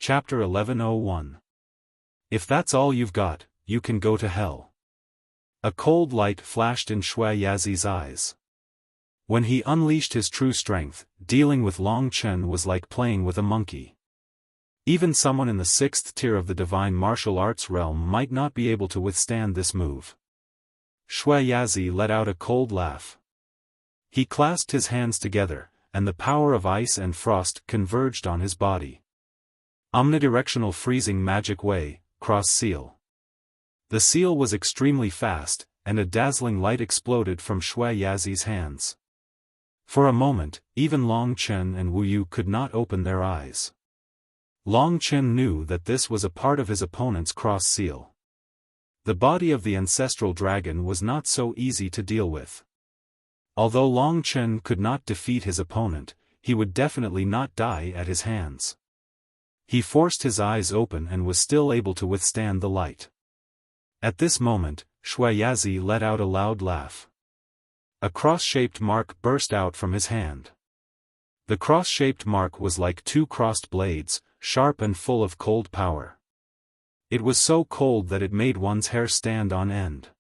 Chapter 1101. If that's all you've got, you can go to hell. A cold light flashed in Shui Yazi's eyes. When he unleashed his true strength, dealing with Long Chen was like playing with a monkey. Even someone in the 6th tier of the divine martial arts realm might not be able to withstand this move. Shui Yazi let out a cold laugh. He clasped his hands together, and the power of ice and frost converged on his body. Omnidirectional freezing magic way, cross seal. The seal was extremely fast, and a dazzling light exploded from Shui Yazi's hands. For a moment, even Long Chen and Wu Yu could not open their eyes. Long Chen knew that this was a part of his opponent's cross seal. The body of the ancestral dragon was not so easy to deal with. Although Long Chen could not defeat his opponent, he would definitely not die at his hands. He forced his eyes open and was still able to withstand the light. At this moment, Shui Yazi let out a loud laugh. A cross-shaped mark burst out from his hand. The cross-shaped mark was like two crossed blades, sharp and full of cold power. It was so cold that it made one's hair stand on end.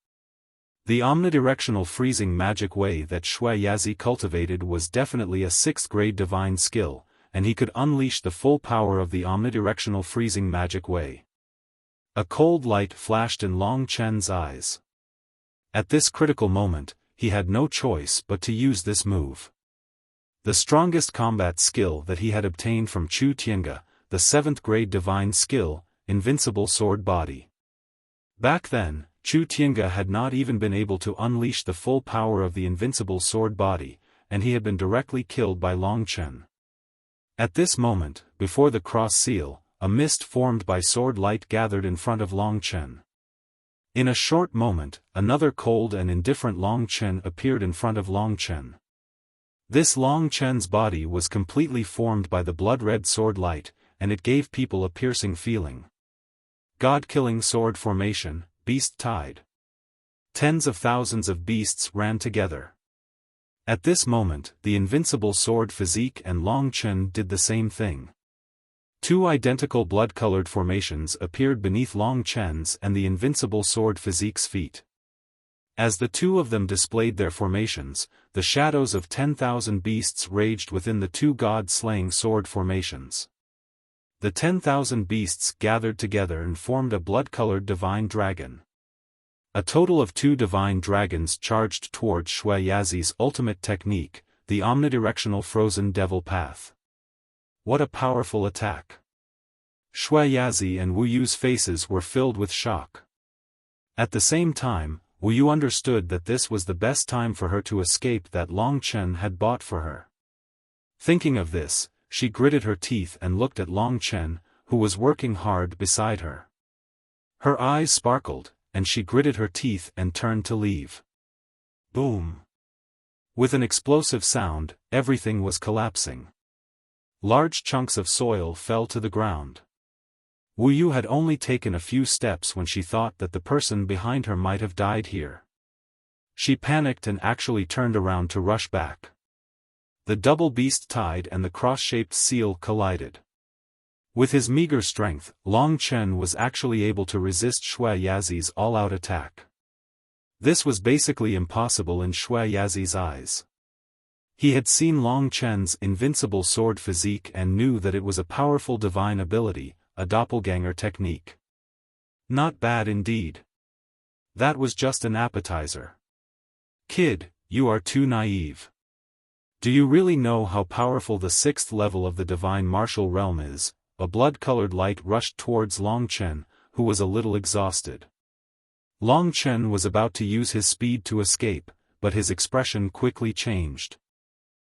The omnidirectional freezing magic way that Shui Yazi cultivated was definitely a 6th-grade divine skill, and he could unleash the full power of the omnidirectional freezing magic way. A cold light flashed in Long Chen's eyes. At this critical moment, he had no choice but to use this move. The strongest combat skill that he had obtained from Chu Tiange, the 7th-grade divine skill, Invincible Sword Body. Back then, Chu Tiange had not even been able to unleash the full power of the Invincible Sword Body, and he had been directly killed by Long Chen. At this moment, before the cross seal, a mist formed by sword light gathered in front of Long Chen. In a short moment, another cold and indifferent Long Chen appeared in front of Long Chen. This Long Chen's body was completely formed by the blood-red sword light, and it gave people a piercing feeling. God-killing sword formation, beast tide. Tens of thousands of beasts ran together. At this moment, the invincible sword physique and Long Chen did the same thing. Two identical blood-colored formations appeared beneath Long Chen's and the invincible sword physique's feet. As the two of them displayed their formations, the shadows of 10,000 beasts raged within the two god-slaying sword formations. The 10,000 beasts gathered together and formed a blood-colored divine dragon. A total of 2 divine dragons charged towards Shui Yazi's ultimate technique, the omnidirectional frozen devil path. What a powerful attack! Shui Yazi and Wu Yu's faces were filled with shock. At the same time, Wu Yu understood that this was the best time for her to escape that Long Chen had bought for her. Thinking of this, she gritted her teeth and looked at Long Chen, who was working hard beside her. Her eyes sparkled, and she gritted her teeth and turned to leave. Boom! With an explosive sound, everything was collapsing. Large chunks of soil fell to the ground. Wu Yu had only taken a few steps when she thought that the person behind her might have died here. She panicked and actually turned around to rush back. The double beast tide and the cross-shaped seal collided. With his meager strength, Long Chen was actually able to resist Shui Yazi's all-out attack. This was basically impossible in Shui Yazi's eyes. He had seen Long Chen's invincible sword physique and knew that it was a powerful divine ability, a doppelganger technique. Not bad indeed. That was just an appetizer. Kid, you are too naive. Do you really know how powerful the 6th level of the divine martial realm is? A blood-colored light rushed towards Long Chen, who was a little exhausted. Long Chen was about to use his speed to escape, but his expression quickly changed.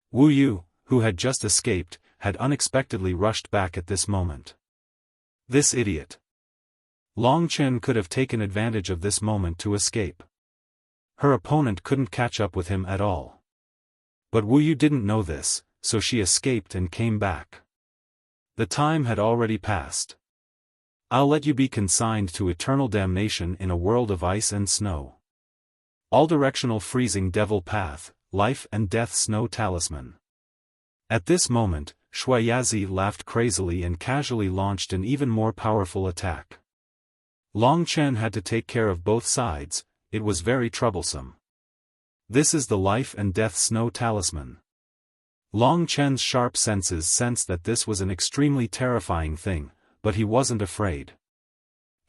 Wu Yu, who had just escaped, had unexpectedly rushed back at this moment. This idiot. Long Chen could have taken advantage of this moment to escape. Her opponent couldn't catch up with him at all. But Wu Yu didn't know this, so she escaped and came back. The time had already passed. I'll let you be consigned to eternal damnation in a world of ice and snow. All-directional freezing devil path, life and death snow talisman. At this moment, Xueyazi laughed crazily and casually launched an even more powerful attack. Long Chen had to take care of both sides. It was very troublesome. This is the life and death snow talisman. Long Chen's sharp senses sensed that this was an extremely terrifying thing, but he wasn't afraid.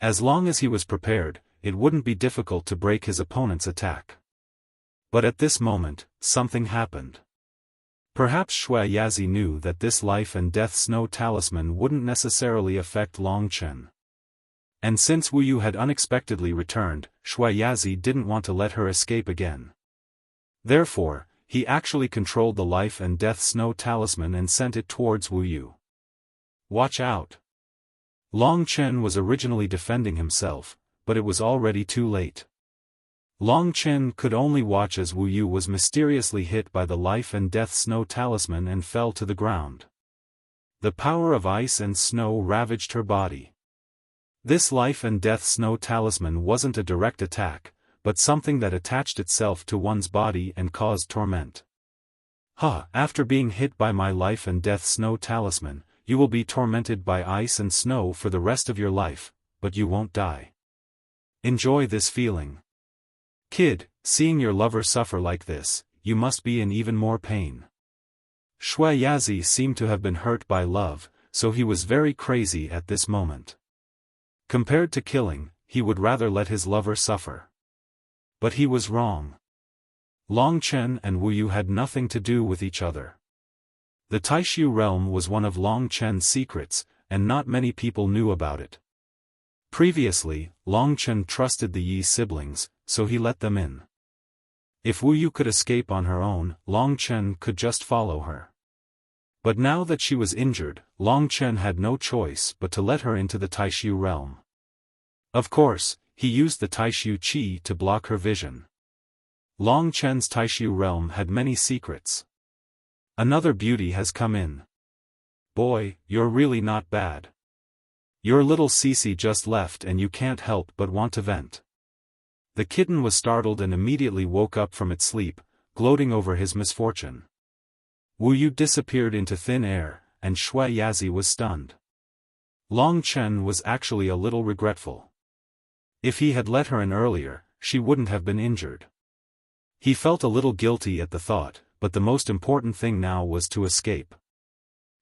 As long as he was prepared, it wouldn't be difficult to break his opponent's attack. But at this moment, something happened. Perhaps Xueyazi knew that this life and death snow talisman wouldn't necessarily affect Long Chen. And since Wu Yu had unexpectedly returned, Xueyazi didn't want to let her escape again. Therefore, he actually controlled the life and death snow talisman and sent it towards Wu Yu. Watch out! Long Chen was originally defending himself, but it was already too late. Long Chen could only watch as Wu Yu was mysteriously hit by the life and death snow talisman and fell to the ground. The power of ice and snow ravaged her body. This life and death snow talisman wasn't a direct attack, but something that attached itself to one's body and caused torment. After being hit by my life and death snow talisman, you will be tormented by ice and snow for the rest of your life, but you won't die. Enjoy this feeling. Kid, seeing your lover suffer like this, you must be in even more pain. Xueyazi seemed to have been hurt by love, so he was very crazy at this moment. Compared to killing, he would rather let his lover suffer. But he was wrong. Long Chen and Wu Yu had nothing to do with each other. The Taishu realm was one of Long Chen's secrets, and not many people knew about it. Previously, Long Chen trusted the Yi siblings, so he let them in. If Wu Yu could escape on her own, Long Chen could just follow her. But now that she was injured, Long Chen had no choice but to let her into the Taishu realm. Of course, he used the Taishu Qi to block her vision. Long Chen's Taishu realm had many secrets. Another beauty has come in. Boy, you're really not bad. Your little Cece just left and you can't help but want to vent. The kitten was startled and immediately woke up from its sleep, gloating over his misfortune. Wu Yu disappeared into thin air, and Xueyazi was stunned. Long Chen was actually a little regretful. If he had let her in earlier, she wouldn't have been injured. He felt a little guilty at the thought, but the most important thing now was to escape.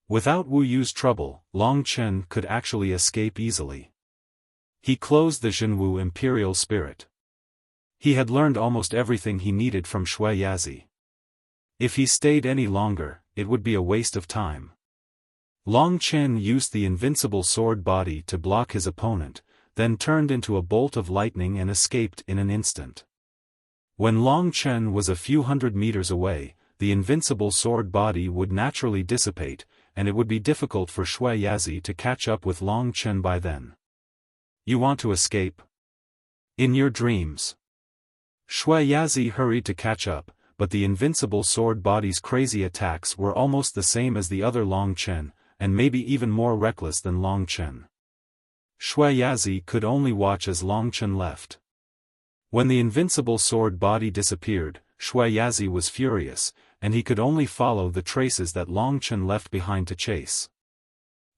Without Wu Yu's trouble, Long Chen could actually escape easily. He closed the Zhenwu Imperial Spirit. He had learned almost everything he needed from Xueyazi. If he stayed any longer, it would be a waste of time. Long Chen used the invincible sword body to block his opponent, then turned into a bolt of lightning and escaped in an instant. When Long Chen was a few hundred meters away, the invincible sword body would naturally dissipate, and it would be difficult for Xueyazi to catch up with Long Chen by then. You want to escape? In your dreams. Xueyazi hurried to catch up, but the invincible sword body's crazy attacks were almost the same as the other Long Chen, and maybe even more reckless than Long Chen. Xueyazi could only watch as Long Chen left. When the invincible sword body disappeared, Xueyazi was furious, and he could only follow the traces that Long Chen left behind to chase.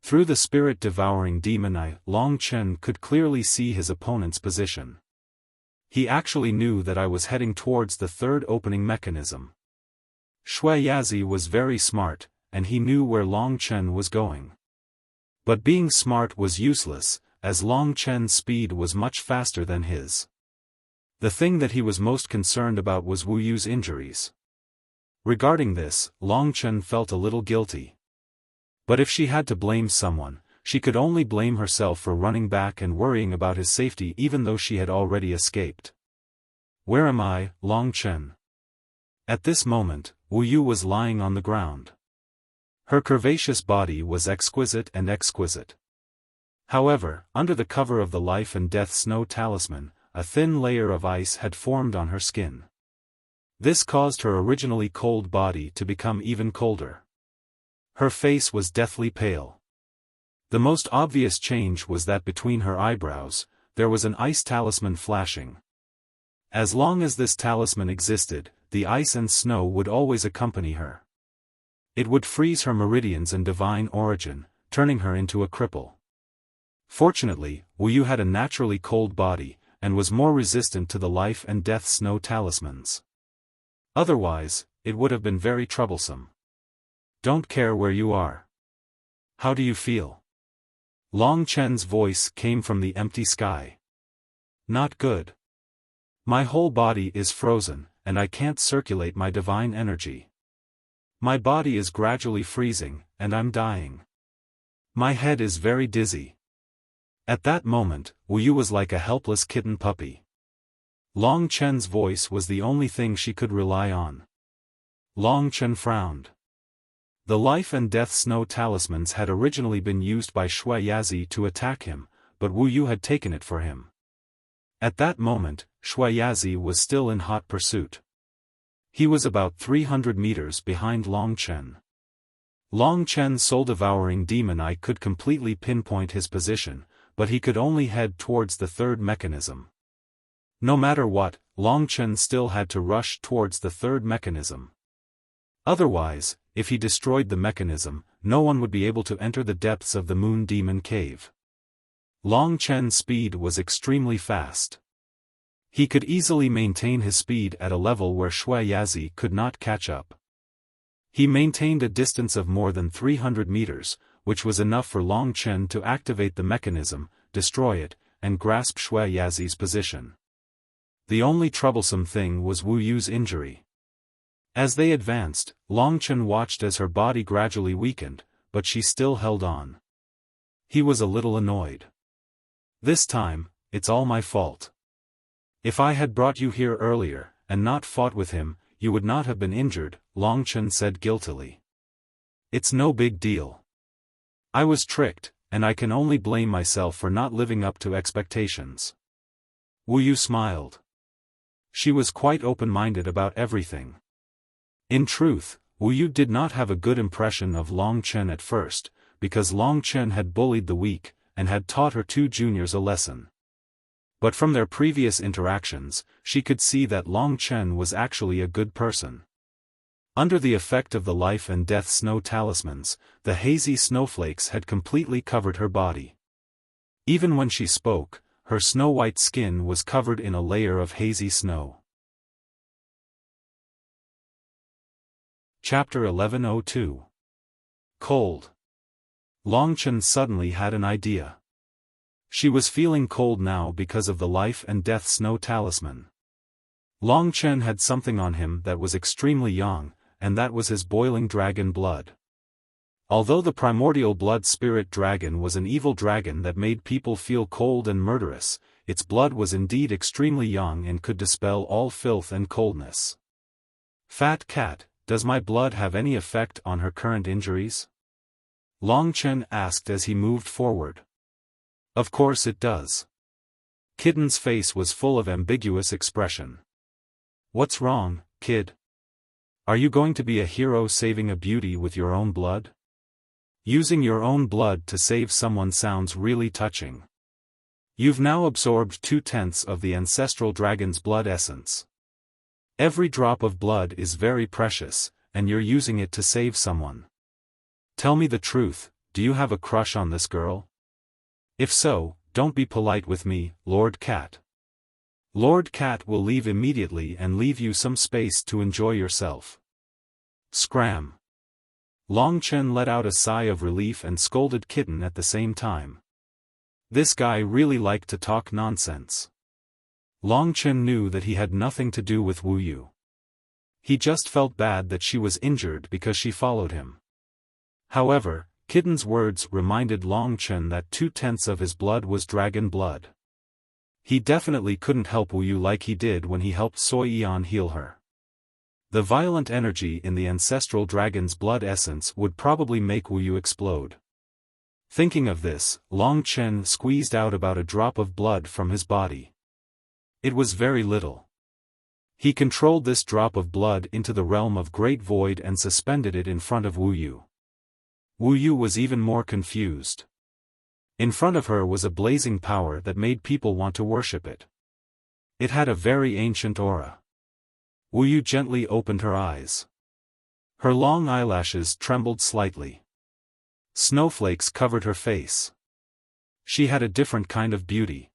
Through the spirit-devouring demon eye, Long Chen could clearly see his opponent's position. He actually knew that I was heading towards the third opening mechanism. Xueyazi was very smart, and he knew where Long Chen was going. But being smart was useless, as Long Chen's speed was much faster than his. The thing that he was most concerned about was Wu Yu's injuries. Regarding this, Long Chen felt a little guilty. But if she had to blame someone, she could only blame herself for running back and worrying about his safety even though she had already escaped. Where am I, Long Chen? At this moment, Wu Yu was lying on the ground. Her curvaceous body was exquisite and exquisite. However, under the cover of the life and death snow talisman, a thin layer of ice had formed on her skin. This caused her originally cold body to become even colder. Her face was deathly pale. The most obvious change was that between her eyebrows, there was an ice talisman flashing. As long as this talisman existed, the ice and snow would always accompany her. It would freeze her meridians and divine origin, turning her into a cripple. Fortunately, Wuyu had a naturally cold body, and was more resistant to the life and death snow talismans. Otherwise, it would have been very troublesome. Don't care where you are. How do you feel? Long Chen's voice came from the empty sky. Not good. My whole body is frozen, and I can't circulate my divine energy. My body is gradually freezing, and I'm dying. My head is very dizzy. At that moment, Wuyu was like a helpless kitten puppy. Long Chen's voice was the only thing she could rely on. Long Chen frowned. The life and death snow talismans had originally been used by Shui Yazi to attack him, but Wuyu had taken it for him. At that moment, Shui Yazi was still in hot pursuit. He was about 300 meters behind Long Chen. Long Chen's soul-devouring demon eye could completely pinpoint his position, but he could only head towards the third mechanism. No matter what, Long Chen still had to rush towards the third mechanism. Otherwise, if he destroyed the mechanism, no one would be able to enter the depths of the Moon Demon Cave. Long Chen's speed was extremely fast. He could easily maintain his speed at a level where Shui Yazi could not catch up. He maintained a distance of more than 300 meters, which was enough for Long Chen to activate the mechanism, destroy it, and grasp Shui Yazi's position. The only troublesome thing was Wu Yu's injury. As they advanced, Long Chen watched as her body gradually weakened, but she still held on. He was a little annoyed. This time, it's all my fault. If I had brought you here earlier, and not fought with him, you would not have been injured, Long Chen said guiltily. It's no big deal. I was tricked, and I can only blame myself for not living up to expectations. Wu Yu smiled. She was quite open-minded about everything. In truth, Wu Yu did not have a good impression of Long Chen at first, because Long Chen had bullied the weak, and had taught her two juniors a lesson. But from their previous interactions, she could see that Long Chen was actually a good person. Under the effect of the life and death snow talismans, the hazy snowflakes had completely covered her body. Even when she spoke, her snow-white skin was covered in a layer of hazy snow. Chapter 1102. Cold. Long Chen suddenly had an idea. She was feeling cold now because of the life and death snow talisman. Long Chen had something on him that was extremely young, and that was his boiling dragon blood. Although the primordial blood spirit dragon was an evil dragon that made people feel cold and murderous, its blood was indeed extremely young and could dispel all filth and coldness. Fat cat, does my blood have any effect on her current injuries? Long Chen asked as he moved forward. Of course it does. Kitten's face was full of ambiguous expression. What's wrong, kid? Are you going to be a hero saving a beauty with your own blood? Using your own blood to save someone sounds really touching. You've now absorbed 2/10 of the ancestral dragon's blood essence. Every drop of blood is very precious, and you're using it to save someone. Tell me the truth, do you have a crush on this girl? If so, don't be polite with me, Lord Cat. Lord Cat will leave immediately and leave you some space to enjoy yourself. Scram. Long Chen let out a sigh of relief and scolded Kitten at the same time. This guy really liked to talk nonsense. Long Chen knew that he had nothing to do with Wu Yu. He just felt bad that she was injured because she followed him. However, Kitten's words reminded Long Chen that 2/10 of his blood was dragon blood. He definitely couldn't help Wu Yu like he did when he helped Soi Yan heal her. The violent energy in the ancestral dragon's blood essence would probably make Wu Yu explode. Thinking of this, Long Chen squeezed out about a drop of blood from his body. It was very little. He controlled this drop of blood into the realm of Great Void and suspended it in front of Wu Yu. Wu Yu was even more confused. In front of her was a blazing power that made people want to worship it. It had a very ancient aura. Wu Yu gently opened her eyes. Her long eyelashes trembled slightly. Snowflakes covered her face. She had a different kind of beauty.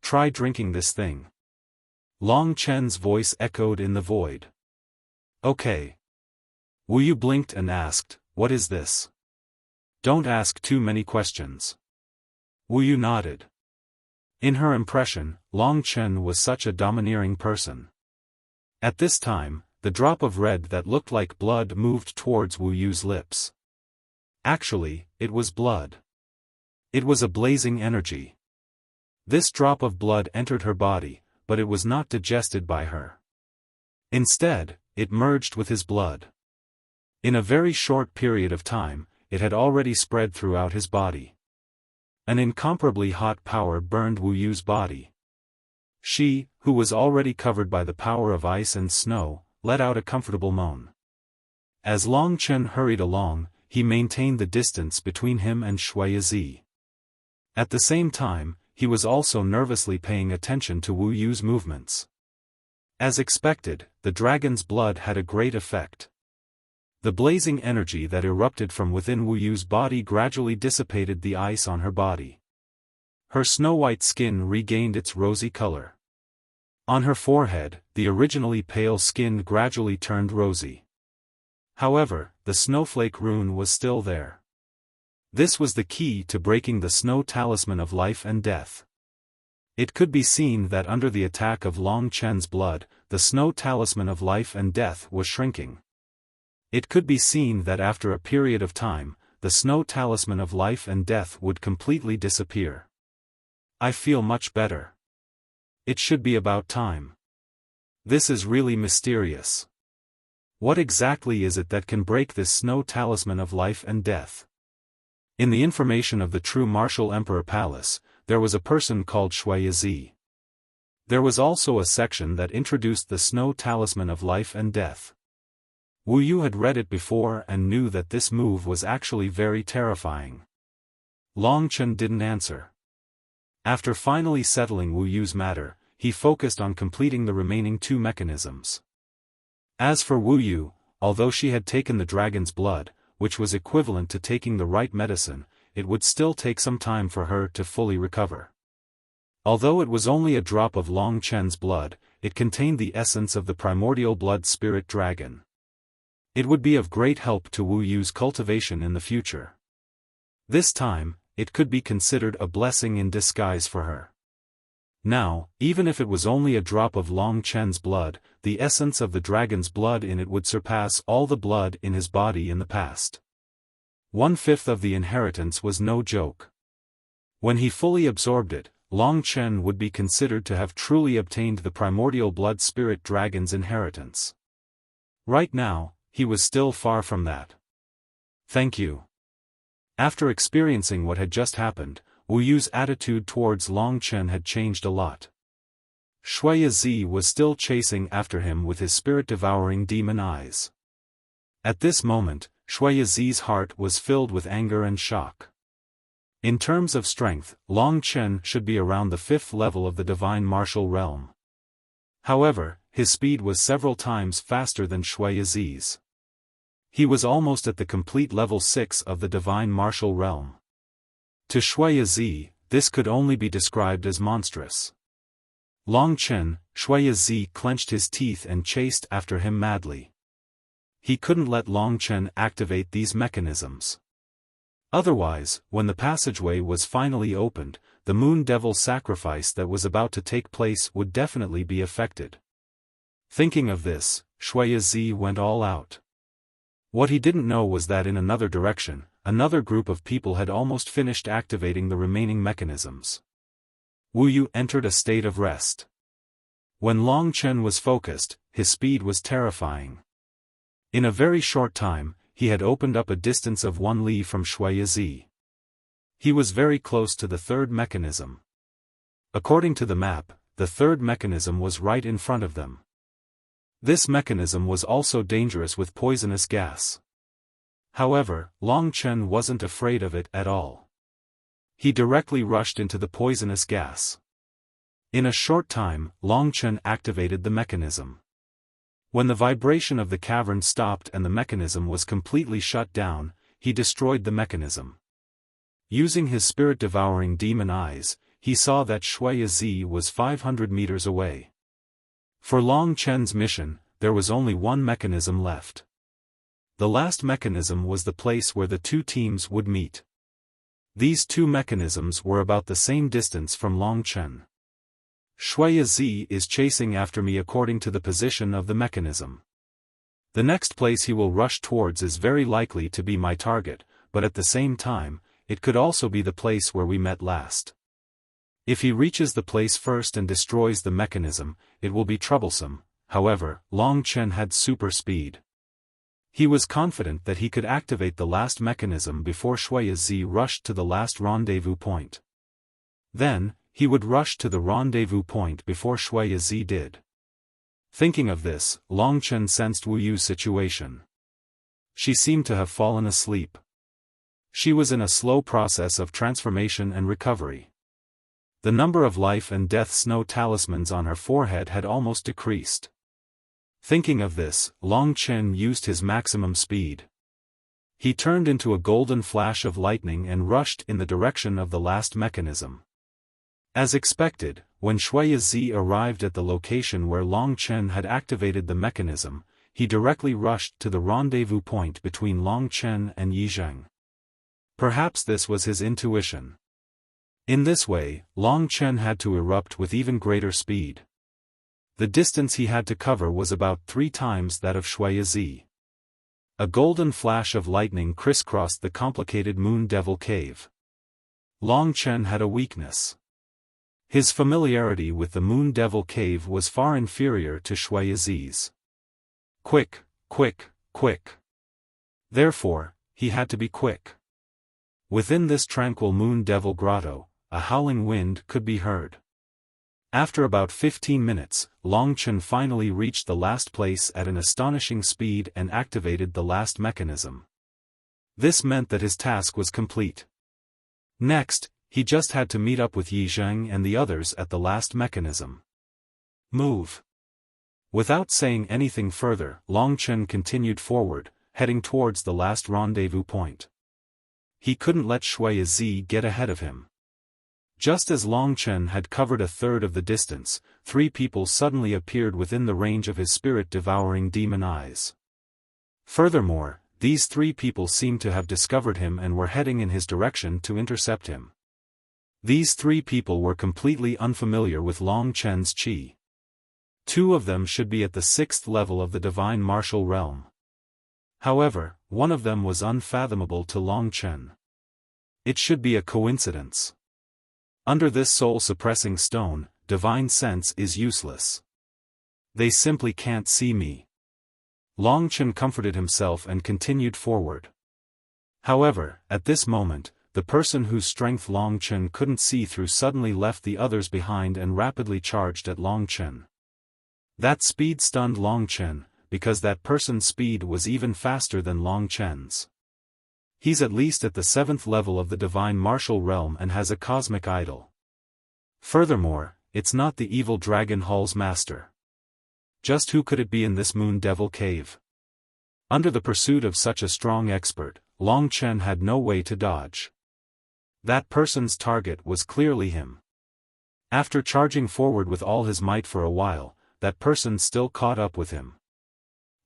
Try drinking this thing. Long Chen's voice echoed in the void. Okay. Wu Yu blinked and asked, "What is this?" "Don't ask too many questions." Wu Yu nodded. In her impression, Long Chen was such a domineering person. At this time, the drop of red that looked like blood moved towards Wu Yu's lips. Actually, it was blood. It was a blazing energy. This drop of blood entered her body, but it was not digested by her. Instead, it merged with his blood. In a very short period of time, it had already spread throughout his body. An incomparably hot power burned Wu Yu's body. She, who was already covered by the power of ice and snow, let out a comfortable moan. As Long Chen hurried along, he maintained the distance between him and Shuiyi. At the same time, he was also nervously paying attention to Wu Yu's movements. As expected, the dragon's blood had a great effect. The blazing energy that erupted from within Wu Yu's body gradually dissipated the ice on her body. Her snow-white skin regained its rosy color. On her forehead, the originally pale skin gradually turned rosy. However, the snowflake rune was still there. This was the key to breaking the snow talisman of life and death. It could be seen that under the attack of Long Chen's blood, the snow talisman of life and death was shrinking. It could be seen that after a period of time, the snow talisman of life and death would completely disappear. I feel much better. It should be about time. This is really mysterious. What exactly is it that can break this snow talisman of life and death? In the information of the true Martial Emperor Palace, there was a person called Shuiyi. There was also a section that introduced the snow talisman of life and death. Wu Yu had read it before and knew that this move was actually very terrifying. Long Chen didn't answer. After finally settling Wu Yu's matter, he focused on completing the remaining 2 mechanisms. As for Wu Yu, although she had taken the dragon's blood, which was equivalent to taking the right medicine, it would still take some time for her to fully recover. Although it was only a drop of Long Chen's blood, it contained the essence of the primordial blood spirit dragon. It would be of great help to Wu Yu's cultivation in the future. This time, it could be considered a blessing in disguise for her. Now, even if it was only a drop of Long Chen's blood, the essence of the dragon's blood in it would surpass all the blood in his body in the past. 1/5 of the inheritance was no joke. When he fully absorbed it, Long Chen would be considered to have truly obtained the primordial blood spirit dragon's inheritance. Right now, he was still far from that. Thank you. After experiencing what had just happened, Wu Yu's attitude towards Long Chen had changed a lot. Shuiyi was still chasing after him with his spirit-devouring demon eyes. At this moment, Shuiyi's heart was filled with anger and shock. In terms of strength, Long Chen should be around the 5th level of the divine martial realm. However, his speed was several times faster than Shuiyi's. He was almost at the complete level 6 of the divine martial realm. To Shuiyi, this could only be described as monstrous. Long Chen, Shuiyi clenched his teeth and chased after him madly. He couldn't let Long Chen activate these mechanisms. Otherwise, when the passageway was finally opened, the Moon Devil sacrifice that was about to take place would definitely be affected. Thinking of this, Shuiyi went all out. What he didn't know was that in another direction, another group of people had almost finished activating the remaining mechanisms. Wu Yu entered a state of rest. When Long Chen was focused, his speed was terrifying. In a very short time, he had opened up a distance of 1 li from Shuiyi. He was very close to the 3rd mechanism. According to the map, the 3rd mechanism was right in front of them. This mechanism was also dangerous with poisonous gas. However, Long Chen wasn't afraid of it at all. He directly rushed into the poisonous gas. In a short time, Long Chen activated the mechanism. When the vibration of the cavern stopped and the mechanism was completely shut down, he destroyed the mechanism. Using his spirit-devouring demon eyes, he saw that Shuya Zi was 500 meters away. For Long Chen's mission, there was only one mechanism left. The last mechanism was the place where the two teams would meet. These two mechanisms were about the same distance from Long Chen. Shuya Zi is chasing after me according to the position of the mechanism. The next place he will rush towards is very likely to be my target, but at the same time, it could also be the place where we met last. If he reaches the place first and destroys the mechanism, it will be troublesome. However, Long Chen had super speed. He was confident that he could activate the last mechanism before Shuya Zi rushed to the last rendezvous point. Then, he would rush to the rendezvous point before Shuya Zi did. Thinking of this, Long Chen sensed Wu Yu's situation. She seemed to have fallen asleep. She was in a slow process of transformation and recovery. The number of life and death snow talismans on her forehead had almost decreased. Thinking of this, Long Chen used his maximum speed. He turned into a golden flash of lightning and rushed in the direction of the last mechanism. As expected, when Shuya Zi arrived at the location where Long Chen had activated the mechanism, he directly rushed to the rendezvous point between Long Chen and Yizheng. Perhaps this was his intuition. In this way, Long Chen had to erupt with even greater speed. The distance he had to cover was about 3 times that of Shuya Zi. A golden flash of lightning crisscrossed the complicated Moon Devil Cave. Long Chen had a weakness. His familiarity with the Moon Devil Cave was far inferior to Shuya Zi's. Quick, quick, quick. Therefore, he had to be quick. Within this tranquil Moon Devil Grotto, a howling wind could be heard. After about 15 minutes, Long Chen finally reached the last place at an astonishing speed and activated the last mechanism. This meant that his task was complete. Next, he just had to meet up with Yizheng and the others at the last mechanism. Move. Without saying anything further, Long Chen continued forward, heading towards the last rendezvous point. He couldn't let Shuya Zi get ahead of him. Just as Long Chen had covered a third of the distance, 3 people suddenly appeared within the range of his spirit-devouring demon eyes. Furthermore, these 3 people seemed to have discovered him and were heading in his direction to intercept him. These 3 people were completely unfamiliar with Long Chen's qi. 2 of them should be at the 6th level of the divine martial realm. However, one of them was unfathomable to Long Chen. It should be a coincidence. Under this soul-suppressing stone, divine sense is useless. They simply can't see me. Long Chen comforted himself and continued forward. However, at this moment, the person whose strength Long Chen couldn't see through suddenly left the others behind and rapidly charged at Long Chen. That speed stunned Long Chen, because that person's speed was even faster than Long Chen's. He's at least at the 7th level of the divine martial realm and has a cosmic idol. Furthermore, it's not the evil dragon Hall's master. Just who could it be in this Moon Devil Cave? Under the pursuit of such a strong expert, Long Chen had no way to dodge. That person's target was clearly him. After charging forward with all his might for a while, that person still caught up with him.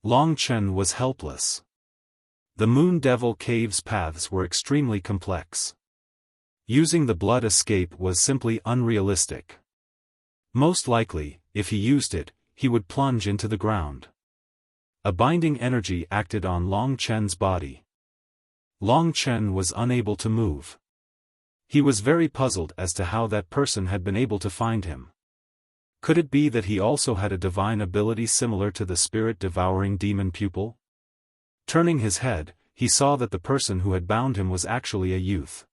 Long Chen was helpless. The Moon Devil Cave's paths were extremely complex. Using the blood escape was simply unrealistic. Most likely, if he used it, he would plunge into the ground. A binding energy acted on Long Chen's body. Long Chen was unable to move. He was very puzzled as to how that person had been able to find him. Could it be that he also had a divine ability similar to the spirit-devouring demon pupil? Turning his head, he saw that the person who had bound him was actually a youth.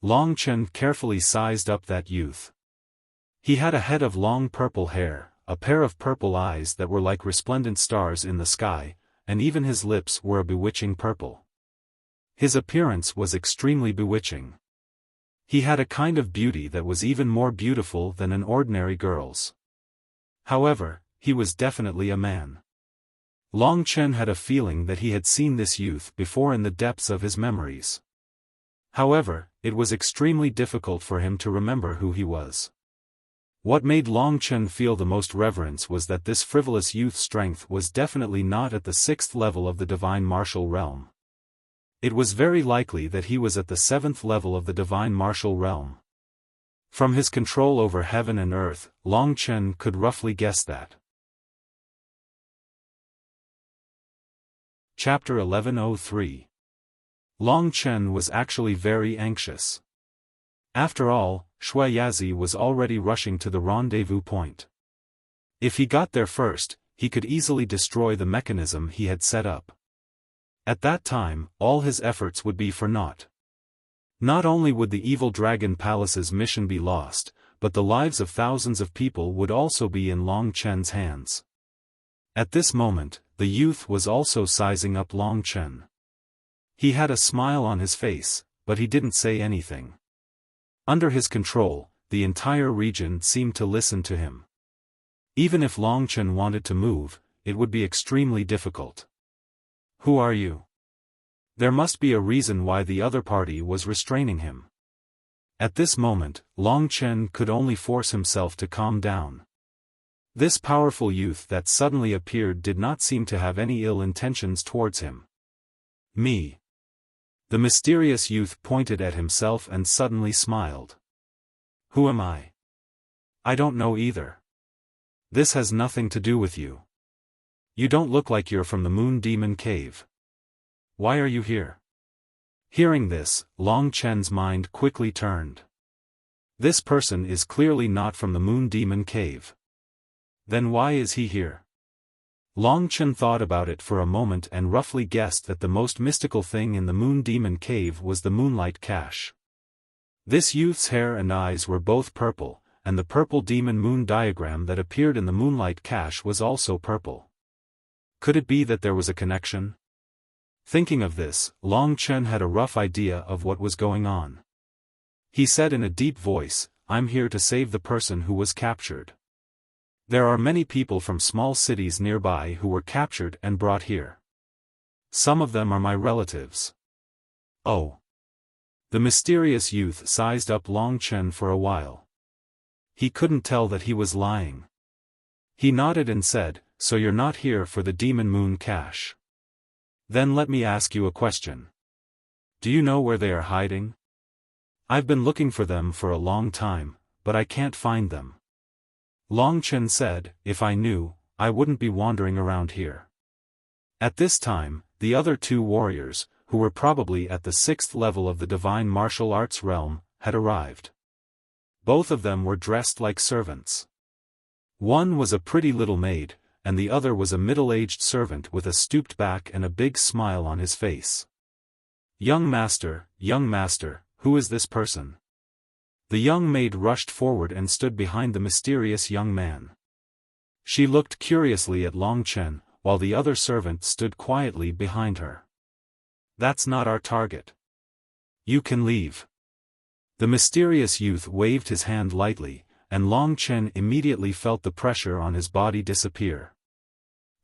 Long Chen carefully sized up that youth. He had a head of long purple hair, a pair of purple eyes that were like resplendent stars in the sky, and even his lips were a bewitching purple. His appearance was extremely bewitching. He had a kind of beauty that was even more beautiful than an ordinary girl's. However, he was definitely a man. Long Chen had a feeling that he had seen this youth before in the depths of his memories. However, it was extremely difficult for him to remember who he was. What made Long Chen feel the most reverence was that this frivolous youth's strength was definitely not at the 6th level of the divine martial realm. It was very likely that he was at the 7th level of the divine martial realm. From his control over heaven and earth, Long Chen could roughly guess that. Chapter 1103. Long Chen was actually very anxious. After all, Shui Yazi was already rushing to the rendezvous point. If he got there first, he could easily destroy the mechanism he had set up. At that time, all his efforts would be for naught. Not only would the evil Dragon Palace's mission be lost, but the lives of thousands of people would also be in Long Chen's hands. At this moment, the youth was also sizing up Long Chen. He had a smile on his face, but he didn't say anything. Under his control, the entire region seemed to listen to him. Even if Long Chen wanted to move, it would be extremely difficult. Who are you? There must be a reason why the other party was restraining him. At this moment, Long Chen could only force himself to calm down. This powerful youth that suddenly appeared did not seem to have any ill intentions towards him. Me. The mysterious youth pointed at himself and suddenly smiled. Who am I? I don't know either. This has nothing to do with you. You don't look like you're from the Moon Demon Cave. Why are you here? Hearing this, Long Chen's mind quickly turned. This person is clearly not from the Moon Demon Cave. Then why is he here? Long Chen thought about it for a moment and roughly guessed that the most mystical thing in the Moon Demon Cave was the Moonlight Cache. This youth's hair and eyes were both purple, and the purple demon moon diagram that appeared in the Moonlight Cache was also purple. Could it be that there was a connection? Thinking of this, Long Chen had a rough idea of what was going on. He said in a deep voice, "I'm here to save the person who was captured. There are many people from small cities nearby who were captured and brought here. Some of them are my relatives." Oh. The mysterious youth sized up Long Chen for a while. He couldn't tell that he was lying. He nodded and said, "So you're not here for the Demon Moon Cache? Then let me ask you a question. Do you know where they are hiding? I've been looking for them for a long time, but I can't find them." Long Chen said, "If I knew, I wouldn't be wandering around here." At this time, the other two warriors, who were probably at the 6th level of the divine martial arts realm, had arrived. Both of them were dressed like servants. One was a pretty little maid, and the other was a middle-aged servant with a stooped back and a big smile on his face. Young master, who is this person?" The young maid rushed forward and stood behind the mysterious young man. She looked curiously at Long Chen, while the other servant stood quietly behind her. "That's not our target. You can leave." The mysterious youth waved his hand lightly, and Long Chen immediately felt the pressure on his body disappear.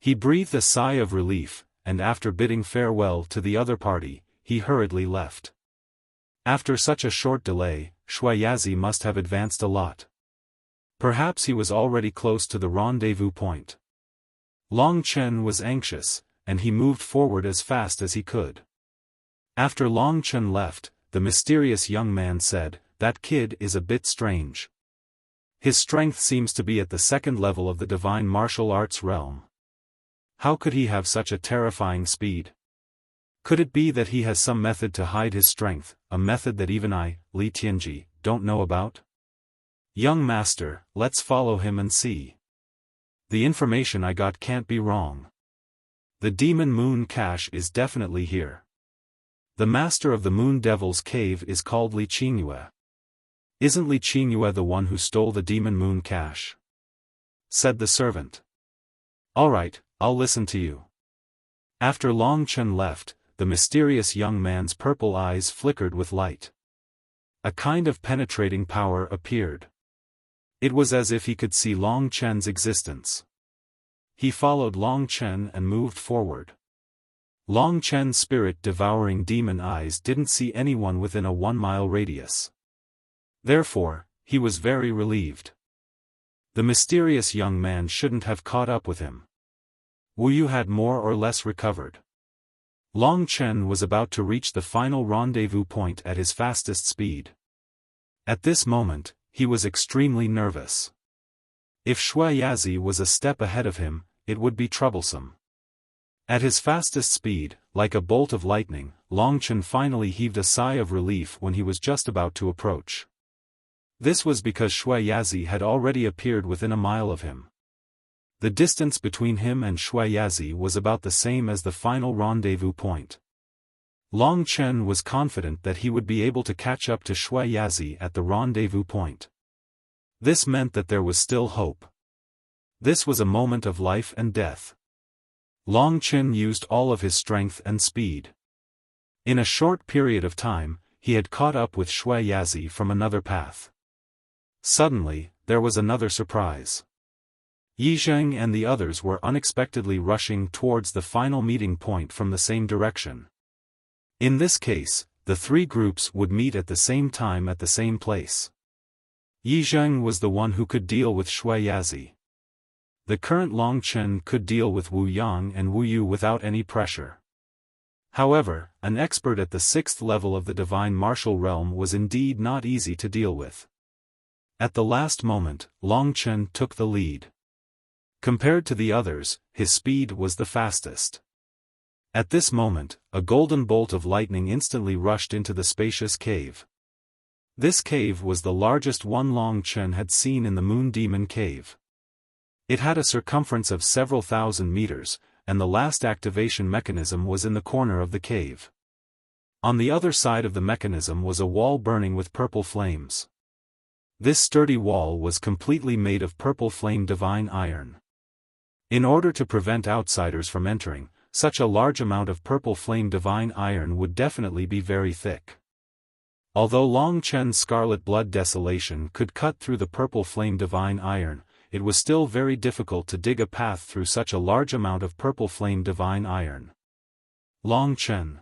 He breathed a sigh of relief, and after bidding farewell to the other party, he hurriedly left. After such a short delay, Shui Yazi must have advanced a lot. Perhaps he was already close to the rendezvous point. Long Chen was anxious, and he moved forward as fast as he could. After Long Chen left, the mysterious young man said, "That kid is a bit strange. His strength seems to be at the 2nd level of the divine martial arts realm. How could he have such a terrifying speed? Could it be that he has some method to hide his strength, a method that even I, Li Tianji, don't know about? Young master, let's follow him and see. The information I got can't be wrong. The Demon Moon Cache is definitely here. The master of the Moon Devil's Cave is called Li Qingyue. Isn't Li Qingyue the one who stole the Demon Moon Cache?" said the servant. "All right, I'll listen to you." After Long Chen left, the mysterious young man's purple eyes flickered with light. A kind of penetrating power appeared. It was as if he could see Long Chen's existence. he followed Long Chen and moved forward. Long Chen's spirit-devouring demon eyes didn't see anyone within a 1-mile radius. Therefore, he was very relieved. The mysterious young man shouldn't have caught up with him. Wu Yu had more or less recovered. Long Chen was about to reach the final rendezvous point at his fastest speed. At this moment, he was extremely nervous. If Shui Yazi was a step ahead of him, it would be troublesome. At his fastest speed, like a bolt of lightning, Long Chen finally heaved a sigh of relief when he was just about to approach. This was because Shui Yazi had already appeared within a mile of him. The distance between him and Shui Yazi was about the same as the final rendezvous point. Long Chen was confident that he would be able to catch up to Shui Yazi at the rendezvous point. This meant that there was still hope. This was a moment of life and death. Long Chen used all of his strength and speed. In a short period of time, he had caught up with Shui Yazi from another path. Suddenly, there was another surprise. Yi Zheng and the others were unexpectedly rushing towards the final meeting point from the same direction. In this case, the three groups would meet at the same time at the same place. Yi Zheng was the one who could deal with Shui Yazi. The current Long Chen could deal with Wu Yang and Wu Yu without any pressure. However, an expert at the 6th level of the divine martial realm was indeed not easy to deal with. At the last moment, Long Chen took the lead. Compared to the others, his speed was the fastest. At this moment, a golden bolt of lightning instantly rushed into the spacious cave. This cave was the largest one Long Chen had seen in the Moon Demon Cave. It had a circumference of several thousand meters, and the last activation mechanism was in the corner of the cave. On the other side of the mechanism was a wall burning with purple flames. This sturdy wall was completely made of purple flame divine iron. In order to prevent outsiders from entering, such a large amount of purple flame divine iron would definitely be very thick. Although Long Chen's scarlet blood desolation could cut through the purple flame divine iron, it was still very difficult to dig a path through such a large amount of purple flame divine iron. Long Chen.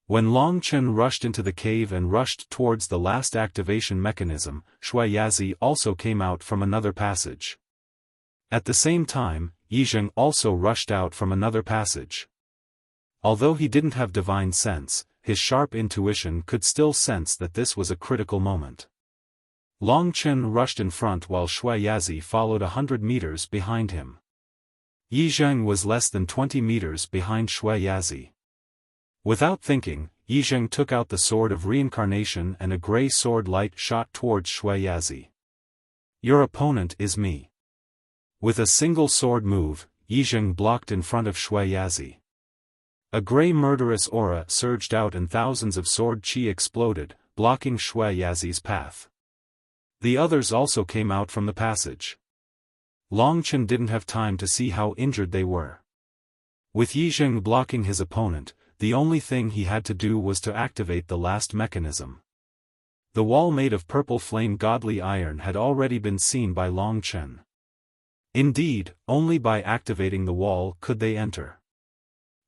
When Long Chen rushed into the cave and rushed towards the last activation mechanism, Shui Yazi also came out from another passage. At the same time, Yi Zheng also rushed out from another passage. Although he didn't have divine sense, his sharp intuition could still sense that this was a critical moment. Long Chen rushed in front while Shui Yazi followed 100 meters behind him. Yi Zheng was less than 20 meters behind Shui Yazi. Without thinking, Yi Zheng took out the sword of reincarnation and a grey sword light shot towards Shui Yazi. Your opponent is me. With a single sword move, Yi Zheng blocked in front of Shui Yazi. A grey murderous aura surged out and thousands of sword chi exploded, blocking Shui Yazi's path. The others also came out from the passage. Long Chen didn't have time to see how injured they were. With Yi Zheng blocking his opponent, the only thing he had to do was to activate the last mechanism. The wall made of purple flame godly iron had already been seen by Long Chen. Indeed, only by activating the wall could they enter.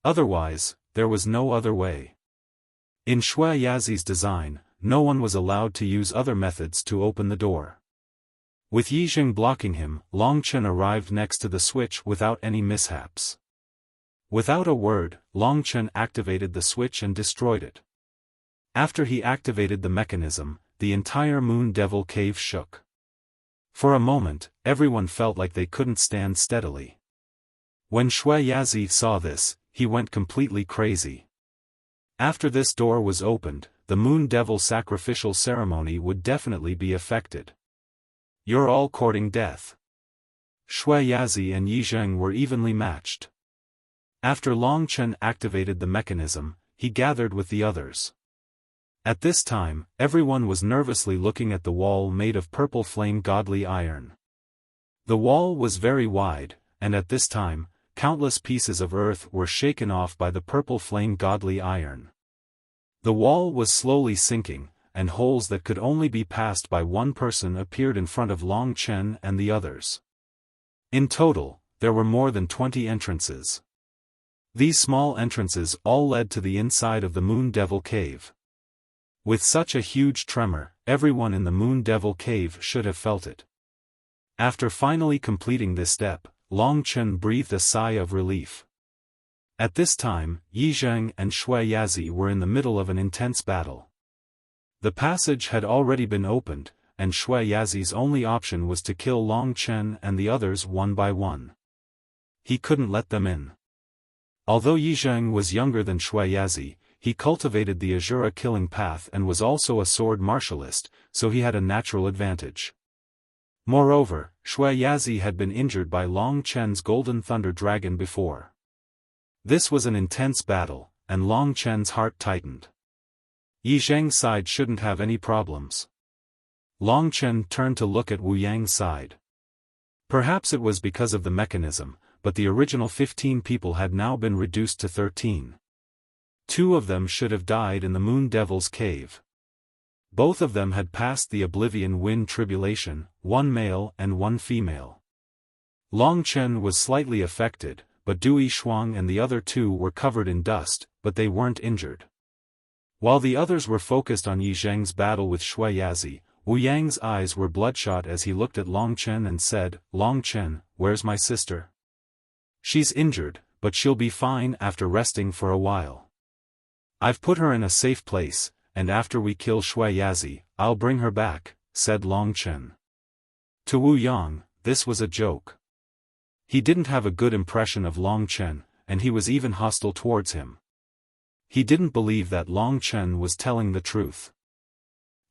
Otherwise, there was no other way. In Shui Yazi's design, no one was allowed to use other methods to open the door. With Yi Zheng blocking him, Long Chen arrived next to the switch without any mishaps. Without a word, Long Chen activated the switch and destroyed it. After he activated the mechanism, the entire Moon Devil Cave shook. For a moment, everyone felt like they couldn't stand steadily. When Shui Yazi saw this, he went completely crazy. After this door was opened, the Moon Devil sacrificial ceremony would definitely be affected. You're all courting death. Shui Yazi and Yi Zheng were evenly matched. After Long Chen activated the mechanism, he gathered with the others. At this time, everyone was nervously looking at the wall made of purple flame godly iron. The wall was very wide, and at this time, countless pieces of earth were shaken off by the purple flame godly iron. The wall was slowly sinking, and holes that could only be passed by one person appeared in front of Long Chen and the others. In total, there were more than 20 entrances. These small entrances all led to the inside of the Moon Devil Cave. With such a huge tremor, everyone in the Moon Devil Cave should have felt it. After finally completing this step, Long Chen breathed a sigh of relief. At this time, Yi Zheng and Shui Yazi were in the middle of an intense battle. The passage had already been opened, and Shui Yazi's only option was to kill Long Chen and the others one by one. He couldn't let them in. Although Yi Zheng was younger than Shui Yazi, he cultivated the Azura killing path and was also a sword martialist, so he had a natural advantage. Moreover, Shui Yazi had been injured by Long Chen's Golden Thunder Dragon before. This was an intense battle, and Long Chen's heart tightened. Yi Zheng's side shouldn't have any problems. Long Chen turned to look at Wu Yang's side. Perhaps it was because of the mechanism, but the original 15 people had now been reduced to 13. 2 of them should have died in the Moon Devil's cave. Both of them had passed the Oblivion Wind Tribulation, 1 male and 1 female. Long Chen was slightly affected, but Dui Shuang and the other 2 were covered in dust, but they weren't injured. While the others were focused on Yi Zheng's battle with Shui Yazi, Wu Yang's eyes were bloodshot as he looked at Long Chen and said, "Long Chen, where's my sister? She's injured, but she'll be fine after resting for a while. I've put her in a safe place, and after we kill Shui Yazi, I'll bring her back," said Long Chen. To Wu Yang, this was a joke. He didn't have a good impression of Long Chen, and he was even hostile towards him. He didn't believe that Long Chen was telling the truth.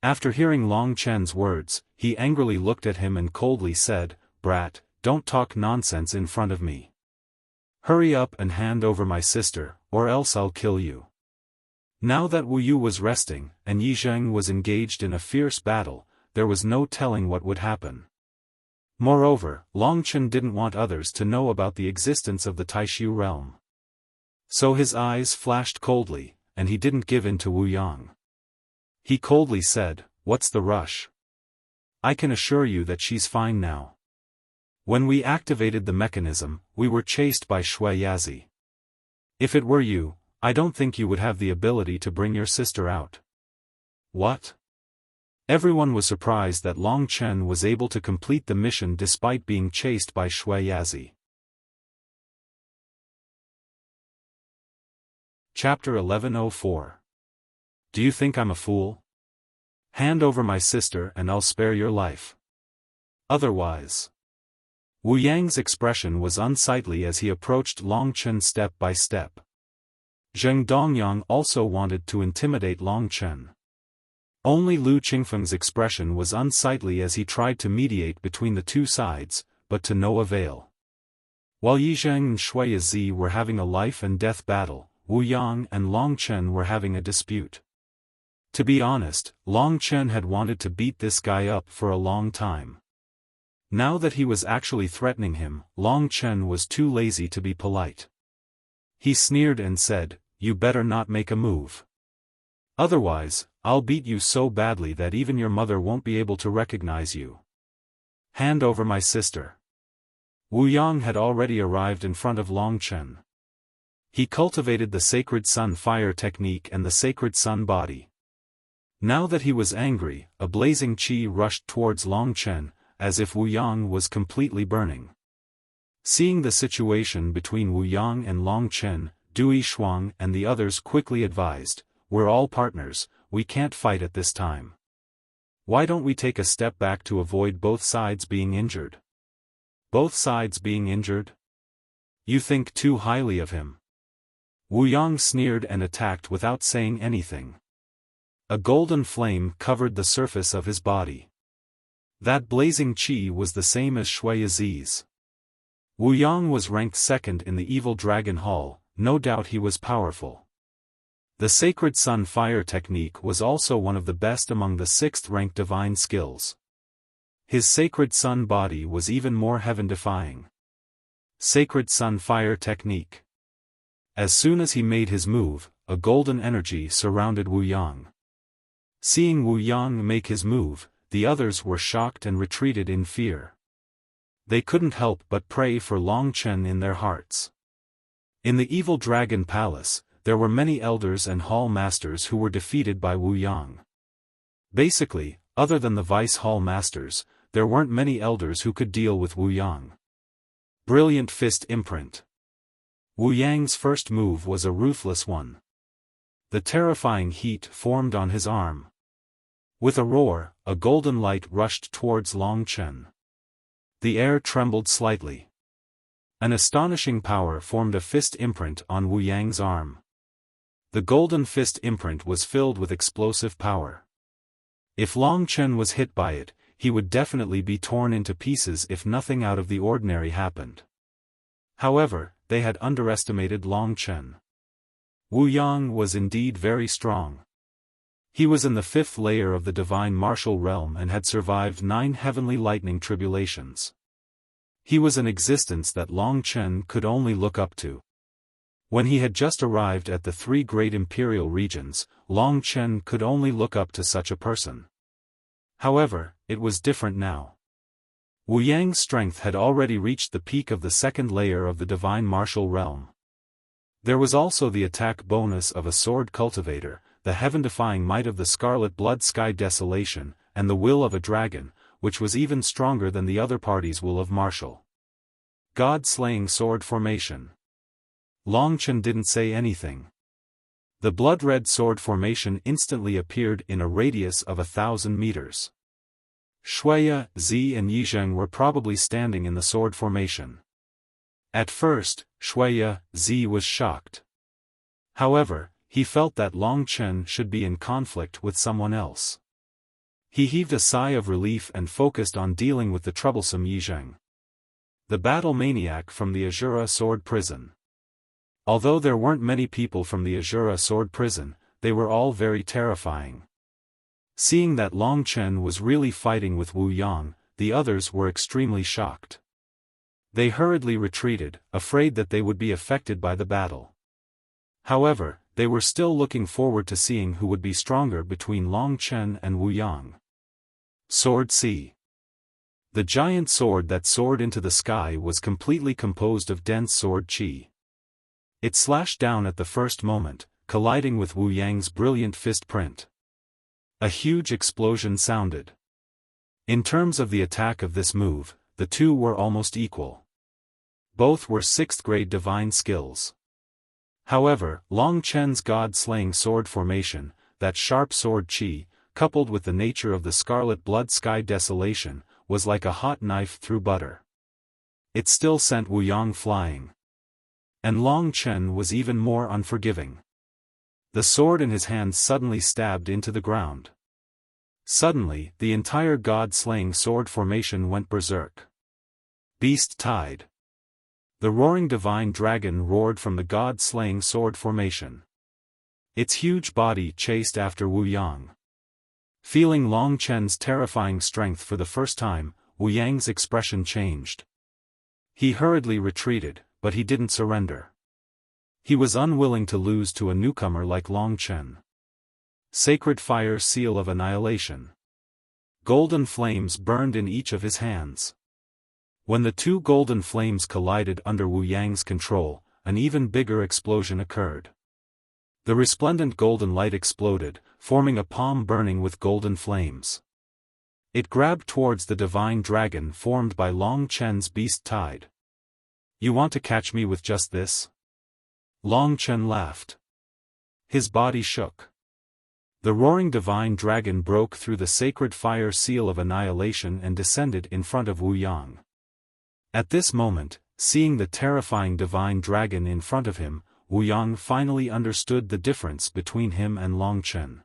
After hearing Long Chen's words, he angrily looked at him and coldly said, "Brat, don't talk nonsense in front of me. Hurry up and hand over my sister, or else I'll kill you." Now that Wu Yu was resting, and Yi Zheng was engaged in a fierce battle, there was no telling what would happen. Moreover, Long Chen didn't want others to know about the existence of the Taishu realm. So his eyes flashed coldly, and he didn't give in to Wu Yang. He coldly said, "What's the rush? I can assure you that she's fine now. When we activated the mechanism, we were chased by Shui Yazi. If it were you, I don't think you would have the ability to bring your sister out." What? Everyone was surprised that Long Chen was able to complete the mission despite being chased by Shui Yazi. Chapter 1104. Do you think I'm a fool? Hand over my sister and I'll spare your life. Otherwise. Wu Yang's expression was unsightly as he approached Long Chen step by step. Zheng Dongyang also wanted to intimidate Long Chen. Only Lu Qingfeng's expression was unsightly as he tried to mediate between the 2 sides, but to no avail. While Yi Zheng and Shui Yazi were having a life-and-death battle, Wu Yang and Long Chen were having a dispute. To be honest, Long Chen had wanted to beat this guy up for a long time. Now that he was actually threatening him, Long Chen was too lazy to be polite. He sneered and said, "You better not make a move. Otherwise, I'll beat you so badly that even your mother won't be able to recognize you. Hand over my sister." Wu Yang had already arrived in front of Long Chen. He cultivated the Sacred Sun Fire technique and the Sacred Sun Body. Now that he was angry, a blazing qi rushed towards Long Chen, as if Wu Yang was completely burning. Seeing the situation between Wu Yang and Long Chen, Dui Shuang and the others quickly advised, "We're all partners, we can't fight at this time. Why don't we take a step back to avoid both sides being injured?" Both sides being injured? You think too highly of him. Wu Yang sneered and attacked without saying anything. A golden flame covered the surface of his body. That blazing qi was the same as Shui Yazi's. Wu Yang was ranked 2nd in the Evil Dragon Hall, no doubt he was powerful. The Sacred Sun Fire technique was also one of the best among the 6th-ranked divine skills. His Sacred Sun Body was even more heaven-defying. Sacred Sun Fire technique. As soon as he made his move, a golden energy surrounded Wu Yang. Seeing Wu Yang make his move, the others were shocked and retreated in fear. They couldn't help but pray for Long Chen in their hearts. In the evil dragon palace, there were many elders and hall masters who were defeated by Wu Yang. Basically, other than the vice hall masters, there weren't many elders who could deal with Wu Yang. Brilliant Fist Imprint. Wu Yang's first move was a ruthless one. The terrifying heat formed on his arm. With a roar, a golden light rushed towards Long Chen. The air trembled slightly. An astonishing power formed a fist imprint on Wu Yang's arm. The golden fist imprint was filled with explosive power. If Long Chen was hit by it, he would definitely be torn into pieces if nothing out of the ordinary happened. However, they had underestimated Long Chen. Wu Yang was indeed very strong. He was in the 5th layer of the divine martial realm and had survived 9 heavenly lightning tribulations. He was an existence that Long Chen could only look up to. When he had just arrived at the 3 great imperial regions, Long Chen could only look up to such a person. However, it was different now. Wu Yang's strength had already reached the peak of the 2nd layer of the divine martial realm. There was also the attack bonus of a sword cultivator, the heaven-defying might of the scarlet blood sky desolation, and the will of a dragon, which was even stronger than the other party's will of martial. God-slaying sword formation. Long Chen didn't say anything. The blood-red sword formation instantly appeared in a radius of 1,000 meters. Shuya, Zi and Yizheng were probably standing in the sword formation. At first, Shuya, Zi was shocked. However, he felt that Long Chen should be in conflict with someone else. He heaved a sigh of relief and focused on dealing with the troublesome Yizheng. The battle maniac from the Azura Sword Prison. Although there weren't many people from the Azura Sword Prison, they were all very terrifying. Seeing that Long Chen was really fighting with Wu Yang, the others were extremely shocked. They hurriedly retreated, afraid that they would be affected by the battle. However, they were still looking forward to seeing who would be stronger between Long Chen and Wu Yang. Sword C. The giant sword that soared into the sky was completely composed of dense sword qi. It slashed down at the first moment, colliding with Wu Yang's brilliant fist print. A huge explosion sounded. In terms of the attack of this move, the two were almost equal. Both were 6th grade divine skills. However, Long Chen's god-slaying sword formation, that sharp sword qi, coupled with the nature of the scarlet blood sky desolation, was like a hot knife through butter. It still sent Wu Yang flying. And Long Chen was even more unforgiving. The sword in his hand suddenly stabbed into the ground. Suddenly, the entire god-slaying sword formation went berserk. Beast Tide. The roaring divine dragon roared from the god-slaying sword formation. Its huge body chased after Wu Yang. Feeling Long Chen's terrifying strength for the first time, Wu Yang's expression changed. He hurriedly retreated, but he didn't surrender. He was unwilling to lose to a newcomer like Long Chen. Sacred Fire Seal of Annihilation. Golden flames burned in each of his hands. When the 2 golden flames collided under Wu Yang's control, an even bigger explosion occurred. The resplendent golden light exploded, forming a palm burning with golden flames. It grabbed towards the divine dragon formed by Long Chen's beast tide. "You want to catch me with just this?" Long Chen laughed. His body shook. The roaring divine dragon broke through the sacred fire seal of annihilation and descended in front of Wu Yang. At this moment, seeing the terrifying divine dragon in front of him, Wu Yang finally understood the difference between him and Long Chen.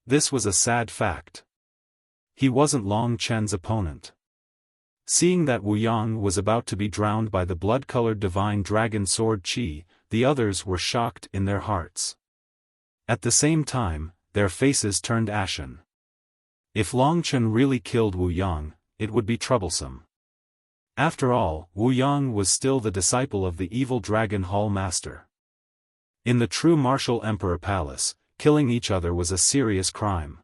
This was a sad fact. He wasn't Long Chen's opponent. Seeing that Wu Yang was about to be drowned by the blood-colored divine dragon sword qi, the others were shocked in their hearts. At the same time, their faces turned ashen. If Long Chen really killed Wu Yang, it would be troublesome. After all, Wu Yang was still the disciple of the evil dragon hall master. In the true martial emperor palace, killing each other was a serious crime.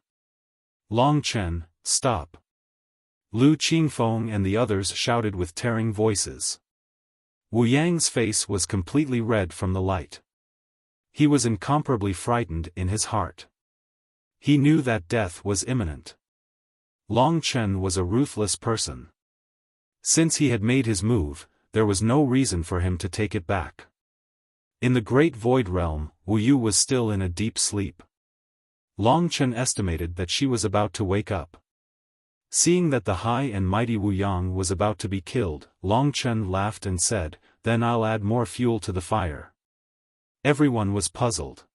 Long Chen, stop. Lu Qingfeng and the others shouted with tearing voices. Wu Yang's face was completely red from the light. He was incomparably frightened in his heart. He knew that death was imminent. Long Chen was a ruthless person. Since he had made his move, there was no reason for him to take it back. In the Great Void Realm, Wu Yu was still in a deep sleep. Long Chen estimated that she was about to wake up. Seeing that the high and mighty Wu Yang was about to be killed, Long Chen laughed and said, "Then I'll add more fuel to the fire." Everyone was puzzled.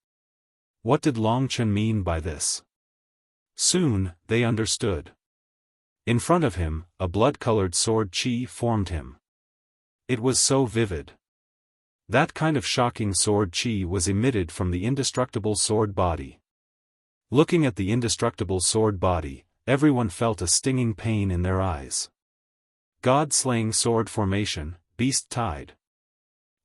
What did Long Chen mean by this? Soon, they understood. In front of him, a blood-colored sword qi formed him. It was so vivid. That kind of shocking sword qi was emitted from the indestructible sword body. Looking at the indestructible sword body, everyone felt a stinging pain in their eyes. God-slaying sword formation, beast tide.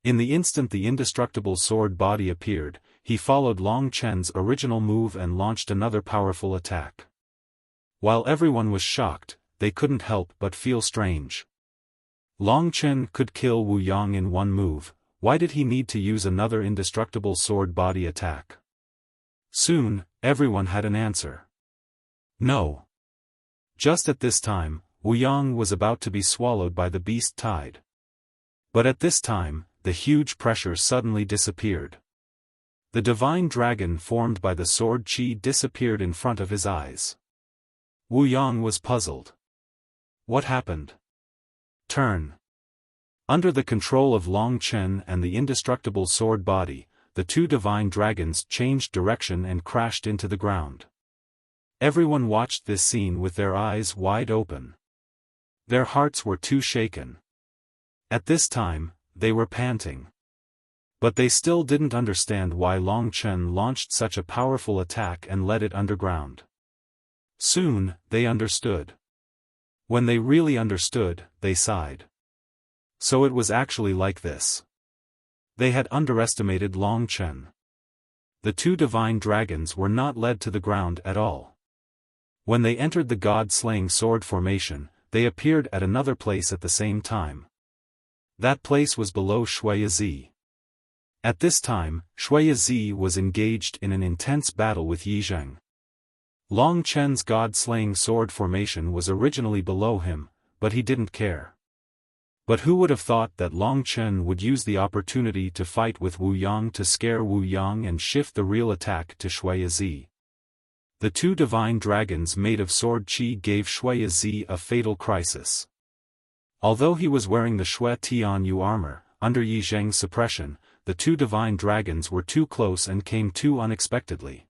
In the instant the indestructible sword body appeared, he followed Long Chen's original move and launched another powerful attack. While everyone was shocked, they couldn't help but feel strange. Long Chen could kill Wu Yang in one move, why did he need to use another indestructible sword body attack? Soon, everyone had an answer. No. Just at this time, Wu Yang was about to be swallowed by the beast tide. But at this time, the huge pressure suddenly disappeared. The divine dragon formed by the sword qi disappeared in front of his eyes. Wu Yang was puzzled. What happened? Turn. Under the control of Long Chen and the indestructible sword body, the two divine dragons changed direction and crashed into the ground. Everyone watched this scene with their eyes wide open. Their hearts were too shaken. At this time, they were panting. But they still didn't understand why Long Chen launched such a powerful attack and led it underground. Soon, they understood. When they really understood, they sighed. So it was actually like this. They had underestimated Long Chen. The two divine dragons were not led to the ground at all. When they entered the god-slaying sword formation, they appeared at another place at the same time. That place was below Shuiyi. At this time, Shuiyi was engaged in an intense battle with Yi Zheng. Long Chen's god-slaying sword formation was originally below him, but he didn't care. But who would have thought that Long Chen would use the opportunity to fight with Wu Yang to scare Wu Yang and shift the real attack to Shuiyi? The two divine dragons made of sword qi gave Shuiyi a fatal crisis. Although he was wearing the Shui Tianyu armor, under Yi Zheng's suppression, the two divine dragons were too close and came too unexpectedly.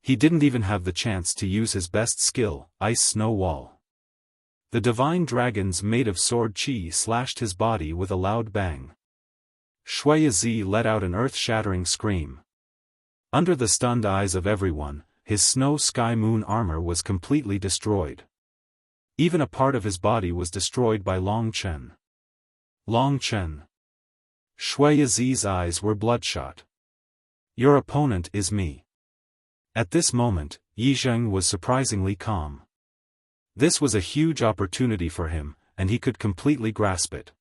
He didn't even have the chance to use his best skill, Ice Snow Wall. The divine dragons made of sword qi slashed his body with a loud bang. Shuiyi let out an earth-shattering scream. Under the stunned eyes of everyone, his snow sky moon armor was completely destroyed. Even a part of his body was destroyed by Long Chen. Long Chen. Shuiyi's eyes were bloodshot. Your opponent is me. At this moment, Yi Zheng was surprisingly calm. This was a huge opportunity for him, and he could completely grasp it.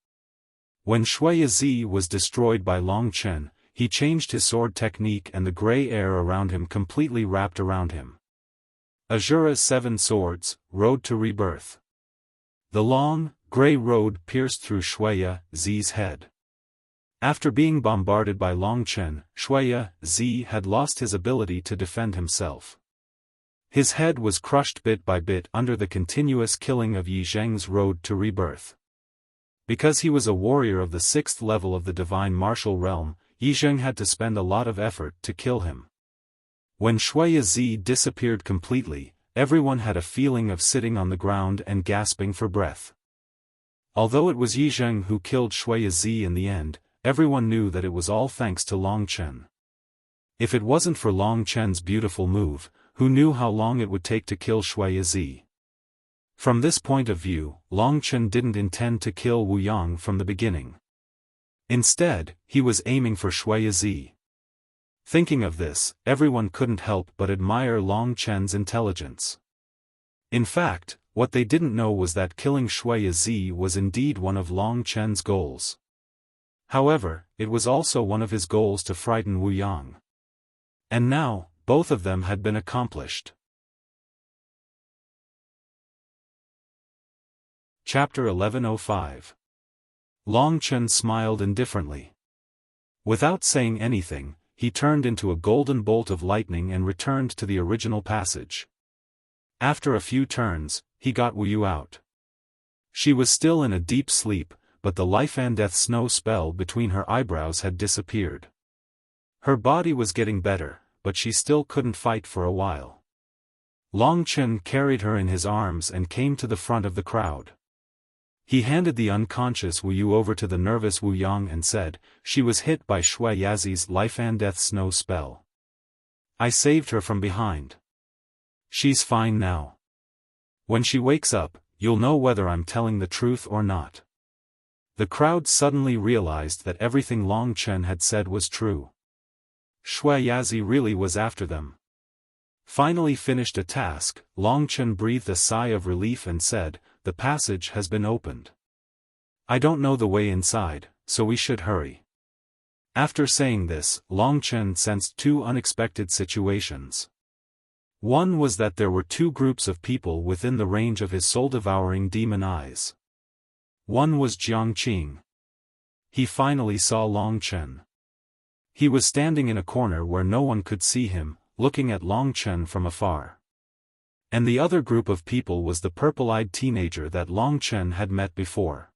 When Shuiyi was destroyed by Long Chen, he changed his sword technique and the gray air around him completely wrapped around him. Azura's 7 swords, road to rebirth. The long, gray road pierced through Shuiyi's head. After being bombarded by Long Chen, Shuiyi had lost his ability to defend himself. His head was crushed bit by bit under the continuous killing of Yi Zheng's road to rebirth. Because he was a warrior of the 6th level of the divine martial realm, Yi Zheng had to spend a lot of effort to kill him. When Shuiyi disappeared completely, everyone had a feeling of sitting on the ground and gasping for breath. Although it was Yi Zheng who killed Shuiyi in the end, everyone knew that it was all thanks to Long Chen. If it wasn't for Long Chen's beautiful move, who knew how long it would take to kill Shuiyi? From this point of view, Long Chen didn't intend to kill Wu Yang from the beginning. Instead, he was aiming for Shuiyi. Thinking of this, everyone couldn't help but admire Long Chen's intelligence. In fact, What they didn't know was that killing Shui Yazi was indeed one of Long Chen's goals. However, it was also one of his goals to frighten Wu Yang. And now, both of them had been accomplished. Chapter 1105. Long Chen smiled indifferently. Without saying anything, he turned into a golden bolt of lightning and returned to the original passage. After a few turns, he got Wu Yu out. She was still in a deep sleep, but the life and death snow spell between her eyebrows had disappeared. Her body was getting better, but she still couldn't fight for a while. Long Chen carried her in his arms and came to the front of the crowd. He handed the unconscious Wu Yu over to the nervous Wu Yang and said, "She was hit by Shui Yazi's life and death snow spell. I saved her from behind. She's fine now. When she wakes up, you'll know whether I'm telling the truth or not." The crowd suddenly realized that everything Long Chen had said was true. Shui Yazi really was after them. Finally finished a task, Long Chen breathed a sigh of relief and said, "The passage has been opened. I don't know the way inside, so we should hurry." After saying this, Long Chen sensed two unexpected situations. One was that there were two groups of people within the range of his soul-devouring demon eyes. One was Jiang Qing. He finally saw Long Chen. He was standing in a corner where no one could see him, looking at Long Chen from afar. And the other group of people was the purple-eyed teenager that Long Chen had met before.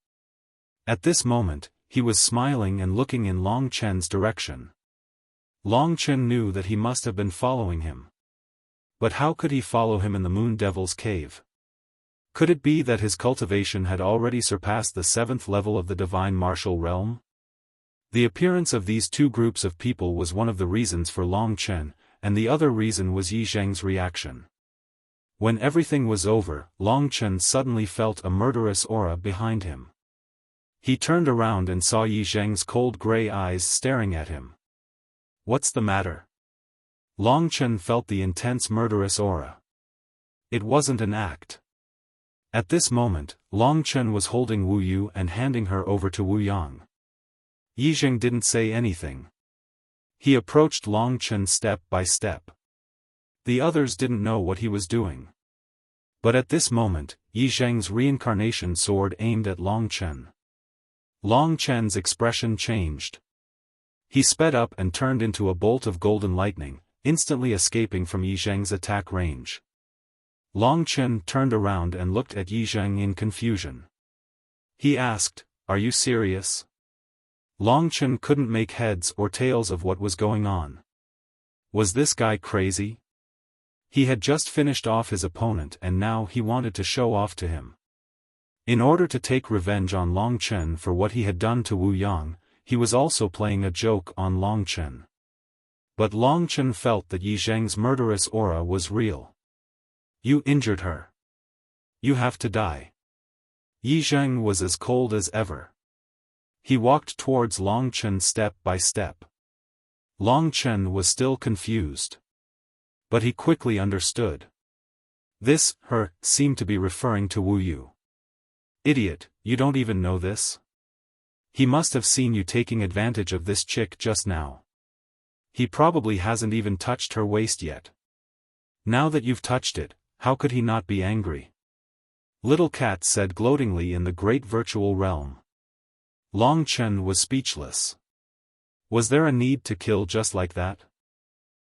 At this moment, he was smiling and looking in Long Chen's direction. Long Chen knew that he must have been following him. But how could he follow him in the Moon Devil's cave? Could it be that his cultivation had already surpassed the 7th level of the divine martial realm? The appearance of these two groups of people was one of the reasons for Long Chen, and the other reason was Yi Zheng's reaction. When everything was over, Long Chen suddenly felt a murderous aura behind him. He turned around and saw Yi Zheng's cold gray eyes staring at him. "What's the matter?" Long Chen felt the intense murderous aura. It wasn't an act. At this moment, Long Chen was holding Wu Yu and handing her over to Wu Yang. Yi Zheng didn't say anything. He approached Long Chen step by step. The others didn't know what he was doing. But at this moment, Yi Zheng's reincarnation sword aimed at Long Chen. Long Chen's expression changed. He sped up and turned into a bolt of golden lightning, instantly escaping from Yi Zheng's attack range. Long Chen turned around and looked at Yi Zheng in confusion. He asked, "Are you serious?" Long Chen couldn't make heads or tails of what was going on. Was this guy crazy? He had just finished off his opponent and now he wanted to show off to him. In order to take revenge on Long Chen for what he had done to Wu Yang, he was also playing a joke on Long Chen. But Long Chen felt that Yi Zheng's murderous aura was real. "You injured her. You have to die." Yi Zheng was as cold as ever. He walked towards Long Chen step by step. Long Chen was still confused. But he quickly understood. This, her, seemed to be referring to Wu Yu. "Idiot, you don't even know this? He must have seen you taking advantage of this chick just now. He probably hasn't even touched her waist yet. Now that you've touched it, how could he not be angry?" Little Cat said gloatingly in the great virtual realm. Long Chen was speechless. Was there a need to kill just like that?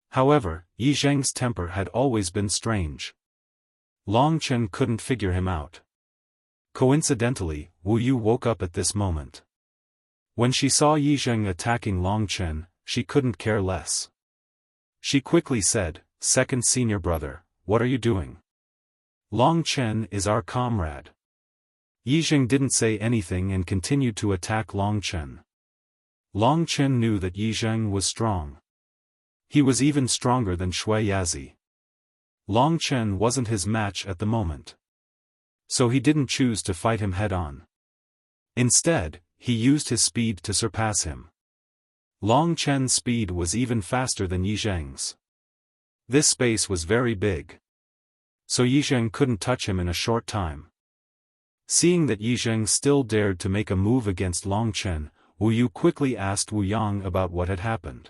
However, Yi Zheng's temper had always been strange. Long Chen couldn't figure him out. Coincidentally, Wu Yu woke up at this moment. When she saw Yi Zheng attacking Long Chen, she couldn't care less. She quickly said, "Second senior brother, what are you doing? Long Chen is our comrade." Yi Zheng didn't say anything and continued to attack Long Chen. Long Chen knew that Yi Zheng was strong. He was even stronger than Shui Yazi. Long Chen wasn't his match at the moment. So he didn't choose to fight him head-on. Instead, he used his speed to surpass him. Long Chen's speed was even faster than Yi Zheng's. This space was very big. so Yizheng couldn't touch him in a short time. Seeing that Yizheng still dared to make a move against Long Chen, Wu Yu quickly asked Wu Yang about what had happened.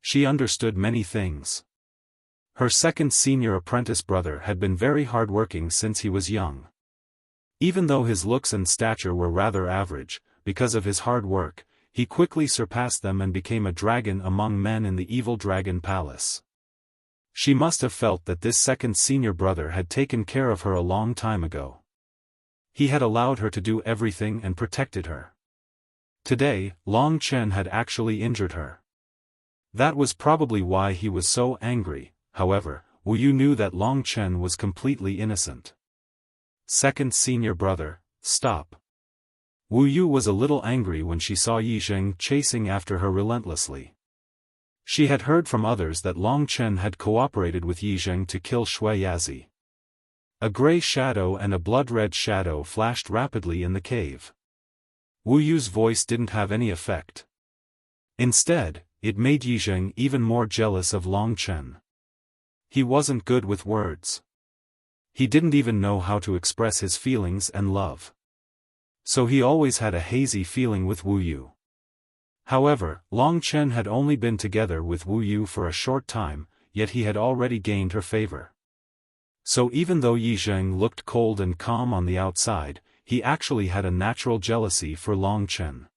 She understood many things. Her second senior apprentice brother had been very hard-working since he was young. Even though his looks and stature were rather average, because of his hard work, he quickly surpassed them and became a dragon among men in the evil dragon palace. She must have felt that this second senior brother had taken care of her a long time ago. He had allowed her to do everything and protected her. Today, Long Chen had actually injured her. That was probably why he was so angry. However, Wu Yu knew that Long Chen was completely innocent. Second senior brother, stop. Wu Yu was a little angry when she saw Yizheng chasing after her relentlessly. She had heard from others that Long Chen had cooperated with Yizheng to kill Shui Yazi. A gray shadow and a blood-red shadow flashed rapidly in the cave. Wu Yu's voice didn't have any effect. Instead, it made Yizheng even more jealous of Long Chen. He wasn't good with words. He didn't even know how to express his feelings and love. So he always had a hazy feeling with Wu Yu. However, Long Chen had only been together with Wu Yu for a short time, yet he had already gained her favor. So even though Yizheng looked cold and calm on the outside, he actually had a natural jealousy for Long Chen.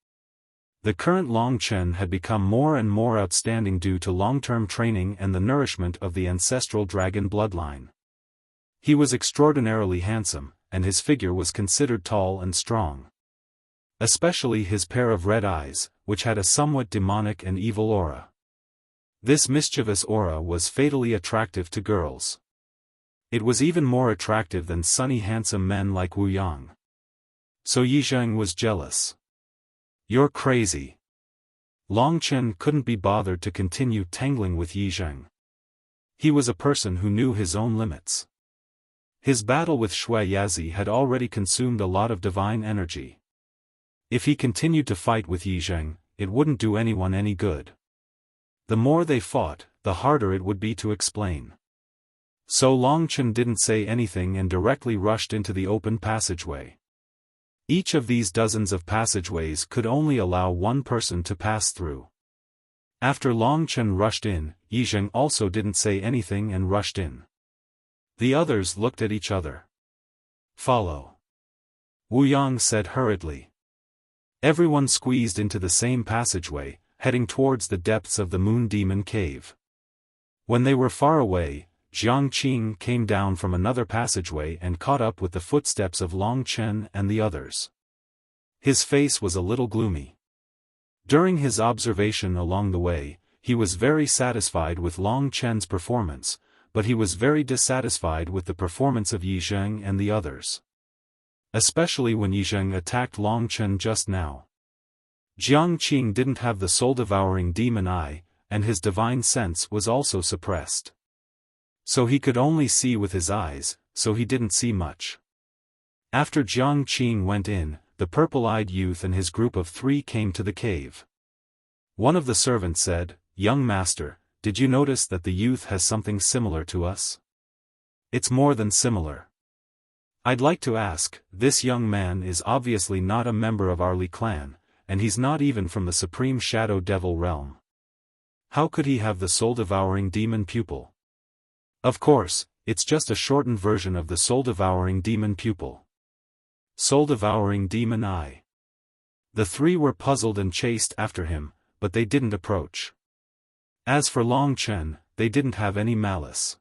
The current Long Chen had become more and more outstanding due to long-term training and the nourishment of the ancestral dragon bloodline. He was extraordinarily handsome, and his figure was considered tall and strong. Especially his pair of red eyes, which had a somewhat demonic and evil aura. This mischievous aura was fatally attractive to girls. It was even more attractive than sunny handsome men like Wu Yang. So Yizheng was jealous. You're crazy. Long Chen couldn't be bothered to continue tangling with Yizheng. He was a person who knew his own limits. His battle with Shui Yazi had already consumed a lot of divine energy. If he continued to fight with Yizheng, it wouldn't do anyone any good. The more they fought, the harder it would be to explain. So Long Chen didn't say anything and directly rushed into the open passageway. Each of these dozens of passageways could only allow one person to pass through. After Long Chen rushed in, Yizheng also didn't say anything and rushed in. The others looked at each other. Follow. Wu Yang said hurriedly. Everyone squeezed into the same passageway, heading towards the depths of the Moon Demon Cave. When they were far away, Jiang Qing came down from another passageway and caught up with the footsteps of Long Chen and the others. His face was a little gloomy. During his observation along the way, he was very satisfied with Long Chen's performance, but he was very dissatisfied with the performance of Yizheng and the others. Especially when Yizheng attacked Long Chen just now. Jiang Qing didn't have the soul-devouring demon eye, and his divine sense was also suppressed. So he could only see with his eyes, so he didn't see much. After Jiang Qing went in, the purple-eyed youth and his group of 3 came to the cave. One of the servants said, "Young master, did you notice that the youth has something similar to us? It's more than similar. I'd like to ask, this young man is obviously not a member of our Li clan, and he's not even from the Supreme Shadow Devil realm. How could he have the soul-devouring demon pupil? Of course, it's just a shortened version of the soul-devouring demon pupil. Soul-devouring demon eye." The 3 were puzzled and chased after him, but they didn't approach. As for Long Chen, they didn't have any malice.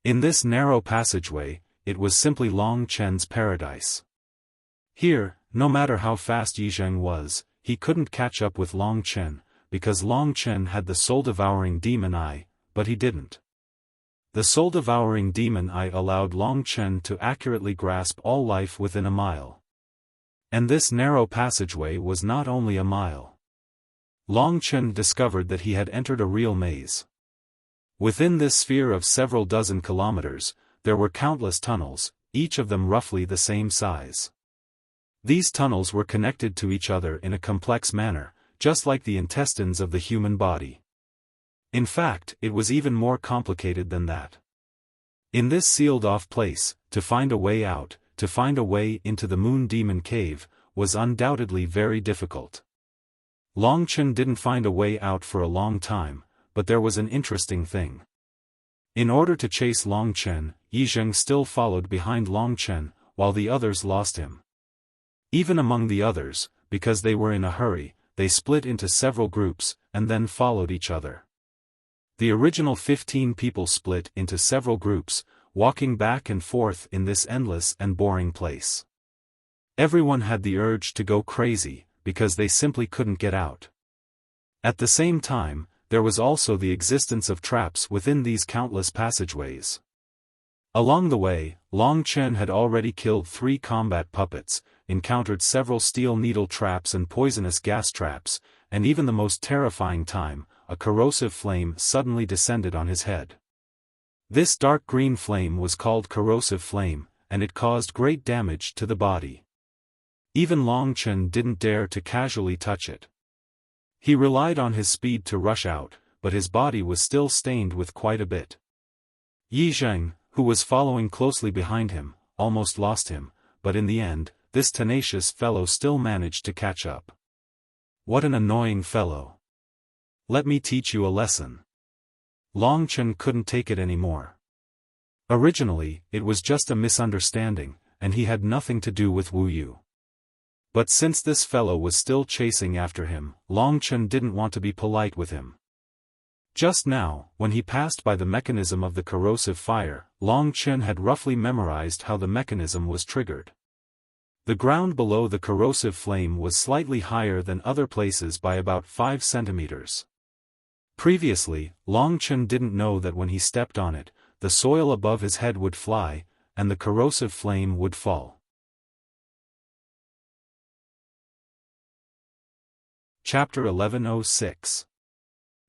In this narrow passageway, it was simply Long Chen's paradise. Here, no matter how fast Yizheng was, he couldn't catch up with Long Chen, because Long Chen had the soul-devouring demon eye, but he didn't. The soul-devouring demon eye allowed Long Chen to accurately grasp all life within a mile. And this narrow passageway was not only a mile. Long Chen discovered that he had entered a real maze. Within this sphere of several dozen kilometers, there were countless tunnels, each of them roughly the same size. These tunnels were connected to each other in a complex manner, just like the intestines of the human body. In fact, it was even more complicated than that. In this sealed-off place, to find a way out, to find a way into the Moon Demon Cave, was undoubtedly very difficult. Long Chen didn't find a way out for a long time, but there was an interesting thing. In order to chase Long Chen, Yi Zheng still followed behind Long Chen, while the others lost him. Even among the others, because they were in a hurry, they split into several groups, and then followed each other. The original 15 people split into several groups, walking back and forth in this endless and boring place. Everyone had the urge to go crazy, because they simply couldn't get out. At the same time, there was also the existence of traps within these countless passageways. Along the way, Long Chen had already killed 3 combat puppets, encountered several steel needle traps and poisonous gas traps, and even the most terrifying time, a corrosive flame suddenly descended on his head. This dark green flame was called corrosive flame, and it caused great damage to the body. Even Long Chen didn't dare to casually touch it. He relied on his speed to rush out, but his body was still stained with quite a bit. Yi Zheng, who was following closely behind him, almost lost him, but in the end, this tenacious fellow still managed to catch up. What an annoying fellow. Let me teach you a lesson. Long Chen couldn't take it anymore. Originally, it was just a misunderstanding, and he had nothing to do with Wu Yu. But since this fellow was still chasing after him, Long Chen didn't want to be polite with him. Just now, when he passed by the mechanism of the corrosive fire, Long Chen had roughly memorized how the mechanism was triggered. The ground below the corrosive flame was slightly higher than other places by about 5 centimeters. Previously, Long Chen didn't know that when he stepped on it, the soil above his head would fly, and the corrosive flame would fall. Chapter 1106.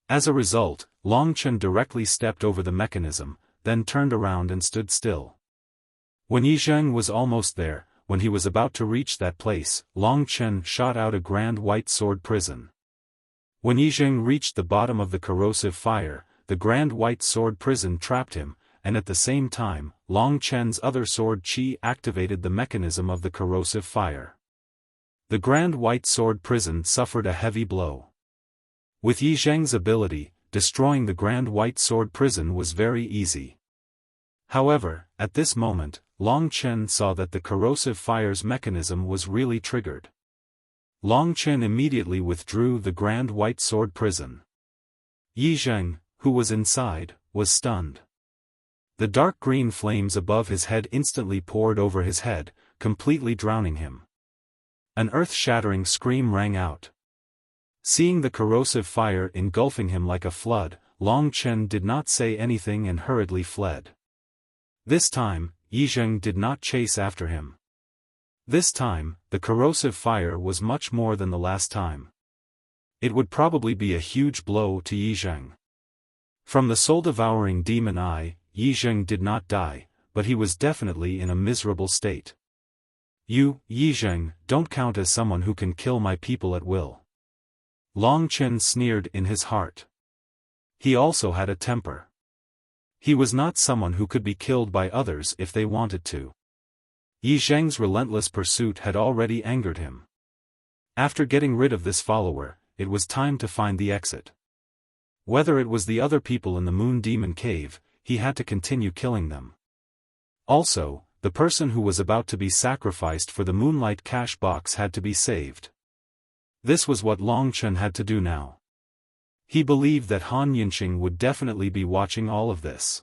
As a result, Long Chen directly stepped over the mechanism, then turned around and stood still. When Yi Zheng was almost there, when he was about to reach that place, Long Chen shot out a grand white sword prison. When Yi Zheng reached the bottom of the corrosive fire, the grand white sword prison trapped him, and at the same time, Long Chen's other sword qi activated the mechanism of the corrosive fire. The grand white sword prison suffered a heavy blow. With Yi Zheng's ability, destroying the grand white sword prison was very easy. However, at this moment, Long Chen saw that the corrosive fire's mechanism was really triggered. Long Chen immediately withdrew the grand white sword prison. Yi Zheng, who was inside, was stunned. The dark green flames above his head instantly poured over his head, completely drowning him. An earth-shattering scream rang out. Seeing the corrosive fire engulfing him like a flood, Long Chen did not say anything and hurriedly fled. This time, Yi Zheng did not chase after him. This time, the corrosive fire was much more than the last time. It would probably be a huge blow to Yi Zheng. From the soul-devouring demon eye, Yi Zheng did not die, but he was definitely in a miserable state. You, Yi Zheng, don't count as someone who can kill my people at will. Long Chen sneered in his heart. He also had a temper. He was not someone who could be killed by others if they wanted to. Yi Zheng's relentless pursuit had already angered him. After getting rid of this follower, it was time to find the exit. Whether it was the other people in the Moon Demon Cave, he had to continue killing them. Also, the person who was about to be sacrificed for the Moonlight Cash Box had to be saved. This was what Long Chen had to do now. He believed that Han Yinxing would definitely be watching all of this.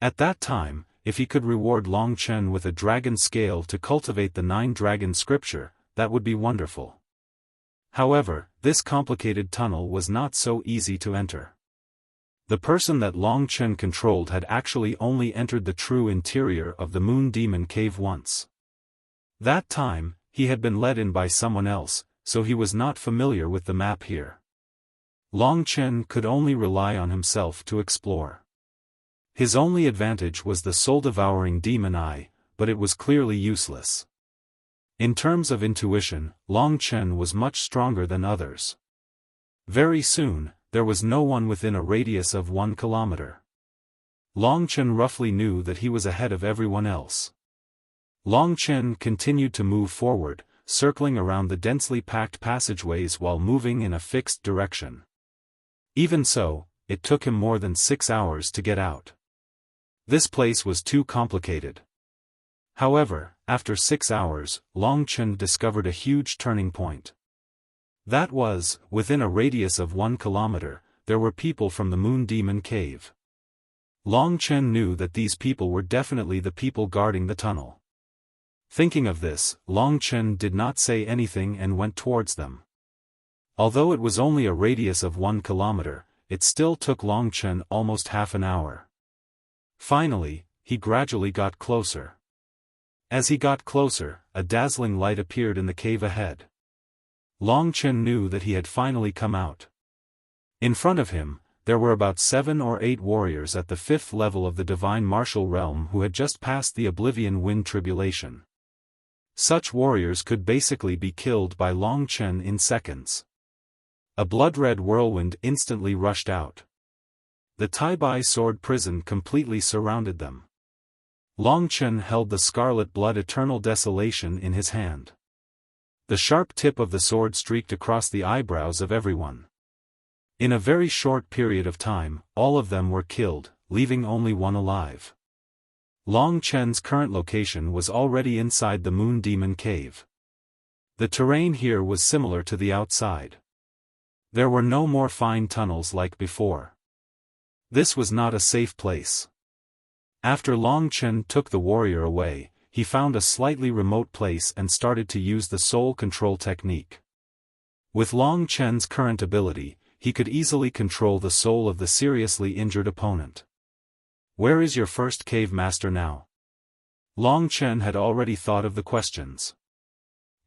At that time, if he could reward Long Chen with a dragon scale to cultivate the 9 dragon scripture, that would be wonderful. However, this complicated tunnel was not so easy to enter. The person that Long Chen controlled had actually only entered the true interior of the Moon Demon Cave once. That time, he had been led in by someone else, so he was not familiar with the map here. Long Chen could only rely on himself to explore. His only advantage was the soul-devouring demon eye, but it was clearly useless. In terms of intuition, Long Chen was much stronger than others. Very soon, there was no one within a radius of 1 kilometer. Long Chen roughly knew that he was ahead of everyone else. Long Chen continued to move forward, circling around the densely packed passageways while moving in a fixed direction. Even so, it took him more than 6 hours to get out. This place was too complicated. However, after 6 hours, Long Chen discovered a huge turning point. That was, within a radius of 1 kilometer, there were people from the Moon Demon Cave. Long Chen knew that these people were definitely the people guarding the tunnel. Thinking of this, Long Chen did not say anything and went towards them. Although it was only a radius of 1 kilometer, it still took Long Chen almost half an hour. Finally, he gradually got closer. As he got closer, a dazzling light appeared in the cave ahead. Long Chen knew that he had finally come out. In front of him, there were about 7 or 8 warriors at the 5th level of the Divine Martial Realm who had just passed the Oblivion Wind Tribulation. Such warriors could basically be killed by Long Chen in seconds. A blood-red whirlwind instantly rushed out. The Tai-Bai sword prison completely surrounded them. Long Chen held the scarlet blood Eternal Desolation in his hand. The sharp tip of the sword streaked across the eyebrows of everyone. In a very short period of time, all of them were killed, leaving only one alive. Long Chen's current location was already inside the Moon Demon Cave. The terrain here was similar to the outside. There were no more fine tunnels like before. This was not a safe place. After Long Chen took the warrior away, he found a slightly remote place and started to use the soul control technique. With Long Chen's current ability, he could easily control the soul of the seriously injured opponent. Where is your first cave master now? Long Chen had already thought of the questions.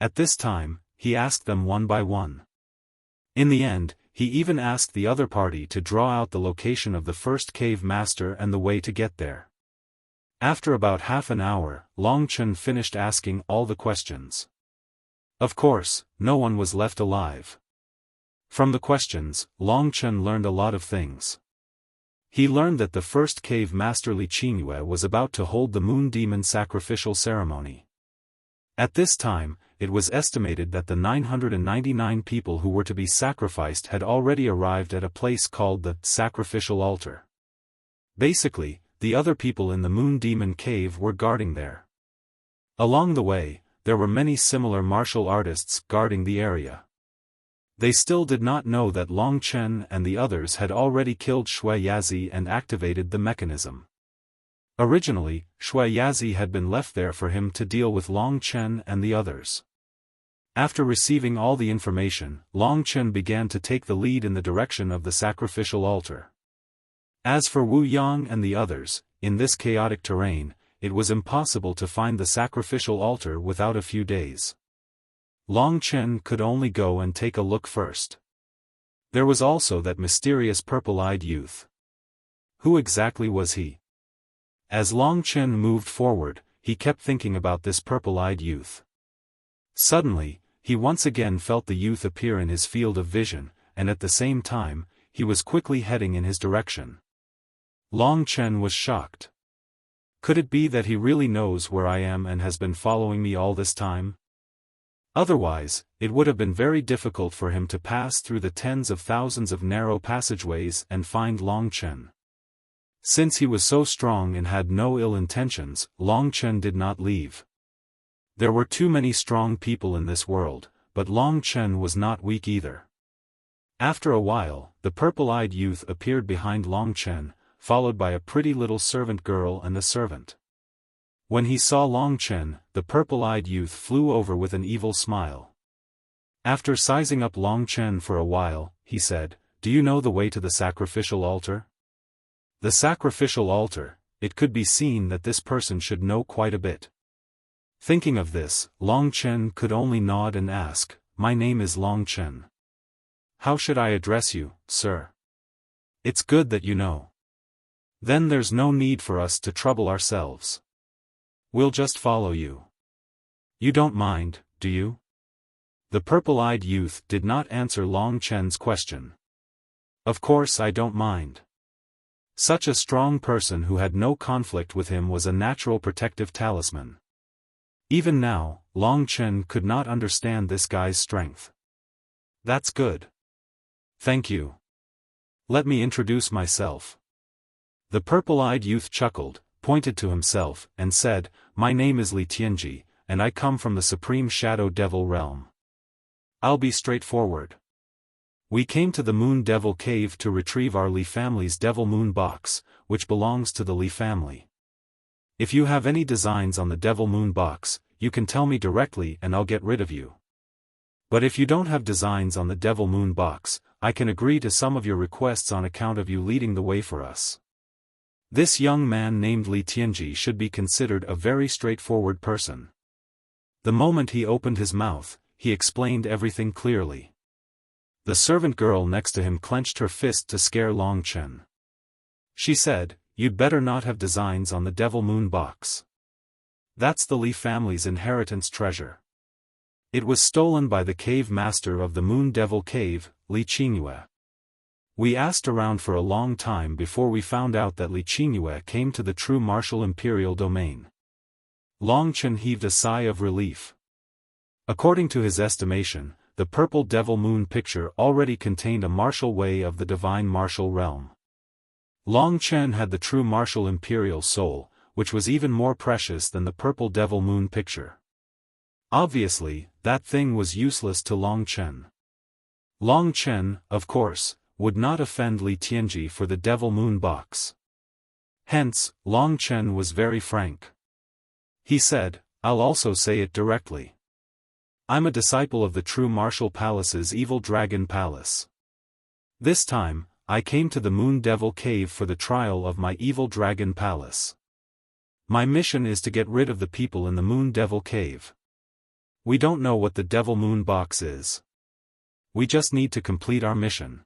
At this time, he asked them one by one. In the end, he even asked the other party to draw out the location of the first cave master and the way to get there. After about half an hour, Long Chen finished asking all the questions. Of course, no one was left alive. From the questions, Long Chen learned a lot of things. He learned that the first cave master Li Qingyue was about to hold the Moon Demon sacrificial ceremony. At this time, it was estimated that the 999 people who were to be sacrificed had already arrived at a place called the sacrificial altar. Basically, the other people in the Moon Demon Cave were guarding there. Along the way, there were many similar martial artists guarding the area. They still did not know that Long Chen and the others had already killed Shui Yazi and activated the mechanism. Originally, Shui Yazi had been left there for him to deal with Long Chen and the others. After receiving all the information, Long Chen began to take the lead in the direction of the sacrificial altar. As for Wu Yang and the others, in this chaotic terrain, it was impossible to find the sacrificial altar without a few days. Long Chen could only go and take a look first. There was also that mysterious purple-eyed youth. Who exactly was he? As Long Chen moved forward, he kept thinking about this purple-eyed youth. Suddenly, he once again felt the youth appear in his field of vision, and at the same time, he was quickly heading in his direction. Long Chen was shocked. Could it be that he really knows where I am and has been following me all this time? Otherwise, it would have been very difficult for him to pass through the tens of thousands of narrow passageways and find Long Chen. Since he was so strong and had no ill intentions, Long Chen did not leave. There were too many strong people in this world, but Long Chen was not weak either. After a while, the purple-eyed youth appeared behind Long Chen, followed by a pretty little servant girl and a servant. When he saw Long Chen, the purple-eyed youth flew over with an evil smile. After sizing up Long Chen for a while, he said, "Do you know the way to the sacrificial altar?" The sacrificial altar, it could be seen that this person should know quite a bit. Thinking of this, Long Chen could only nod and ask, "My name is Long Chen. How should I address you, sir?" "It's good that you know. Then there's no need for us to trouble ourselves. We'll just follow you. You don't mind, do you?" The purple-eyed youth did not answer Long Chen's question. "Of course I don't mind. Such a strong person who had no conflict with him was a natural protective talisman. Even now, Long Chen could not understand this guy's strength. That's good. Thank you. Let me introduce myself. The purple-eyed youth chuckled, pointed to himself, and said, My name is Li Tianji, and I come from the Supreme Shadow Devil realm. I'll be straightforward. We came to the Moon Devil Cave to retrieve our Li family's Devil Moon Box, which belongs to the Li family. If you have any designs on the Devil Moon Box, you can tell me directly and I'll get rid of you. But if you don't have designs on the Devil Moon Box, I can agree to some of your requests on account of you leading the way for us. This young man named Li Tianji should be considered a very straightforward person. The moment he opened his mouth, he explained everything clearly. The servant girl next to him clenched her fist to scare Long Chen. She said, You'd better not have designs on the Devil Moon Box. That's the Li family's inheritance treasure. It was stolen by the cave master of the Moon Devil Cave, Li Qingyue. We asked around for a long time before we found out that Li Qingyue came to the true martial imperial domain. Long Chen heaved a sigh of relief. According to his estimation, the purple Devil Moon picture already contained a martial way of the divine martial realm. Long Chen had the true martial imperial soul, which was even more precious than the purple Devil Moon picture. Obviously, that thing was useless to Long Chen. Long Chen, of course, would not offend Li Tianji for the Devil Moon Box. Hence, Long Chen was very frank. He said, I'll also say it directly. I'm a disciple of the true Martial Palace's Evil Dragon Palace. This time, I came to the Moon Devil Cave for the trial of my Evil Dragon Palace. My mission is to get rid of the people in the Moon Devil Cave. We don't know what the Devil Moon Box is. We just need to complete our mission.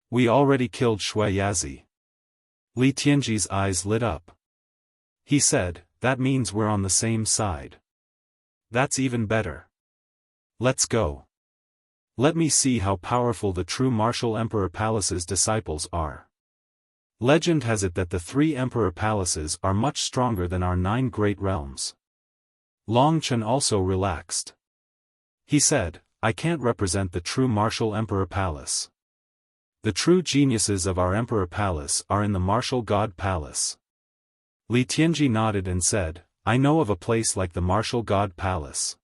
We already killed Shui Yazi. Li Tianji's eyes lit up. He said, That means we're on the same side. That's even better. Let's go. Let me see how powerful the true Martial Emperor Palace's disciples are. Legend has it that the 3 Emperor Palaces are much stronger than our 9 great realms. Long Chen also relaxed. He said, I can't represent the true Martial Emperor Palace. The true geniuses of our Emperor Palace are in the Martial God Palace. Li Tianji nodded and said, I know of a place like the Martial God Palace.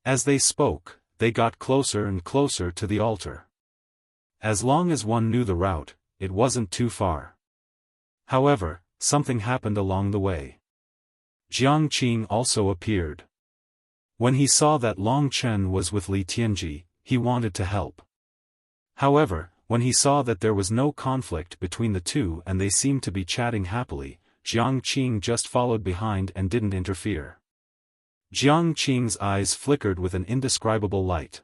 As they spoke, they got closer and closer to the altar. As long as one knew the route, it wasn't too far. However, something happened along the way. Jiang Qing also appeared. When he saw that Long Chen was with Li Tianji, he wanted to help. However, when he saw that there was no conflict between the two and they seemed to be chatting happily, Jiang Qing just followed behind and didn't interfere. Jiang Qing's eyes flickered with an indescribable light.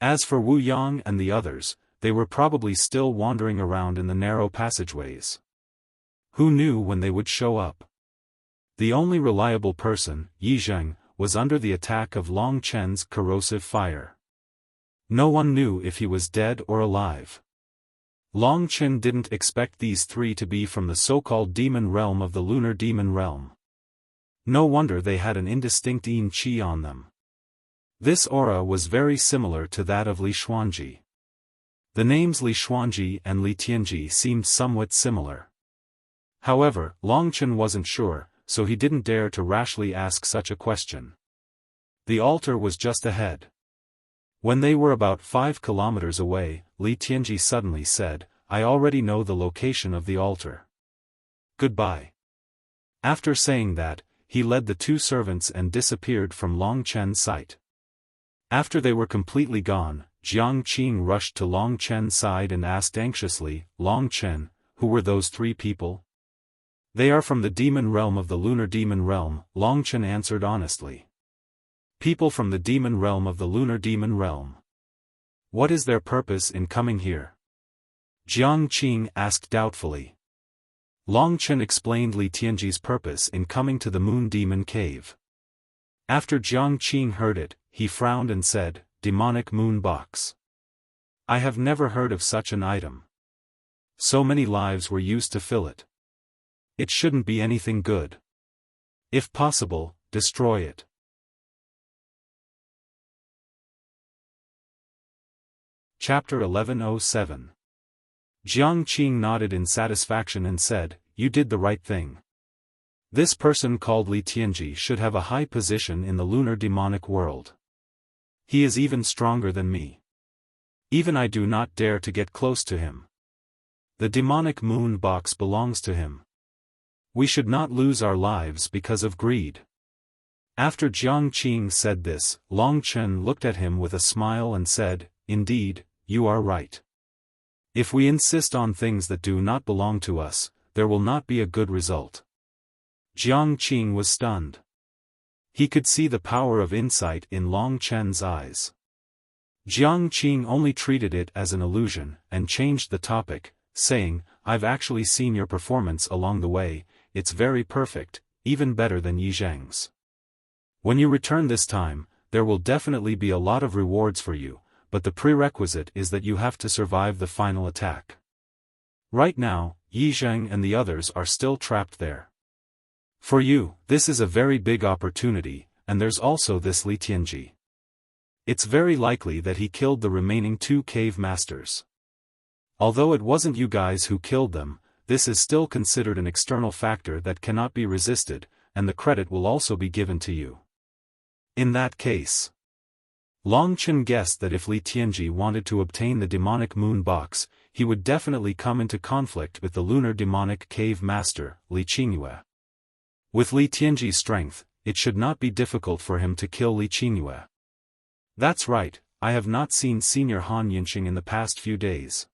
As for Wu Yang and the others, they were probably still wandering around in the narrow passageways. Who knew when they would show up? The only reliable person, Yi Zheng, was under the attack of Long Chen's corrosive fire. No one knew if he was dead or alive. Long Chen didn't expect these 3 to be from the so-called demon realm of the lunar demon realm. No wonder they had an indistinct yin qi on them. This aura was very similar to that of Li Xuanji. The names Li Xuanji and Li Tianji seemed somewhat similar. However, Long Chen wasn't sure, so he didn't dare to rashly ask such a question. The altar was just ahead. When they were about 5 kilometers away, Li Tianji suddenly said, I already know the location of the altar. Goodbye. After saying that, he led the 2 servants and disappeared from Long Chen's sight. After they were completely gone, Jiang Qing rushed to Long Chen's side and asked anxiously, Long Chen, who were those 3 people? They are from the demon realm of the lunar demon realm, Long Chen answered honestly. People from the demon realm of the lunar demon realm. What is their purpose in coming here? Jiang Qing asked doubtfully. Long Chen explained Li Tianji's purpose in coming to the Moon Demon Cave. After Jiang Qing heard it, he frowned and said, Demonic Moon Box. I have never heard of such an item. So many lives were used to fill it. It shouldn't be anything good. If possible, destroy it. Chapter 1107. Jiang Qing nodded in satisfaction and said, "You did the right thing. This person called Li Tianji should have a high position in the lunar demonic world. He is even stronger than me. Even I do not dare to get close to him. The demonic moon box belongs to him. We should not lose our lives because of greed." After Jiang Qing said this, Long Chen looked at him with a smile and said, "Indeed, you are right. If we insist on things that do not belong to us, there will not be a good result." Jiang Qing was stunned. He could see the power of insight in Long Chen's eyes. Jiang Qing only treated it as an illusion, and changed the topic, saying, "I've actually seen your performance along the way, it's very perfect, even better than Yi Zheng's. When you return this time, there will definitely be a lot of rewards for you, but the prerequisite is that you have to survive the final attack. Right now, Yi Zheng and the others are still trapped there. For you, this is a very big opportunity, and there's also this Li Tianji. It's very likely that he killed the remaining 2 cave masters. Although it wasn't you guys who killed them, this is still considered an external factor that cannot be resisted, and the credit will also be given to you. In that case..." Long Chen guessed that if Li Tianji wanted to obtain the demonic moon box, he would definitely come into conflict with the lunar demonic cave master, Li Qingyue. With Li Tianji's strength, it should not be difficult for him to kill Li Qingyue. That's right, I have not seen Senior Han Yinxing in the past few days.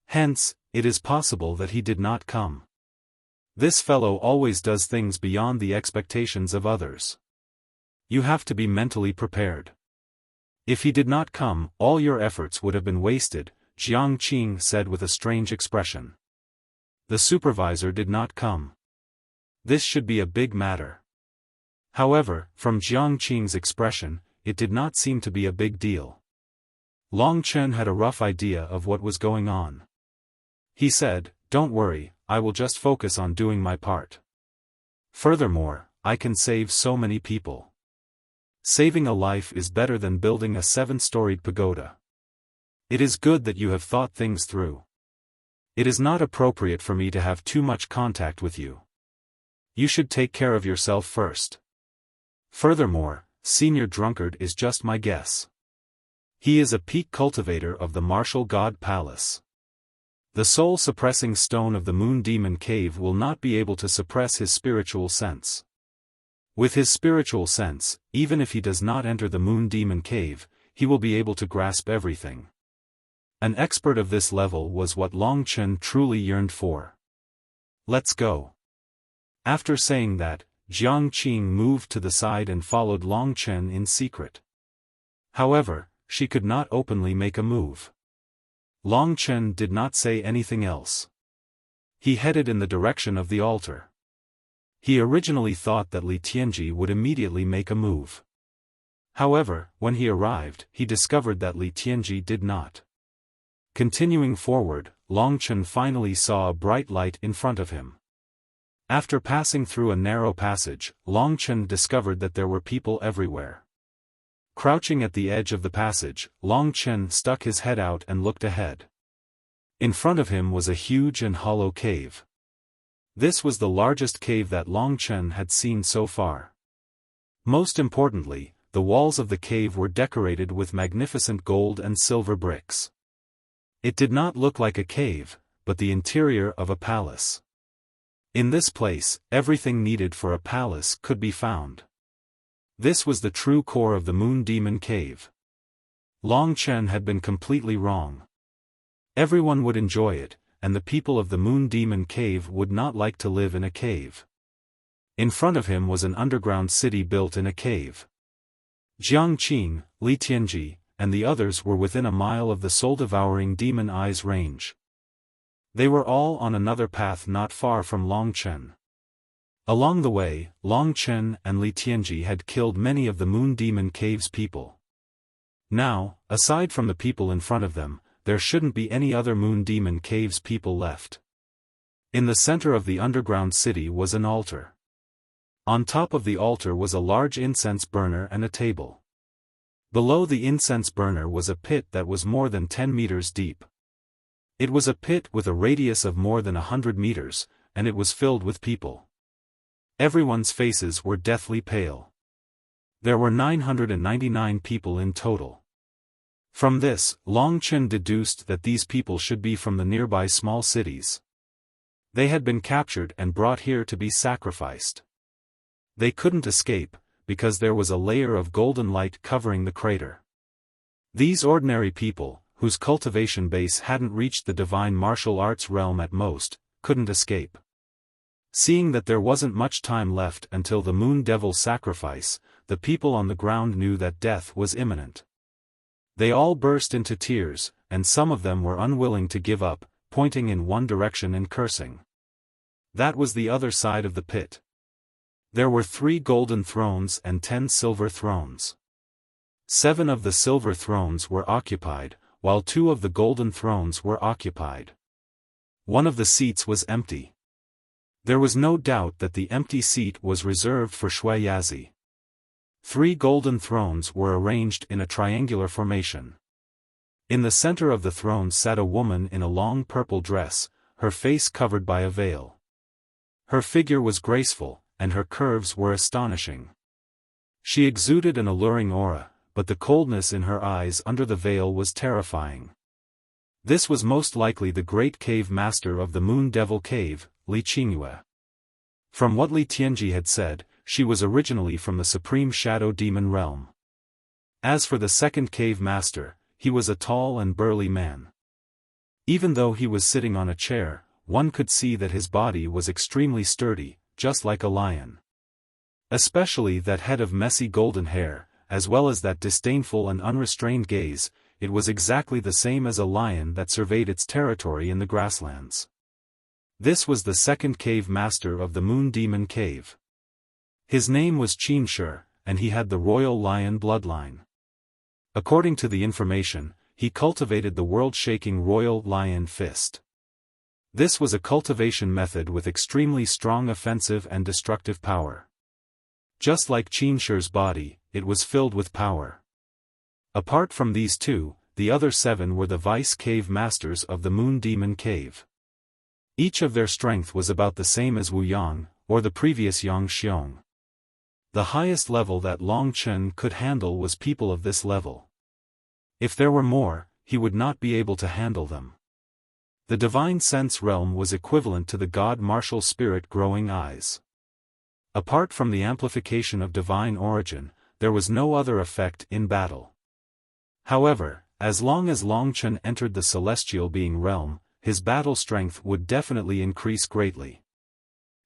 Hence, it is possible that he did not come. This fellow always does things beyond the expectations of others. You have to be mentally prepared. If he did not come, all your efforts would have been wasted, Jiang Qing said with a strange expression. The supervisor did not come. This should be a big matter. However, from Jiang Qing's expression, it did not seem to be a big deal. Long Chen had a rough idea of what was going on. He said, "Don't worry, I will just focus on doing my part. Furthermore, I can save so many people. Saving a life is better than building a 7-storied pagoda. It is good that you have thought things through. It is not appropriate for me to have too much contact with you. You should take care of yourself first. Furthermore, Senior Drunkard is just my guess. He is a peak cultivator of the martial god palace. The soul-suppressing stone of the Moon Demon Cave will not be able to suppress his spiritual sense. With his spiritual sense, even if he does not enter the Moon Demon Cave, he will be able to grasp everything." An expert of this level was what Long Chen truly yearned for. "Let's go." After saying that, Jiang Qing moved to the side and followed Long Chen in secret. However, she could not openly make a move. Long Chen did not say anything else. He headed in the direction of the altar. He originally thought that Li Tianji would immediately make a move. However, when he arrived, he discovered that Li Tianji did not. Continuing forward, Long Chen finally saw a bright light in front of him. After passing through a narrow passage, Long Chen discovered that there were people everywhere. Crouching at the edge of the passage, Long Chen stuck his head out and looked ahead. In front of him was a huge and hollow cave. This was the largest cave that Long Chen had seen so far. Most importantly, the walls of the cave were decorated with magnificent gold and silver bricks. It did not look like a cave, but the interior of a palace. In this place, everything needed for a palace could be found. This was the true core of the Moon Demon Cave. Long Chen had been completely wrong. Everyone would enjoy it, and the people of the Moon Demon Cave would not like to live in a cave. In front of him was an underground city built in a cave. Jiang Qing, Li Tianji, and the others were within a mile of the soul-devouring demon eyes range. They were all on another path not far from Long Chen. Along the way, Long Chen and Li Tianji had killed many of the Moon Demon Cave's people. Now, aside from the people in front of them, there shouldn't be any other Moon Demon Cave's people left. In the center of the underground city was an altar. On top of the altar was a large incense burner and a table. Below the incense burner was a pit that was more than 10 meters deep. It was a pit with a radius of more than 100 meters, and it was filled with people. Everyone's faces were deathly pale. There were 999 people in total. From this, Long Chen deduced that these people should be from the nearby small cities. They had been captured and brought here to be sacrificed. They couldn't escape, because there was a layer of golden light covering the crater. These ordinary people, whose cultivation base hadn't reached the divine martial arts realm at most, couldn't escape. Seeing that there wasn't much time left until the Moon Devil's sacrifice, the people on the ground knew that death was imminent. They all burst into tears, and some of them were unwilling to give up, pointing in one direction and cursing. That was the other side of the pit. There were 3 golden thrones and 10 silver thrones. 7 of the silver thrones were occupied, while 2 of the golden thrones were occupied. One of the seats was empty. There was no doubt that the empty seat was reserved for Shui Yazi. 3 golden thrones were arranged in a triangular formation. In the center of the throne sat a woman in a long purple dress, her face covered by a veil. Her figure was graceful, and her curves were astonishing. She exuded an alluring aura, but the coldness in her eyes under the veil was terrifying. This was most likely the great cave master of the Moon Devil Cave, Li Qingyue. From what Li Tianji had said, she was originally from the Supreme Shadow Demon realm. As for the second cave master, he was a tall and burly man. Even though he was sitting on a chair, one could see that his body was extremely sturdy, just like a lion. Especially that head of messy golden hair, as well as that disdainful and unrestrained gaze, it was exactly the same as a lion that surveyed its territory in the grasslands. This was the second cave master of the Moon Demon Cave. His name was Qin Shi, and he had the royal lion bloodline. According to the information, he cultivated the world-shaking royal lion fist. This was a cultivation method with extremely strong offensive and destructive power. Just like Qin Shi's body, it was filled with power. Apart from these 2, the other 7 were the vice cave masters of the Moon Demon Cave. Each of their strength was about the same as Wu Yang, or the previous Yang Xiong. The highest level that Long Chen could handle was people of this level. If there were more, he would not be able to handle them. The divine sense realm was equivalent to the god martial spirit growing eyes. Apart from the amplification of divine origin, there was no other effect in battle. However, as long as Long Chen entered the celestial being realm, his battle strength would definitely increase greatly.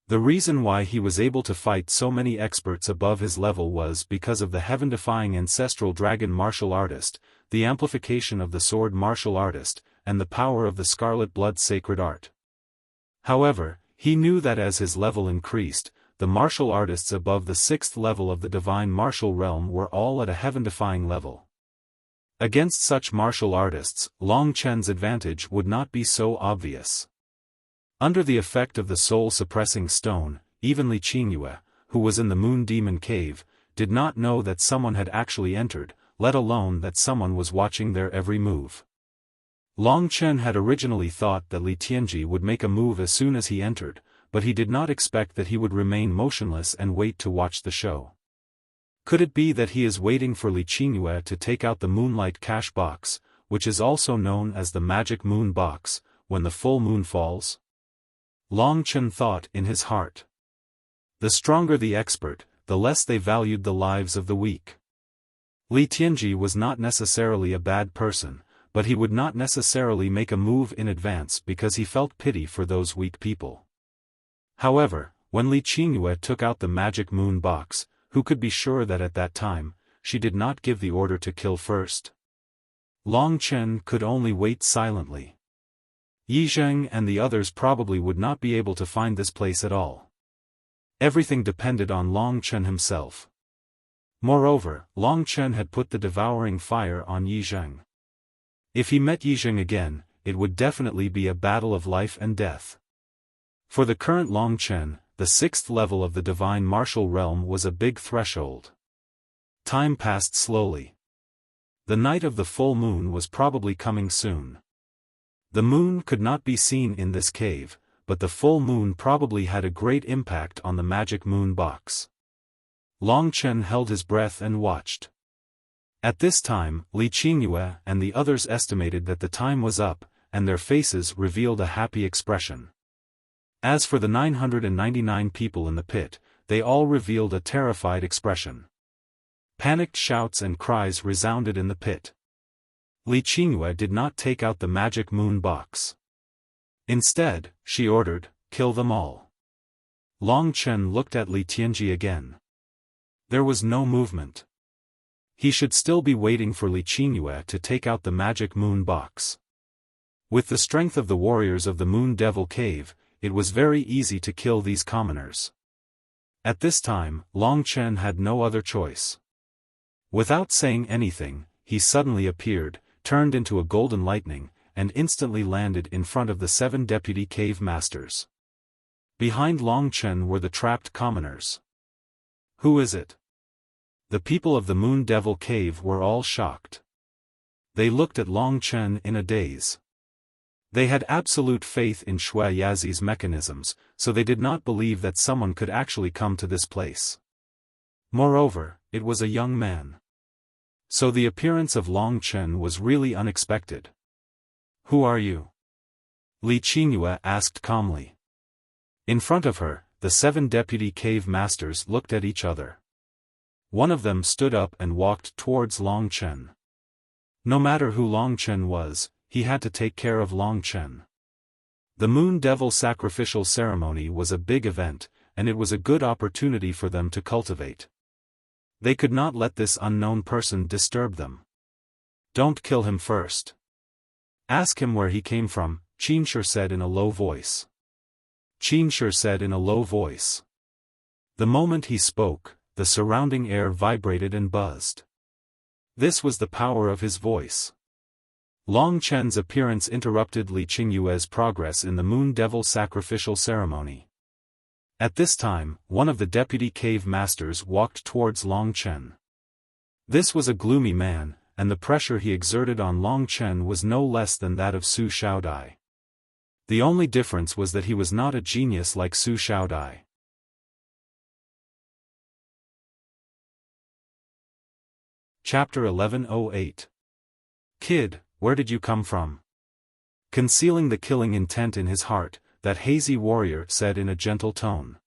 The reason why he was able to fight so many experts above his level was because of the heaven-defying ancestral dragon martial artist, the amplification of the sword martial artist, and the power of the scarlet blood sacred art. However, he knew that as his level increased, the martial artists above the 6th level of the divine martial realm were all at a heaven-defying level. Against such martial artists, Long Chen's advantage would not be so obvious. Under the effect of the soul-suppressing stone, even Li Qingyue, who was in the Moon Demon Cave, did not know that someone had actually entered, let alone that someone was watching their every move. Long Chen had originally thought that Li Tianji would make a move as soon as he entered, but he did not expect that he would remain motionless and wait to watch the show. Could it be that he is waiting for Li Qingyue to take out the Moonlight Cash Box, which is also known as the Magic Moon Box, when the full moon falls? Long Chen thought in his heart. The stronger the expert, the less they valued the lives of the weak. Li Tianji was not necessarily a bad person, but he would not necessarily make a move in advance because he felt pity for those weak people. However, when Li Qingyue took out the Magic Moon Box, who could be sure that at that time, she did not give the order to kill first? Long Chen could only wait silently. Yi Zheng and the others probably would not be able to find this place at all. Everything depended on Long Chen himself. Moreover, Long Chen had put the devouring fire on Yi Zheng. If he met Yijing again, it would definitely be a battle of life and death. For the current Long Chen, the 6th level of the divine martial realm was a big threshold. Time passed slowly. The night of the full moon was probably coming soon. The moon could not be seen in this cave, but the full moon probably had a great impact on the magic moon box. Long Chen held his breath and watched. At this time, Li Qingyue and the others estimated that the time was up, and their faces revealed a happy expression. As for the 999 people in the pit, they all revealed a terrified expression. Panicked shouts and cries resounded in the pit. Li Qingyue did not take out the magic moon box. Instead, she ordered, "Kill them all." Long Chen looked at Li Tianji again. There was no movement. He should still be waiting for Li Qingyue to take out the magic moon box. With the strength of the warriors of the Moon Devil Cave, it was very easy to kill these commoners. At this time, Long Chen had no other choice. Without saying anything, he suddenly appeared, turned into a golden lightning, and instantly landed in front of the 7 deputy cave masters. Behind Long Chen were the trapped commoners. "Who is it?" The people of the Moon Devil Cave were all shocked. They looked at Long Chen in a daze. They had absolute faith in Shui Yazi's mechanisms, so they did not believe that someone could actually come to this place. Moreover, it was a young man. So the appearance of Long Chen was really unexpected. "Who are you?" Li Qingyue asked calmly. In front of her, the 7 deputy cave masters looked at each other. One of them stood up and walked towards Long Chen. No matter who Long Chen was, he had to take care of Long Chen. The Moon Devil sacrificial ceremony was a big event, and it was a good opportunity for them to cultivate. They could not let this unknown person disturb them. "Don't kill him first. Ask him where he came from," Qinshi said in a low voice. Qinshi said in a low voice. The moment he spoke, the surrounding air vibrated and buzzed. This was the power of his voice. Long Chen's appearance interrupted Li Qingyue's progress in the Moon Devil sacrificial ceremony. At this time, one of the deputy cave masters walked towards Long Chen. This was a gloomy man, and the pressure he exerted on Long Chen was no less than that of Su Xiaodai. The only difference was that he was not a genius like Su Xiaodai. Chapter 1108. Kid, where did you come from? Concealing the killing intent in his heart, that hazy warrior said in a gentle tone.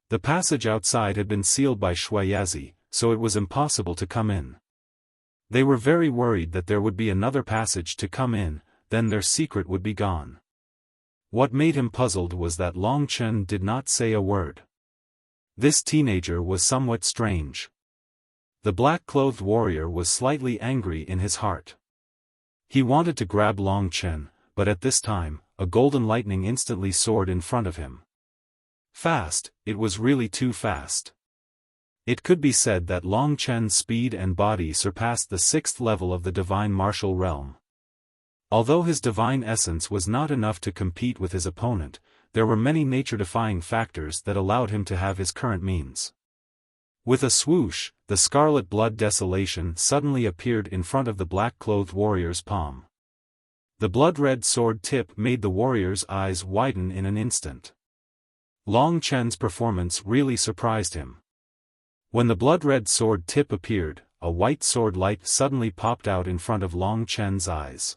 The passage outside had been sealed by Shui Yazi, so it was impossible to come in. They were very worried that there would be another passage to come in, then their secret would be gone. What made him puzzled was that Long Chen did not say a word. This teenager was somewhat strange. The black-clothed warrior was slightly angry in his heart. He wanted to grab Long Chen, but at this time, a golden lightning instantly soared in front of him. Fast, it was really too fast. It could be said that Long Chen's speed and body surpassed the 6th level of the divine martial realm. Although his divine essence was not enough to compete with his opponent, there were many nature-defying factors that allowed him to have his current means. With a swoosh, the scarlet blood desolation suddenly appeared in front of the black-clothed warrior's palm. The blood-red sword tip made the warrior's eyes widen in an instant. Long Chen's performance really surprised him. When the blood-red sword tip appeared, a white sword light suddenly popped out in front of Long Chen's eyes.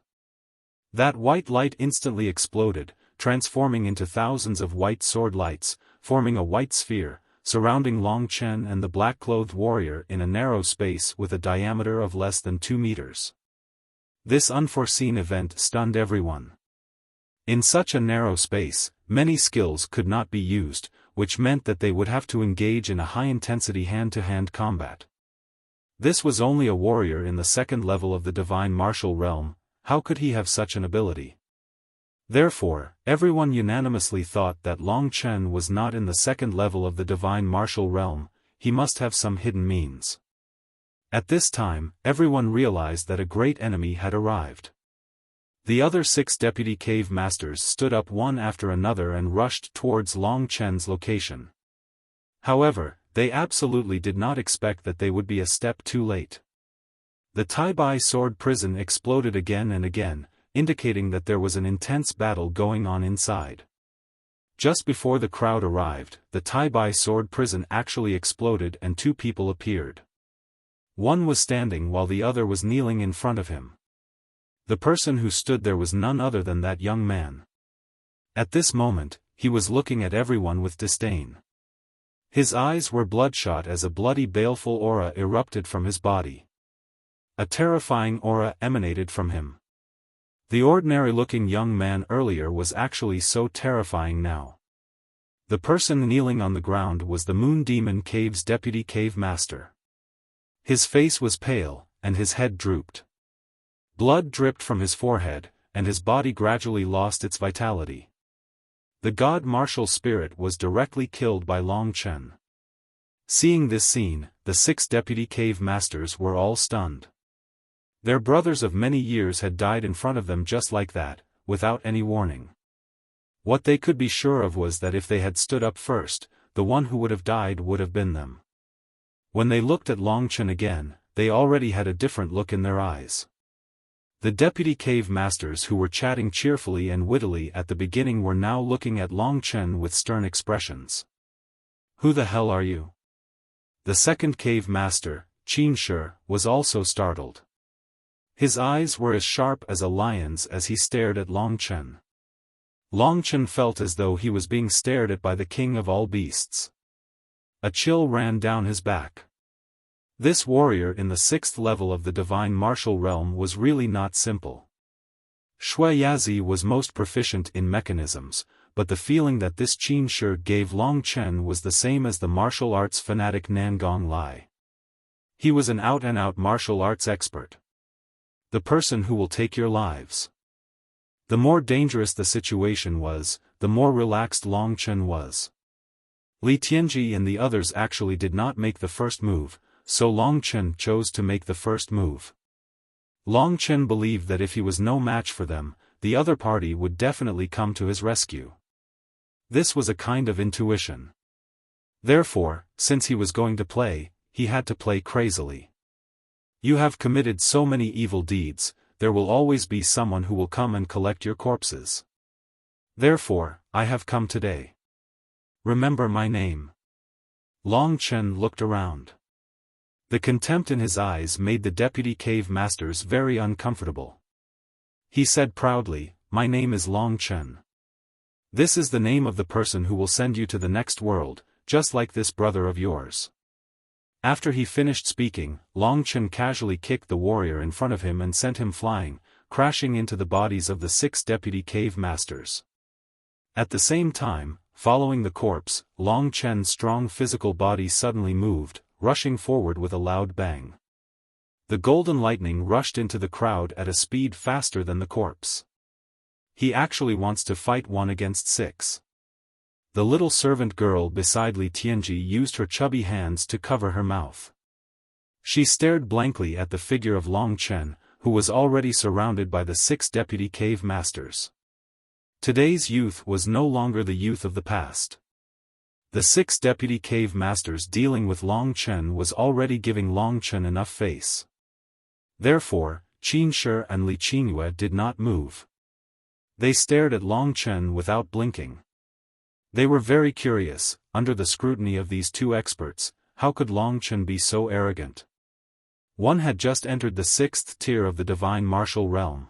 That white light instantly exploded, transforming into thousands of white sword lights, forming a white sphere, surrounding Long Chen and the black-clothed warrior in a narrow space with a diameter of less than 2 meters. This unforeseen event stunned everyone. In such a narrow space, many skills could not be used, which meant that they would have to engage in a high-intensity hand-to-hand combat. This was only a warrior in the 2nd level of the divine martial realm. How could he have such an ability? Therefore, everyone unanimously thought that Long Chen was not in the 2nd level of the divine martial realm, he must have some hidden means. At this time, everyone realized that a great enemy had arrived. The other 6 deputy cave masters stood up one after another and rushed towards Long Chen's location. However, they absolutely did not expect that they would be a step too late. The Tai-Bai sword prison exploded again and again, indicating that there was an intense battle going on inside. Just before the crowd arrived, the Tai-Bai sword prison actually exploded and 2 people appeared. One was standing while the other was kneeling in front of him. The person who stood there was none other than that young man. At this moment, he was looking at everyone with disdain. His eyes were bloodshot as a bloody baleful aura erupted from his body. A terrifying aura emanated from him. The ordinary-looking young man earlier was actually so terrifying now. The person kneeling on the ground was the Moon Demon Cave's deputy cave master. His face was pale, and his head drooped. Blood dripped from his forehead, and his body gradually lost its vitality. The god martial spirit was directly killed by Long Chen. Seeing this scene, the 6 deputy cave masters were all stunned. Their brothers of many years had died in front of them just like that, without any warning. What they could be sure of was that if they had stood up first, the one who would have died would have been them. When they looked at Long Chen again, they already had a different look in their eyes. The deputy cave masters who were chatting cheerfully and wittily at the beginning were now looking at Long Chen with stern expressions. "Who the hell are you?" The second cave master, Qin Shi, was also startled. His eyes were as sharp as a lion's as he stared at Long Chen. Long Chen felt as though he was being stared at by the king of all beasts. A chill ran down his back. This warrior in the 6th level of the divine martial realm was really not simple. Shui Yazi was most proficient in mechanisms, but the feeling that this Qin Shi gave Long Chen was the same as the martial arts fanatic Nangong Lai. He was an out-and-out martial arts expert. The person who will take your lives. The more dangerous the situation was, the more relaxed Long Chen was. Li Tianji and the others actually did not make the first move, so Long Chen chose to make the first move. Long Chen believed that if he was no match for them, the other party would definitely come to his rescue. This was a kind of intuition. Therefore, since he was going to play, he had to play crazily. You have committed so many evil deeds, there will always be someone who will come and collect your corpses. Therefore, I have come today. Remember my name. Long Chen looked around. The contempt in his eyes made the deputy cave masters very uncomfortable. He said proudly, "My name is Long Chen. This is the name of the person who will send you to the next world, just like this brother of yours." After he finished speaking, Long Chen casually kicked the warrior in front of him and sent him flying, crashing into the bodies of the 6 deputy cave masters. At the same time, following the corpse, Long Chen's strong physical body suddenly moved, rushing forward with a loud bang. The golden lightning rushed into the crowd at a speed faster than the corpse. He actually wants to fight 1 against 6. The little servant girl beside Li Tianji used her chubby hands to cover her mouth. She stared blankly at the figure of Long Chen, who was already surrounded by the 6 deputy cave masters. Today's youth was no longer the youth of the past. The 6 deputy cave masters dealing with Long Chen was already giving Long Chen enough face. Therefore, Qin Shi and Li Qinyue did not move. They stared at Long Chen without blinking. They were very curious, under the scrutiny of these 2 experts, how could Long Chen be so arrogant? One had just entered the 6th tier of the divine martial realm.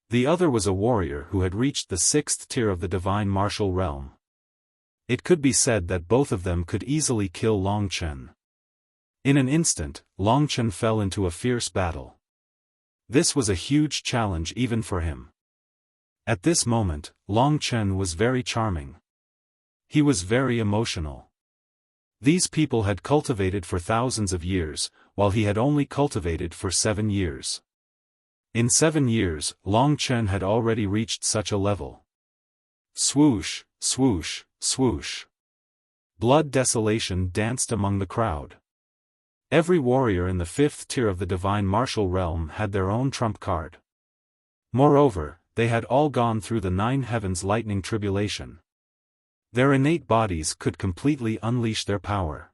The other was a warrior who had reached the 6th tier of the divine martial realm. It could be said that both of them could easily kill Long Chen. In an instant, Long Chen fell into a fierce battle. This was a huge challenge even for him. At this moment, Long Chen was very charming. He was very emotional. These people had cultivated for thousands of years, while he had only cultivated for 7 years. In 7 years, Long Chen had already reached such a level. Swoosh, swoosh, swoosh. Blood desolation danced among the crowd. Every warrior in the 5th tier of the divine martial realm had their own trump card. Moreover, they had all gone through the 9 heavens lightning tribulation. Their innate bodies could completely unleash their power.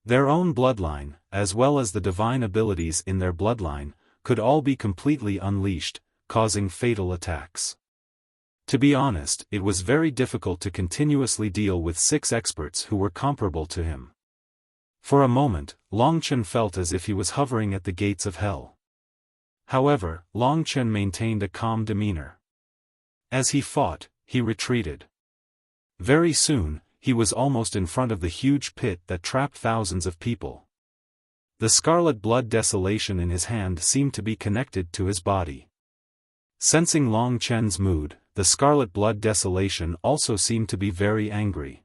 Their own bloodline, as well as the divine abilities in their bloodline, could all be completely unleashed, causing fatal attacks. To be honest, it was very difficult to continuously deal with 6 experts who were comparable to him. For a moment, Long Chen felt as if he was hovering at the gates of hell. However, Long Chen maintained a calm demeanor. As he fought, he retreated. Very soon, he was almost in front of the huge pit that trapped thousands of people. The scarlet blood desolation in his hand seemed to be connected to his body. Sensing Long Chen's mood, the scarlet blood desolation also seemed to be very angry.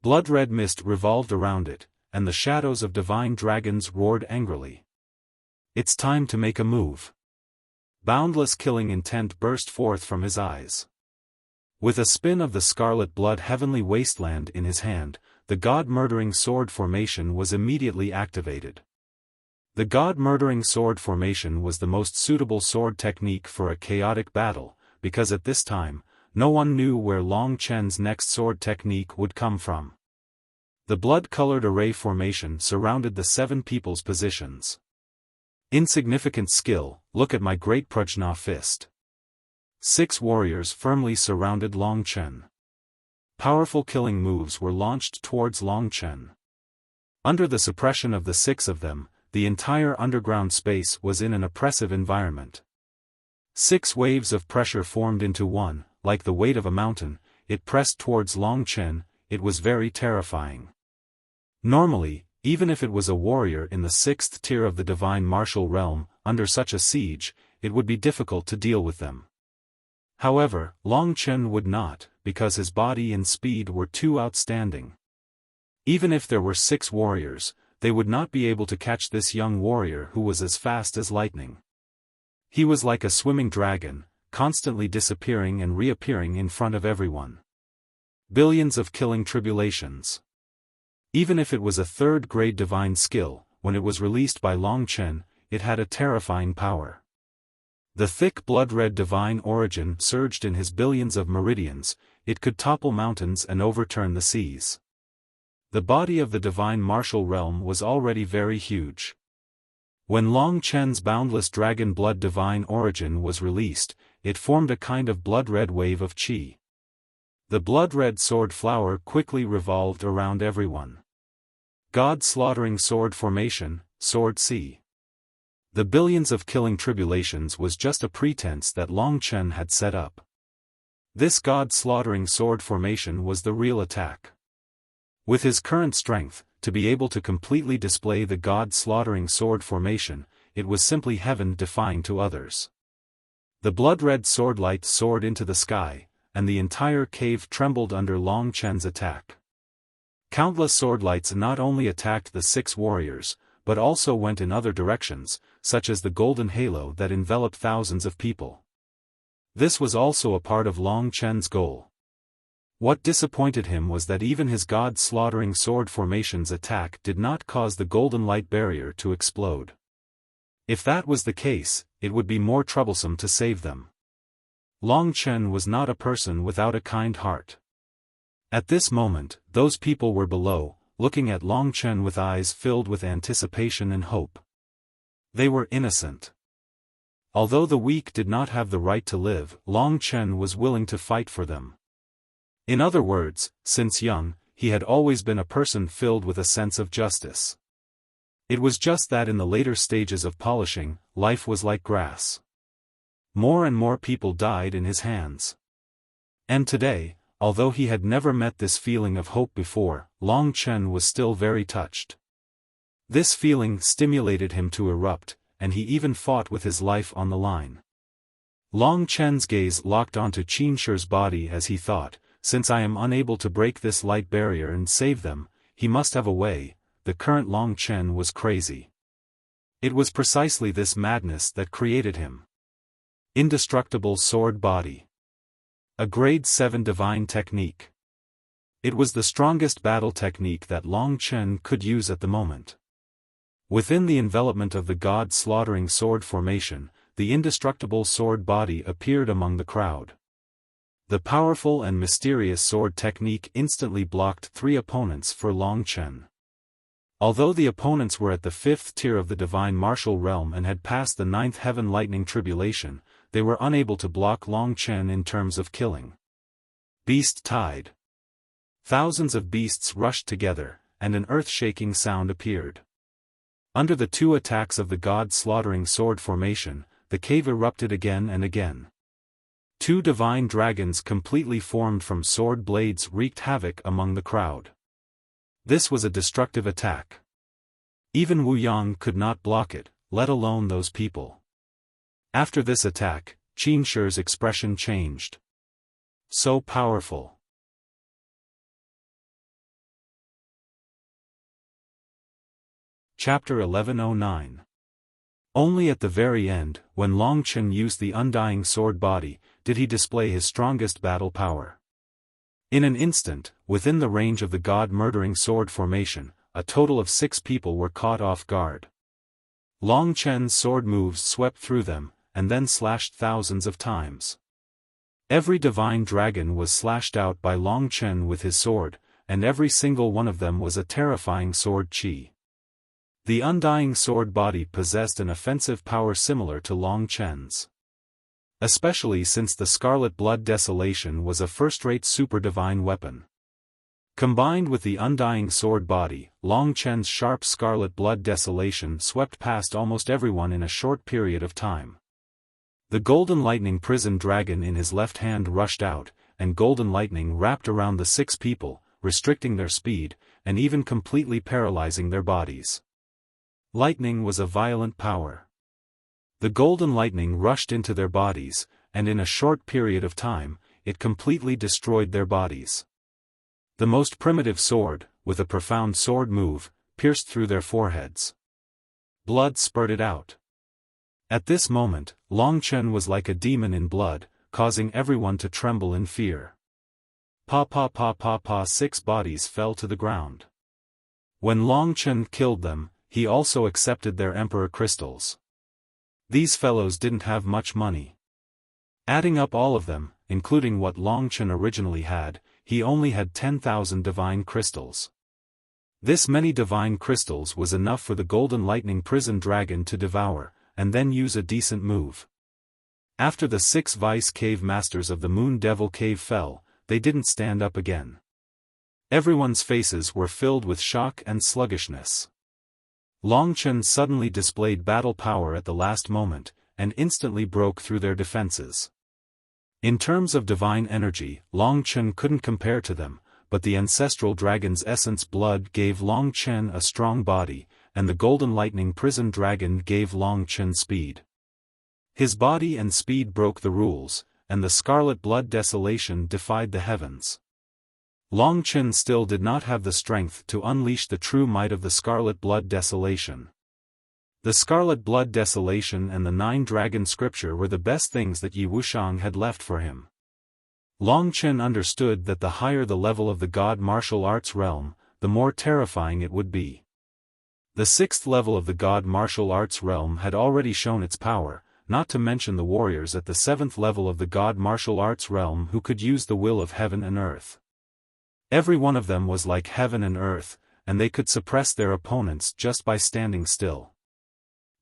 Blood-red mist revolved around it, and the shadows of divine dragons roared angrily. It's time to make a move. Boundless killing intent burst forth from his eyes. With a spin of the scarlet blood heavenly wasteland in his hand, the god-murdering sword formation was immediately activated. The god-murdering sword formation was the most suitable sword technique for a chaotic battle, because at this time, no one knew where Long Chen's next sword technique would come from. The blood-colored array formation surrounded the 7 people's positions. Insignificant skill, look at my great Prajna fist. 6 warriors firmly surrounded Long Chen. Powerful killing moves were launched towards Long Chen. Under the suppression of the 6 of them, the entire underground space was in an oppressive environment. 6 waves of pressure formed into one, like the weight of a mountain. It pressed towards Long Chen. It was very terrifying. Normally, even if it was a warrior in the 6th tier of the divine martial realm, under such a siege, it would be difficult to deal with them. However, Long Chen would not, because his body and speed were too outstanding. Even if there were 6 warriors, they would not be able to catch this young warrior who was as fast as lightning. He was like a swimming dragon, constantly disappearing and reappearing in front of everyone. Billions of killing tribulations. Even if it was a 3rd-grade divine skill, when it was released by Long Chen, it had a terrifying power. The thick blood-red divine origin surged in his billions of meridians. It could topple mountains and overturn the seas. The body of the divine martial realm was already very huge. When Long Chen's boundless dragon blood divine origin was released, it formed a kind of blood-red wave of qi. The blood-red sword flower quickly revolved around everyone. God-slaughtering sword formation, sword C. The billions of killing tribulations was just a pretense that Long Chen had set up. This god-slaughtering sword formation was the real attack. With his current strength, to be able to completely display the god-slaughtering sword formation, it was simply heaven defying to others. The blood-red sword light soared into the sky, and the entire cave trembled under Long Chen's attack. Countless sword lights not only attacked the 6 warriors, but also went in other directions, such as the golden halo that enveloped thousands of people. This was also a part of Long Chen's goal. What disappointed him was that even his god-slaughtering sword formation's attack did not cause the golden light barrier to explode. If that was the case, it would be more troublesome to save them. Long Chen was not a person without a kind heart. At this moment, those people were below, looking at Long Chen with eyes filled with anticipation and hope. They were innocent. Although the weak did not have the right to live, Long Chen was willing to fight for them. In other words, since young, he had always been a person filled with a sense of justice. It was just that in the later stages of polishing, life was like grass. More and more people died in his hands. And today, although he had never met this feeling of hope before, Long Chen was still very touched. This feeling stimulated him to erupt, and he even fought with his life on the line. Long Chen's gaze locked onto Qin Shi's body as he thought, since I am unable to break this light barrier and save them, he must have a way. The current Long Chen was crazy. It was precisely this madness that created him. Indestructible sword body. A grade 7 divine technique. It was the strongest battle technique that Long Chen could use at the moment. Within the envelopment of the god-slaughtering sword formation, the indestructible sword body appeared among the crowd. The powerful and mysterious sword technique instantly blocked 3 opponents for Long Chen. Although the opponents were at the 5th tier of the divine martial realm and had passed the 9th heaven lightning tribulation, they were unable to block Long Chen in terms of killing. Beast tide. Thousands of beasts rushed together, and an earth-shaking sound appeared. Under the 2 attacks of the god-slaughtering sword formation, the cave erupted again and again. 2 divine dragons completely formed from sword blades wreaked havoc among the crowd. This was a destructive attack. Even Wu Yang could not block it, let alone those people. After this attack, Qin Shi's expression changed. So powerful. Chapter 1109. Only at the very end, when Long Chen used the undying sword body, did he display his strongest battle power. In an instant, within the range of the god-murdering sword formation, a total of 6 people were caught off guard. Long Chen's sword moves swept through them, and then slashed thousands of times. Every divine dragon was slashed out by Long Chen with his sword, and every single one of them was a terrifying sword chi. The undying sword body possessed an offensive power similar to Long Chen's. Especially since the Scarlet Blood Desolation was a first-rate super-divine weapon. Combined with the undying sword body, Long Chen's sharp Scarlet Blood Desolation swept past almost everyone in a short period of time. The Golden Lightning Prison Dragon in his left hand rushed out, and Golden Lightning wrapped around the 6 people, restricting their speed, and even completely paralyzing their bodies. Lightning was a violent power. The golden lightning rushed into their bodies, and in a short period of time, it completely destroyed their bodies. The most primitive sword, with a profound sword move, pierced through their foreheads. Blood spurted out. At this moment, Long Chen was like a demon in blood, causing everyone to tremble in fear. Pa pa pa pa pa 6 bodies fell to the ground. When Long Chen killed them, he also accepted their emperor crystals. These fellows didn't have much money. Adding up all of them, including what Long Chen originally had, he only had 10,000 divine crystals. This many divine crystals was enough for the Golden Lightning Prison Dragon to devour, and then use a decent move. After the 6 vice cave masters of the Moon Devil Cave fell, they didn't stand up again. Everyone's faces were filled with shock and sluggishness. Long Chen suddenly displayed battle power at the last moment, and instantly broke through their defenses. In terms of divine energy, Long Chen couldn't compare to them, but the ancestral dragon's essence blood gave Long Chen a strong body, and the Golden Lightning Prison Dragon gave Long Chen speed. His body and speed broke the rules, and the Scarlet Blood Desolation defied the heavens. Long Chen still did not have the strength to unleash the true might of the Scarlet Blood Desolation. The Scarlet Blood Desolation and the 9 Dragon Scripture were the best things that Yi Wuxiang had left for him. Long Chen understood that the higher the level of the God martial arts realm, the more terrifying it would be. The 6th level of the God martial arts realm had already shown its power, not to mention the warriors at the 7th level of the God martial arts realm who could use the will of heaven and earth. Every one of them was like heaven and earth, and they could suppress their opponents just by standing still.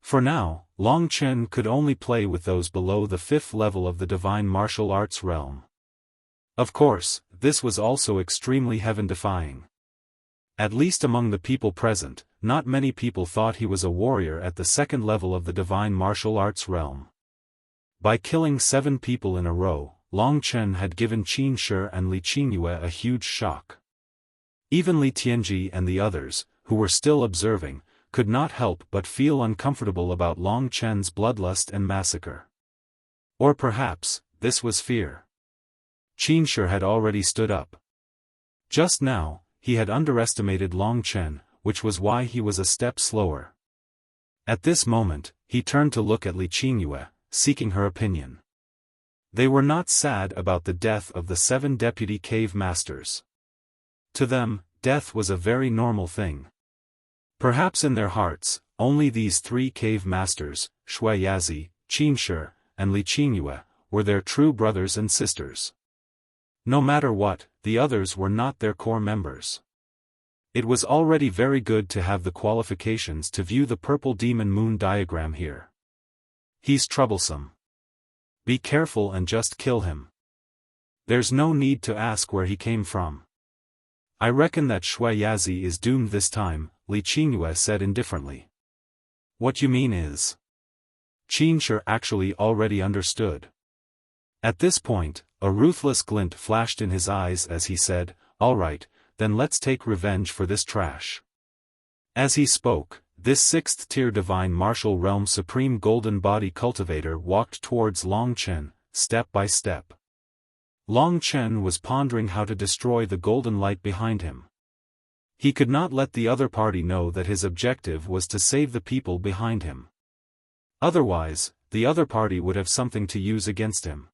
For now, Long Chen could only play with those below the 5th level of the divine martial arts realm. Of course, this was also extremely heaven-defying. At least among the people present, not many people thought he was a warrior at the 2nd level of the divine martial arts realm. By killing 7 people in a row, Long Chen had given Qin Shi and Li Qingyue a huge shock. Even Li Tianji and the others, who were still observing, could not help but feel uncomfortable about Long Chen's bloodlust and massacre. Or perhaps, this was fear. Qin Shi had already stood up. Just now, he had underestimated Long Chen, which was why he was a step slower. At this moment, he turned to look at Li Qingyue, seeking her opinion. They were not sad about the death of the 7 deputy cave masters. To them, death was a very normal thing. Perhaps in their hearts, only these 3 cave masters, Shui Yazi, Qinshi, and Li Qingyue, were their true brothers and sisters. No matter what, the others were not their core members. It was already very good to have the qualifications to view the purple demon moon diagram here. He's troublesome. Be careful and just kill him. There's no need to ask where he came from. I reckon that Shui Yazi is doomed this time, Li Qingyue said indifferently. What you mean is? Qinshi actually already understood. At this point, a ruthless glint flashed in his eyes as he said, "All right, then let's take revenge for this trash." As he spoke, this sixth-tier divine martial realm supreme golden body cultivator walked towards Long Chen, step by step. Long Chen was pondering how to destroy the golden light behind him. He could not let the other party know that his objective was to save the people behind him. Otherwise, the other party would have something to use against him.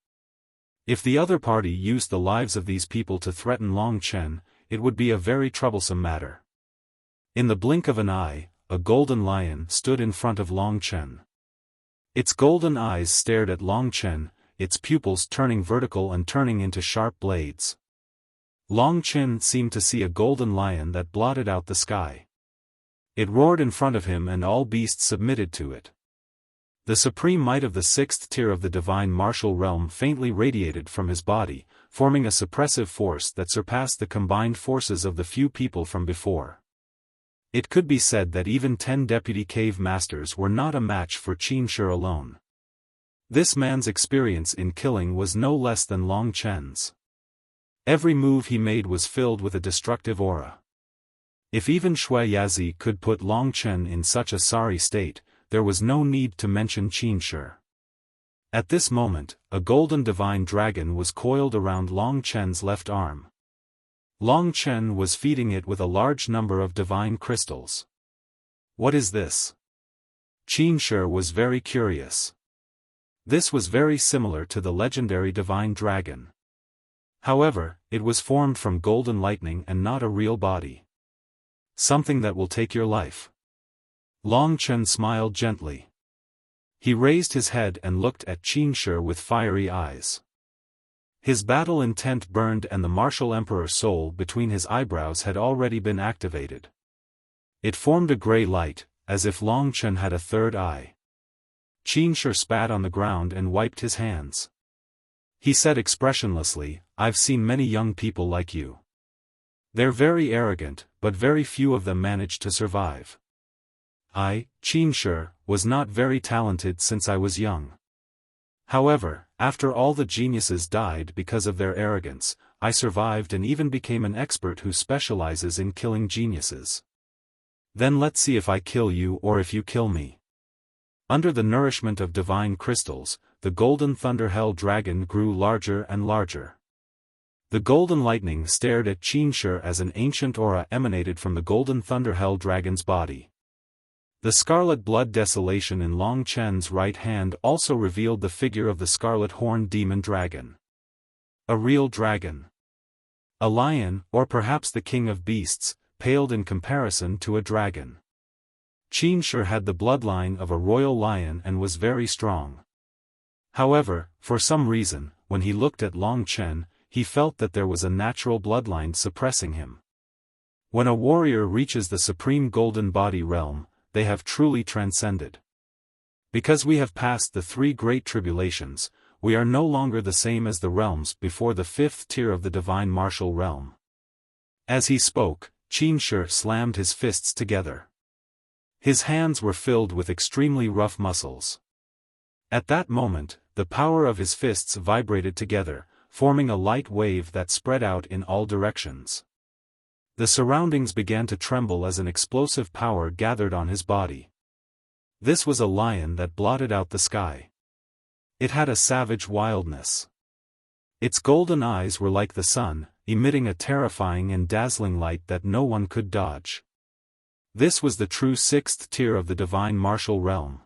If the other party used the lives of these people to threaten Long Chen, it would be a very troublesome matter. In the blink of an eye, a golden lion stood in front of Long Chen. Its golden eyes stared at Long Chen, its pupils turning vertical and turning into sharp blades. Long Chen seemed to see a golden lion that blotted out the sky. It roared in front of him and all beasts submitted to it. The supreme might of the sixth tier of the divine martial realm faintly radiated from his body, forming a suppressive force that surpassed the combined forces of the few people from before. It could be said that even 10 deputy cave masters were not a match for Qinshi alone. This man's experience in killing was no less than Long Chen's. Every move he made was filled with a destructive aura. If even Shui Yazi could put Long Chen in such a sorry state, there was no need to mention Qinshi. At this moment, a golden divine dragon was coiled around Long Chen's left arm. Long Chen was feeding it with a large number of divine crystals. What is this? Qinshi was very curious. This was very similar to the legendary divine dragon. However, it was formed from golden lightning and not a real body. Something that will take your life. Long Chen smiled gently. He raised his head and looked at Qinshi with fiery eyes. His battle intent burned and the martial emperor's soul between his eyebrows had already been activated. It formed a grey light, as if Long Chen had a third eye. Qinshi spat on the ground and wiped his hands. He said expressionlessly, "I've seen many young people like you. They're very arrogant, but very few of them manage to survive. I, Qinshi, was not very talented since I was young. However, after all the geniuses died because of their arrogance, I survived and even became an expert who specializes in killing geniuses. Then let's see if I kill you or if you kill me." Under the nourishment of divine crystals, the golden thunder hell dragon grew larger and larger. The golden lightning stared at Qinshi as an ancient aura emanated from the golden thunder hell dragon's body. The scarlet blood desolation in Long Chen's right hand also revealed the figure of the scarlet horned demon dragon. A real dragon. A lion, or perhaps the king of beasts, paled in comparison to a dragon. Qinshi had the bloodline of a royal lion and was very strong. However, for some reason, when he looked at Long Chen, he felt that there was a natural bloodline suppressing him. When a warrior reaches the supreme golden body realm, they have truly transcended. Because we have passed the 3 great tribulations, we are no longer the same as the realms before the 5th tier of the divine martial realm. As he spoke, Qinshi slammed his fists together. His hands were filled with extremely rough muscles. At that moment, the power of his fists vibrated together, forming a light wave that spread out in all directions. The surroundings began to tremble as an explosive power gathered on his body. This was a lion that blotted out the sky. It had a savage wildness. Its golden eyes were like the sun, emitting a terrifying and dazzling light that no one could dodge. This was the true 6th tier of the divine martial realm.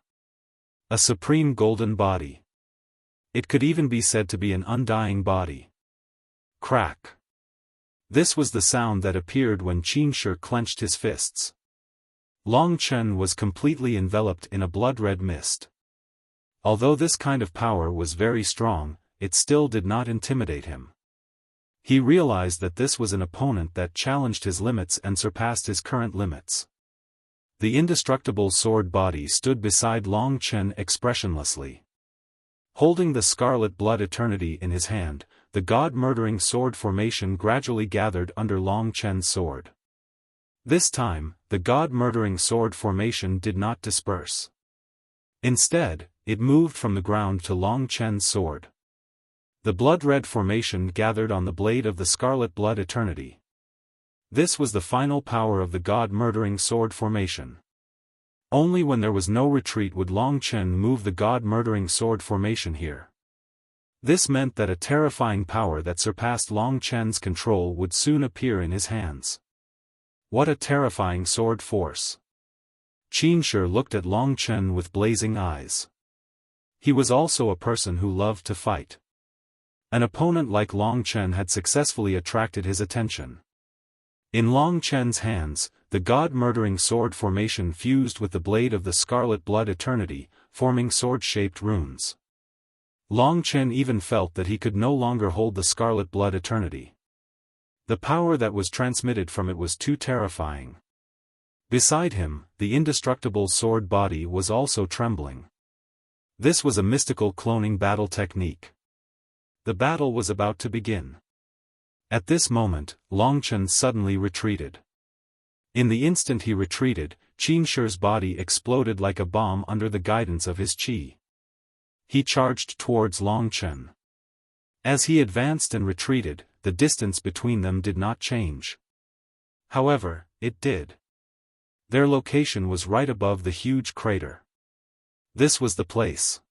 A supreme golden body. It could even be said to be an undying body. Crack. This was the sound that appeared when Qinshi clenched his fists. Long Chen was completely enveloped in a blood-red mist. Although this kind of power was very strong, it still did not intimidate him. He realized that this was an opponent that challenged his limits and surpassed his current limits. The indestructible sword body stood beside Long Chen expressionlessly. Holding the scarlet blood eternity in his hand, the god-murdering sword formation gradually gathered under Long Chen's sword. This time, the god-murdering sword formation did not disperse. Instead, it moved from the ground to Long Chen's sword. The blood-red formation gathered on the blade of the scarlet blood eternity. This was the final power of the god-murdering sword formation. Only when there was no retreat would Long Chen move the god-murdering sword formation here. This meant that a terrifying power that surpassed Long Chen's control would soon appear in his hands. What a terrifying sword force! Qin Shi looked at Long Chen with blazing eyes. He was also a person who loved to fight. An opponent like Long Chen had successfully attracted his attention. In Long Chen's hands, the god-murdering sword formation fused with the blade of the scarlet blood eternity, forming sword-shaped runes. Long Chen even felt that he could no longer hold the scarlet blood eternity. The power that was transmitted from it was too terrifying. Beside him, the indestructible sword body was also trembling. This was a mystical cloning battle technique. The battle was about to begin. At this moment, Long Chen suddenly retreated. In the instant he retreated, Qin Shi's body exploded like a bomb under the guidance of his qi. He charged towards Long Chen. As he advanced and retreated, the distance between them did not change. However, it did. Their location was right above the huge crater. This was the place.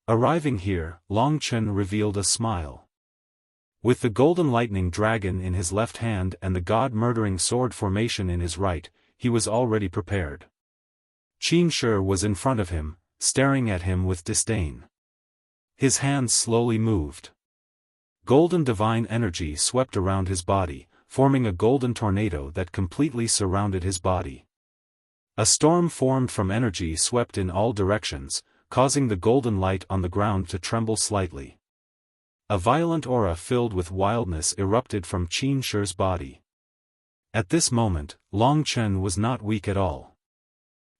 Arriving here, Long Chen revealed a smile. With the golden lightning dragon in his left hand and the god-murdering sword formation in his right, he was already prepared. Qin Shi was in front of him, staring at him with disdain. His hands slowly moved. Golden divine energy swept around his body, forming a golden tornado that completely surrounded his body. A storm formed from energy swept in all directions, causing the golden light on the ground to tremble slightly. A violent aura filled with wildness erupted from Qin Shi's body. At this moment, Long Chen was not weak at all.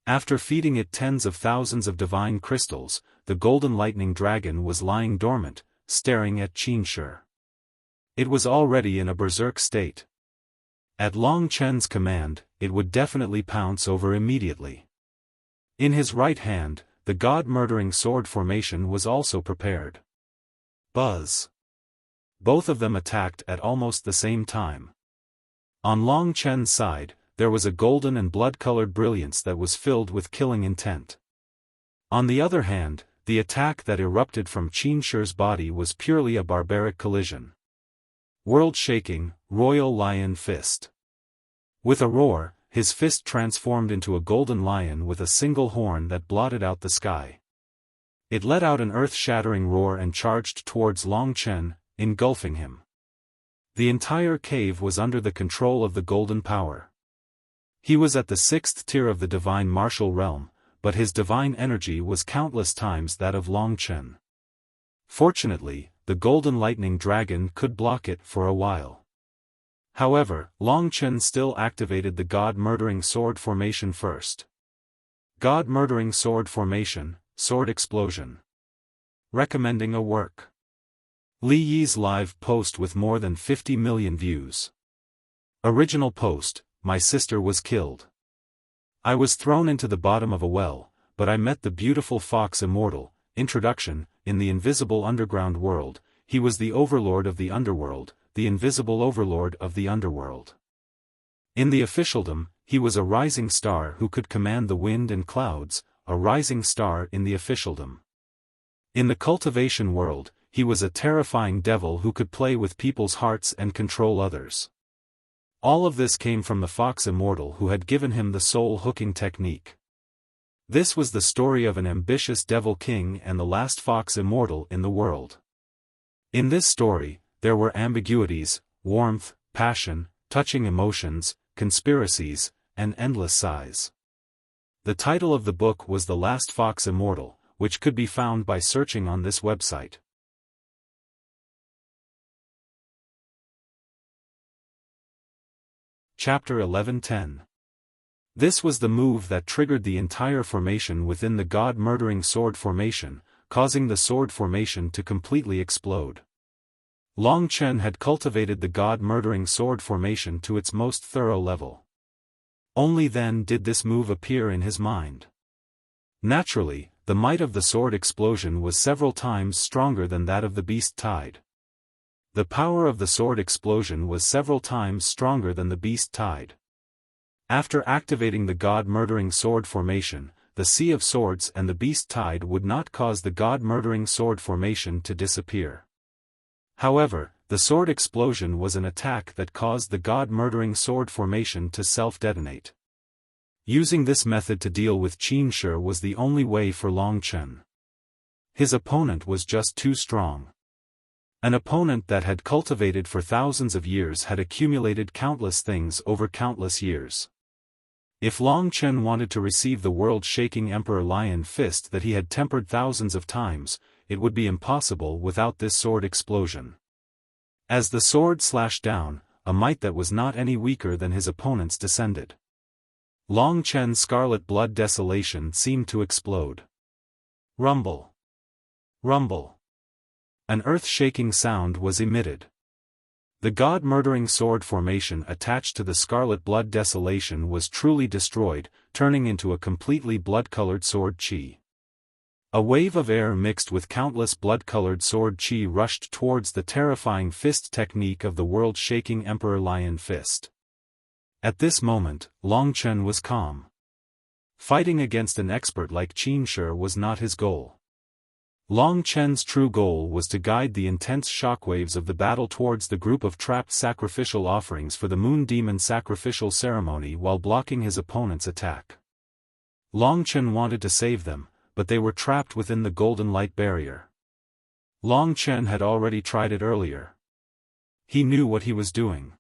After feeding it tens of thousands of divine crystals, the golden lightning dragon was lying dormant, staring at Qin Shi. It was already in a berserk state. At Long Chen's command, it would definitely pounce over immediately. In his right hand, the god-murdering sword formation was also prepared. Buzz! Both of them attacked at almost the same time. On Long Chen's side, there was a golden and blood-colored brilliance that was filled with killing intent. On the other hand, the attack that erupted from Qin Shi's body was purely a barbaric collision. World-shaking, royal lion fist. With a roar, his fist transformed into a golden lion with a single horn that blotted out the sky. It let out an earth-shattering roar and charged towards Long Chen, engulfing him. The entire cave was under the control of the golden power. He was at the 6th tier of the divine martial realm, but his divine energy was countless times that of Long Chen. Fortunately, the golden lightning dragon could block it for a while. However, Long Chen still activated the god-murdering sword formation first. God-murdering sword formation, sword explosion. Recommending a work. Li Yi's live post with more than 50 million views. Original post: My sister was killed. I was thrown into the bottom of a well, but I met the beautiful fox immortal. Introduction: In the invisible underground world, he was the overlord of the underworld, the invisible overlord of the underworld. In the officialdom, he was a rising star who could command the wind and clouds, a rising star in the officialdom. In the cultivation world, he was a terrifying devil who could play with people's hearts and control others. All of this came from the fox immortal who had given him the soul-hooking technique. This was the story of an ambitious devil king and the last fox immortal in the world. In this story, there were ambiguities, warmth, passion, touching emotions, conspiracies, and endless sighs. The title of the book was The Last Fox Immortal, which could be found by searching on this website. Chapter 11:10. This was the move that triggered the entire formation within the god-murdering sword formation, causing the sword formation to completely explode. Long Chen had cultivated the god-murdering sword formation to its most thorough level. Only then did this move appear in his mind. Naturally, the might of the sword explosion was several times stronger than that of the beast tide. The power of the sword explosion was several times stronger than the beast tide. After activating the god-murdering sword formation, the Sea of Swords and the beast tide would not cause the god-murdering sword formation to disappear. However, the sword explosion was an attack that caused the god-murdering sword formation to self-detonate. Using this method to deal with Qin Shi was the only way for Long Chen. His opponent was just too strong. An opponent that had cultivated for thousands of years had accumulated countless things over countless years. If Long Chen wanted to receive the world-shaking Emperor Lion Fist that he had tempered thousands of times, it would be impossible without this sword explosion. As the sword slashed down, a might that was not any weaker than his opponent's descended. Long Chen's scarlet blood desolation seemed to explode. Rumble. Rumble. An earth-shaking sound was emitted. The god-murdering sword formation attached to the scarlet blood desolation was truly destroyed, turning into a completely blood-colored sword qi. A wave of air mixed with countless blood-colored sword qi rushed towards the terrifying fist technique of the world-shaking Emperor Lion Fist. At this moment, Long Chen was calm. Fighting against an expert like Qin Shi was not his goal. Long Chen's true goal was to guide the intense shockwaves of the battle towards the group of trapped sacrificial offerings for the Moon Demon sacrificial ceremony while blocking his opponent's attack. Long Chen wanted to save them, but they were trapped within the golden light barrier. Long Chen had already tried it earlier. He knew what he was doing.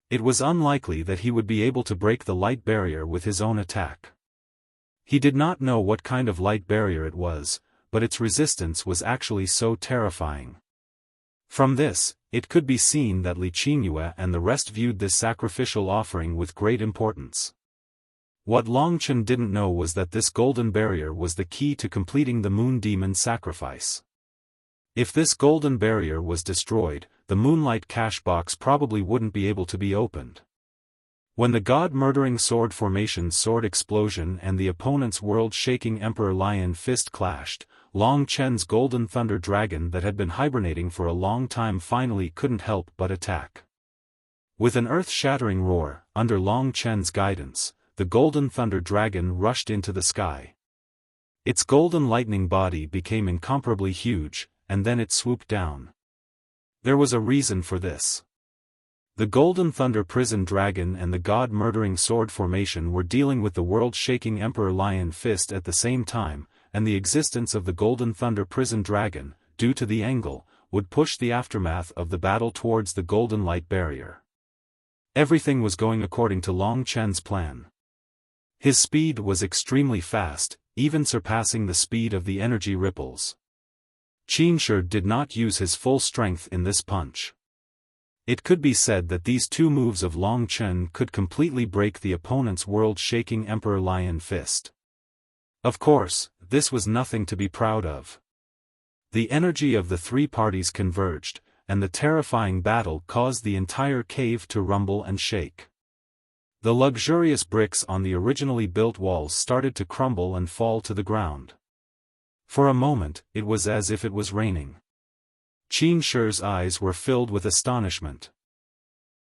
It was unlikely that he would be able to break the light barrier with his own attack. He did not know what kind of light barrier it was, but its resistance was actually so terrifying. From this, it could be seen that Li Qingyue and the rest viewed this sacrificial offering with great importance. What Long Chen didn't know was that this golden barrier was the key to completing the Moon Demon sacrifice. If this golden barrier was destroyed, the Moonlight Cash Box probably wouldn't be able to be opened. When the god-murdering sword formation's sword explosion and the opponent's world-shaking Emperor Lion Fist clashed, Long Chen's Golden Thunder Dragon that had been hibernating for a long time finally couldn't help but attack. With an earth-shattering roar, under Long Chen's guidance, the Golden Thunder Dragon rushed into the sky. Its golden lightning body became incomparably huge, and then it swooped down. There was a reason for this. The Golden Thunder Prison Dragon and the God-murdering sword formation were dealing with the world-shaking Emperor Lion Fist at the same time, and the existence of the Golden Thunder Prison Dragon, due to the angle, would push the aftermath of the battle towards the Golden Light Barrier. Everything was going according to Long Chen's plan. His speed was extremely fast, even surpassing the speed of the energy ripples. Qin Shi did not use his full strength in this punch. It could be said that these two moves of Long Chen could completely break the opponent's world-shaking Emperor Lion Fist. Of course, this was nothing to be proud of. The energy of the three parties converged, and the terrifying battle caused the entire cave to rumble and shake. The luxurious bricks on the originally built walls started to crumble and fall to the ground. For a moment, it was as if it was raining. Qin Shi's eyes were filled with astonishment.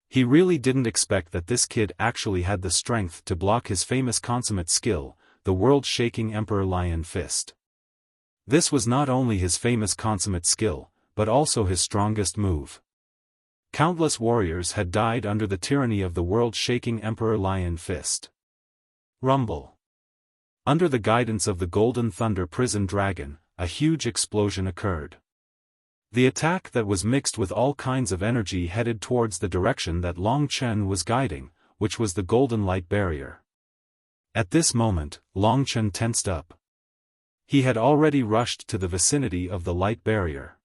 He really didn't expect that this kid actually had the strength to block his famous consummate skill, the world-shaking Emperor Lion Fist. This was not only his famous consummate skill, but also his strongest move. Countless warriors had died under the tyranny of the world-shaking Emperor Lion Fist. Rumble. Under the guidance of the Golden Thunder Prison Dragon, a huge explosion occurred. The attack that was mixed with all kinds of energy headed towards the direction that Long Chen was guiding, which was the Golden Light Barrier. At this moment, Long Chen tensed up. He had already rushed to the vicinity of the light barrier.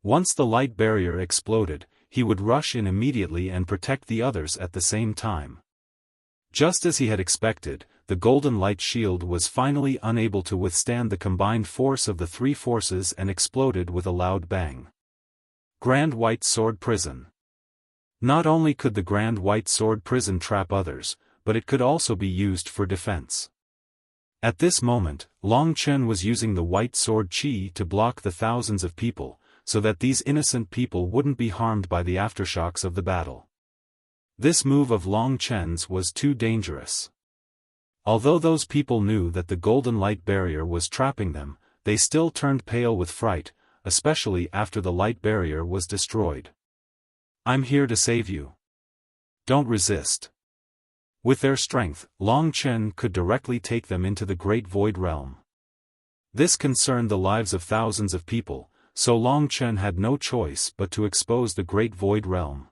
Once the light barrier exploded, he would rush in immediately and protect the others at the same time. Just as he had expected, the golden light shield was finally unable to withstand the combined force of the three forces and exploded with a loud bang. Grand White Sword Prison. Not only could the Grand White Sword Prison trap others, but it could also be used for defense. At this moment, Long Chen was using the White Sword Qi to block the thousands of people, so that these innocent people wouldn't be harmed by the aftershocks of the battle. This move of Long Chen's was too dangerous. Although those people knew that the golden light barrier was trapping them, they still turned pale with fright, especially after the light barrier was destroyed. "I'm here to save you. Don't resist." With their strength, Long Chen could directly take them into the Great Void Realm. This concerned the lives of thousands of people, so Long Chen had no choice but to expose the Great Void Realm.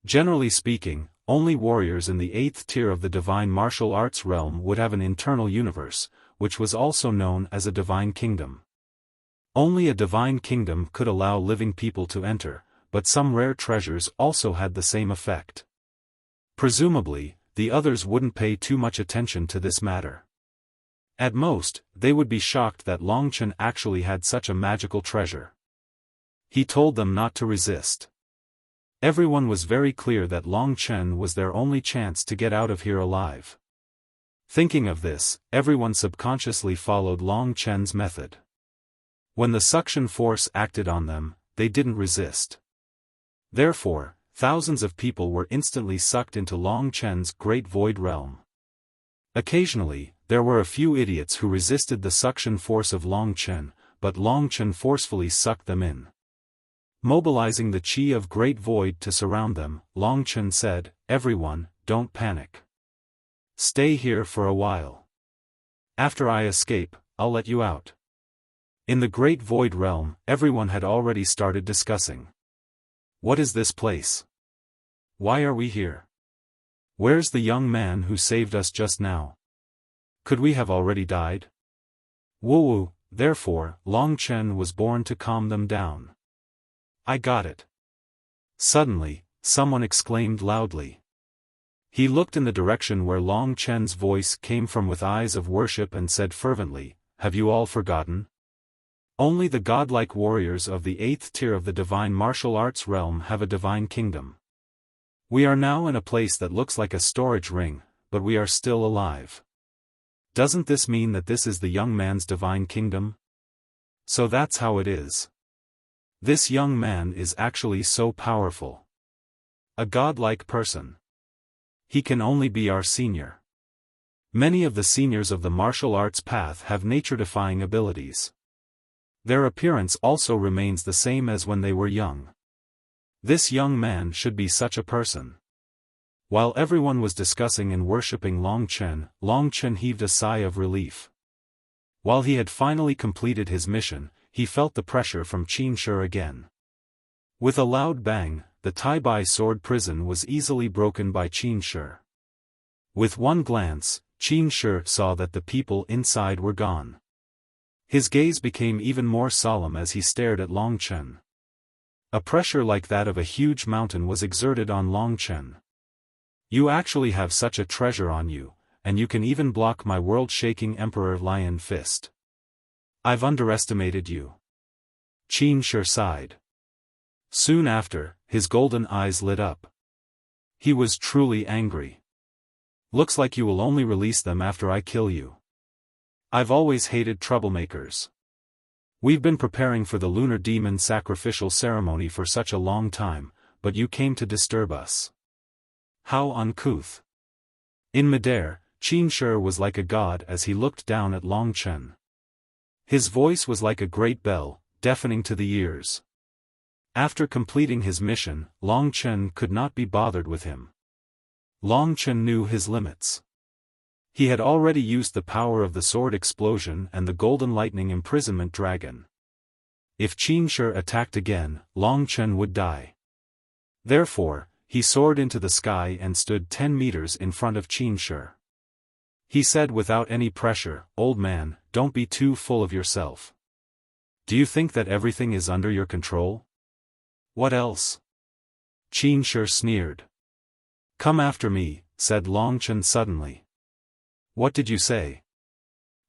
Generally speaking, only warriors in the 8th tier of the divine martial arts realm would have an internal universe, which was also known as a divine kingdom. Only a divine kingdom could allow living people to enter, but some rare treasures also had the same effect. Presumably, the others wouldn't pay too much attention to this matter. At most, they would be shocked that Long Chen actually had such a magical treasure. He told them not to resist. Everyone was very clear that Long Chen was their only chance to get out of here alive. Thinking of this, everyone subconsciously followed Long Chen's method. When the suction force acted on them, they didn't resist. Therefore, thousands of people were instantly sucked into Long Chen's Great Void Realm. Occasionally, there were a few idiots who resisted the suction force of Long Chen, but Long Chen forcefully sucked them in. Mobilizing the Qi of Great Void to surround them, Long Chen said, "Everyone, don't panic. Stay here for a while. After I escape, I'll let you out." In the Great Void Realm, everyone had already started discussing. "What is this place? Why are we here? Where's the young man who saved us just now? Could we have already died?" Woo-woo, therefore, Long Chen was born to calm them down. "I got it." Suddenly, someone exclaimed loudly. He looked in the direction where Long Chen's voice came from with eyes of worship and said fervently, "Have you all forgotten? Only the godlike warriors of the 8th tier of the divine martial arts realm have a divine kingdom. We are now in a place that looks like a storage ring, but we are still alive. Doesn't this mean that this is the young man's divine kingdom? So that's how it is. This young man is actually so powerful. A godlike person. He can only be our senior. Many of the seniors of the martial arts path have nature-defying abilities. Their appearance also remains the same as when they were young. This young man should be such a person." While everyone was discussing and worshipping Long Chen heaved a sigh of relief. While he had finally completed his mission, he felt the pressure from Qin Shi again. With a loud bang, the Tai-Bai sword prison was easily broken by Qin Shi. With one glance, Qin Shi saw that the people inside were gone. His gaze became even more solemn as he stared at Long Chen. A pressure like that of a huge mountain was exerted on Long Chen. "You actually have such a treasure on you, and you can even block my world-shaking Emperor Lion Fist. I've underestimated you." Qin Shi sighed. Soon after, his golden eyes lit up. He was truly angry. "Looks like you will only release them after I kill you. I've always hated troublemakers. We've been preparing for the lunar demon sacrificial ceremony for such a long time, but you came to disturb us. How uncouth." In midair, Qin Shi was like a god as he looked down at Long Chen. His voice was like a great bell, deafening to the ears. After completing his mission, Long Chen could not be bothered with him. Long Chen knew his limits. He had already used the power of the sword explosion and the golden lightning imprisonment dragon. If Qin Shi attacked again, Long Chen would die. Therefore, he soared into the sky and stood 10 meters in front of Qin Shi. He said without any pressure, "Old man, don't be too full of yourself. Do you think that everything is under your control? What else?" Qin Shi sneered. "Come after me," said Long Chen suddenly. "What did you say?"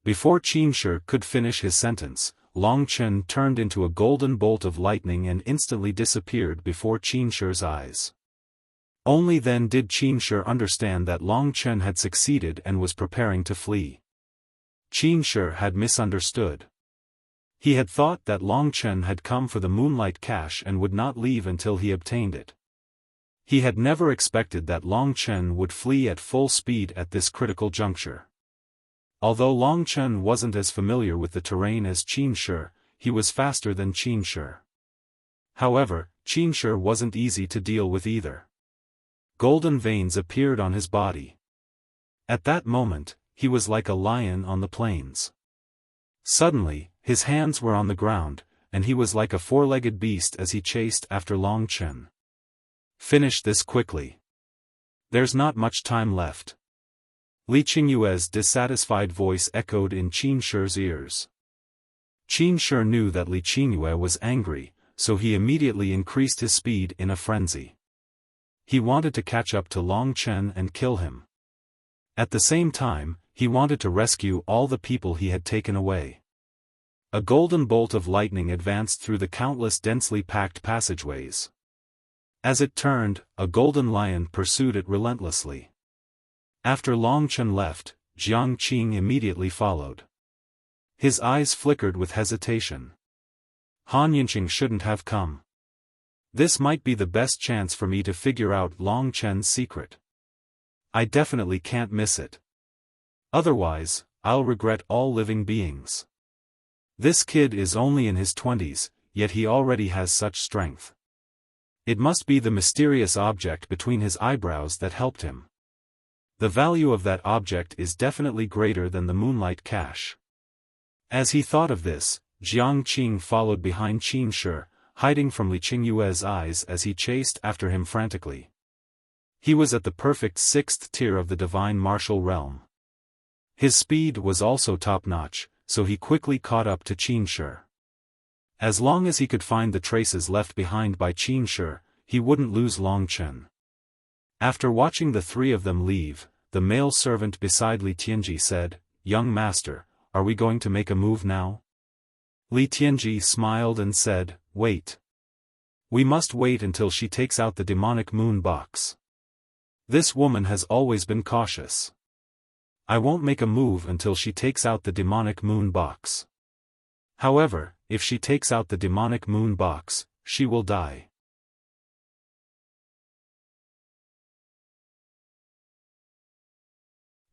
Before Qin Shi could finish his sentence, Long Chen turned into a golden bolt of lightning and instantly disappeared before Qin Shi's eyes. Only then did Qin Shi understand that Long Chen had succeeded and was preparing to flee. Qin Shi had misunderstood. He had thought that Long Chen had come for the moonlight cache and would not leave until he obtained it. He had never expected that Long Chen would flee at full speed at this critical juncture. Although Long Chen wasn't as familiar with the terrain as Qin Shi, he was faster than Qin Shi. However, Qin Shi wasn't easy to deal with either. Golden veins appeared on his body. At that moment, he was like a lion on the plains. Suddenly, his hands were on the ground, and he was like a four-legged beast as he chased after Long Chen. "Finish this quickly. There's not much time left." Li Qingyue's dissatisfied voice echoed in Qin Shi's ears. Qin Shi knew that Li Qingyue was angry, so he immediately increased his speed in a frenzy. He wanted to catch up to Long Chen and kill him. At the same time, he wanted to rescue all the people he had taken away. A golden bolt of lightning advanced through the countless densely packed passageways. As it turned, a golden lion pursued it relentlessly. After Long Chen left, Jiang Qing immediately followed. His eyes flickered with hesitation. Han Yinqing shouldn't have come. This might be the best chance for me to figure out Long Chen's secret. I definitely can't miss it. Otherwise, I'll regret all living beings. This kid is only in his 20s, yet he already has such strength. It must be the mysterious object between his eyebrows that helped him. The value of that object is definitely greater than the moonlight cache. As he thought of this, Jiang Qing followed behind Qin Shi, hiding from Li Qingyue's eyes as he chased after him frantically. He was at the perfect sixth tier of the divine martial realm. His speed was also top-notch, so he quickly caught up to Qin Shi. As long as he could find the traces left behind by Qin Shi, he wouldn't lose Long Chen. After watching the three of them leave, the male servant beside Li Tianji said, "Young master, are we going to make a move now?" Li Tianji smiled and said, "Wait. We must wait until she takes out the demonic moon box. This woman has always been cautious. I won't make a move until she takes out the demonic moon box. However, if she takes out the demonic moon box, she will die."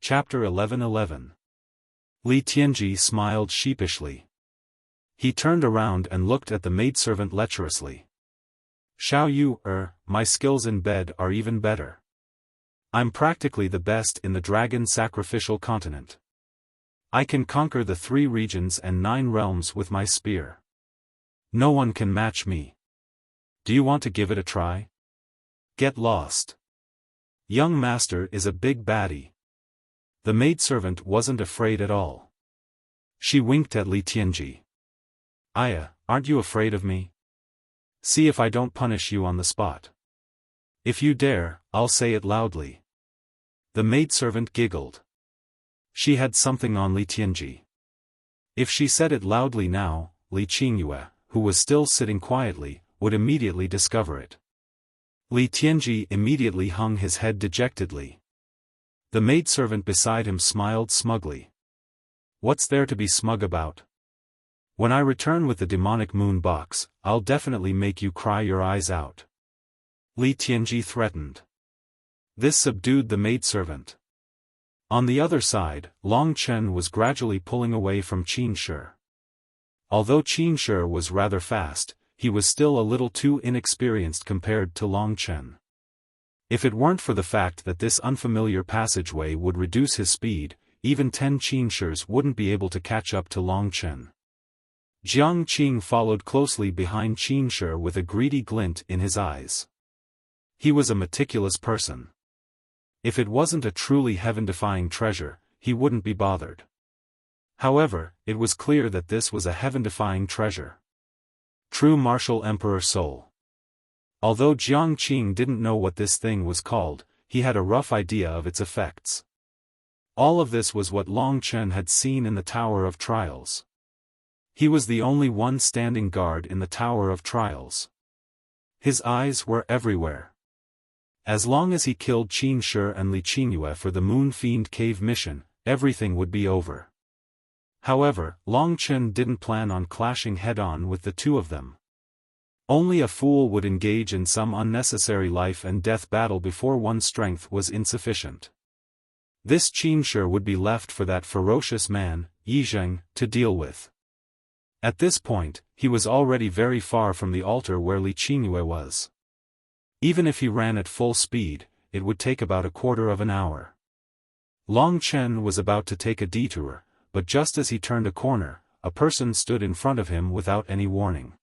Chapter 11:11. Li Tianji smiled sheepishly. He turned around and looked at the maidservant lecherously. "Xiao Yu, my skills in bed are even better. I'm practically the best in the dragon sacrificial continent. I can conquer the 3 regions and 9 realms with my spear. No one can match me. Do you want to give it a try? Get lost. Young master is a big baddie." The maidservant wasn't afraid at all. She winked at Li Tianji. "Aya, aren't you afraid of me? See if I don't punish you on the spot. If you dare, I'll say it loudly." The maidservant giggled. She had something on Li Tianji. If she said it loudly now, Li Qingyue, who was still sitting quietly, would immediately discover it. Li Tianji immediately hung his head dejectedly. The maidservant beside him smiled smugly. "What's there to be smug about? When I return with the demonic moon box, I'll definitely make you cry your eyes out," Li Tianji threatened. This subdued the maidservant. On the other side, Long Chen was gradually pulling away from Qin Shi. Although Qin Shi was rather fast, he was still a little too inexperienced compared to Long Chen. If it weren't for the fact that this unfamiliar passageway would reduce his speed, even 10 Qin Shis wouldn't be able to catch up to Long Chen. Jiang Qing followed closely behind Qin Shi with a greedy glint in his eyes. He was a meticulous person. If it wasn't a truly heaven-defying treasure, he wouldn't be bothered. However, it was clear that this was a heaven-defying treasure. True martial emperor soul. Although Jiang Qing didn't know what this thing was called, he had a rough idea of its effects. All of this was what Long Chen had seen in the Tower of Trials. He was the only one standing guard in the Tower of Trials. His eyes were everywhere. As long as he killed Qin Shi and Li Qingyue for the Moon Fiend Cave mission, everything would be over. However, Long Chen didn't plan on clashing head-on with the two of them. Only a fool would engage in some unnecessary life-and-death battle before one's strength was insufficient. This Qin Shi would be left for that ferocious man, Yi Zheng, to deal with. At this point, he was already very far from the altar where Li Qingyue was. Even if he ran at full speed, it would take about a quarter of an hour. Long Chen was about to take a detour, but just as he turned a corner, a person stood in front of him without any warning.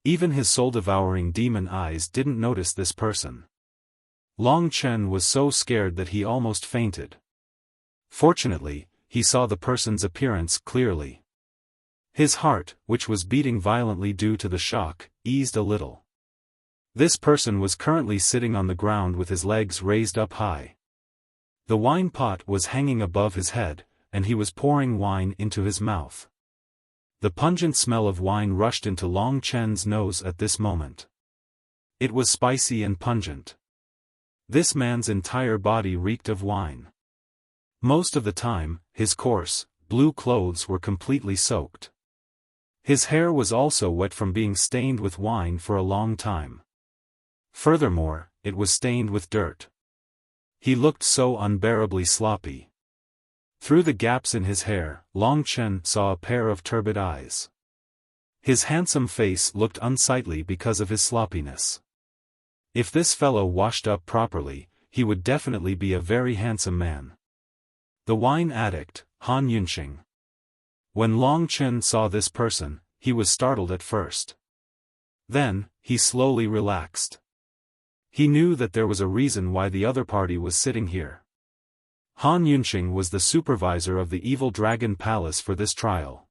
Even his soul-devouring demon eyes didn't notice this person. Long Chen was so scared that he almost fainted. Fortunately, he saw the person's appearance clearly. His heart, which was beating violently due to the shock, eased a little. This person was currently sitting on the ground with his legs raised up high. The wine pot was hanging above his head, and he was pouring wine into his mouth. The pungent smell of wine rushed into Long Chen's nose at this moment. It was spicy and pungent. This man's entire body reeked of wine. Most of the time, his coarse, blue clothes were completely soaked. His hair was also wet from being stained with wine for a long time. Furthermore, it was stained with dirt. He looked so unbearably sloppy. Through the gaps in his hair, Long Chen saw a pair of turbid eyes. His handsome face looked unsightly because of his sloppiness. If this fellow washed up properly, he would definitely be a very handsome man. The wine addict, Han Yunxing. When Long Chen saw this person, he was startled at first. Then, he slowly relaxed. He knew that there was a reason why the other party was sitting here. Han Yunxing was the supervisor of the Evil Dragon Palace for this trial.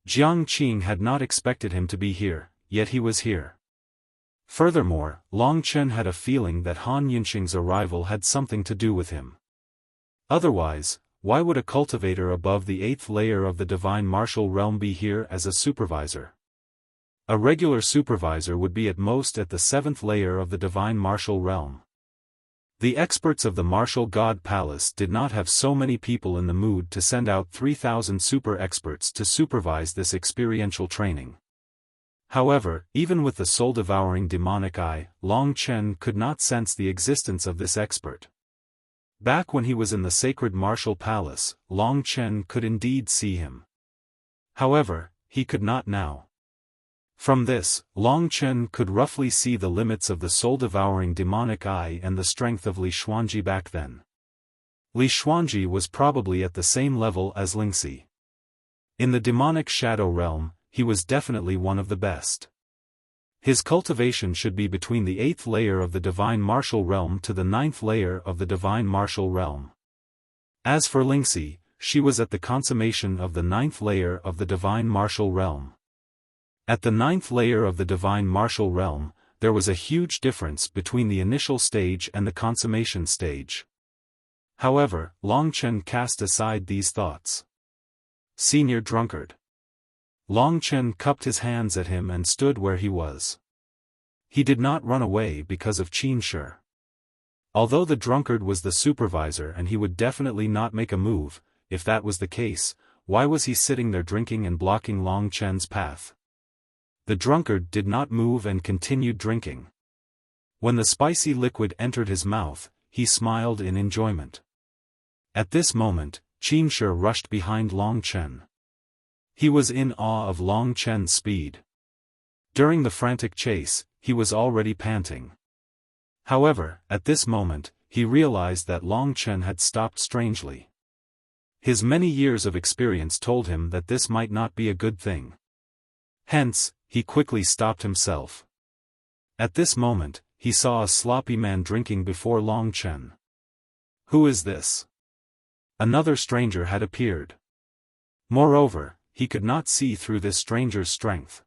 Jiang Qing had not expected him to be here, yet he was here. Furthermore, Long Chen had a feeling that Han Yunxing's arrival had something to do with him. Otherwise, why would a cultivator above the 8th layer of the Divine Martial Realm be here as a supervisor? A regular supervisor would be at most at the 7th layer of the Divine Martial Realm. The experts of the Martial God Palace did not have so many people in the mood to send out 3,000 super experts to supervise this experiential training. However, even with the soul-devouring demonic eye, Long Chen could not sense the existence of this expert. Back when he was in the sacred Martial Palace, Long Chen could indeed see him. However, he could not now. From this, Long Chen could roughly see the limits of the soul-devouring demonic eye and the strength of Li Xuanji back then. Li Xuanji was probably at the same level as Lingxi. In the demonic shadow realm, he was definitely one of the best. His cultivation should be between the 8th layer of the Divine Martial Realm to the 9th layer of the Divine Martial Realm. As for Lingxi, she was at the consummation of the 9th layer of the Divine Martial Realm. At the 9th layer of the Divine Martial Realm, there was a huge difference between the initial stage and the consummation stage. However, Long Chen cast aside these thoughts. Senior drunkard. Long Chen cupped his hands at him and stood where he was. He did not run away because of Qin Shi. Although the drunkard was the supervisor and he would definitely not make a move, if that was the case, why was he sitting there drinking and blocking Long Chen's path? The drunkard did not move and continued drinking. When the spicy liquid entered his mouth, he smiled in enjoyment. At this moment, Qin Shi rushed behind Long Chen. He was in awe of Long Chen's speed. During the frantic chase, he was already panting. However, at this moment, he realized that Long Chen had stopped strangely. His many years of experience told him that this might not be a good thing. Hence, he quickly stopped himself. At this moment, he saw a sloppy man drinking before Long Chen. Who is this? Another stranger had appeared. Moreover, he could not see through this stranger's strength.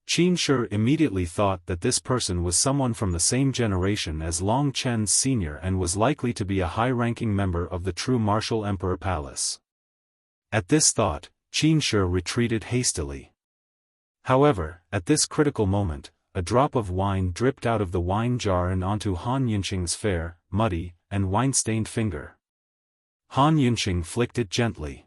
Qin Shi immediately thought that this person was someone from the same generation as Long Chen's senior and was likely to be a high-ranking member of the true martial emperor palace. At this thought, Qin Shi retreated hastily. However, at this critical moment, a drop of wine dripped out of the wine jar and onto Han Yunqing's fair, muddy, and wine-stained finger. Han Yunqing flicked it gently.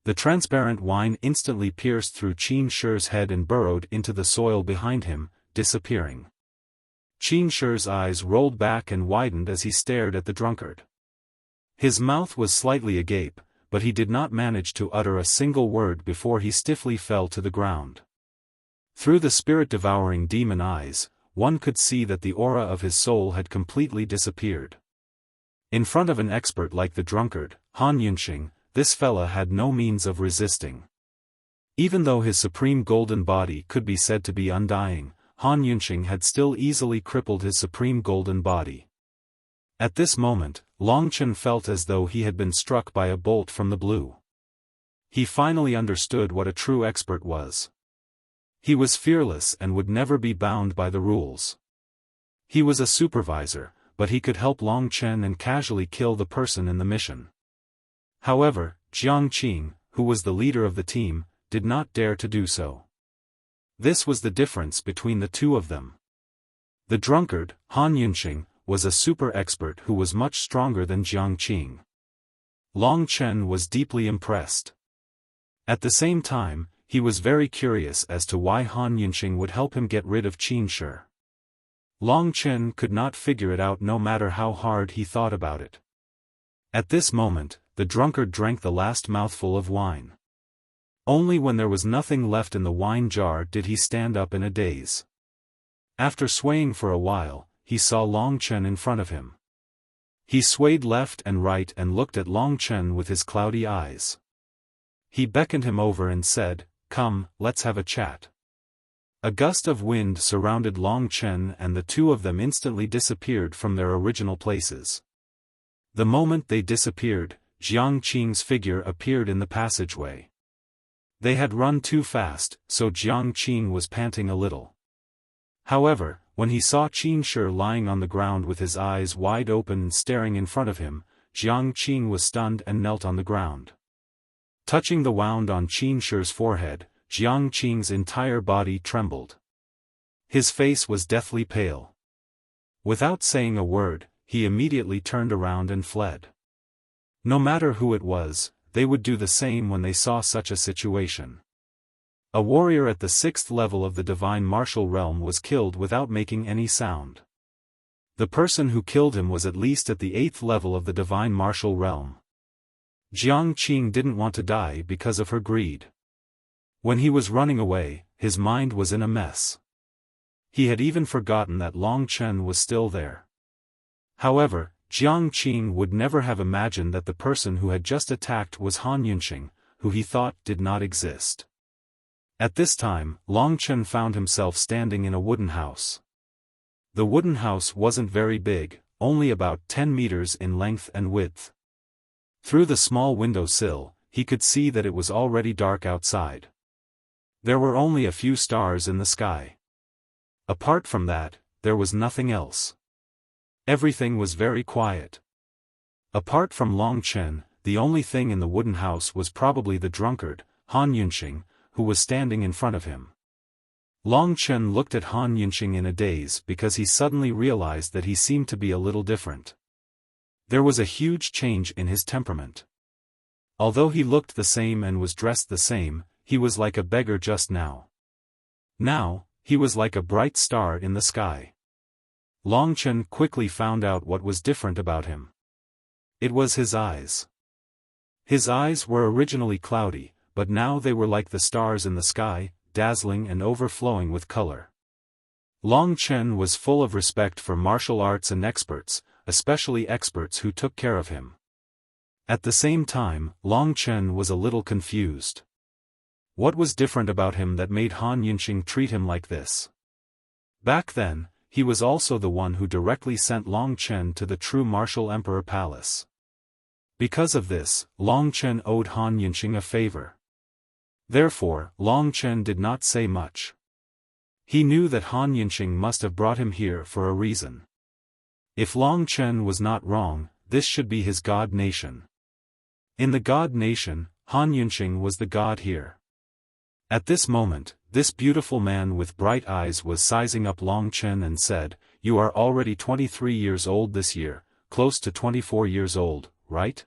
The transparent wine instantly pierced through Qin Shi's head and burrowed into the soil behind him, disappearing. Qin Shi's eyes rolled back and widened as he stared at the drunkard. His mouth was slightly agape, but he did not manage to utter a single word before he stiffly fell to the ground. Through the spirit-devouring demon eyes, one could see that the aura of his soul had completely disappeared. In front of an expert like the drunkard, Han Yunqing, this fella had no means of resisting. Even though his supreme golden body could be said to be undying, Han Yunqing had still easily crippled his supreme golden body. At this moment, Long Chen felt as though he had been struck by a bolt from the blue. He finally understood what a true expert was. He was fearless and would never be bound by the rules. He was a supervisor, but he could help Long Chen and casually kill the person in the mission. However, Jiang Qing, who was the leader of the team, did not dare to do so. This was the difference between the two of them. The drunkard, Han Yunqing, was a super expert who was much stronger than Jiang Qing. Long Chen was deeply impressed. At the same time, he was very curious as to why Han Yunqing would help him get rid of Qin Shi. Long Chen could not figure it out no matter how hard he thought about it. At this moment, the drunkard drank the last mouthful of wine. Only when there was nothing left in the wine jar did he stand up in a daze. After swaying for a while, he saw Long Chen in front of him. He swayed left and right and looked at Long Chen with his cloudy eyes. He beckoned him over and said, "Come, let's have a chat." A gust of wind surrounded Long Chen and the two of them instantly disappeared from their original places. The moment they disappeared, Jiang Qing's figure appeared in the passageway. They had run too fast, so Jiang Qing was panting a little. However, when he saw Qin Shi lying on the ground with his eyes wide open and staring in front of him, Jiang Qing was stunned and knelt on the ground. Touching the wound on Qin Shi's forehead, Jiang Qing's entire body trembled. His face was deathly pale. Without saying a word, he immediately turned around and fled. No matter who it was, they would do the same when they saw such a situation. A warrior at the 6th level of the divine martial realm was killed without making any sound. The person who killed him was at least at the 8th level of the divine martial realm. Jiang Qing didn't want to die because of her greed. When he was running away, his mind was in a mess. He had even forgotten that Long Chen was still there. However, Jiang Qing would never have imagined that the person who had just attacked was Han Yunqing, who he thought did not exist. At this time, Long Chen found himself standing in a wooden house. The wooden house wasn't very big, only about 10 meters in length and width. Through the small window sill, he could see that it was already dark outside. There were only a few stars in the sky. Apart from that, there was nothing else. Everything was very quiet. Apart from Long Chen, the only thing in the wooden house was probably the drunkard, Han Yunqing, who was standing in front of him. Long Chen looked at Han Yunqing in a daze because he suddenly realized that he seemed to be a little different. There was a huge change in his temperament. Although he looked the same and was dressed the same, he was like a beggar just now. Now, he was like a bright star in the sky. Long Chen quickly found out what was different about him. It was his eyes. His eyes were originally cloudy, but now they were like the stars in the sky, dazzling and overflowing with color. Long Chen was full of respect for martial arts and experts, especially experts who took care of him. At the same time, Long Chen was a little confused. What was different about him that made Han Yunqing treat him like this? Back then, he was also the one who directly sent Long Chen to the true martial emperor palace. Because of this, Long Chen owed Han Yunqing a favor. Therefore, Long Chen did not say much. He knew that Han Yunqing must have brought him here for a reason. If Long Chen was not wrong, this should be his god nation. In the god nation, Han Yunqing was the god here. At this moment, this beautiful man with bright eyes was sizing up Long Chen and said, "You are already 23 years old this year, close to 24 years old, right?"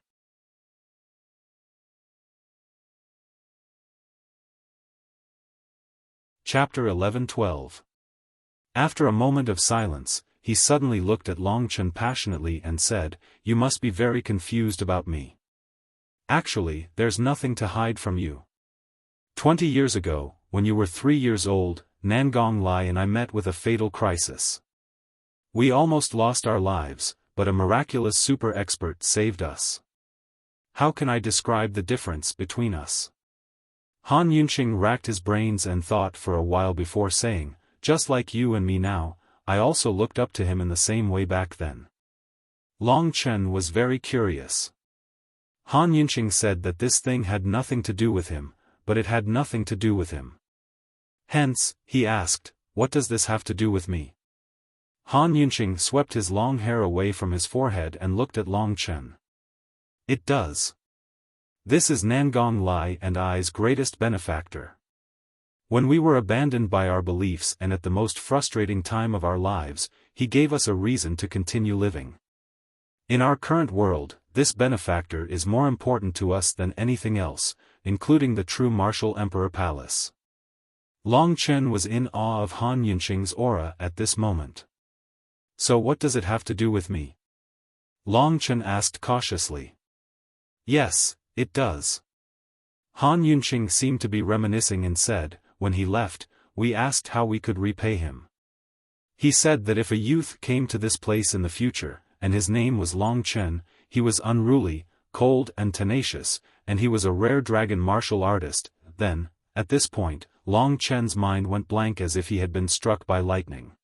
Chapter 11-12. After a moment of silence, he suddenly looked at Long Chen passionately and said, "You must be very confused about me. Actually, there's nothing to hide from you. 20 years ago, when you were 3 years old, Nangong Lai and I met with a fatal crisis. We almost lost our lives, but a miraculous super expert saved us. How can I describe the difference between us?" Han Yunqing racked his brains and thought for a while before saying, "Just like you and me now, I also looked up to him in the same way back then." Long Chen was very curious. Han Yunqing said that this thing had nothing to do with him, but it had nothing to do with him. Hence, he asked, "What does this have to do with me?" Han Yunqing swept his long hair away from his forehead and looked at Long Chen. "It does. This is Nangong Lai and I's greatest benefactor. When we were abandoned by our beliefs and at the most frustrating time of our lives, he gave us a reason to continue living. In our current world, this benefactor is more important to us than anything else, including the true martial emperor palace." Long Chen was in awe of Han Yunqing's aura at this moment. "So what does it have to do with me?" Long Chen asked cautiously. "Yes, it does." Han Yunqing seemed to be reminiscing and said, "When he left, we asked how we could repay him. He said that if a youth came to this place in the future, and his name was Long Chen, he was unruly, cold and tenacious, and he was a rare dragon martial artist." Then, at this point, Long Chen's mind went blank as if he had been struck by lightning.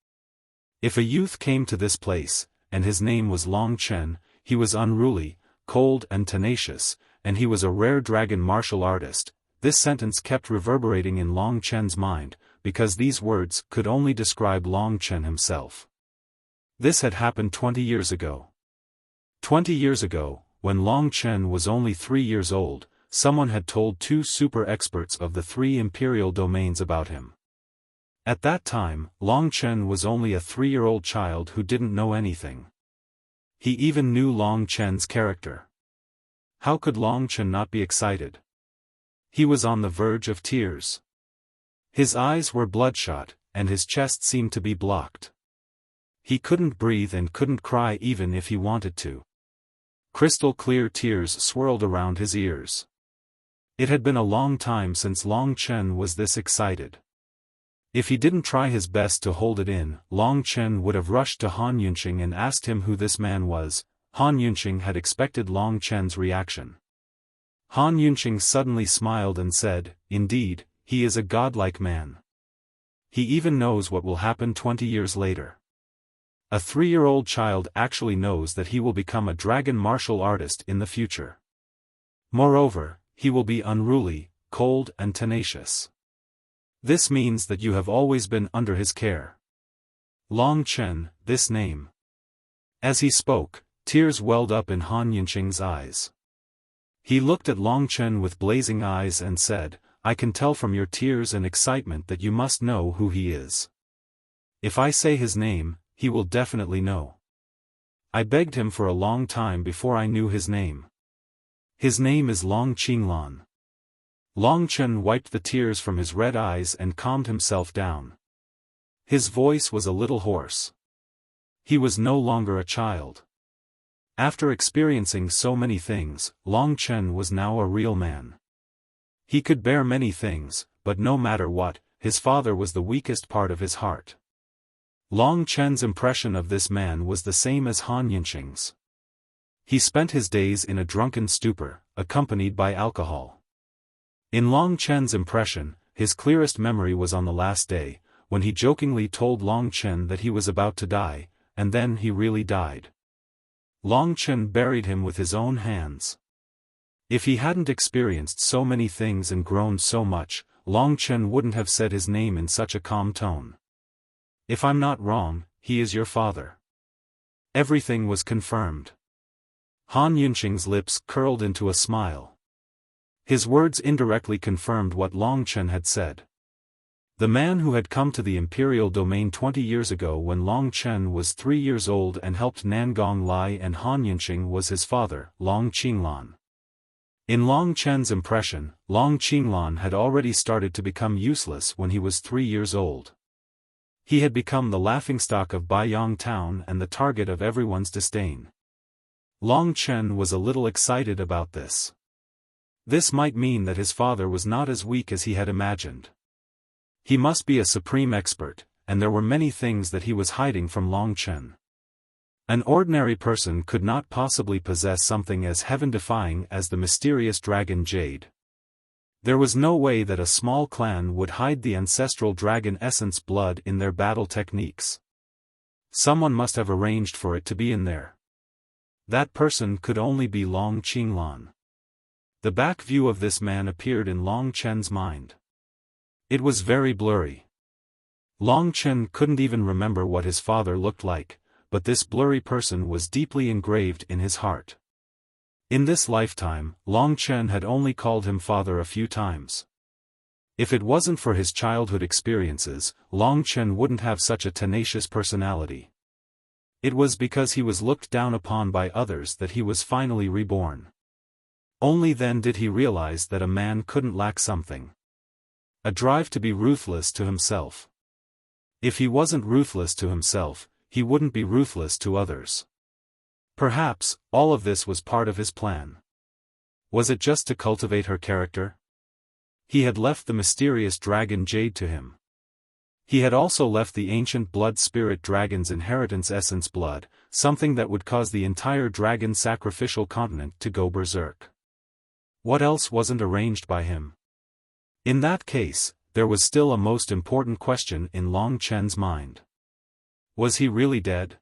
If a youth came to this place, and his name was Long Chen, he was unruly, cold and tenacious, and he was a rare dragon martial artist. This sentence kept reverberating in Long Chen's mind, because these words could only describe Long Chen himself. This had happened 20 years ago. 20 years ago, when Long Chen was only 3 years old, someone had told 2 super experts of the 3 imperial domains about him. At that time, Long Chen was only a 3-year-old child who didn't know anything. He even knew Long Chen's character. How could Long Chen not be excited? He was on the verge of tears. His eyes were bloodshot, and his chest seemed to be blocked. He couldn't breathe and couldn't cry even if he wanted to. Crystal clear tears swirled around his ears. It had been a long time since Long Chen was this excited. If he didn't try his best to hold it in, Long Chen would have rushed to Han Yunqing and asked him who this man was. Han Yunqing had expected Long Chen's reaction. Han Yunqing suddenly smiled and said, "Indeed, he is a godlike man. He even knows what will happen 20 years later. A 3-year-old child actually knows that he will become a dragon martial artist in the future. Moreover, he will be unruly, cold and tenacious. This means that you have always been under his care. Long Chen, this name." As he spoke, tears welled up in Han Yunqing's eyes. He looked at Long Chen with blazing eyes and said, "I can tell from your tears and excitement that you must know who he is. If I say his name, he will definitely know. I begged him for a long time before I knew his name. His name is Long Qinglan." Long Chen wiped the tears from his red eyes and calmed himself down. His voice was a little hoarse. He was no longer a child. After experiencing so many things, Long Chen was now a real man. He could bear many things, but no matter what, his father was the weakest part of his heart. Long Chen's impression of this man was the same as Han Yunqing's. He spent his days in a drunken stupor, accompanied by alcohol. In Long Chen's impression, his clearest memory was on the last day, when he jokingly told Long Chen that he was about to die, and then he really died. Long Chen buried him with his own hands. If he hadn't experienced so many things and grown so much, Long Chen wouldn't have said his name in such a calm tone. If I'm not wrong, he is your father. Everything was confirmed. Han Yunqing's lips curled into a smile. His words indirectly confirmed what Long Chen had said. The man who had come to the imperial domain 20 years ago when Long Chen was 3 years old and helped Nangong Lai and Han Yunqing was his father, Long Qinglan. In Long Chen's impression, Long Qinglan had already started to become useless when he was 3 years old. He had become the laughingstock of Baiyang town and the target of everyone's disdain. Long Chen was a little excited about this. This might mean that his father was not as weak as he had imagined. He must be a supreme expert, and there were many things that he was hiding from Long Chen. An ordinary person could not possibly possess something as heaven-defying as the mysterious dragon jade. There was no way that a small clan would hide the ancestral dragon essence blood in their battle techniques. Someone must have arranged for it to be in there. That person could only be Long Qinglan. The back view of this man appeared in Long Chen's mind. It was very blurry. Long Chen couldn't even remember what his father looked like, but this blurry person was deeply engraved in his heart. In this lifetime, Long Chen had only called him father a few times. If it wasn't for his childhood experiences, Long Chen wouldn't have such a tenacious personality. It was because he was looked down upon by others that he was finally reborn. Only then did he realize that a man couldn't lack something. A drive to be ruthless to himself. If he wasn't ruthless to himself, he wouldn't be ruthless to others. Perhaps, all of this was part of his plan. Was it just to cultivate her character? He had left the mysterious dragon jade to him. He had also left the ancient blood spirit dragon's inheritance essence blood, something that would cause the entire dragon sacrificial continent to go berserk. What else wasn't arranged by him? In that case, there was still a most important question in Long Chen's mind. Was he really dead?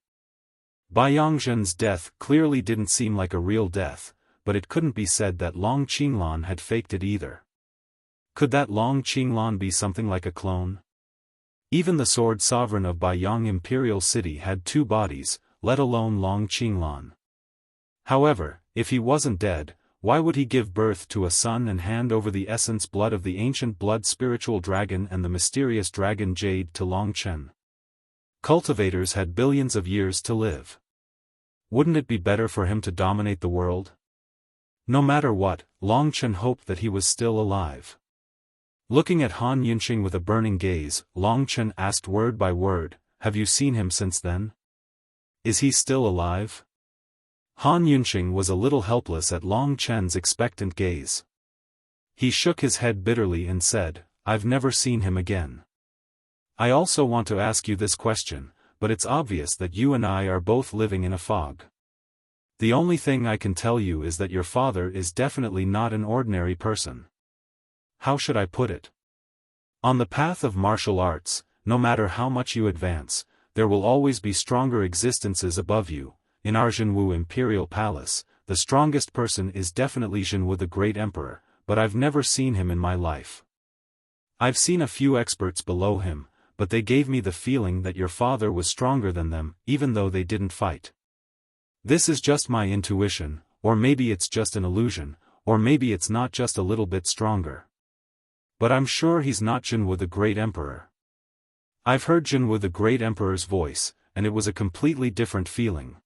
Baiyang Zhen's death clearly didn't seem like a real death, but it couldn't be said that Long Qinglan had faked it either. Could that Long Qinglan be something like a clone? Even the sword sovereign of Baiyang Imperial City had 2 bodies, let alone Long Qinglan. However, if he wasn't dead, why would he give birth to a son and hand over the essence blood of the ancient blood spiritual dragon and the mysterious dragon jade to Long Chen? Cultivators had billions of years to live. Wouldn't it be better for him to dominate the world? No matter what, Long Chen hoped that he was still alive. Looking at Han Yunqing with a burning gaze, Long Chen asked word by word, "Have you seen him since then? Is he still alive?" Han Yunqing was a little helpless at Long Chen's expectant gaze. He shook his head bitterly and said, "I've never seen him again. I also want to ask you this question, but it's obvious that you and I are both living in a fog. The only thing I can tell you is that your father is definitely not an ordinary person. How should I put it? On the path of martial arts, no matter how much you advance, there will always be stronger existences above you. In our Jinwu Imperial Palace, the strongest person is definitely Jinwu the Great Emperor, but I've never seen him in my life. I've seen a few experts below him, but they gave me the feeling that your father was stronger than them, even though they didn't fight. This is just my intuition, or maybe it's just an illusion, or maybe it's not just a little bit stronger. But I'm sure he's not Jinwu the Great Emperor. I've heard Jinwu the Great Emperor's voice, and it was a completely different feeling."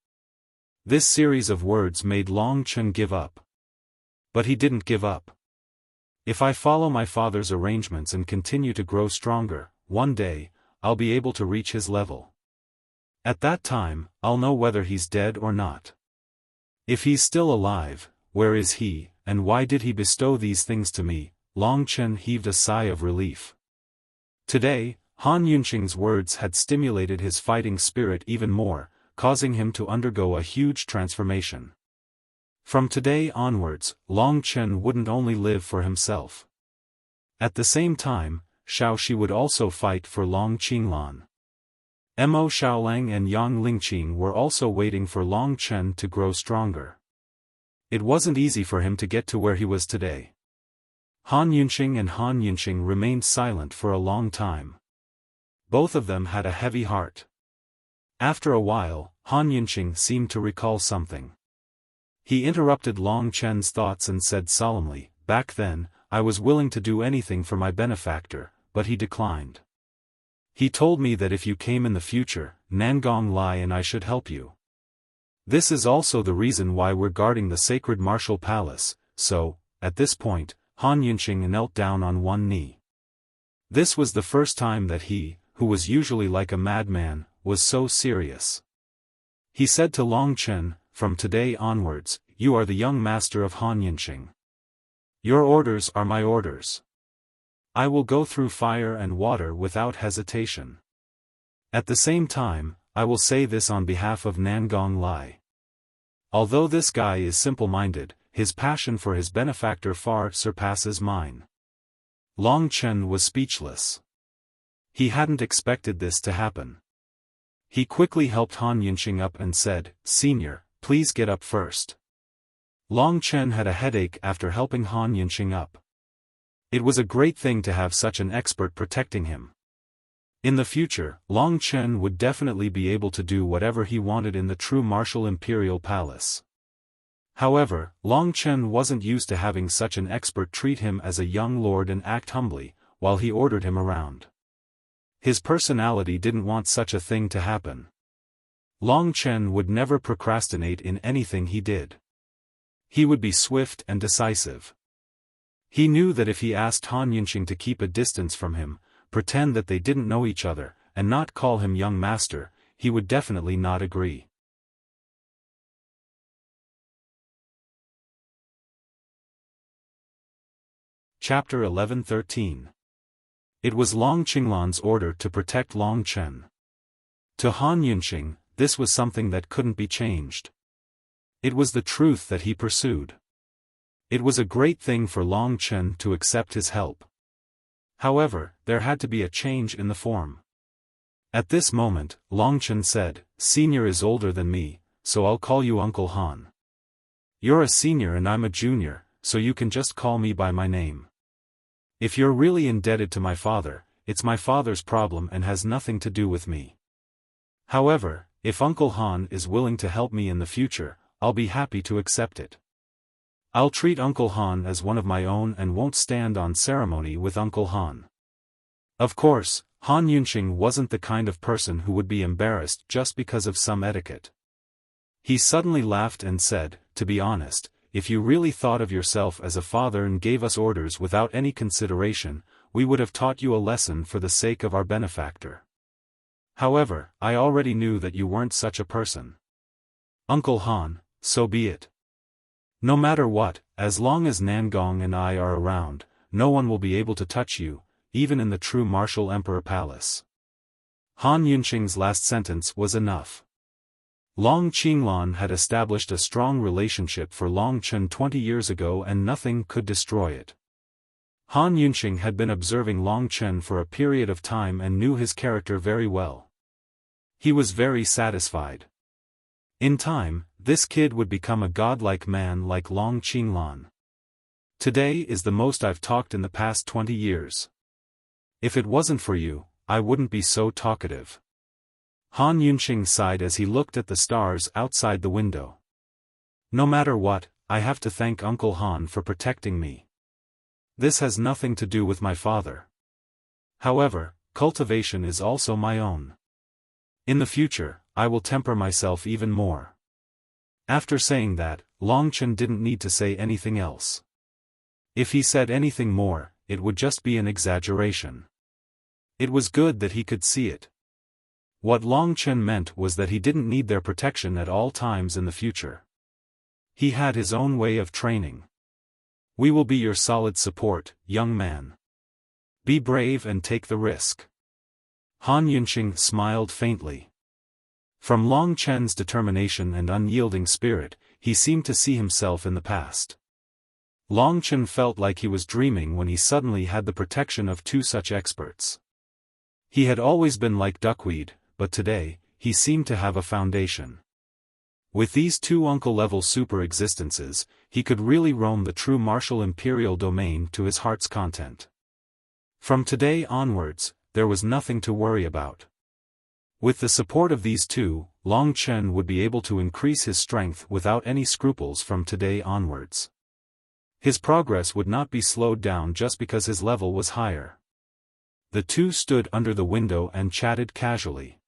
This series of words made Long Chen give up. But he didn't give up. If I follow my father's arrangements and continue to grow stronger, one day, I'll be able to reach his level. At that time, I'll know whether he's dead or not. If he's still alive, where is he, and why did he bestow these things to me? Long Chen heaved a sigh of relief. Today, Han Yunqing's words had stimulated his fighting spirit even more, causing him to undergo a huge transformation. From today onwards, Long Chen wouldn't only live for himself. At the same time, Xiaoxi would also fight for Long Qinglan. Mo Xiaolang and Yang Lingqing were also waiting for Long Chen to grow stronger. It wasn't easy for him to get to where he was today. Han Yunqing and Han Yunqing remained silent for a long time. Both of them had a heavy heart. After a while, Han Yunqing seemed to recall something. He interrupted Long Chen's thoughts and said solemnly, "Back then, I was willing to do anything for my benefactor, but he declined. He told me that if you came in the future, Nangong Lai and I should help you. This is also the reason why we're guarding the sacred martial palace." So, at this point, Han Yunqing knelt down on one knee. This was the first time that he, who was usually like a madman, was so serious. He said to Long Chen, "From today onwards, you are the young master of Han Yunqing. Your orders are my orders. I will go through fire and water without hesitation. At the same time, I will say this on behalf of Nangong Lai. Although this guy is simple-minded, his passion for his benefactor far surpasses mine." Long Chen was speechless. He hadn't expected this to happen. He quickly helped Han Yunqing up and said, "Senior, please get up first." Long Chen had a headache after helping Han Yunqing up. It was a great thing to have such an expert protecting him. In the future, Long Chen would definitely be able to do whatever he wanted in the true martial imperial palace. However, Long Chen wasn't used to having such an expert treat him as a young lord and act humbly, while he ordered him around. His personality didn't want such a thing to happen. Long Chen would never procrastinate in anything he did. He would be swift and decisive. He knew that if he asked Han Yunqing to keep a distance from him, pretend that they didn't know each other, and not call him young master, he would definitely not agree. Chapter 11-13. It was Long Qinglan's order to protect Long Chen. To Han Yunqing, this was something that couldn't be changed. It was the truth that he pursued. It was a great thing for Long Chen to accept his help. However, there had to be a change in the form. At this moment, Long Chen said, "Senior is older than me, so I'll call you Uncle Han. You're a senior and I'm a junior, so you can just call me by my name. If you're really indebted to my father, it's my father's problem and has nothing to do with me. However, if Uncle Han is willing to help me in the future, I'll be happy to accept it. I'll treat Uncle Han as one of my own and won't stand on ceremony with Uncle Han." Of course, Han Yunqing wasn't the kind of person who would be embarrassed just because of some etiquette. He suddenly laughed and said, "To be honest, if you really thought of yourself as a father and gave us orders without any consideration, we would have taught you a lesson for the sake of our benefactor. However, I already knew that you weren't such a person. Uncle Han, so be it. No matter what, as long as Nangong and I are around, no one will be able to touch you, even in the true martial emperor palace." Han Yunqing's last sentence was enough. Long Qinglan had established a strong relationship for Long Chen 20 years ago and nothing could destroy it. Han Yunqing had been observing Long Chen for a period of time and knew his character very well. He was very satisfied. In time, this kid would become a godlike man like Long Qinglan. Today is the most I've talked in the past 20 years. If it wasn't for you, I wouldn't be so talkative. Han Yunqing sighed as he looked at the stars outside the window. No matter what, I have to thank Uncle Han for protecting me. This has nothing to do with my father. However, cultivation is also my own. In the future, I will temper myself even more. After saying that, Long Chen didn't need to say anything else. If he said anything more, it would just be an exaggeration. It was good that he could see it. What Long Chen meant was that he didn't need their protection at all times in the future. He had his own way of training. "We will be your solid support, young man. Be brave and take the risk." Han Yunqing smiled faintly. From Long Chen's determination and unyielding spirit, he seemed to see himself in the past. Long Chen felt like he was dreaming when he suddenly had the protection of two such experts. He had always been like duckweed, but today, he seemed to have a foundation. With these two uncle-level super-existences, he could really roam the true martial imperial domain to his heart's content. From today onwards, there was nothing to worry about. With the support of these two, Long Chen would be able to increase his strength without any scruples from today onwards. His progress would not be slowed down just because his level was higher. The two stood under the window and chatted casually.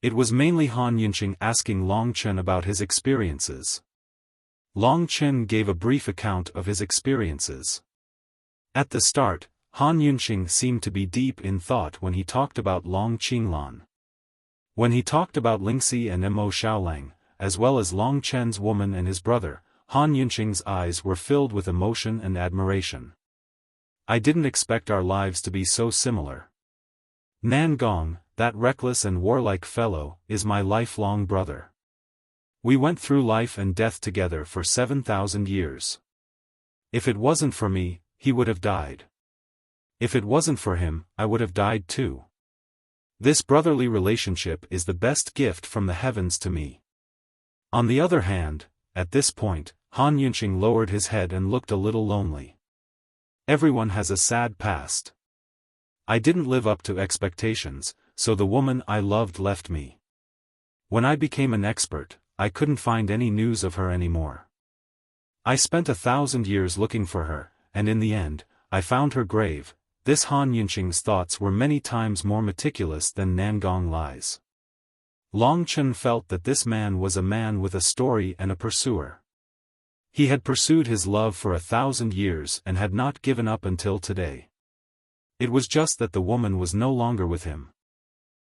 It was mainly Han Yunqing asking Long Chen about his experiences. Long Chen gave a brief account of his experiences. At the start, Han Yunqing seemed to be deep in thought when he talked about Long Qinglan. When he talked about Lingxi and Mo Xiaolang, as well as Long Chen's woman and his brother, Han Yunqing's eyes were filled with emotion and admiration. I didn't expect our lives to be so similar. Nan Gong, that reckless and warlike fellow, is my lifelong brother. We went through life and death together for 7,000 years. If it wasn't for me, he would have died. If it wasn't for him, I would have died too. This brotherly relationship is the best gift from the heavens to me. On the other hand, at this point, Han Yunqing lowered his head and looked a little lonely. Everyone has a sad past. I didn't live up to expectations, so the woman I loved left me. When I became an expert, I couldn't find any news of her anymore. I spent 1,000 years looking for her, and in the end, I found her grave. This Han Yunqing's thoughts were many times more meticulous than Nangong lies. Long Chen felt that this man was a man with a story and a pursuer. He had pursued his love for 1,000 years and had not given up until today. It was just that the woman was no longer with him.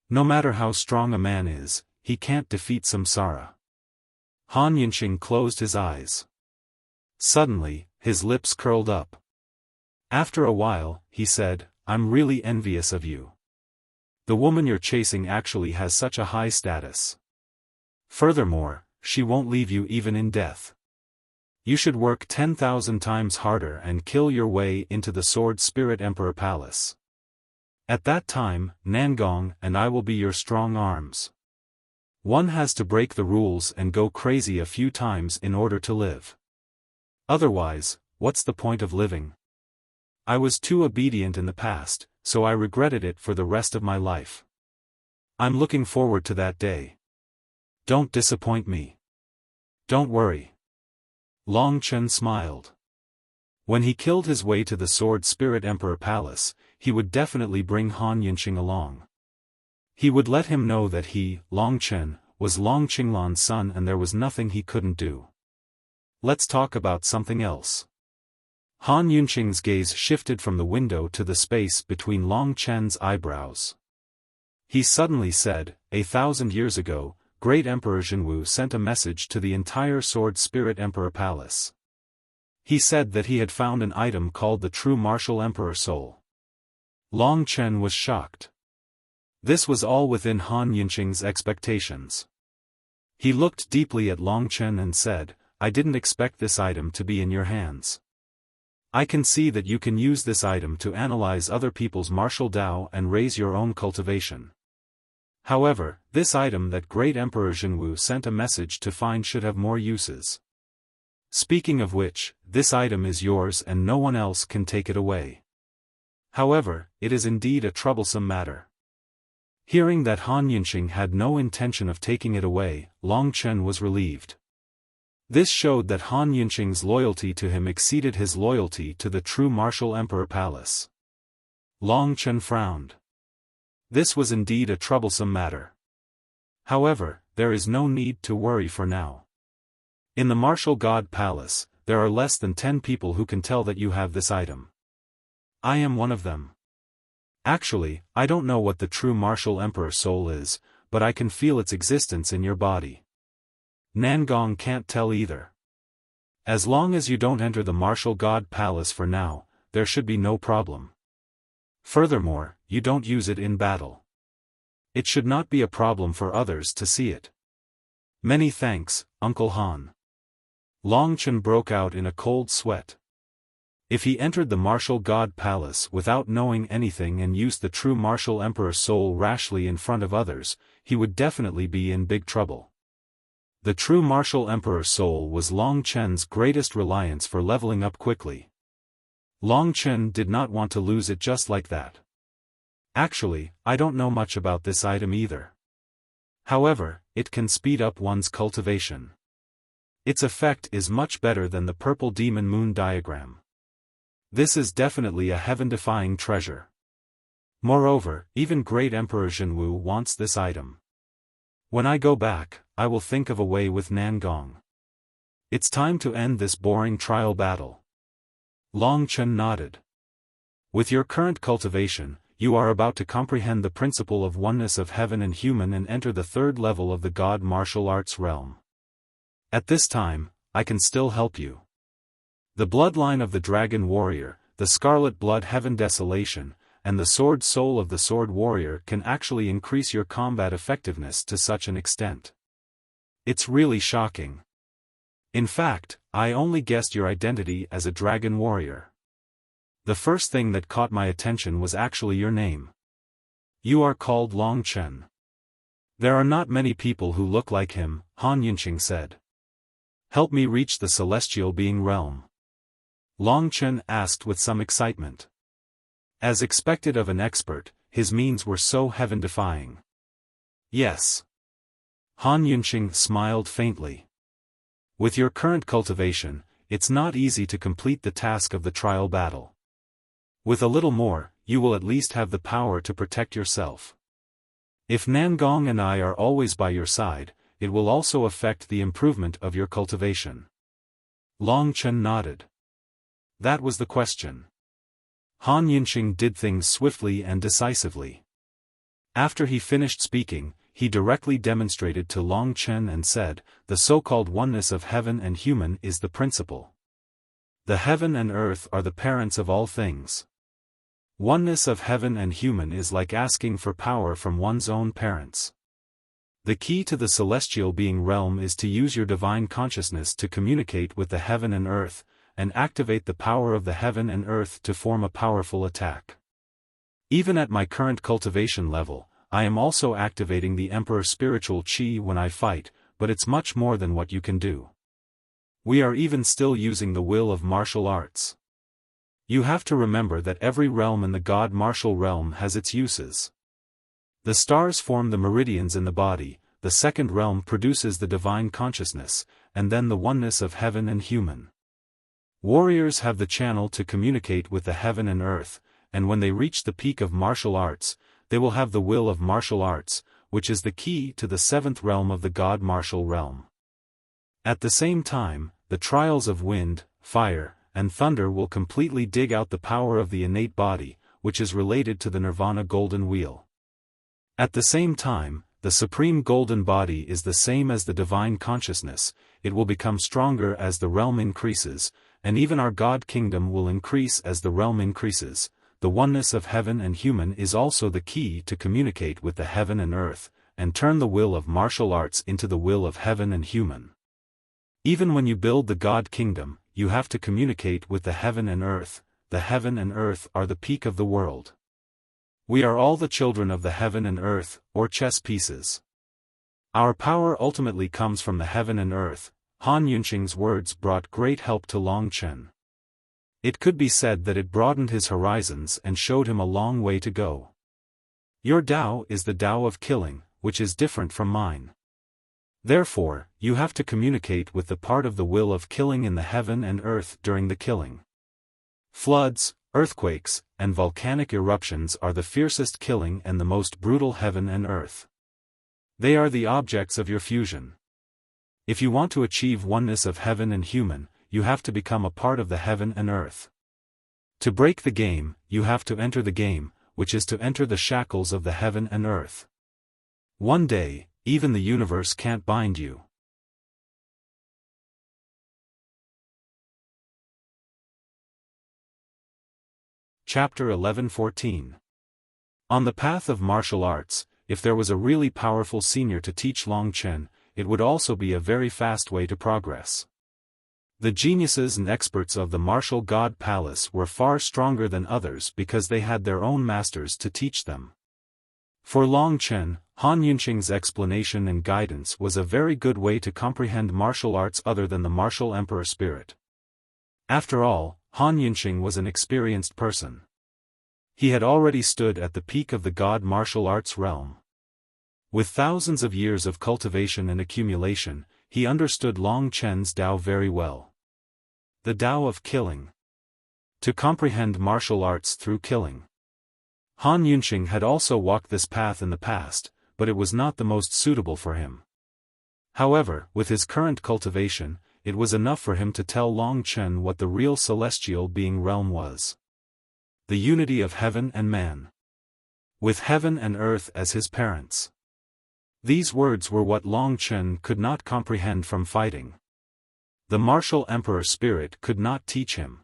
No matter how strong a man is, he can't defeat samsara. Han Yunqing closed his eyes. Suddenly, his lips curled up. After a while, he said, "I'm really envious of you. The woman you're chasing actually has such a high status. Furthermore, she won't leave you even in death. You should work 10,000 times harder and kill your way into the Sword Spirit Emperor Palace. At that time, Nangong and I will be your strong arms. One has to break the rules and go crazy a few times in order to live. Otherwise, what's the point of living? I was too obedient in the past, so I regretted it for the rest of my life. I'm looking forward to that day. Don't disappoint me. Don't worry." Long Chen smiled. When he killed his way to the Sword Spirit Emperor Palace, he would definitely bring Han Yunqing along. He would let him know that he, Long Chen, was Long Qinglan's son and there was nothing he couldn't do. Let's talk about something else. Han Yunqing's gaze shifted from the window to the space between Long Chen's eyebrows. He suddenly said, 1,000 years ago, Great Emperor Jinwu sent a message to the entire Sword Spirit Emperor Palace. He said that he had found an item called the True Martial Emperor Soul. Long Chen was shocked. This was all within Han Yunqing's expectations. He looked deeply at Long Chen and said, "I didn't expect this item to be in your hands. I can see that you can use this item to analyze other people's martial Dao and raise your own cultivation. However, this item that Great Emperor Jinwu sent a message to find should have more uses. Speaking of which, this item is yours and no one else can take it away. However, it is indeed a troublesome matter." Hearing that Han Yunqing had no intention of taking it away, Long Chen was relieved. This showed that Han Yunqing's loyalty to him exceeded his loyalty to the True Martial Emperor Palace. Long Chen frowned. This was indeed a troublesome matter. However, there is no need to worry for now. In the Martial God Palace, there are less than 10 people who can tell that you have this item. I am one of them. Actually, I don't know what the True Martial Emperor Soul is, but I can feel its existence in your body. Nangong can't tell either. As long as you don't enter the Martial God Palace for now, there should be no problem. Furthermore, you don't use it in battle. It should not be a problem for others to see it. Many thanks, Uncle Han. Long Chen broke out in a cold sweat. If he entered the martial god palace without knowing anything and used the true martial emperor soul rashly in front of others, he would definitely be in big trouble. The true martial emperor soul was Long Chen's greatest reliance for leveling up quickly. Long Chen did not want to lose it just like that. Actually, I don't know much about this item either. However, it can speed up one's cultivation. Its effect is much better than the purple demon moon diagram. This is definitely a heaven-defying treasure. Moreover, even great Emperor Zhenwu wants this item. When I go back, I will think of a way with Nangong. It's time to end this boring trial battle. Long Chen nodded. With your current cultivation, you are about to comprehend the principle of oneness of heaven and human and enter the third level of the God martial arts realm. At this time, I can still help you. The bloodline of the Dragon Warrior, the Scarlet Blood Heaven Desolation, and the Sword Soul of the Sword Warrior can actually increase your combat effectiveness to such an extent. It's really shocking. In fact, I only guessed your identity as a Dragon Warrior. The first thing that caught my attention was actually your name. You are called Long Chen. There are not many people who look like him, Han Yunqing said. Help me reach the celestial being realm. Long Chen asked with some excitement. As expected of an expert, his means were so heaven-defying. Yes. Han Yunqing smiled faintly. With your current cultivation, it's not easy to complete the task of the trial battle. With a little more, you will at least have the power to protect yourself. If Nangong and I are always by your side, it will also affect the improvement of your cultivation. Long Chen nodded. That was the question. Han Yunqing did things swiftly and decisively. After he finished speaking, he directly demonstrated to Long Chen and said, the so-called oneness of heaven and human is the principle. The heaven and earth are the parents of all things. Oneness of heaven and human is like asking for power from one's own parents. The key to the celestial being realm is to use your divine consciousness to communicate with the heaven and earth, and activate the power of the heaven and earth to form a powerful attack. Even at my current cultivation level, I am also activating the Emperor spiritual chi when I fight, but it's much more than what you can do. We are even still using the will of martial arts. You have to remember that every realm in the God martial realm has its uses. The stars form the meridians in the body, the second realm produces the divine consciousness, and then the oneness of heaven and human. Warriors have the channel to communicate with the heaven and earth, and when they reach the peak of martial arts, they will have the will of martial arts, which is the key to the seventh realm of the God martial realm. At the same time, the trials of wind, fire, and thunder will completely dig out the power of the innate body, which is related to the Nirvana Golden Wheel. At the same time, the Supreme Golden Body is the same as the Divine Consciousness, it will become stronger as the realm increases, and even our God Kingdom will increase as the realm increases. The oneness of heaven and human is also the key to communicate with the heaven and earth, and turn the will of martial arts into the will of heaven and human. Even when you build the God Kingdom, you have to communicate with the heaven and earth. The heaven and earth are the peak of the world. We are all the children of the heaven and earth, or chess pieces. Our power ultimately comes from the heaven and earth. Han Yunqing's words brought great help to Long Chen. It could be said that it broadened his horizons and showed him a long way to go. Your Tao is the Tao of killing, which is different from mine. Therefore, you have to communicate with the part of the will of killing in the heaven and earth during the killing. Floods, earthquakes, and volcanic eruptions are the fiercest killing and the most brutal heaven and earth. They are the objects of your fusion. If you want to achieve oneness of heaven and human, you have to become a part of the heaven and earth. To break the game, you have to enter the game, which is to enter the shackles of the heaven and earth. One day, even the universe can't bind you. Chapter 11-14. On the path of martial arts, if there was a really powerful senior to teach Long Chen, it would also be a very fast way to progress. The geniuses and experts of the martial god palace were far stronger than others because they had their own masters to teach them. For Long Chen, Han Yunqing's explanation and guidance was a very good way to comprehend martial arts other than the martial emperor spirit. After all, Han Yunqing was an experienced person. He had already stood at the peak of the god martial arts realm. With thousands of years of cultivation and accumulation, he understood Long Chen's Tao very well. The Tao of killing. To comprehend martial arts through killing. Han Yunqing had also walked this path in the past, but it was not the most suitable for him. However, with his current cultivation, it was enough for him to tell Long Chen what the real celestial being realm was. The unity of heaven and man. With heaven and earth as his parents. These words were what Long Chen could not comprehend from fighting. The martial emperor spirit could not teach him.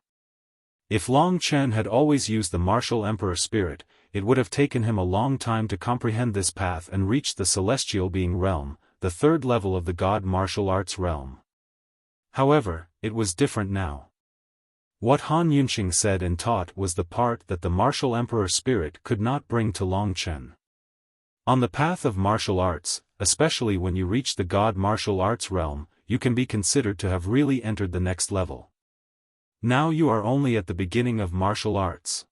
If Long Chen had always used the martial emperor spirit, it would have taken him a long time to comprehend this path and reach the celestial being realm, the third level of the god martial arts realm. However, it was different now. What Han Yunqing said and taught was the part that the martial emperor spirit could not bring to Long Chen. On the path of martial arts, especially when you reach the god martial arts realm, you can be considered to have really entered the next level. Now you are only at the beginning of martial arts.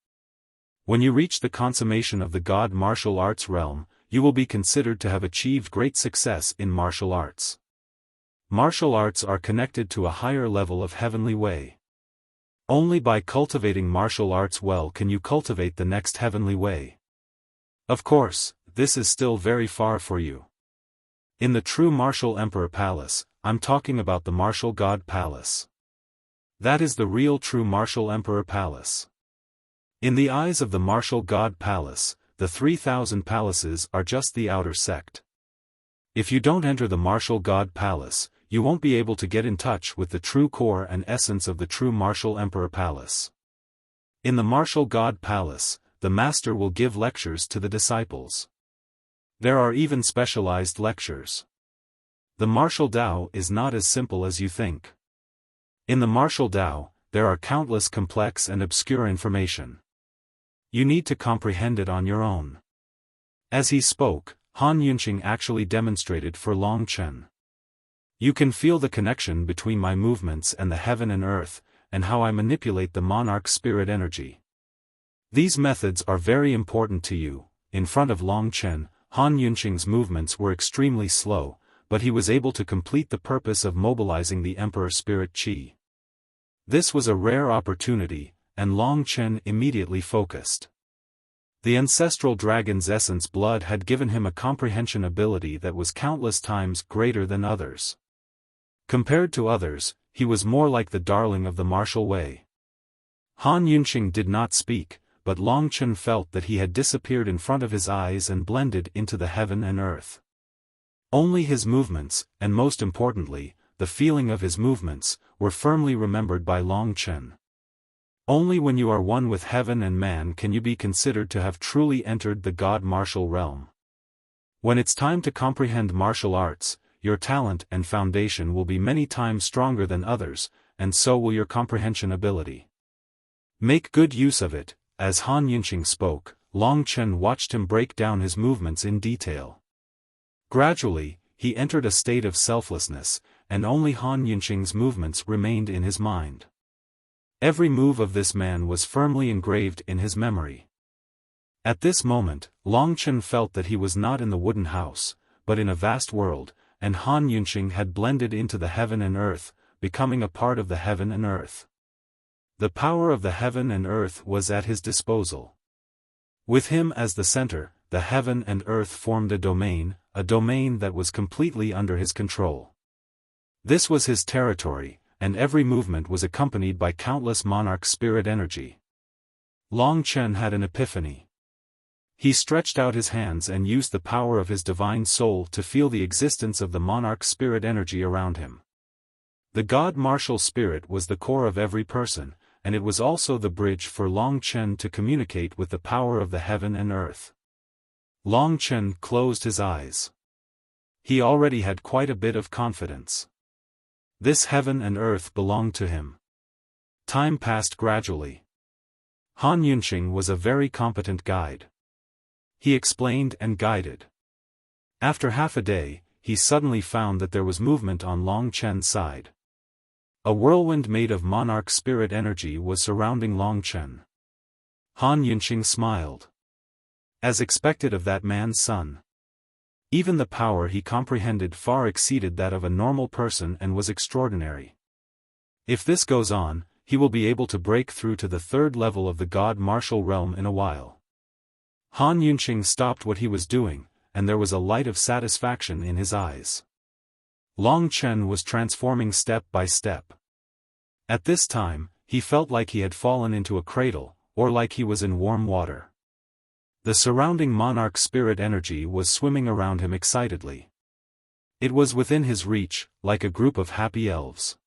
When you reach the consummation of the god martial arts realm, you will be considered to have achieved great success in martial arts. Martial arts are connected to a higher level of heavenly way. Only by cultivating martial arts well can you cultivate the next heavenly way. Of course, this is still very far for you. In the true martial emperor palace, I'm talking about the martial god palace. That is the real true martial emperor palace. In the eyes of the martial god palace, the 3,000 palaces are just the outer sect. If you don't enter the martial god palace, you won't be able to get in touch with the true core and essence of the true martial emperor palace. In the martial god palace, the master will give lectures to the disciples. There are even specialized lectures. The martial Tao is not as simple as you think. In the martial Tao, there are countless complex and obscure information. You need to comprehend it on your own. As he spoke, Han Yunqing actually demonstrated for Long Chen. You can feel the connection between my movements and the heaven and earth, and how I manipulate the monarch spirit energy. These methods are very important to you. In front of Long Chen, Han Yunqing's movements were extremely slow, but he was able to complete the purpose of mobilizing the emperor spirit qi. This was a rare opportunity, and Long Chen immediately focused. The ancestral dragon's essence blood had given him a comprehension ability that was countless times greater than others. Compared to others, he was more like the darling of the martial way. Han Yunqing did not speak, but Long Chen felt that he had disappeared in front of his eyes and blended into the heaven and earth. Only his movements, and most importantly, the feeling of his movements, were firmly remembered by Long Chen. Only when you are one with heaven and man can you be considered to have truly entered the god martial realm. When it's time to comprehend martial arts, your talent and foundation will be many times stronger than others, and so will your comprehension ability. Make good use of it. As Han Yunqing spoke, Long Chen watched him break down his movements in detail. Gradually, he entered a state of selflessness, and only Han Yunqing's movements remained in his mind. Every move of this man was firmly engraved in his memory. At this moment, Long Chen felt that he was not in the wooden house, but in a vast world, and Han Yunqing had blended into the heaven and earth, becoming a part of the heaven and earth. The power of the heaven and earth was at his disposal. With him as the center, the heaven and earth formed a domain that was completely under his control. This was his territory, and every movement was accompanied by countless monarch spirit energy. Long Chen had an epiphany. He stretched out his hands and used the power of his divine soul to feel the existence of the monarch spirit energy around him. The god martial spirit was the core of every person, and it was also the bridge for Long Chen to communicate with the power of the heaven and earth. Long Chen closed his eyes. He already had quite a bit of confidence. This heaven and earth belonged to him. Time passed gradually. Han Yunqing was a very competent guide. He explained and guided. After half a day, he suddenly found that there was movement on Long Chen's side. A whirlwind made of monarch spirit energy was surrounding Long Chen. Han Yunqing smiled. As expected of that man's son. Even the power he comprehended far exceeded that of a normal person and was extraordinary. If this goes on, he will be able to break through to the third level of the God martial realm in a while. Han Yunqing stopped what he was doing, and there was a light of satisfaction in his eyes. Long Chen was transforming step by step. At this time, he felt like he had fallen into a cradle, or like he was in warm water. The surrounding monarch spirit energy was swimming around him excitedly. It was within his reach, like a group of happy elves.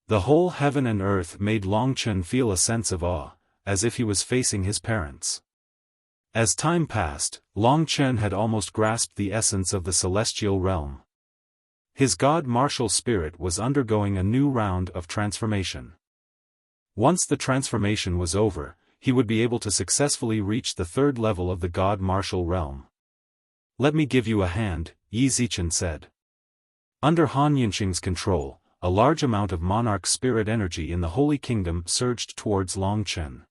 The whole heaven and earth made Long Chen feel a sense of awe, as if he was facing his parents. As time passed, Long Chen had almost grasped the essence of the celestial realm. His God martial spirit was undergoing a new round of transformation. Once the transformation was over, he would be able to successfully reach the third level of the God martial realm. "Let me give you a hand," Yi Zichen said. Under Han Yunqing's control, a large amount of monarch spirit energy in the Holy Kingdom surged towards Long Chen.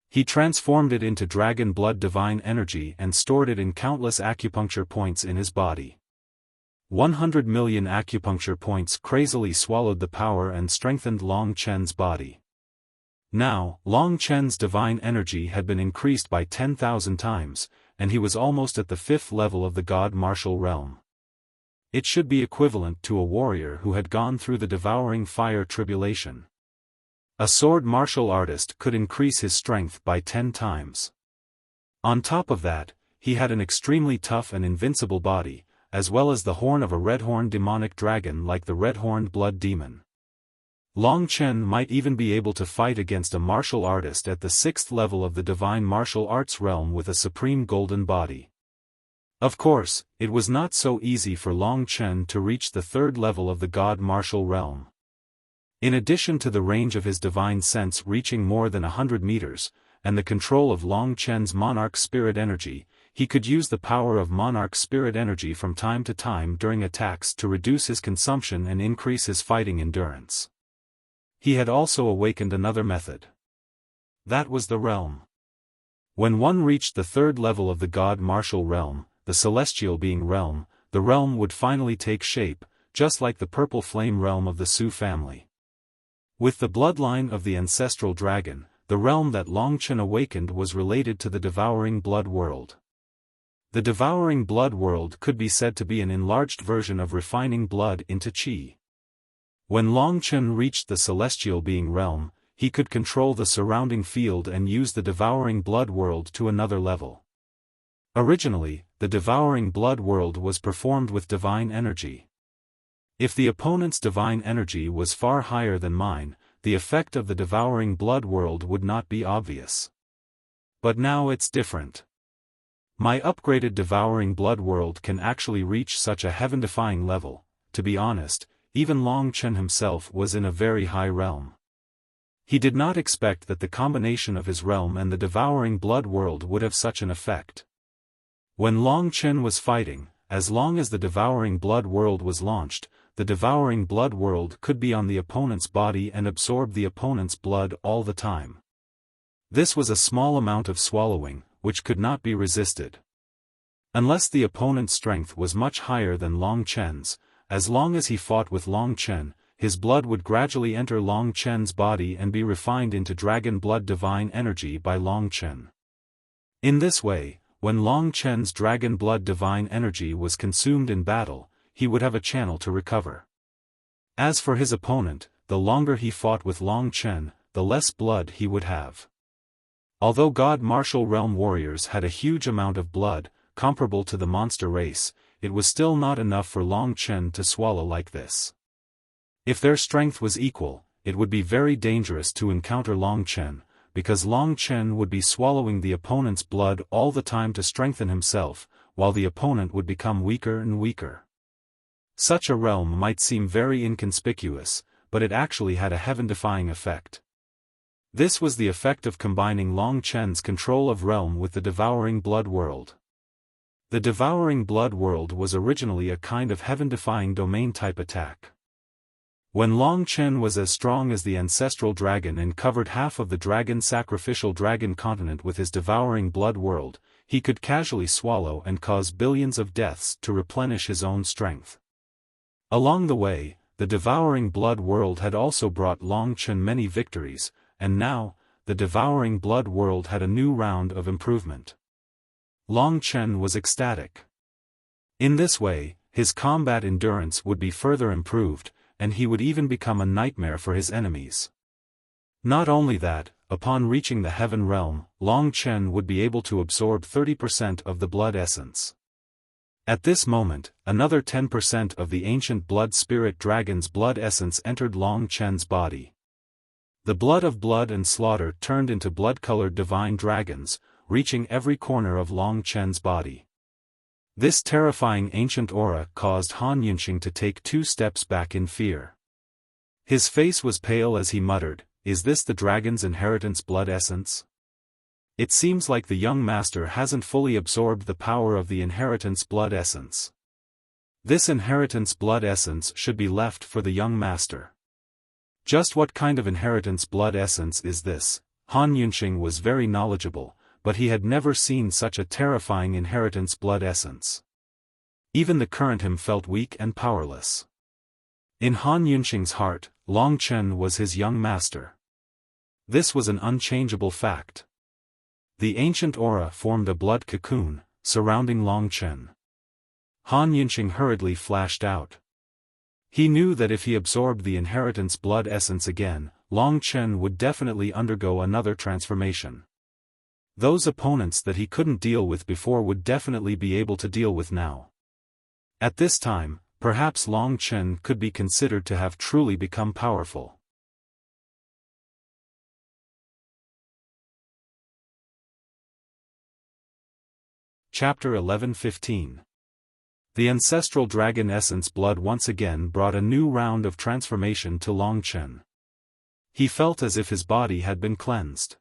He transformed it into dragon blood divine energy and stored it in countless acupuncture points in his body. 100 million acupuncture points crazily swallowed the power and strengthened Long Chen's body. Now, Long Chen's divine energy had been increased by 10,000 times, and he was almost at the fifth level of the God martial realm. It should be equivalent to a warrior who had gone through the devouring fire tribulation. A sword martial artist could increase his strength by 10 times. On top of that, he had an extremely tough and invincible body, as well as the horn of a red-horned demonic dragon like the red-horned blood demon. Long Chen might even be able to fight against a martial artist at the sixth level of the divine martial arts realm with a supreme golden body. Of course, it was not so easy for Long Chen to reach the third level of the God martial realm. In addition to the range of his divine sense reaching more than 100 meters, and the control of Long Chen's monarch spirit energy, he could use the power of monarch spirit energy from time to time during attacks to reduce his consumption and increase his fighting endurance. He had also awakened another method. That was the realm. When one reached the third level of the God martial realm, the celestial being realm, the realm would finally take shape, just like the purple flame realm of the Su family. With the bloodline of the ancestral dragon, the realm that Long Chen awakened was related to the devouring blood world. The devouring blood world could be said to be an enlarged version of refining blood into qi. When Long Chen reached the celestial being realm, he could control the surrounding field and use the devouring blood world to another level. Originally, the devouring blood world was performed with divine energy. If the opponent's divine energy was far higher than mine, the effect of the devouring blood world would not be obvious. But now it's different. My upgraded devouring blood world can actually reach such a heaven-defying level. To be honest, even Long Chen himself was in a very high realm. He did not expect that the combination of his realm and the devouring blood world would have such an effect. When Long Chen was fighting, as long as the devouring blood world was launched, the devouring blood world could be on the opponent's body and absorb the opponent's blood all the time. This was a small amount of swallowing, which could not be resisted. Unless the opponent's strength was much higher than Long Chen's, as long as he fought with Long Chen, his blood would gradually enter Long Chen's body and be refined into dragon blood divine energy by Long Chen. In this way, when Long Chen's dragon blood divine energy was consumed in battle, he would have a channel to recover. As for his opponent, the longer he fought with Long Chen, the less blood he would have. Although God martial realm warriors had a huge amount of blood, comparable to the monster race, it was still not enough for Long Chen to swallow like this. If their strength was equal, it would be very dangerous to encounter Long Chen, because Long Chen would be swallowing the opponent's blood all the time to strengthen himself, while the opponent would become weaker and weaker. Such a realm might seem very inconspicuous, but it actually had a heaven-defying effect. This was the effect of combining Long Chen's control of realm with the devouring blood world. The devouring blood world was originally a kind of heaven-defying domain-type attack. When Long Chen was as strong as the ancestral dragon and covered half of the sacrificial dragon continent with his devouring blood world, he could casually swallow and cause billions of deaths to replenish his own strength. Along the way, the devouring blood world had also brought Long Chen many victories, and now, the devouring blood world had a new round of improvement. Long Chen was ecstatic. In this way, his combat endurance would be further improved, and he would even become a nightmare for his enemies. Not only that, upon reaching the heaven realm, Long Chen would be able to absorb 30% of the blood essence. At this moment, another 10% of the ancient blood spirit dragon's blood essence entered Long Chen's body. The blood and slaughter turned into blood-colored divine dragons, reaching every corner of Long Chen's body. This terrifying ancient aura caused Han Yunxing to take 2 steps back in fear. His face was pale as he muttered, "Is this the dragon's inheritance blood essence? It seems like the young master hasn't fully absorbed the power of the inheritance blood essence. This inheritance blood essence should be left for the young master." Just what kind of inheritance blood essence is this? Han Yunxing was very knowledgeable, but he had never seen such a terrifying inheritance blood essence. Even the current him felt weak and powerless. In Han Yunxing's heart, Long Chen was his young master. This was an unchangeable fact. The ancient aura formed a blood cocoon, surrounding Long Chen. Han Yunxing hurriedly flashed out. He knew that if he absorbed the inheritance blood essence again, Long Chen would definitely undergo another transformation. Those opponents that he couldn't deal with before would definitely be able to deal with now. At this time, perhaps Long Chen could be considered to have truly become powerful. Chapter 11:15. The ancestral dragon essence blood once again brought a new round of transformation to Long Chen. He felt as if his body had been cleansed.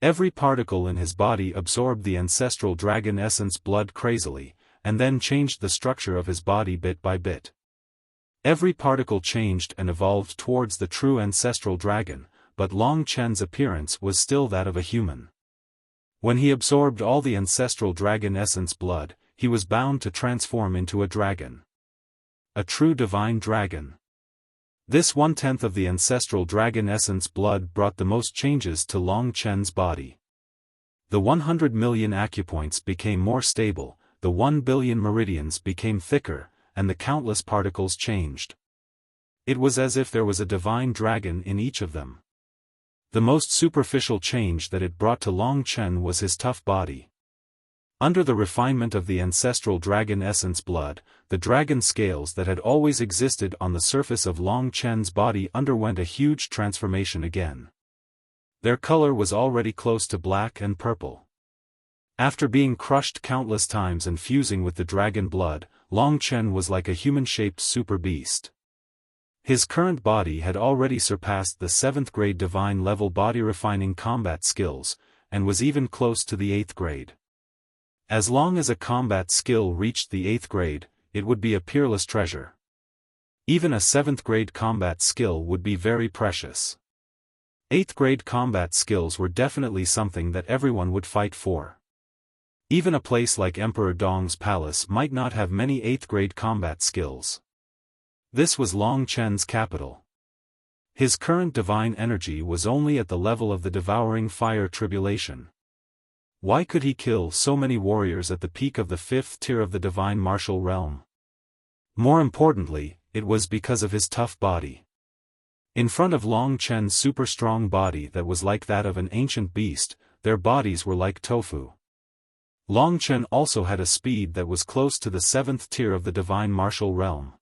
Every particle in his body absorbed the ancestral dragon essence blood crazily, and then changed the structure of his body bit by bit. Every particle changed and evolved towards the true ancestral dragon, but Long Chen's appearance was still that of a human. When he absorbed all the ancestral dragon essence blood, he was bound to transform into a dragon. A true divine dragon. This 1/10 of the ancestral dragon essence blood brought the most changes to Long Chen's body. The 100 million acupoints became more stable, the 1 billion meridians became thicker, and the countless particles changed. It was as if there was a divine dragon in each of them. The most superficial change that it brought to Long Chen was his tough body. Under the refinement of the ancestral dragon essence blood, the dragon scales that had always existed on the surface of Long Chen's body underwent a huge transformation again. Their color was already close to black and purple. After being crushed countless times and fusing with the dragon blood, Long Chen was like a human-shaped super beast. His current body had already surpassed the 7th grade divine level body refining combat skills, and was even close to the 8th grade. As long as a combat skill reached the 8th grade, it would be a peerless treasure. Even a 7th grade combat skill would be very precious. 8th grade combat skills were definitely something that everyone would fight for. Even a place like Emperor Dong's palace might not have many 8th grade combat skills. This was Long Chen's capital. His current divine energy was only at the level of the devouring fire tribulation. Why could he kill so many warriors at the peak of the 5th tier of the divine martial realm? More importantly, it was because of his tough body. In front of Long Chen's super strong body that was like that of an ancient beast, their bodies were like tofu. Long Chen also had a speed that was close to the 7th tier of the divine martial realm.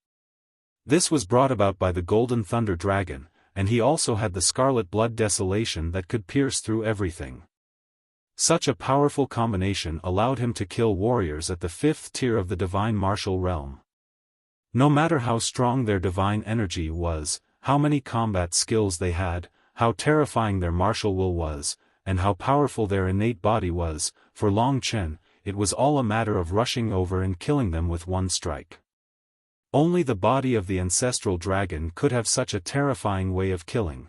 This was brought about by the golden thunder dragon, and he also had the scarlet blood desolation that could pierce through everything. Such a powerful combination allowed him to kill warriors at the 5th tier of the divine martial realm. No matter how strong their divine energy was, how many combat skills they had, how terrifying their martial will was, and how powerful their innate body was, for Long Chen, it was all a matter of rushing over and killing them with one strike. Only the body of the ancestral dragon could have such a terrifying way of killing.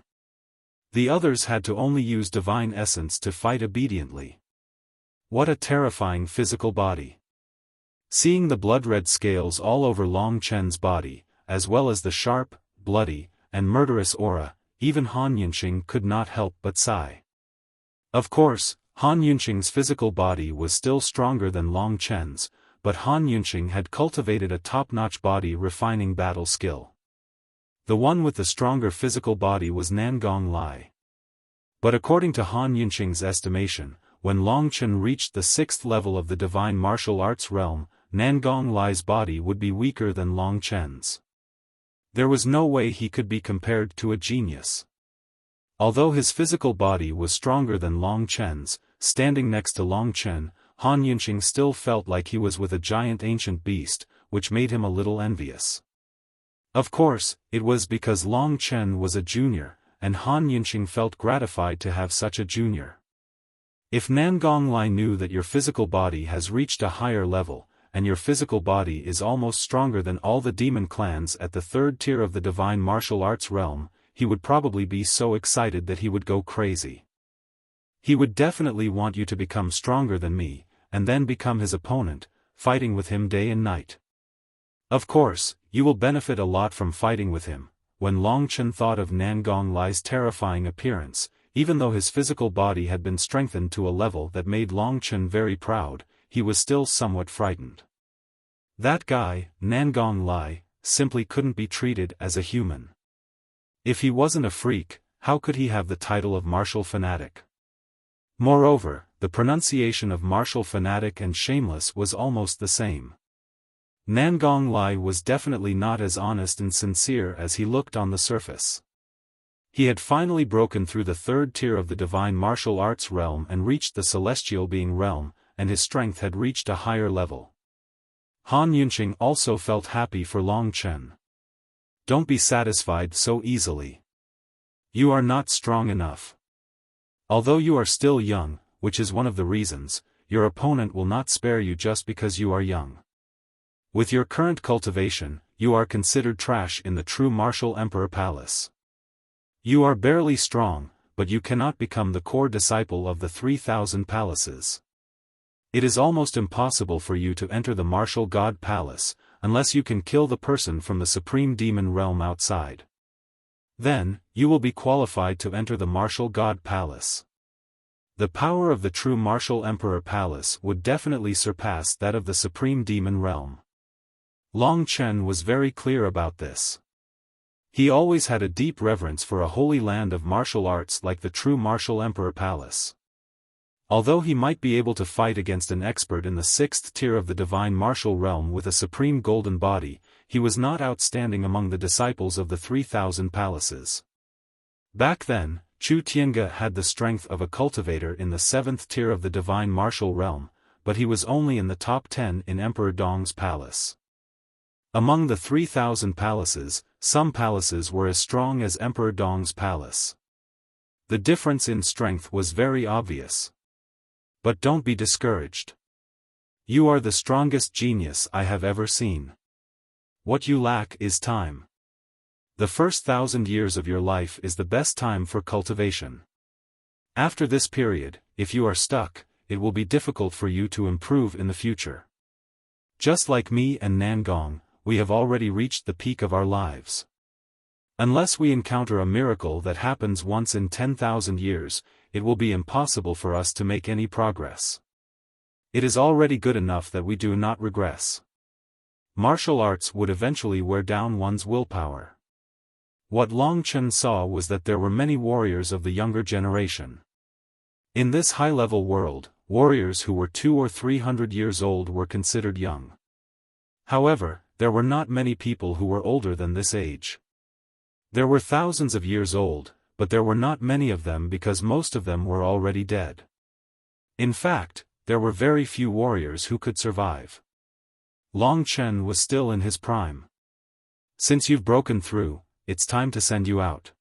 The others had to only use divine essence to fight obediently. What a terrifying physical body! Seeing the blood-red scales all over Long Chen's body, as well as the sharp, bloody, and murderous aura, even Han Yunqing could not help but sigh. Of course, Han Yunqing's physical body was still stronger than Long Chen's, but Han Yunqing had cultivated a top-notch body refining battle skill. The one with the stronger physical body was Nangong Lai. But according to Han Yunqing's estimation, when Long Chen reached the 6th level of the divine martial arts realm, Nangong Lai's body would be weaker than Long Chen's. There was no way he could be compared to a genius. Although his physical body was stronger than Long Chen's, standing next to Long Chen, Han Yunqing still felt like he was with a giant ancient beast, which made him a little envious. Of course, it was because Long Chen was a junior, and Han Yunqing felt gratified to have such a junior. If Nangong Lai knew that your physical body has reached a higher level, and your physical body is almost stronger than all the demon clans at the 3rd tier of the divine martial arts realm, he would probably be so excited that he would go crazy. He would definitely want you to become stronger than me, and then become his opponent, fighting with him day and night. Of course, you will benefit a lot from fighting with him. When Long Chen thought of Nangong Lai's terrifying appearance, even though his physical body had been strengthened to a level that made Long Chen very proud, he was still somewhat frightened. That guy, Nangong Lai, simply couldn't be treated as a human. If he wasn't a freak, how could he have the title of martial fanatic? Moreover, the pronunciation of martial fanatic and shameless was almost the same. Nangong Lai was definitely not as honest and sincere as he looked on the surface. He had finally broken through the 3rd tier of the divine martial arts realm and reached the celestial being realm, and his strength had reached a higher level. Han Yunqing also felt happy for Long Chen. Don't be satisfied so easily. You are not strong enough. Although you are still young, which is one of the reasons, your opponent will not spare you just because you are young. With your current cultivation, you are considered trash in the true martial emperor palace. You are barely strong, but you cannot become the core disciple of the 3,000 palaces. It is almost impossible for you to enter the martial god palace, unless you can kill the person from the supreme demon realm outside. Then, you will be qualified to enter the martial god palace. The power of the true martial emperor palace would definitely surpass that of the supreme demon realm. Long Chen was very clear about this. He always had a deep reverence for a holy land of martial arts like the true martial emperor palace. Although he might be able to fight against an expert in the 6th tier of the divine martial realm with a supreme golden body, he was not outstanding among the disciples of the 3,000 palaces. Back then, Chu Tiange had the strength of a cultivator in the 7th tier of the divine martial realm, but he was only in the top 10 in Emperor Dong's palace. Among the 3,000 palaces, some palaces were as strong as Emperor Dong's palace. The difference in strength was very obvious. But don't be discouraged. You are the strongest genius I have ever seen. What you lack is time. The first 1,000 years of your life is the best time for cultivation. After this period, if you are stuck, it will be difficult for you to improve in the future. Just like me and Nangong, we have already reached the peak of our lives. Unless we encounter a miracle that happens once in 10,000 years, it will be impossible for us to make any progress. It is already good enough that we do not regress. Martial arts would eventually wear down one's willpower. What Long Chen saw was that there were many warriors of the younger generation. In this high-level world, warriors who were 200 or 300 years old were considered young. However, there were not many people who were older than this age. There were thousands of years old, but there were not many of them because most of them were already dead. In fact, there were very few warriors who could survive. Long Chen was still in his prime. Since you've broken through, it's time to send you out.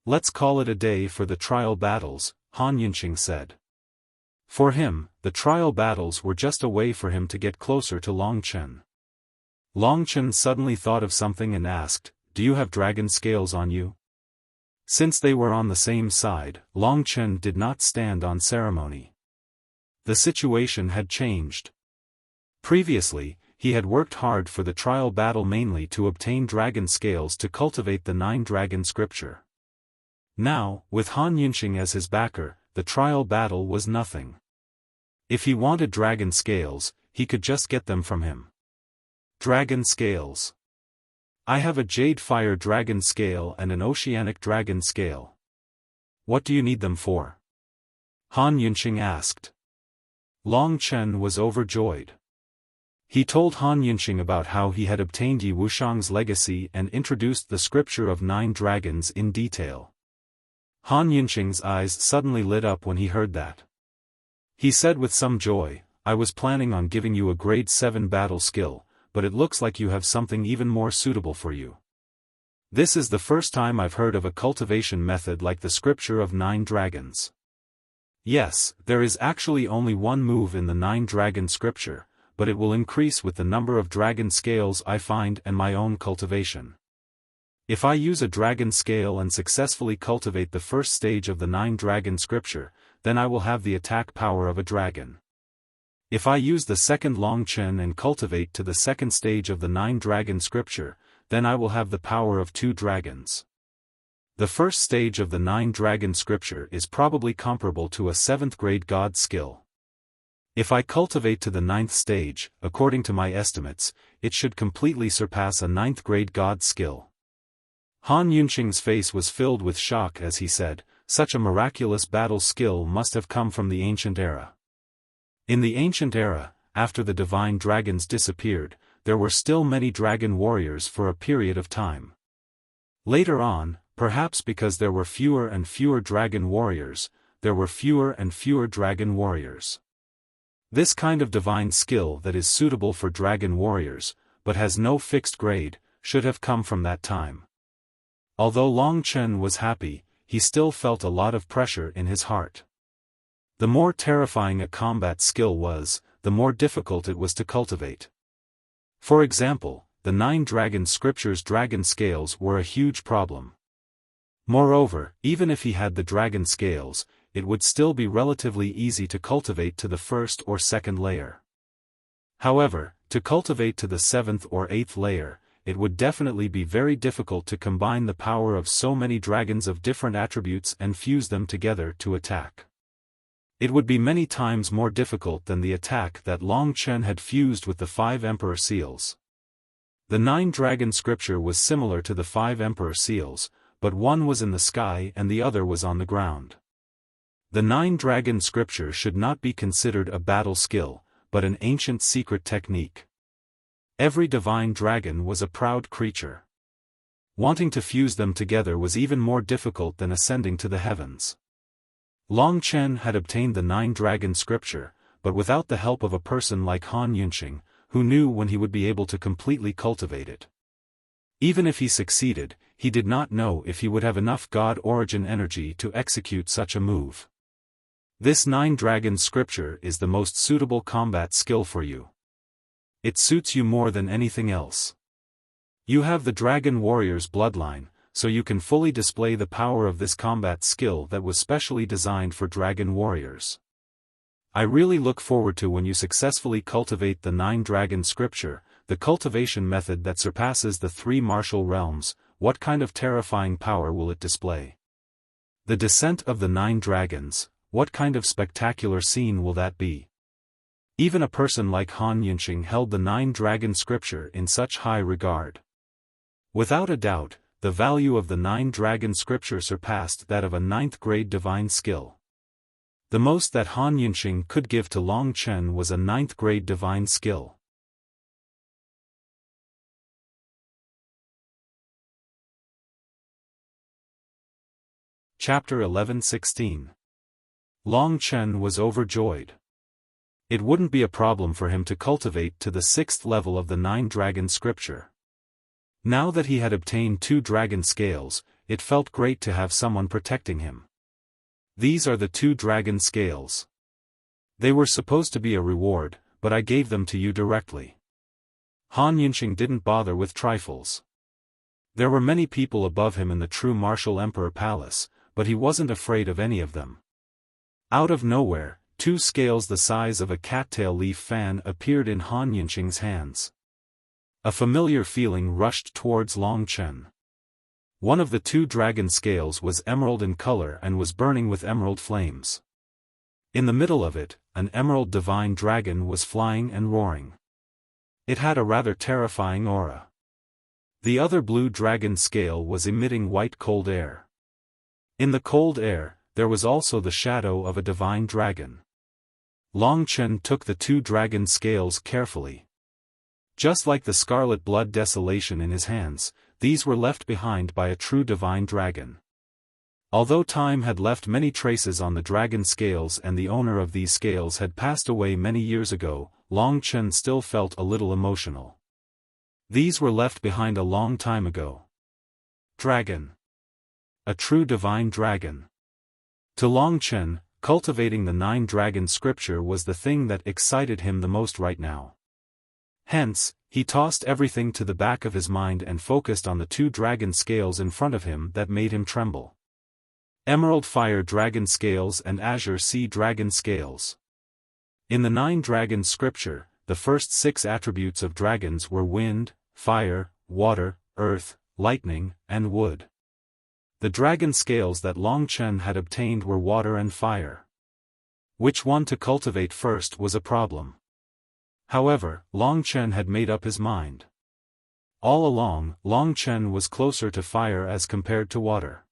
Let's call it a day for the trial battles, Han Yunqing said. For him, the trial battles were just a way for him to get closer to Long Chen. Long Chen suddenly thought of something and asked, "Do you have dragon scales on you?" Since they were on the same side, Long Chen did not stand on ceremony. The situation had changed. Previously, he had worked hard for the trial battle mainly to obtain dragon scales to cultivate the 9-dragon scripture. Now, with Han Yunqing as his backer, the trial battle was nothing. If he wanted dragon scales, he could just get them from him. Dragon scales. I have a jade fire dragon scale and an oceanic dragon scale. What do you need them for? Han Yunqing asked. Long Chen was overjoyed. He told Han Yunqing about how he had obtained Yi Wuxiang's legacy and introduced the scripture of 9 dragons in detail. Han Yunqing's eyes suddenly lit up when he heard that. He said with some joy, "I was planning on giving you a grade 7 battle skill, but it looks like you have something even more suitable for you. This is the first time I've heard of a cultivation method like the scripture of 9 dragons. Yes, there is actually only one move in the 9-dragon scripture, but it will increase with the number of dragon scales I find and my own cultivation. If I use a dragon scale and successfully cultivate the first stage of the 9-dragon scripture, then I will have the attack power of a dragon. If I use the second Long Chen and cultivate to the second stage of the 9-dragon scripture, then I will have the power of 2 dragons. The first stage of the 9-dragon scripture is probably comparable to a 7th grade god skill. If I cultivate to the 9th stage, according to my estimates, it should completely surpass a 9th grade god skill." Han Yunqing's face was filled with shock as he said, "Such a miraculous battle skill must have come from the ancient era." In the ancient era, after the divine dragons disappeared, there were still many dragon warriors for a period of time. Later on, perhaps because there were fewer and fewer dragon warriors, there were fewer and fewer dragon warriors. This kind of divine skill that is suitable for dragon warriors, but has no fixed grade, should have come from that time. Although Long Chen was happy, he still felt a lot of pressure in his heart. The more terrifying a combat skill was, the more difficult it was to cultivate. For example, the 9-dragon scripture's dragon scales were a huge problem. Moreover, even if he had the dragon scales, it would still be relatively easy to cultivate to the first or second layer. However, to cultivate to the 7th or 8th layer, it would definitely be very difficult to combine the power of so many dragons of different attributes and fuse them together to attack. It would be many times more difficult than the attack that Long Chen had fused with the 5 Emperor Seals. The 9-dragon scripture was similar to the 5 Emperor Seals, but one was in the sky and the other was on the ground. The 9-dragon scripture should not be considered a battle skill, but an ancient secret technique. Every divine dragon was a proud creature. Wanting to fuse them together was even more difficult than ascending to the heavens. Long Chen had obtained the 9-dragon scripture, but without the help of a person like Han Yunqing, who knew when he would be able to completely cultivate it. Even if he succeeded, he did not know if he would have enough god origin energy to execute such a move. This 9-dragon scripture is the most suitable combat skill for you. It suits you more than anything else. You have the dragon warrior's bloodline, so you can fully display the power of this combat skill that was specially designed for dragon warriors. I really look forward to when you successfully cultivate the 9-dragon scripture, the cultivation method that surpasses the 3 martial realms. What kind of terrifying power will it display? The descent of the 9 dragons, what kind of spectacular scene will that be? Even a person like Han Yunqing held the 9-dragon scripture in such high regard. Without a doubt, the value of the 9-dragon scripture surpassed that of a 9th grade divine skill. The most that Han Yunqing could give to Long Chen was a 9th grade divine skill. Chapter 11:16. Long Chen was overjoyed. It wouldn't be a problem for him to cultivate to the 6th level of the 9-dragon scripture. Now that he had obtained 2 dragon scales, it felt great to have someone protecting him. These are the 2 dragon scales. They were supposed to be a reward, but I gave them to you directly. Han Yunqing didn't bother with trifles. There were many people above him in the true martial emperor palace, but he wasn't afraid of any of them. Out of nowhere, 2 scales the size of a cattail leaf fan appeared in Han Yunqing's hands. A familiar feeling rushed towards Long Chen. One of the 2 dragon scales was emerald in color and was burning with emerald flames. In the middle of it, an emerald divine dragon was flying and roaring. It had a rather terrifying aura. The other blue dragon scale was emitting white cold air. In the cold air, there was also the shadow of a divine dragon. Long Chen took the 2 dragon scales carefully. Just like the scarlet blood desolation in his hands, these were left behind by a true divine dragon. Although time had left many traces on the dragon scales and the owner of these scales had passed away many years ago, Long Chen still felt a little emotional. These were left behind a long time ago. Dragon. A true divine dragon. To Long Chen, cultivating the 9 dragon scripture was the thing that excited him the most right now. Hence, he tossed everything to the back of his mind and focused on the 2 dragon scales in front of him that made him tremble. Emerald Fire Dragon Scales and Azure Sea Dragon Scales. In the 9 dragon scripture, the first 6 attributes of dragons were wind, fire, water, earth, lightning, and wood. The dragon scales that Long Chen had obtained were water and fire. Which one to cultivate first was a problem. However, Long Chen had made up his mind. All along, Long Chen was closer to fire as compared to water.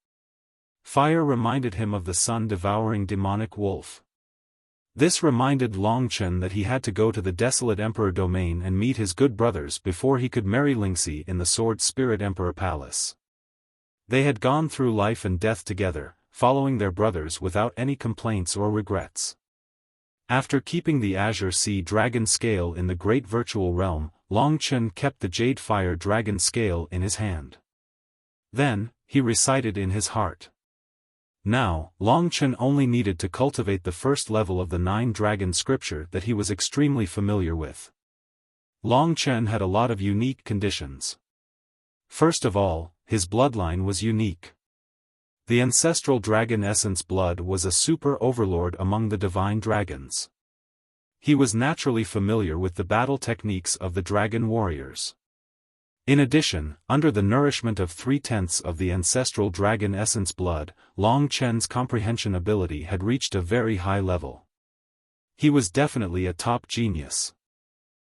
Fire reminded him of the sun-devouring demonic wolf. This reminded Long Chen that he had to go to the desolate emperor domain and meet his good brothers before he could marry Lingxi in the sword spirit emperor palace. They had gone through life and death together, following their brothers without any complaints or regrets. After keeping the Azure Sea Dragon Scale in the Great Virtual Realm, Long Chen kept the Jade Fire Dragon Scale in his hand. Then, he recited in his heart. Now, Long Chen only needed to cultivate the first level of the 9 dragon scripture that he was extremely familiar with. Long Chen had a lot of unique conditions. First of all, his bloodline was unique. The ancestral dragon essence blood was a super overlord among the divine dragons. He was naturally familiar with the battle techniques of the dragon warriors. In addition, under the nourishment of 3/10 of the ancestral dragon essence blood, Long Chen's comprehension ability had reached a very high level. He was definitely a top genius.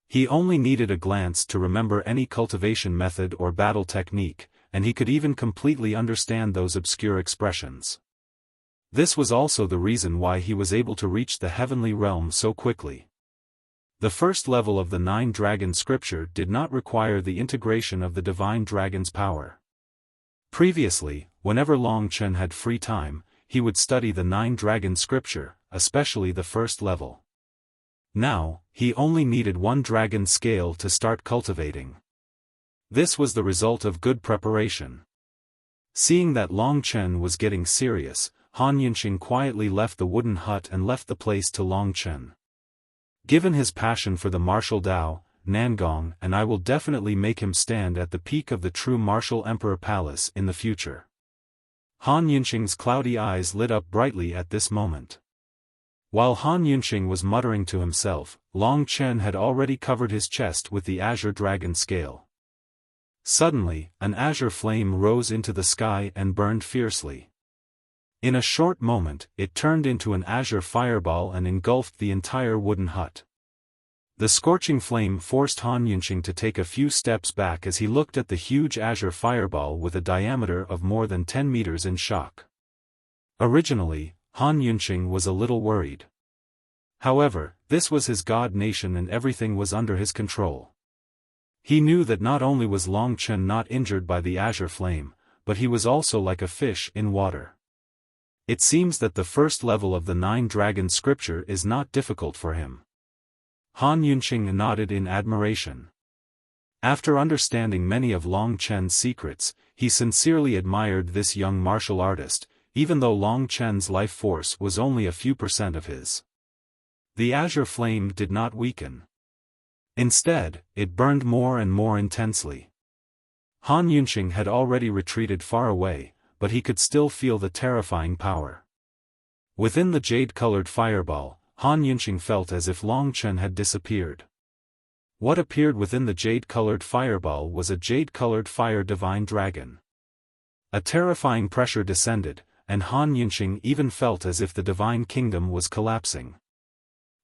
He only needed a glance to remember any cultivation method or battle technique, and he could even completely understand those obscure expressions. This was also the reason why he was able to reach the heavenly realm so quickly. The first level of the 9 dragon scripture did not require the integration of the divine dragon's power. Previously, whenever Long Chen had free time, he would study the 9 dragon scripture, especially the first level. Now, he only needed 1 dragon scale to start cultivating. This was the result of good preparation. Seeing that Long Chen was getting serious, Han Yunqing quietly left the wooden hut and left the place to Long Chen. Given his passion for the martial Dao, Nangong, and I will definitely make him stand at the peak of the true martial emperor palace in the future. Han Yunqing's cloudy eyes lit up brightly at this moment. While Han Yunqing was muttering to himself, Long Chen had already covered his chest with the azure dragon scale. Suddenly, an azure flame rose into the sky and burned fiercely. In a short moment, it turned into an azure fireball and engulfed the entire wooden hut. The scorching flame forced Han Yunqing to take a few steps back as he looked at the huge azure fireball with a diameter of more than 10 meters in shock. Originally, Han Yunqing was a little worried. However, this was his god nation and everything was under his control. He knew that not only was Long Chen not injured by the azure flame, but he was also like a fish in water. It seems that the first level of the 9 dragon scripture is not difficult for him. Han Yunqing nodded in admiration. After understanding many of Long Chen's secrets, he sincerely admired this young martial artist, even though Long Chen's life force was only a few % of his. The azure flame did not weaken. Instead, it burned more and more intensely. Han Yunqing had already retreated far away, but he could still feel the terrifying power. Within the jade-colored fireball, Han Yunqing felt as if Long Chen had disappeared. What appeared within the jade-colored fireball was a jade-colored fire divine dragon. A terrifying pressure descended, and Han Yunqing even felt as if the divine kingdom was collapsing.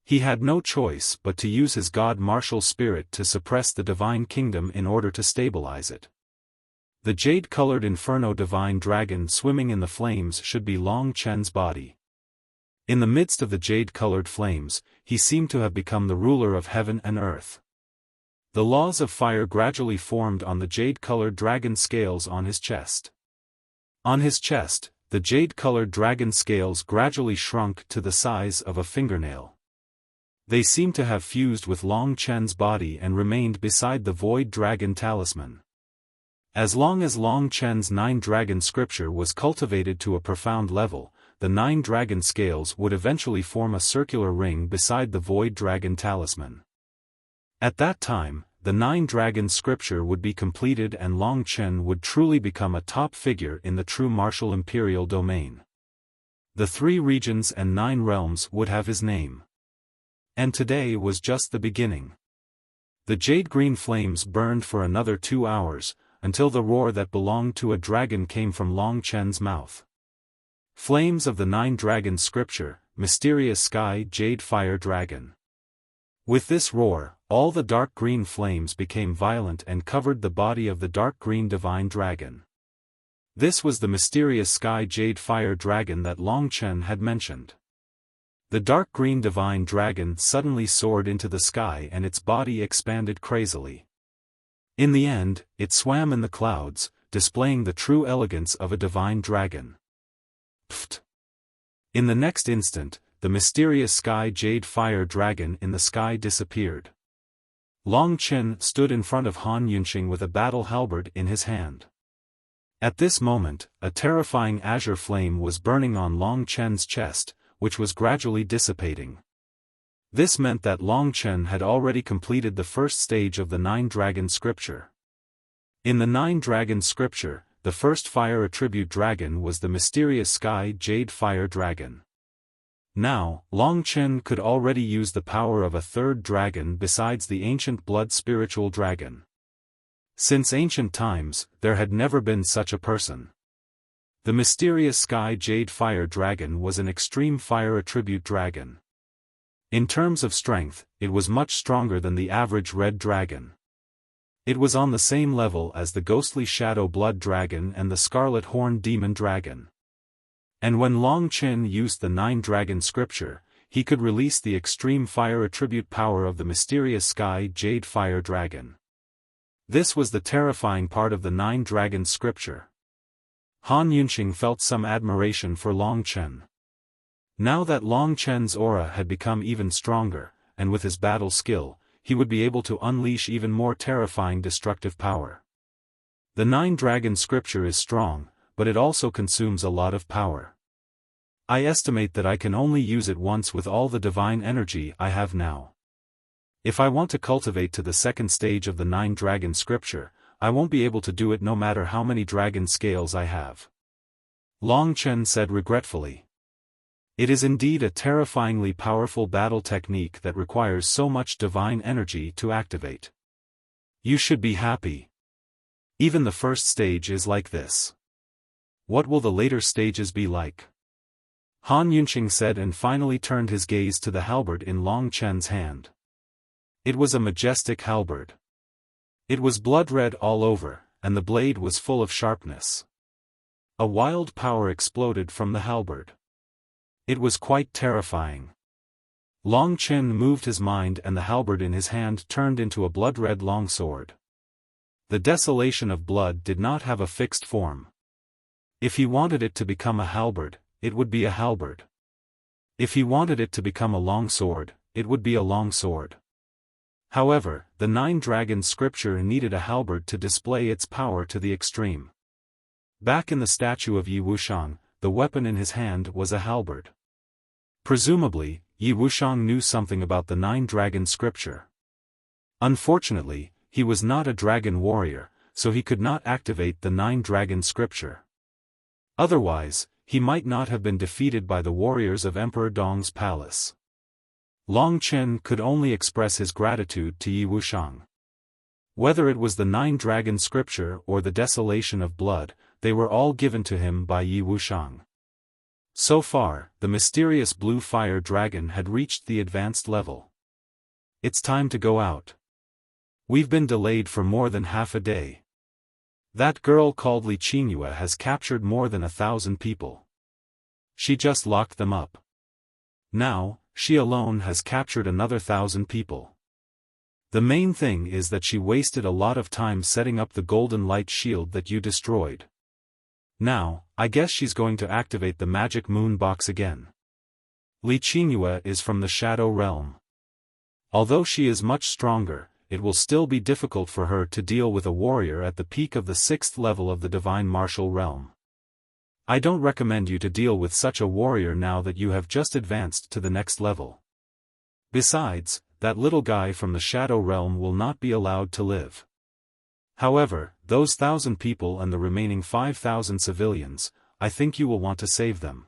He had no choice but to use his god martial spirit to suppress the divine kingdom in order to stabilize it. The jade-colored inferno divine dragon swimming in the flames should be Long Chen's body. In the midst of the jade-colored flames, he seemed to have become the ruler of heaven and earth. The laws of fire gradually formed on the jade-colored dragon scales on his chest. On his chest, the jade-colored dragon scales gradually shrunk to the size of a fingernail. They seemed to have fused with Long Chen's body and remained beside the void dragon talisman. As long as Long Chen's 9-dragon scripture was cultivated to a profound level, the 9 dragon scales would eventually form a circular ring beside the void dragon talisman. At that time, the 9-dragon scripture would be completed and Long Chen would truly become a top figure in the true martial imperial domain. The 3 regions and 9 realms would have his name. And today was just the beginning. The jade-green flames burned for another 2 hours, until the roar that belonged to a dragon came from Long Chen's mouth. Flames of the 9-dragon scripture, mysterious sky jade fire dragon. With this roar, all the dark green flames became violent and covered the body of the dark green divine dragon. This was the mysterious sky jade fire dragon that Long Chen had mentioned. The dark green divine dragon suddenly soared into the sky and its body expanded crazily. In the end, it swam in the clouds, displaying the true elegance of a divine dragon. Pfft! In the next instant, the mysterious sky jade fire dragon in the sky disappeared. Long Chen stood in front of Han Yunqing with a battle halberd in his hand. At this moment, a terrifying azure flame was burning on Long Chen's chest, which was gradually dissipating. This meant that Long Chen had already completed the first stage of the 9-dragon scripture. In the 9-dragon scripture, the first fire attribute dragon was the mysterious sky jade fire dragon. Now, Long Chen could already use the power of a 3rd dragon besides the ancient blood spiritual dragon. Since ancient times, there had never been such a person. The mysterious sky jade fire dragon was an extreme fire attribute dragon. In terms of strength, it was much stronger than the average red dragon. It was on the same level as the ghostly shadow blood dragon and the scarlet horn demon dragon. And when Long Chen used the 9-dragon scripture, he could release the extreme fire attribute power of the mysterious sky jade fire dragon. This was the terrifying part of the 9-dragon scripture. Han Yunqing felt some admiration for Long Chen. Now that Long Chen's aura had become even stronger, and with his battle skill, he would be able to unleash even more terrifying destructive power. The 9-dragon scripture is strong, but it also consumes a lot of power. I estimate that I can only use it once with all the divine energy I have now. If I want to cultivate to the 2nd stage of the 9-dragon scripture, I won't be able to do it no matter how many dragon scales I have. Long Chen said regretfully. It is indeed a terrifyingly powerful battle technique that requires so much divine energy to activate. You should be happy. Even the 1st stage is like this. What will the later stages be like? Han Yunqing said and finally turned his gaze to the halberd in Long Chen's hand. It was a majestic halberd. It was blood-red all over, and the blade was full of sharpness. A wild power exploded from the halberd. It was quite terrifying. Long Chen moved his mind and the halberd in his hand turned into a blood-red longsword. The desolation of blood did not have a fixed form. If he wanted it to become a halberd, it would be a halberd. If he wanted it to become a long sword, it would be a long sword. However, the Nine-Dragon scripture needed a halberd to display its power to the extreme. Back in the statue of Yi Wuxiang, the weapon in his hand was a halberd. Presumably, Yi Wuxiang knew something about the Nine-Dragon scripture. Unfortunately, he was not a dragon warrior, so he could not activate the Nine-Dragon scripture. Otherwise, he might not have been defeated by the warriors of Emperor Dong's palace. Long Chen could only express his gratitude to Yi Wuxiang. Whether it was the Nine-Dragon scripture or the desolation of blood, they were all given to him by Yi Wuxiang. So far, the mysterious blue fire dragon had reached the advanced level. It's time to go out. We've been delayed for more than half a day. That girl called Li Qingyue has captured more than 1,000 people. She just locked them up. Now, she alone has captured another 1,000 people. The main thing is that she wasted a lot of time setting up the golden light shield that you destroyed. Now, I guess she's going to activate the magic moon box again. Li Qingyue is from the Shadow Realm. Although she is much stronger, it will still be difficult for her to deal with a warrior at the peak of the 6th level of the Divine Martial Realm. I don't recommend you to deal with such a warrior now that you have just advanced to the next level. Besides, that little guy from the Shadow Realm will not be allowed to live. However, those 1,000 people and the remaining 5,000 civilians, I think you will want to save them.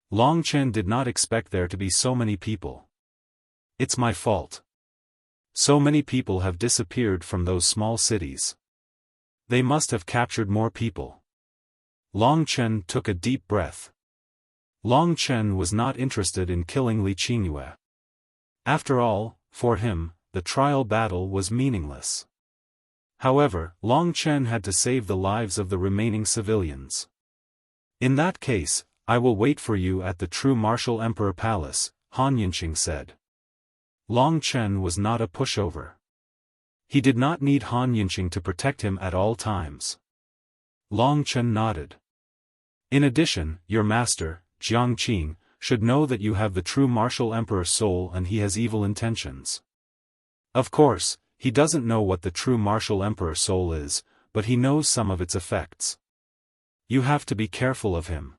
Long Chen did not expect there to be so many people. It's my fault. So many people have disappeared from those small cities. They must have captured more people. Long Chen took a deep breath. Long Chen was not interested in killing Li Qingyue. After all, for him, the trial battle was meaningless. However, Long Chen had to save the lives of the remaining civilians. In that case, I will wait for you at the True Martial Emperor Palace, Han Yunqing said. Long Chen was not a pushover. He did not need Han Yunqing to protect him at all times. Long Chen nodded. In addition, your master, Jiang Qing, should know that you have the true martial emperor soul and he has evil intentions. Of course, he doesn't know what the true martial emperor soul is, but he knows some of its effects. You have to be careful of him.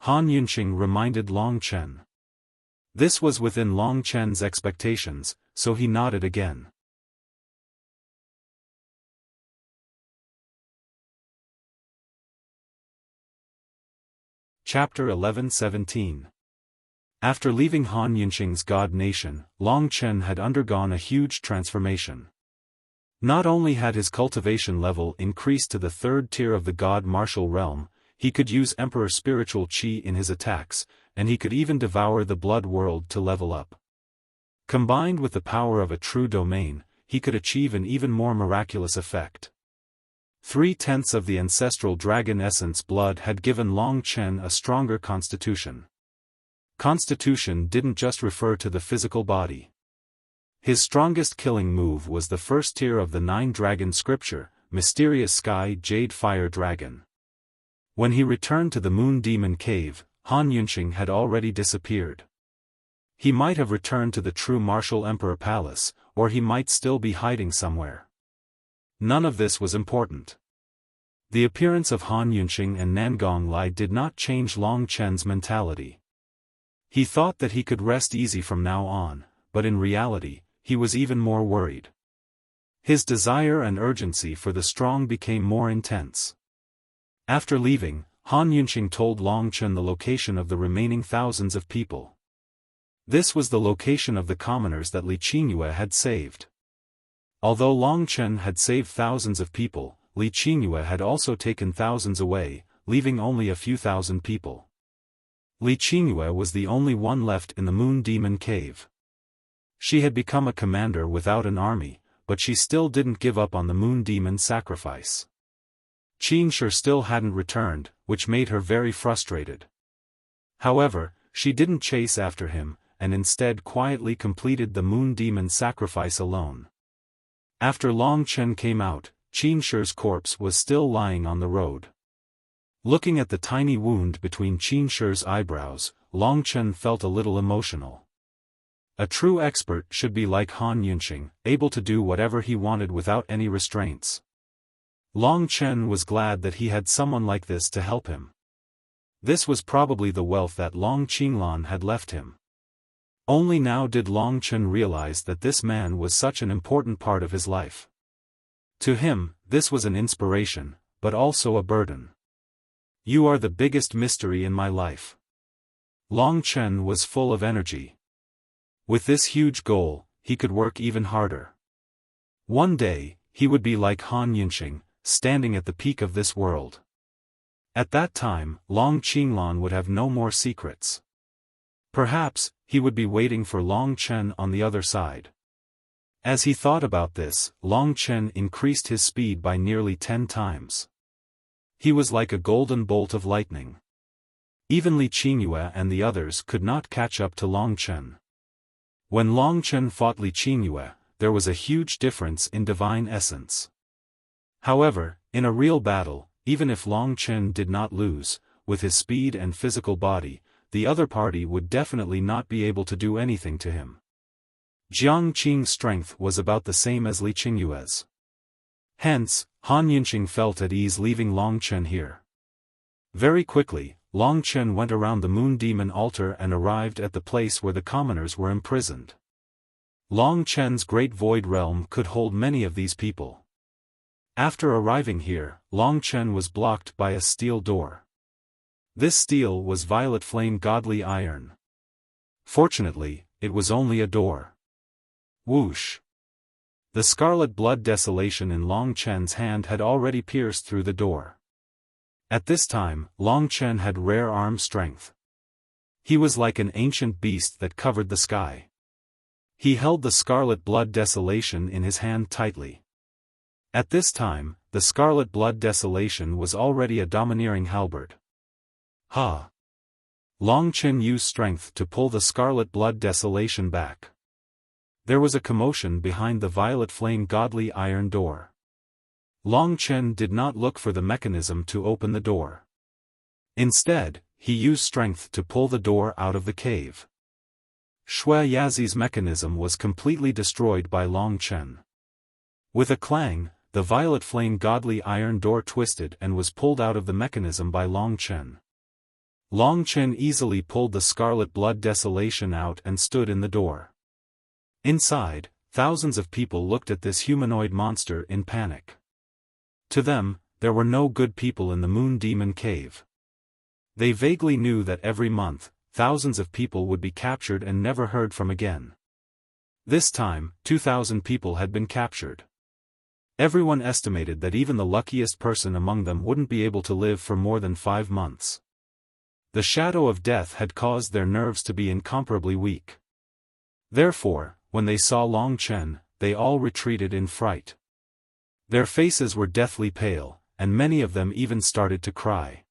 Han Yunqing reminded Long Chen. This was within Long Chen's expectations, so he nodded again. Chapter 11-17. After leaving Han Yunqing's God Nation, Long Chen had undergone a huge transformation. Not only had his cultivation level increased to the 3rd tier of the God Martial Realm, he could use Emperor Spiritual Qi in his attacks, and he could even devour the Blood World to level up. Combined with the power of a true domain, he could achieve an even more miraculous effect. 3/10 of the ancestral dragon essence blood had given Long Chen a stronger constitution. Constitution didn't just refer to the physical body. His strongest killing move was the 1st tier of the 9-dragon scripture, Mysterious Sky Jade Fire Dragon. When he returned to the Moon Demon Cave, Han Yunqing had already disappeared. He might have returned to the true Martial Emperor Palace, or he might still be hiding somewhere. None of this was important. The appearance of Han Yunqing and Nangong Lai did not change Long Chen's mentality. He thought that he could rest easy from now on, but in reality, he was even more worried. His desire and urgency for the strong became more intense. After leaving, Han Yunqing told Long Chen the location of the remaining thousands of people. This was the location of the commoners that Li Qingyue had saved. Although Long Chen had saved thousands of people, Li Qingyue had also taken thousands away, leaving only a few thousand people. Li Qingyue was the only one left in the Moon Demon Cave. She had become a commander without an army, but she still didn't give up on the Moon Demon sacrifice. Qin Shi still hadn't returned, which made her very frustrated. However, she didn't chase after him, and instead quietly completed the Moon Demon sacrifice alone. After Long Chen came out, Qin Shi's corpse was still lying on the road. Looking at the tiny wound between Qin Shi's eyebrows, Long Chen felt a little emotional. A true expert should be like Han Yunqing, able to do whatever he wanted without any restraints. Long Chen was glad that he had someone like this to help him. This was probably the wealth that Long Qinglan had left him. Only now did Long Chen realize that this man was such an important part of his life. To him, this was an inspiration, but also a burden. You are the biggest mystery in my life. Long Chen was full of energy. With this huge goal, he could work even harder. One day, he would be like Han Yunqing, standing at the peak of this world. At that time, Long Qinglan would have no more secrets. Perhaps, he would be waiting for Long Chen on the other side. As he thought about this, Long Chen increased his speed by nearly 10 times. He was like a golden bolt of lightning. Even Li Qingyue and the others could not catch up to Long Chen. When Long Chen fought Li Qingyue, there was a huge difference in divine essence. However, in a real battle, even if Long Chen did not lose, with his speed and physical body, the other party would definitely not be able to do anything to him. Jiang Qing's strength was about the same as Li Qingyue's. Hence, Han Yunqing felt at ease leaving Long Chen here. Very quickly, Long Chen went around the Moon Demon altar and arrived at the place where the commoners were imprisoned. Long Chen's great void realm could hold many of these people. After arriving here, Long Chen was blocked by a steel door. This steel was violet flame godly iron. Fortunately, it was only a door. Whoosh! The scarlet blood desolation in Long Chen's hand had already pierced through the door. At this time, Long Chen had rare arm strength. He was like an ancient beast that covered the sky. He held the scarlet blood desolation in his hand tightly. At this time, the scarlet blood desolation was already a domineering halberd. Ha! Long Chen used strength to pull the scarlet blood desolation back. There was a commotion behind the violet flame godly iron door. Long Chen did not look for the mechanism to open the door. Instead, he used strength to pull the door out of the cave. Shui Yazi's mechanism was completely destroyed by Long Chen. With a clang, the violet flame godly iron door twisted and was pulled out of the mechanism by Long Chen. Long Chen easily pulled the scarlet blood desolation out and stood in the door. Inside, thousands of people looked at this humanoid monster in panic. To them, there were no good people in the Moon Demon Cave. They vaguely knew that every month, thousands of people would be captured and never heard from again. This time, 2,000 people had been captured. Everyone estimated that even the luckiest person among them wouldn't be able to live for more than 5 months. The shadow of death had caused their nerves to be incomparably weak. Therefore, when they saw Long Chen, they all retreated in fright. Their faces were deathly pale, and many of them even started to cry.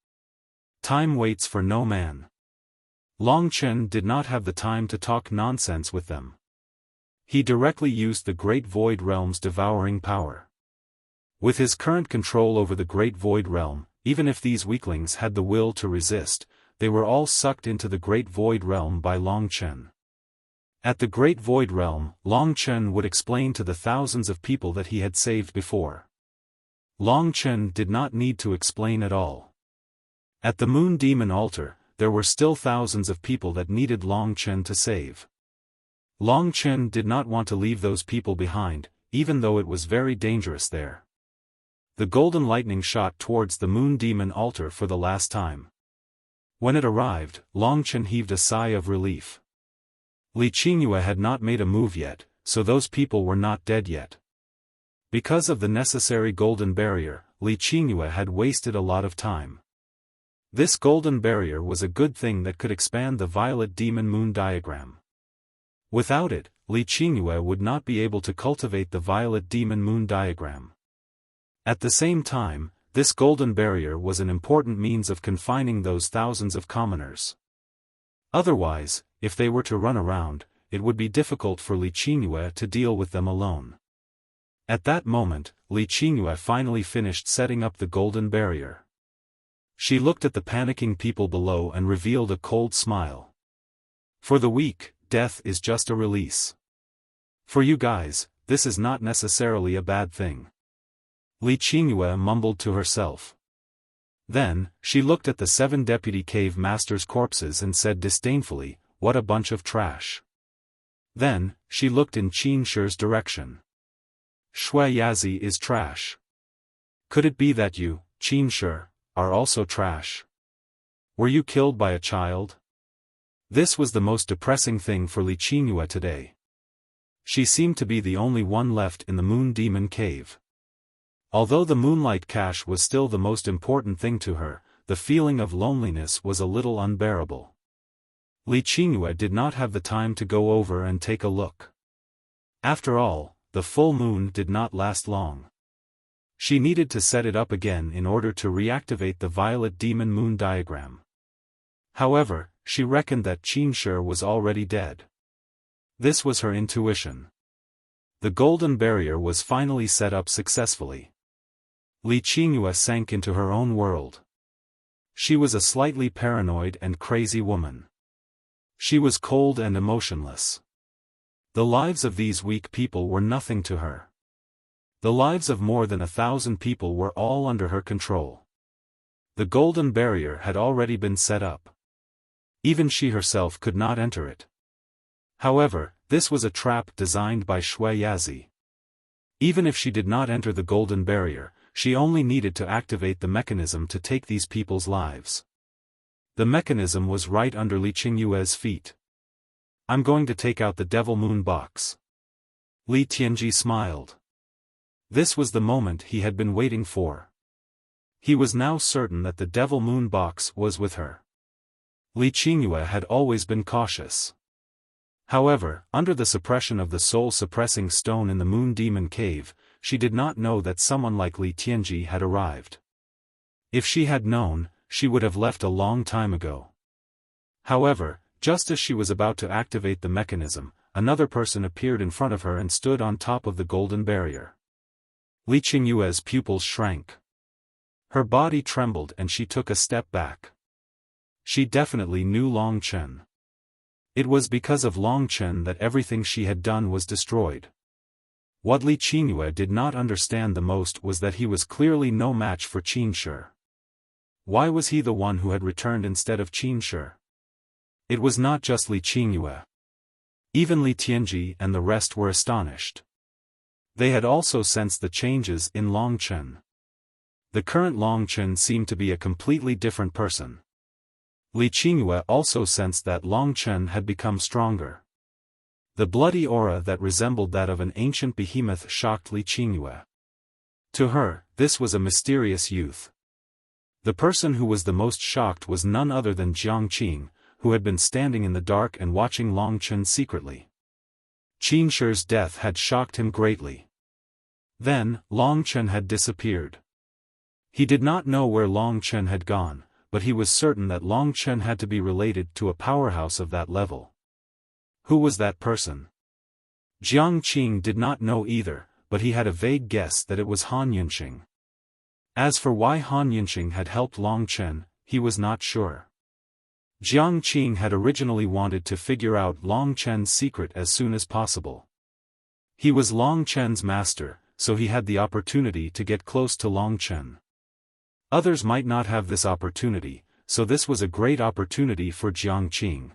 Time waits for no man. Long Chen did not have the time to talk nonsense with them. He directly used the Great Void Realm's devouring power. With his current control over the Great Void Realm, even if these weaklings had the will to resist, they were all sucked into the Great Void Realm by Long Chen. At the Great Void Realm, Long Chen would explain to the thousands of people that he had saved before. Long Chen did not need to explain at all. At the Moon Demon altar, there were still thousands of people that needed Long Chen to save. Long Chen did not want to leave those people behind, even though it was very dangerous there. The golden lightning shot towards the Moon Demon altar for the last time. When it arrived, Long Chen heaved a sigh of relief. Li Qingyue had not made a move yet, so those people were not dead yet. Because of the necessary golden barrier, Li Qingyue had wasted a lot of time. This golden barrier was a good thing that could expand the violet demon moon diagram. Without it, Li Qingyue would not be able to cultivate the violet demon moon diagram. At the same time, this golden barrier was an important means of confining those thousands of commoners. Otherwise, if they were to run around, it would be difficult for Li Qingyue to deal with them alone. At that moment, Li Qingyue finally finished setting up the golden barrier. She looked at the panicking people below and revealed a cold smile. For the weak, death is just a release. For you guys, this is not necessarily a bad thing. Li Qingyue mumbled to herself. Then, she looked at the 7 deputy cave masters' corpses and said disdainfully, "What a bunch of trash." Then, she looked in Qin Shi's direction. "Shui Yazi is trash. Could it be that you, Qin Shi, are also trash? Were you killed by a child?" This was the most depressing thing for Li Qingyue today. She seemed to be the only one left in the Moon Demon Cave. Although the Moonlight Cache was still the most important thing to her, the feeling of loneliness was a little unbearable. Li Qingyue did not have the time to go over and take a look. After all, the full moon did not last long. She needed to set it up again in order to reactivate the Violet Demon Moon diagram. However, she reckoned that Qin Shi was already dead. This was her intuition. The golden barrier was finally set up successfully. Li Qingyue sank into her own world. She was a slightly paranoid and crazy woman. She was cold and emotionless. The lives of these weak people were nothing to her. The lives of more than 1,000 people were all under her control. The golden barrier had already been set up. Even she herself could not enter it. However, this was a trap designed by Shui Yazi. Even if she did not enter the golden barrier, she only needed to activate the mechanism to take these people's lives. The mechanism was right under Li Qingyue's feet. "I'm going to take out the Devil Moon box." Li Tianji smiled. This was the moment he had been waiting for. He was now certain that the Devil Moon box was with her. Li Qingyue had always been cautious. However, under the suppression of the soul-suppressing stone in the Moon Demon Cave, she did not know that someone like Li Tianji had arrived. If she had known, she would have left a long time ago. However, just as she was about to activate the mechanism, another person appeared in front of her and stood on top of the golden barrier. Li Qingyue's pupils shrank. Her body trembled and she took a step back. She definitely knew Long Chen. It was because of Long Chen that everything she had done was destroyed. What Li Qingyue did not understand the most was that he was clearly no match for Qin Shi. Why was he the one who had returned instead of Qin Shi? It was not just Li Qingyue. Even Li Tianji and the rest were astonished. They had also sensed the changes in Long Chen. The current Long Chen seemed to be a completely different person. Li Qingyue also sensed that Long Chen had become stronger. The bloody aura that resembled that of an ancient behemoth shocked Li Qingyue. To her, this was a mysterious youth. The person who was the most shocked was none other than Jiang Qing, who had been standing in the dark and watching Long Chen secretly. Qin Shi's death had shocked him greatly. Then, Long Chen had disappeared. He did not know where Long Chen had gone, but he was certain that Long Chen had to be related to a powerhouse of that level. Who was that person? Jiang Qing did not know either, but he had a vague guess that it was Han Yunxing. As for why Han Yunxing had helped Long Chen, he was not sure. Jiang Qing had originally wanted to figure out Long Chen's secret as soon as possible. He was Long Chen's master, so he had the opportunity to get close to Long Chen. Others might not have this opportunity, so this was a great opportunity for Jiang Qing.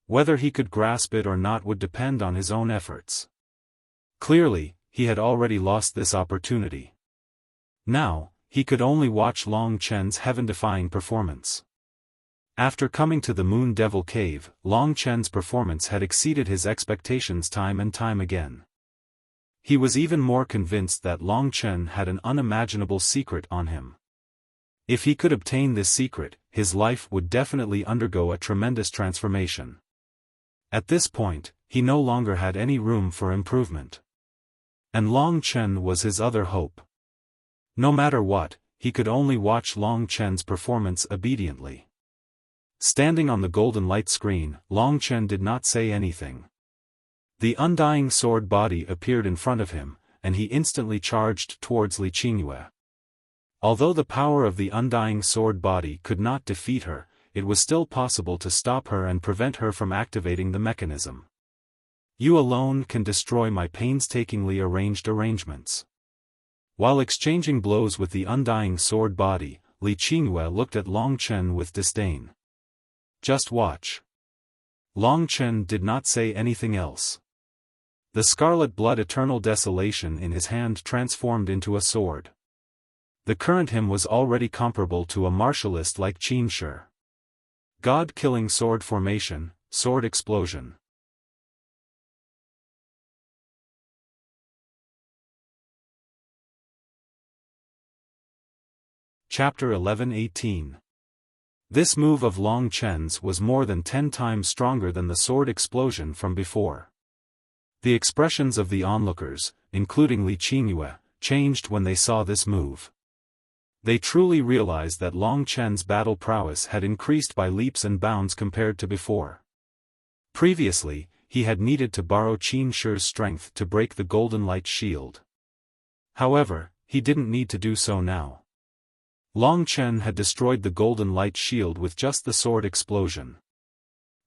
Whether he could grasp it or not would depend on his own efforts. Clearly, he had already lost this opportunity. Now, he could only watch Long Chen's heaven-defying performance. After coming to the Moon Devil Cave, Long Chen's performance had exceeded his expectations time and time again. He was even more convinced that Long Chen had an unimaginable secret on him. If he could obtain this secret, his life would definitely undergo a tremendous transformation. At this point, he no longer had any room for improvement. And Long Chen was his other hope. No matter what, he could only watch Long Chen's performance obediently. Standing on the golden light screen, Long Chen did not say anything. The undying sword body appeared in front of him, and he instantly charged towards Li Qingyue. Although the power of the undying sword body could not defeat her, it was still possible to stop her and prevent her from activating the mechanism. You alone can destroy my painstakingly arranged arrangements. While exchanging blows with the undying sword body, Li Qingyue looked at Long Chen with disdain. Just watch. Long Chen did not say anything else. The scarlet blood eternal desolation in his hand transformed into a sword. The current him was already comparable to a martialist like Qin Shi. God-killing sword formation, sword explosion. Chapter 11-18. This move of Long Chen's was more than 10 times stronger than the sword explosion from before. The expressions of the onlookers, including Li Qingyue, changed when they saw this move. They truly realized that Long Chen's battle prowess had increased by leaps and bounds compared to before. Previously, he had needed to borrow Qin Shi's strength to break the golden light shield. However, he didn't need to do so now. Long Chen had destroyed the golden light shield with just the sword explosion.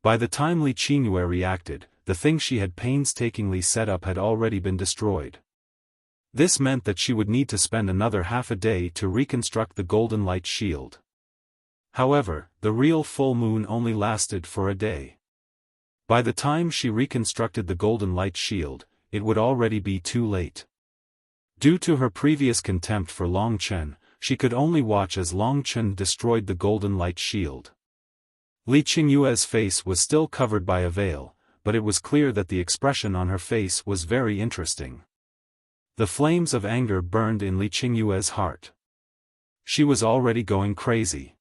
By the time Li Qingyue reacted, the thing she had painstakingly set up had already been destroyed. This meant that she would need to spend another half a day to reconstruct the golden light shield. However, the real full moon only lasted for a day. By the time she reconstructed the golden light shield, it would already be too late. Due to her previous contempt for Long Chen, she could only watch as Long Chen destroyed the golden light shield. Li Qingyue's face was still covered by a veil, but it was clear that the expression on her face was very interesting. The flames of anger burned in Li Qingyue's heart. She was already going crazy.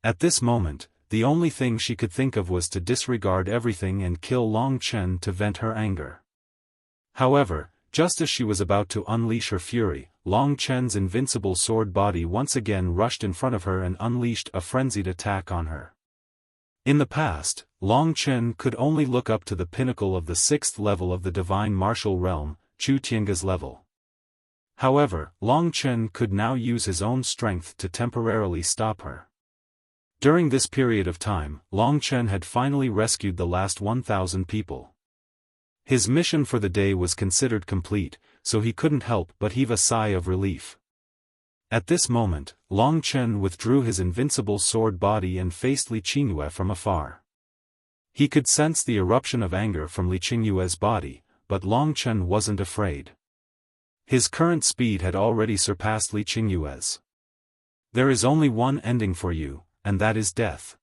At this moment, the only thing she could think of was to disregard everything and kill Long Chen to vent her anger. However, just as she was about to unleash her fury, Long Chen's invincible sword body once again rushed in front of her and unleashed a frenzied attack on her. In the past, Long Chen could only look up to the pinnacle of the 6th level of the divine martial realm, Chu Tiange's level. However, Long Chen could now use his own strength to temporarily stop her. During this period of time, Long Chen had finally rescued the last 1,000 people. His mission for the day was considered complete, so he couldn't help but heave a sigh of relief. At this moment, Long Chen withdrew his invincible sword body and faced Li Qingyue from afar. He could sense the eruption of anger from Li Qingyue's body, but Long Chen wasn't afraid. His current speed had already surpassed Li Qingyue's. There is only one ending for you, and that is death.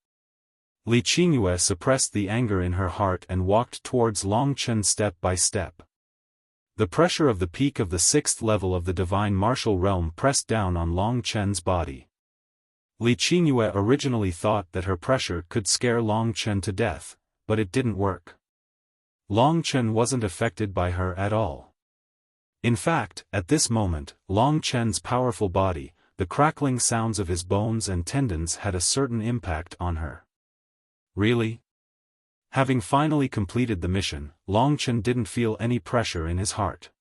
Li Qingyue suppressed the anger in her heart and walked towards Long Chen step by step. The pressure of the peak of the 6th level of the divine martial realm pressed down on Long Chen's body. Li Qingyue originally thought that her pressure could scare Long Chen to death, but it didn't work. Long Chen wasn't affected by her at all. In fact, at this moment, Long Chen's powerful body, the crackling sounds of his bones and tendons had a certain impact on her. Really? Having finally completed the mission, Long Chen didn't feel any pressure in his heart.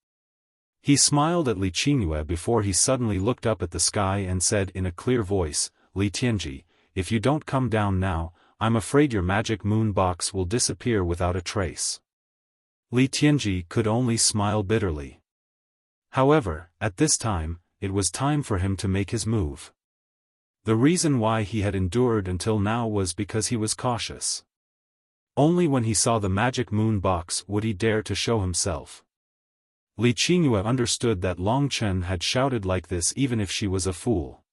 He smiled at Li Qingyue before he suddenly looked up at the sky and said in a clear voice, "Li Tianji, if you don't come down now, I'm afraid your magic moon box will disappear without a trace." Li Tianji could only smile bitterly. However, at this time, it was time for him to make his move. The reason why he had endured until now was because he was cautious. Only when he saw the magic moon box would he dare to show himself. Li Qingyue understood that Long Chen had shouted like this even if she was a fool.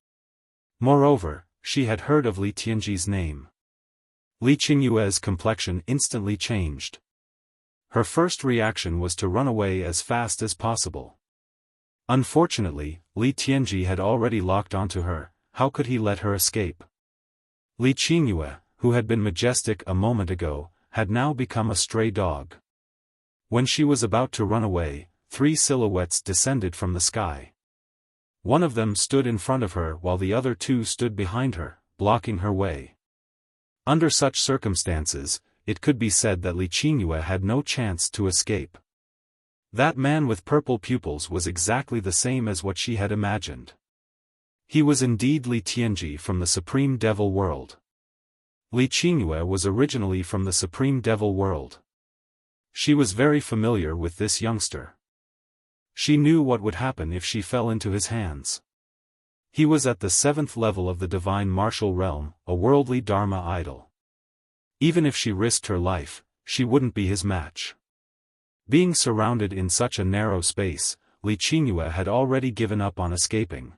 Moreover, she had heard of Li Tianji's name. Li Qingyue's complexion instantly changed. Her first reaction was to run away as fast as possible. Unfortunately, Li Tianji had already locked onto her. How could he let her escape? Li Qingyue, who had been majestic a moment ago, had now become a stray dog. When she was about to run away, 3 silhouettes descended from the sky. One of them stood in front of her while the other 2 stood behind her, blocking her way. Under such circumstances, it could be said that Li Qingyue had no chance to escape. That man with purple pupils was exactly the same as what she had imagined. He was indeed Li Tianji from the Supreme Devil World. Li Qingyue was originally from the Supreme Devil world. She was very familiar with this youngster. She knew what would happen if she fell into his hands. He was at the 7th level of the divine martial realm, a worldly Dharma idol. Even if she risked her life, she wouldn't be his match. Being surrounded in such a narrow space, Li Qingyue had already given up on escaping.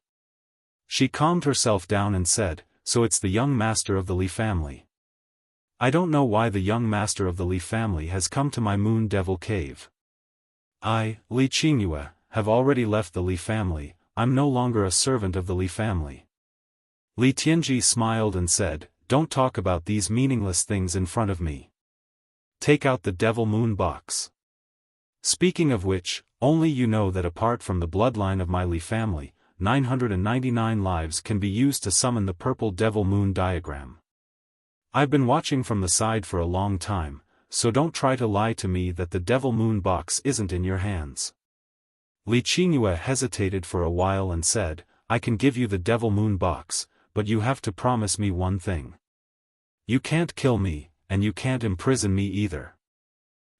She calmed herself down and said, "So it's the young master of the Li family. I don't know why the young master of the Li family has come to my Moon Devil cave. I, Li Qingyue, have already left the Li family. I'm no longer a servant of the Li family." Li Tianji smiled and said, "Don't talk about these meaningless things in front of me. Take out the Devil Moon box. Speaking of which, only you know that apart from the bloodline of my Li family, 999 lives can be used to summon the purple Devil Moon diagram. I've been watching from the side for a long time, so don't try to lie to me that the Devil Moon box isn't in your hands." Li Qingyue hesitated for a while and said, "I can give you the Devil Moon box, but you have to promise me one thing. You can't kill me, and you can't imprison me either."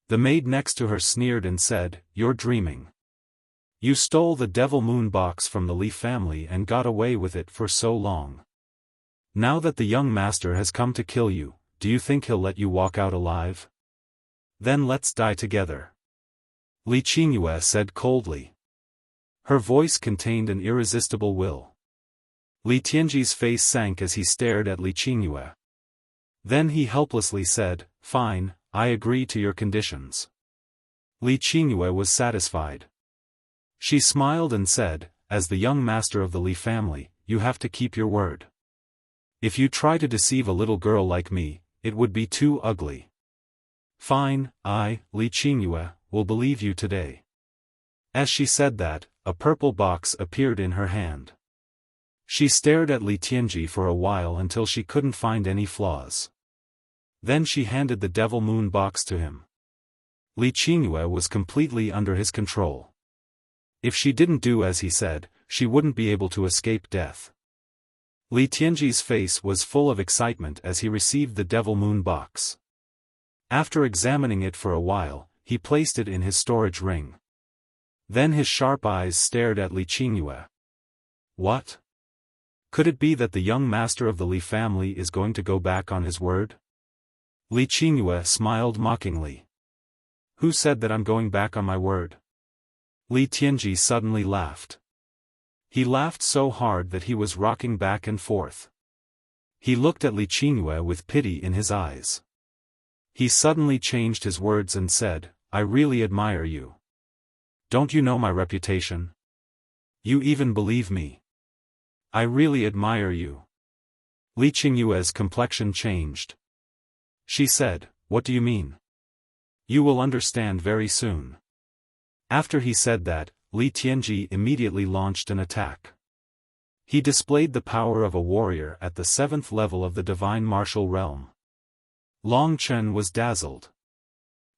The maid next to her sneered and said, "You're dreaming. You stole the Devil Moon box from the Li family and got away with it for so long. Now that the young master has come to kill you, do you think he'll let you walk out alive? Then let's die together." Li Qingyue said coldly. Her voice contained an irresistible will. Li Tianji's face sank as he stared at Li Qingyue. Then he helplessly said, "Fine, I agree to your conditions." Li Qingyue was satisfied. She smiled and said, "As the young master of the Li family, you have to keep your word. If you try to deceive a little girl like me, it would be too ugly." "Fine, I, Li Qingyue, will believe you today." As she said that, a purple box appeared in her hand. She stared at Li Tianji for a while until she couldn't find any flaws. Then she handed the Devil Moon box to him. Li Qingyue was completely under his control. If she didn't do as he said, she wouldn't be able to escape death. Li Tianji's face was full of excitement as he received the Devil Moon box. After examining it for a while, he placed it in his storage ring. Then his sharp eyes stared at Li Qingyue. What? Could it be that the young master of the Li family is going to go back on his word? Li Qingyue smiled mockingly. "Who said that I'm going back on my word?" Li Tianji suddenly laughed. He laughed so hard that he was rocking back and forth. He looked at Li Qingyue with pity in his eyes. He suddenly changed his words and said, "I really admire you. Don't you know my reputation? You even believe me. I really admire you." Li Qingyue's complexion changed. She said, "What do you mean?" "You will understand very soon." After he said that, Li Tianji immediately launched an attack. He displayed the power of a warrior at the 7th level of the divine martial realm. Long Chen was dazzled.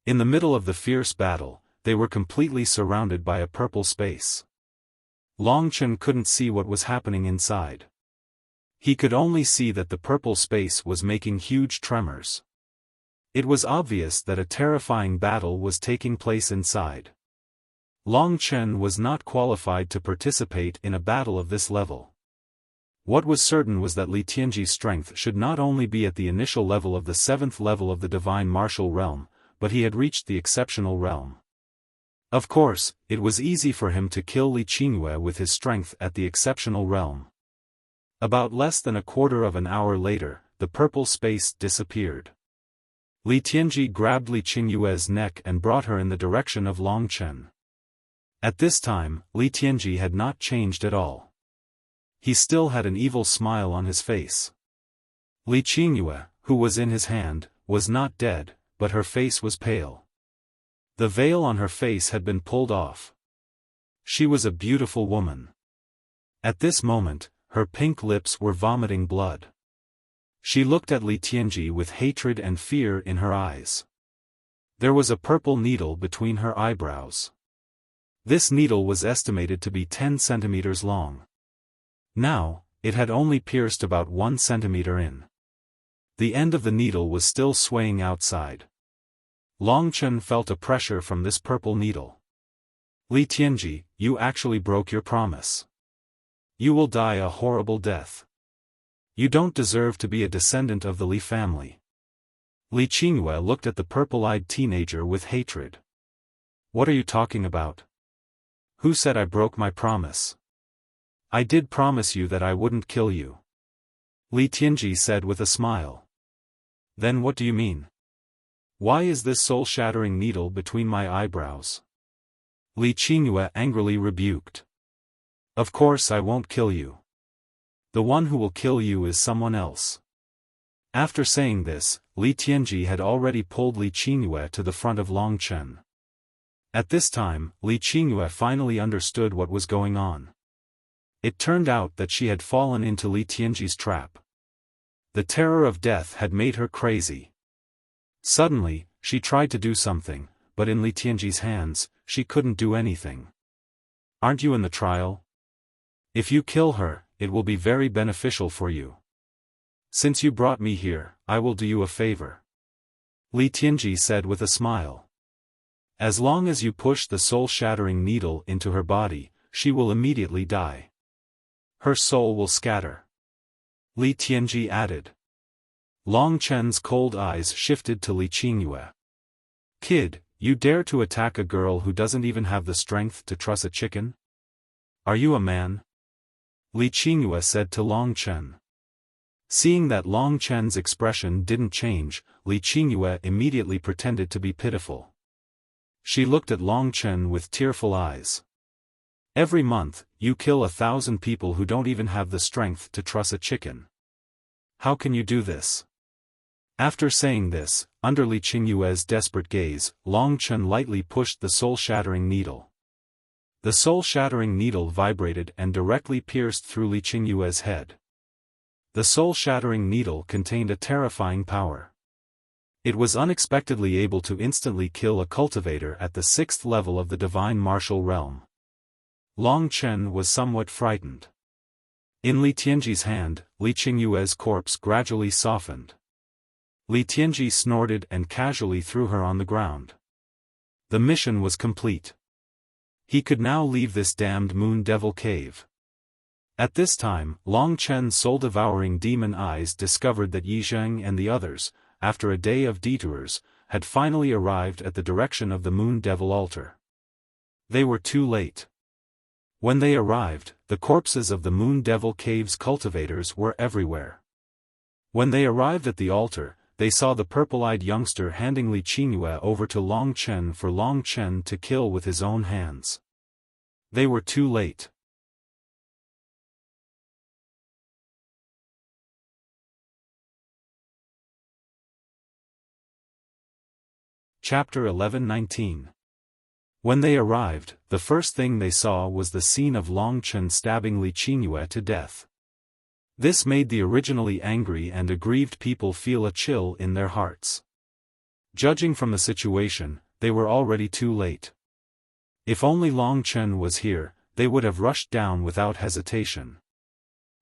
In the middle of the fierce battle, they were completely surrounded by a purple space. Long Chen couldn't see what was happening inside. He could only see that the purple space was making huge tremors. It was obvious that a terrifying battle was taking place inside. Long Chen was not qualified to participate in a battle of this level. What was certain was that Li Tianji's strength should not only be at the initial level of the 7th level of the divine martial realm, but he had reached the exceptional realm. Of course, it was easy for him to kill Li Qingyue with his strength at the exceptional realm. About less than a quarter of an hour later, the purple space disappeared. Li Tianji grabbed Li Qingyue's neck and brought her in the direction of Long Chen. At this time, Li Tianji had not changed at all. He still had an evil smile on his face. Li Qingyue, who was in his hand, was not dead, but her face was pale. The veil on her face had been pulled off. She was a beautiful woman. At this moment, her pink lips were vomiting blood. She looked at Li Tianji with hatred and fear in her eyes. There was a purple needle between her eyebrows. This needle was estimated to be 10 centimeters long. Now, it had only pierced about 1 centimeter in. The end of the needle was still swaying outside. Long Chen felt a pressure from this purple needle. Li Tianji, you actually broke your promise. You will die a horrible death. You don't deserve to be a descendant of the Li family. Li Qingyue looked at the purple-eyed teenager with hatred. What are you talking about? Who said I broke my promise? I did promise you that I wouldn't kill you. Li Tianji said with a smile. Then what do you mean? Why is this soul-shattering needle between my eyebrows? Li Qingyue angrily rebuked. Of course I won't kill you. The one who will kill you is someone else. After saying this, Li Tianji had already pulled Li Qingyue to the front of Long Chen. At this time, Li Qingyue finally understood what was going on. It turned out that she had fallen into Li Tianji's trap. The terror of death had made her crazy. Suddenly, she tried to do something, but in Li Tianji's hands, she couldn't do anything. Aren't you in the trial? If you kill her, it will be very beneficial for you. Since you brought me here, I will do you a favor. Li Tianji said with a smile. As long as you push the soul-shattering needle into her body, she will immediately die. Her soul will scatter. Li Tianji added. Long Chen's cold eyes shifted to Li Qingyue. Kid, you dare to attack a girl who doesn't even have the strength to truss a chicken? Are you a man? Li Qingyue said to Long Chen. Seeing that Long Chen's expression didn't change, Li Qingyue immediately pretended to be pitiful. She looked at Long Chen with tearful eyes. Every month, you kill 1,000 people who don't even have the strength to truss a chicken. How can you do this? After saying this, under Li Qingyue's desperate gaze, Long Chen lightly pushed the soul-shattering needle. The soul-shattering needle vibrated and directly pierced through Li Qingyue's head. The soul-shattering needle contained a terrifying power. It was unexpectedly able to instantly kill a cultivator at the 6th level of the divine martial realm. Long Chen was somewhat frightened. In Li Tianji's hand, Li Qingyue's corpse gradually softened. Li Tianji snorted and casually threw her on the ground. The mission was complete. He could now leave this damned moon devil cave. At this time, Long Chen's soul-devouring demon eyes discovered that Yi Zheng and the others, after a day of detours, had finally arrived at the direction of the moon devil altar. They were too late. When they arrived, the corpses of the moon devil cave's cultivators were everywhere. When they arrived at the altar, they saw the purple-eyed youngster handing Li Qingyue over to Long Chen for Long Chen to kill with his own hands. They were too late. Chapter 11-19. When they arrived, the first thing they saw was the scene of Long Chen stabbing Li Qingyue to death. This made the originally angry and aggrieved people feel a chill in their hearts. Judging from the situation, they were already too late. If only Long Chen was here, they would have rushed down without hesitation.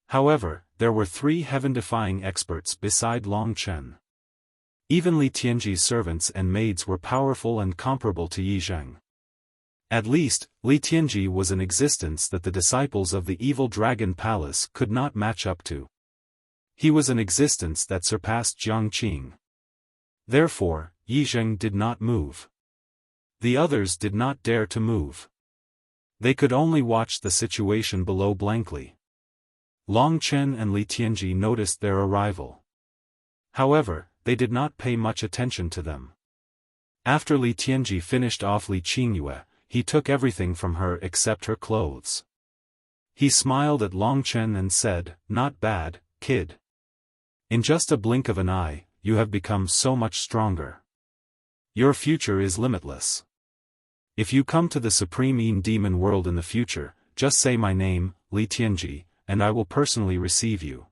However, there were 3 heaven-defying experts beside Long Chen. Even Li Tianji's servants and maids were powerful and comparable to Yi Zheng. At least, Li Tianji was an existence that the disciples of the evil dragon palace could not match up to. He was an existence that surpassed Jiang Qing. Therefore, Yi Zheng did not move. The others did not dare to move. They could only watch the situation below blankly. Long Chen and Li Tianji noticed their arrival. However, they did not pay much attention to them. After Li Tianji finished off Li Qingyue, he took everything from her except her clothes. He smiled at Long Chen and said, "Not bad, kid. In just a blink of an eye, you have become so much stronger. Your future is limitless. If you come to the Supreme Yin Demon world in the future, just say my name, Li Tianji, and I will personally receive you."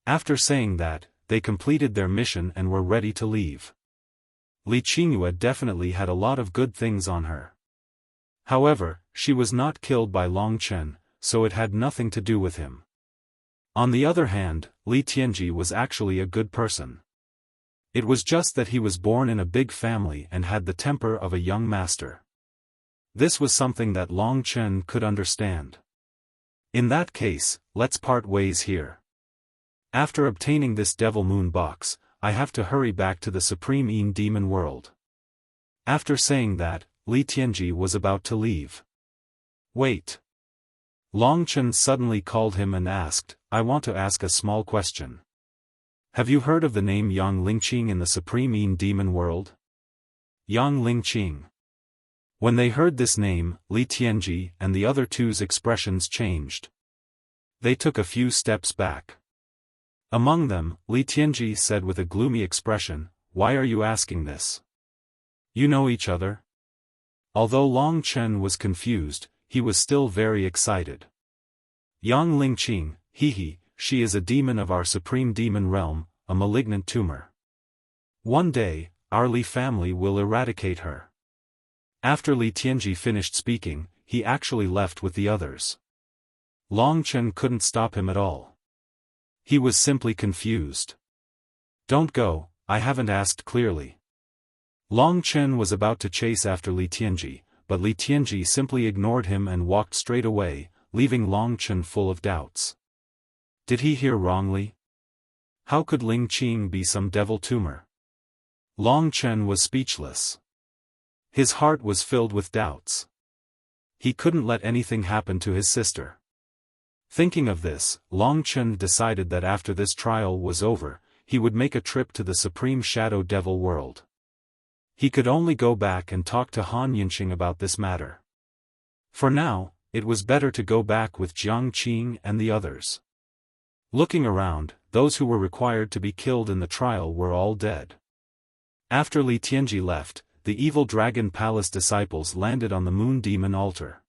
After saying that, they completed their mission and were ready to leave. Li Qingyue definitely had a lot of good things on her. However, she was not killed by Long Chen, so it had nothing to do with him. On the other hand, Li Tianji was actually a good person. It was just that he was born in a big family and had the temper of a young master. This was something that Long Chen could understand. In that case, let's part ways here. After obtaining this Devil Moon box, I have to hurry back to the Supreme Yin Demon world. After saying that, Li Tianji was about to leave. Wait. Long Chen suddenly called him and asked, I want to ask a small question. Have you heard of the name Yang Lingqing in the Supreme Yin Demon world? Yang Lingqing. When they heard this name, Li Tianji and the other two's expressions changed. They took a few steps back. Among them, Li Tianji said with a gloomy expression, Why are you asking this? You know each other? Although Long Chen was confused, he was still very excited. Yang Lingqing, she is a demon of our supreme demon realm, a malignant tumor. One day, our Li family will eradicate her. After Li Tianji finished speaking, he actually left with the others. Long Chen couldn't stop him at all. He was simply confused. Don't go, I haven't asked clearly. Long Chen was about to chase after Li Tianji, but Li Tianji simply ignored him and walked straight away, leaving Long Chen full of doubts. Did he hear wrongly? How could Ling Qing be some devil tumor? Long Chen was speechless. His heart was filled with doubts. He couldn't let anything happen to his sister. Thinking of this, Long Chen decided that after this trial was over, he would make a trip to the Supreme Shadow Devil world. He could only go back and talk to Han Yunqing about this matter. For now, it was better to go back with Jiang Qing and the others. Looking around, those who were required to be killed in the trial were all dead. After Li Tianji left, the evil Dragon Palace disciples landed on the Moon Demon altar.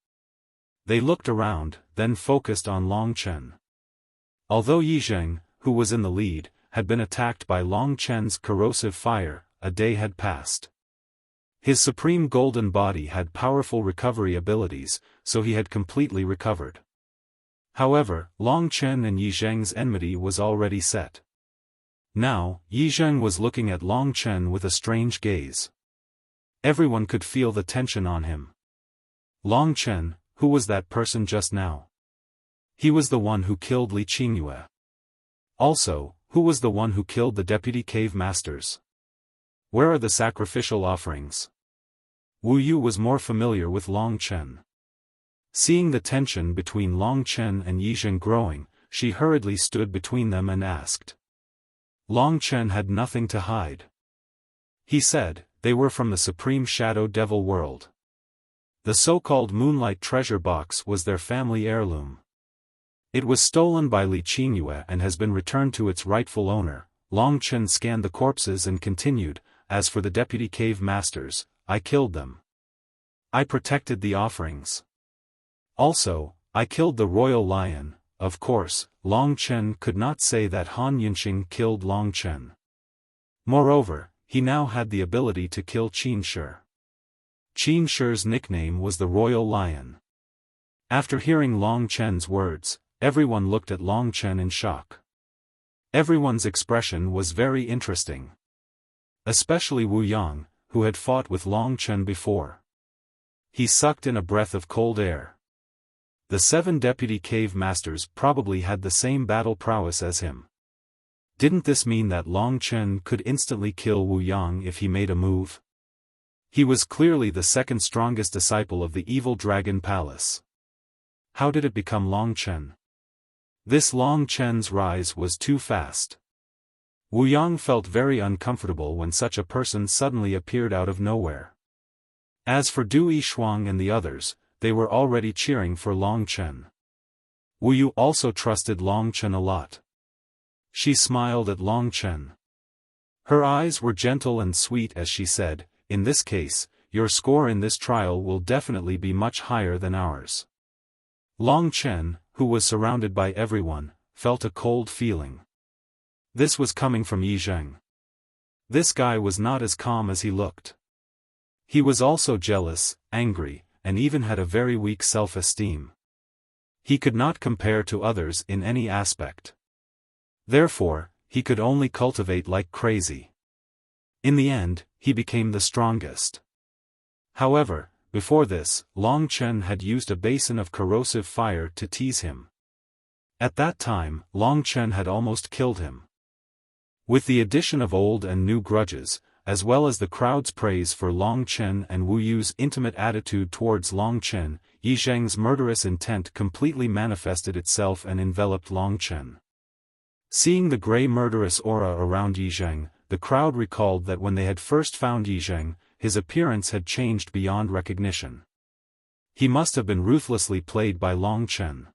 They looked around, then focused on Long Chen. Although Yi Zheng, who was in the lead, had been attacked by Long Chen's corrosive fire, a day had passed. His supreme golden body had powerful recovery abilities, so he had completely recovered. However, Long Chen and Yi Zheng's enmity was already set. Now, Yi Zheng was looking at Long Chen with a strange gaze. Everyone could feel the tension on him. Long Chen, who was that person just now? He was the one who killed Li Qingyue. Also, who was the one who killed the deputy cave masters? Where are the sacrificial offerings? Wu Yu was more familiar with Long Chen. Seeing the tension between Long Chen and Yi Zheng growing, she hurriedly stood between them and asked. Long Chen had nothing to hide. He said, they were from the Supreme Shadow Devil world. The so-called Moonlight Treasure Box was their family heirloom. It was stolen by Li Qingyue and has been returned to its rightful owner. Long Chen scanned the corpses and continued, as for the deputy cave masters, I killed them. I protected the offerings. Also, I killed the royal lion. Of course, Long Chen could not say that Han Yunqing killed Long Chen. Moreover, he now had the ability to kill Qin Shi. Qin Shi's nickname was the Royal Lion. After hearing Long Chen's words, everyone looked at Long Chen in shock. Everyone's expression was very interesting. Especially Wu Yang, who had fought with Long Chen before. He sucked in a breath of cold air. The 7 deputy cave masters probably had the same battle prowess as him. Didn't this mean that Long Chen could instantly kill Wu Yang if he made a move? He was clearly the second strongest disciple of the evil Dragon Palace. How did it become Long Chen? This Long Chen's rise was too fast. Wu Yang felt very uncomfortable when such a person suddenly appeared out of nowhere. As for Du Yishuang and the others, they were already cheering for Long Chen. Wu Yu also trusted Long Chen a lot. She smiled at Long Chen. Her eyes were gentle and sweet as she said, in this case, your score in this trial will definitely be much higher than ours. Long Chen, who was surrounded by everyone, felt a cold feeling. This was coming from Yi Zheng. This guy was not as calm as he looked. He was also jealous, angry, and even had a very weak self-esteem. He could not compare to others in any aspect. Therefore, he could only cultivate like crazy. In the end, he became the strongest. However, before this, Long Chen had used a basin of corrosive fire to tease him. At that time, Long Chen had almost killed him. With the addition of old and new grudges, as well as the crowd's praise for Long Chen and Wu Yu's intimate attitude towards Long Chen, Yi Zheng's murderous intent completely manifested itself and enveloped Long Chen. Seeing the gray murderous aura around Yi Zheng, the crowd recalled that when they had first found Yi Zheng, his appearance had changed beyond recognition. He must have been ruthlessly played by Long Chen.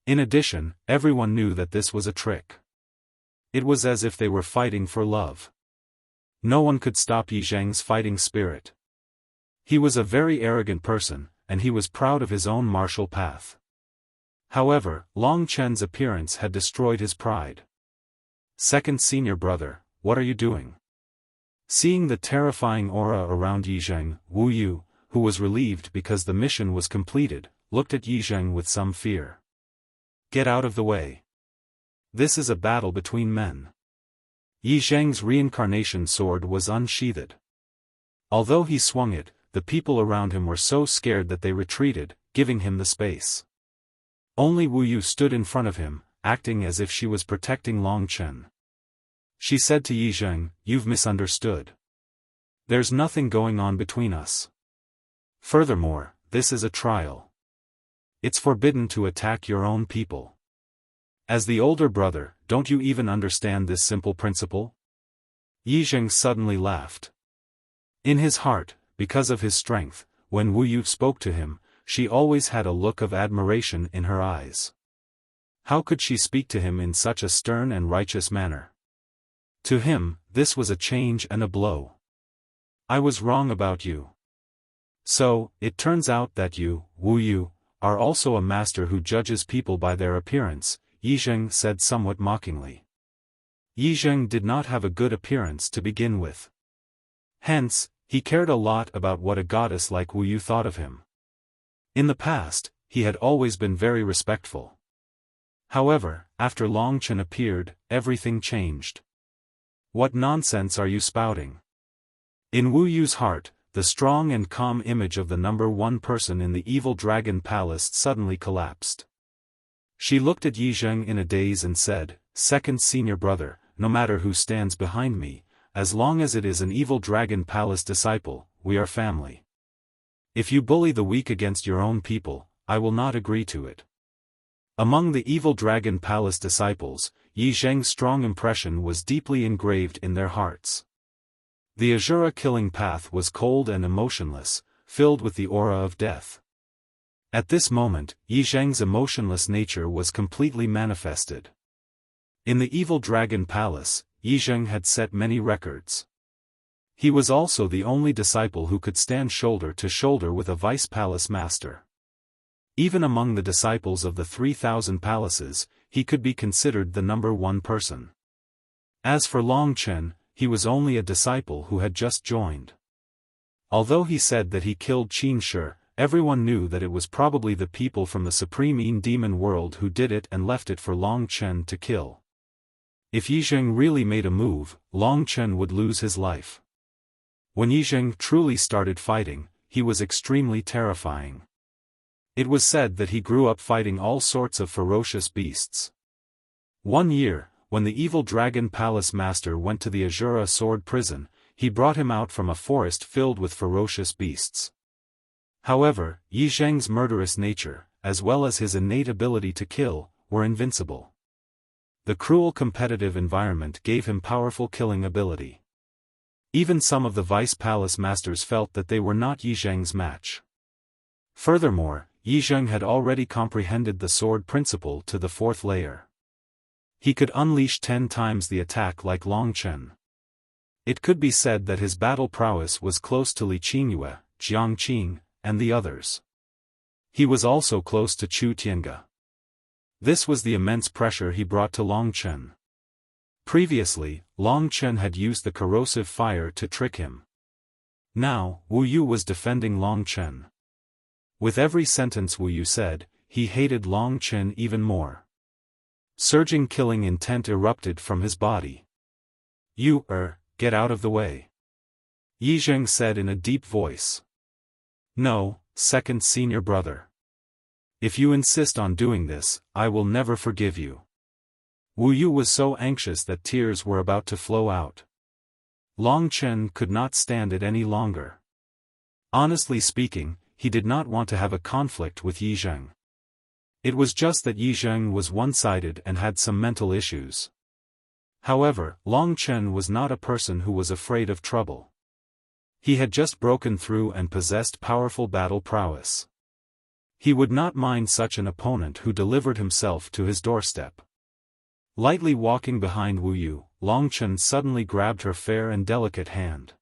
In addition, everyone knew that this was a trick. It was as if they were fighting for love. No one could stop Yi Zheng's fighting spirit. He was a very arrogant person, and he was proud of his own martial path. However, Long Chen's appearance had destroyed his pride. "Second senior brother, what are you doing?" Seeing the terrifying aura around Yi Zheng, Wu Yu, who was relieved because the mission was completed, looked at Yi Zheng with some fear. "Get out of the way. This is a battle between men." Yi Zheng's reincarnation sword was unsheathed. Although he swung it, the people around him were so scared that they retreated, giving him the space. Only Wu Yu stood in front of him, acting as if she was protecting Long Chen. She said to Yi Zheng, "You've misunderstood. There's nothing going on between us. Furthermore, this is a trial. It's forbidden to attack your own people. As the older brother, don't you even understand this simple principle?" Yi Zheng suddenly laughed. In his heart, because of his strength, when Wu Yu spoke to him, she always had a look of admiration in her eyes. How could she speak to him in such a stern and righteous manner? To him, this was a change and a blow. "I was wrong about you. So, it turns out that you, Wu Yu, are also a master who judges people by their appearance," Yi Zheng said somewhat mockingly. Yi Zheng did not have a good appearance to begin with. Hence, he cared a lot about what a goddess like Wu Yu thought of him. In the past, he had always been very respectful. However, after Long Chen appeared, everything changed. "What nonsense are you spouting?" In Wu Yu's heart, the strong and calm image of the number one person in the evil dragon palace suddenly collapsed. She looked at Yi Zheng in a daze and said, "Second senior brother, no matter who stands behind me, as long as it is an evil dragon palace disciple, we are family. If you bully the weak against your own people, I will not agree to it." Among the evil dragon palace disciples, Yi Zheng's strong impression was deeply engraved in their hearts. The Azura killing path was cold and emotionless, filled with the aura of death. At this moment, Yi Zheng's emotionless nature was completely manifested. In the evil dragon palace, Yi Zheng had set many records. He was also the only disciple who could stand shoulder to shoulder with a vice palace master. Even among the disciples of the 3,000 palaces, he could be considered the number one person. As for Long Chen, he was only a disciple who had just joined. Although he said that he killed Qin Shi, everyone knew that it was probably the people from the supreme Yin demon world who did it and left it for Long Chen to kill. If Yi Zheng really made a move, Long Chen would lose his life. When Yi Zheng truly started fighting, he was extremely terrifying. It was said that he grew up fighting all sorts of ferocious beasts. One year, when the evil dragon palace master went to the Azura sword prison, he brought him out from a forest filled with ferocious beasts. However, Yi Zheng's murderous nature, as well as his innate ability to kill, were invincible. The cruel competitive environment gave him powerful killing ability. Even some of the vice palace masters felt that they were not Yi Zheng's match. Furthermore, Yi Zheng had already comprehended the sword principle to the fourth layer. He could unleash 10 times the attack like Long Chen. It could be said that his battle prowess was close to Li Qingyue, Jiang Qing, and the others. He was also close to Chu Tiange. This was the immense pressure he brought to Long Chen. Previously, Long Chen had used the corrosive fire to trick him. Now, Wu Yu was defending Long Chen. With every sentence Wu Yu said, he hated Long Chen even more. Surging killing intent erupted from his body. You, get out of the way. Yi Zheng said in a deep voice. No, second senior brother. If you insist on doing this, I will never forgive you. Wu Yu was so anxious that tears were about to flow out. Long Chen could not stand it any longer. Honestly speaking, he did not want to have a conflict with Yi Zheng. It was just that Yi Zheng was one-sided and had some mental issues. However, Long Chen was not a person who was afraid of trouble. He had just broken through and possessed powerful battle prowess. He would not mind such an opponent who delivered himself to his doorstep. Lightly walking behind Wu Yu, Long Chen suddenly grabbed her fair and delicate hand.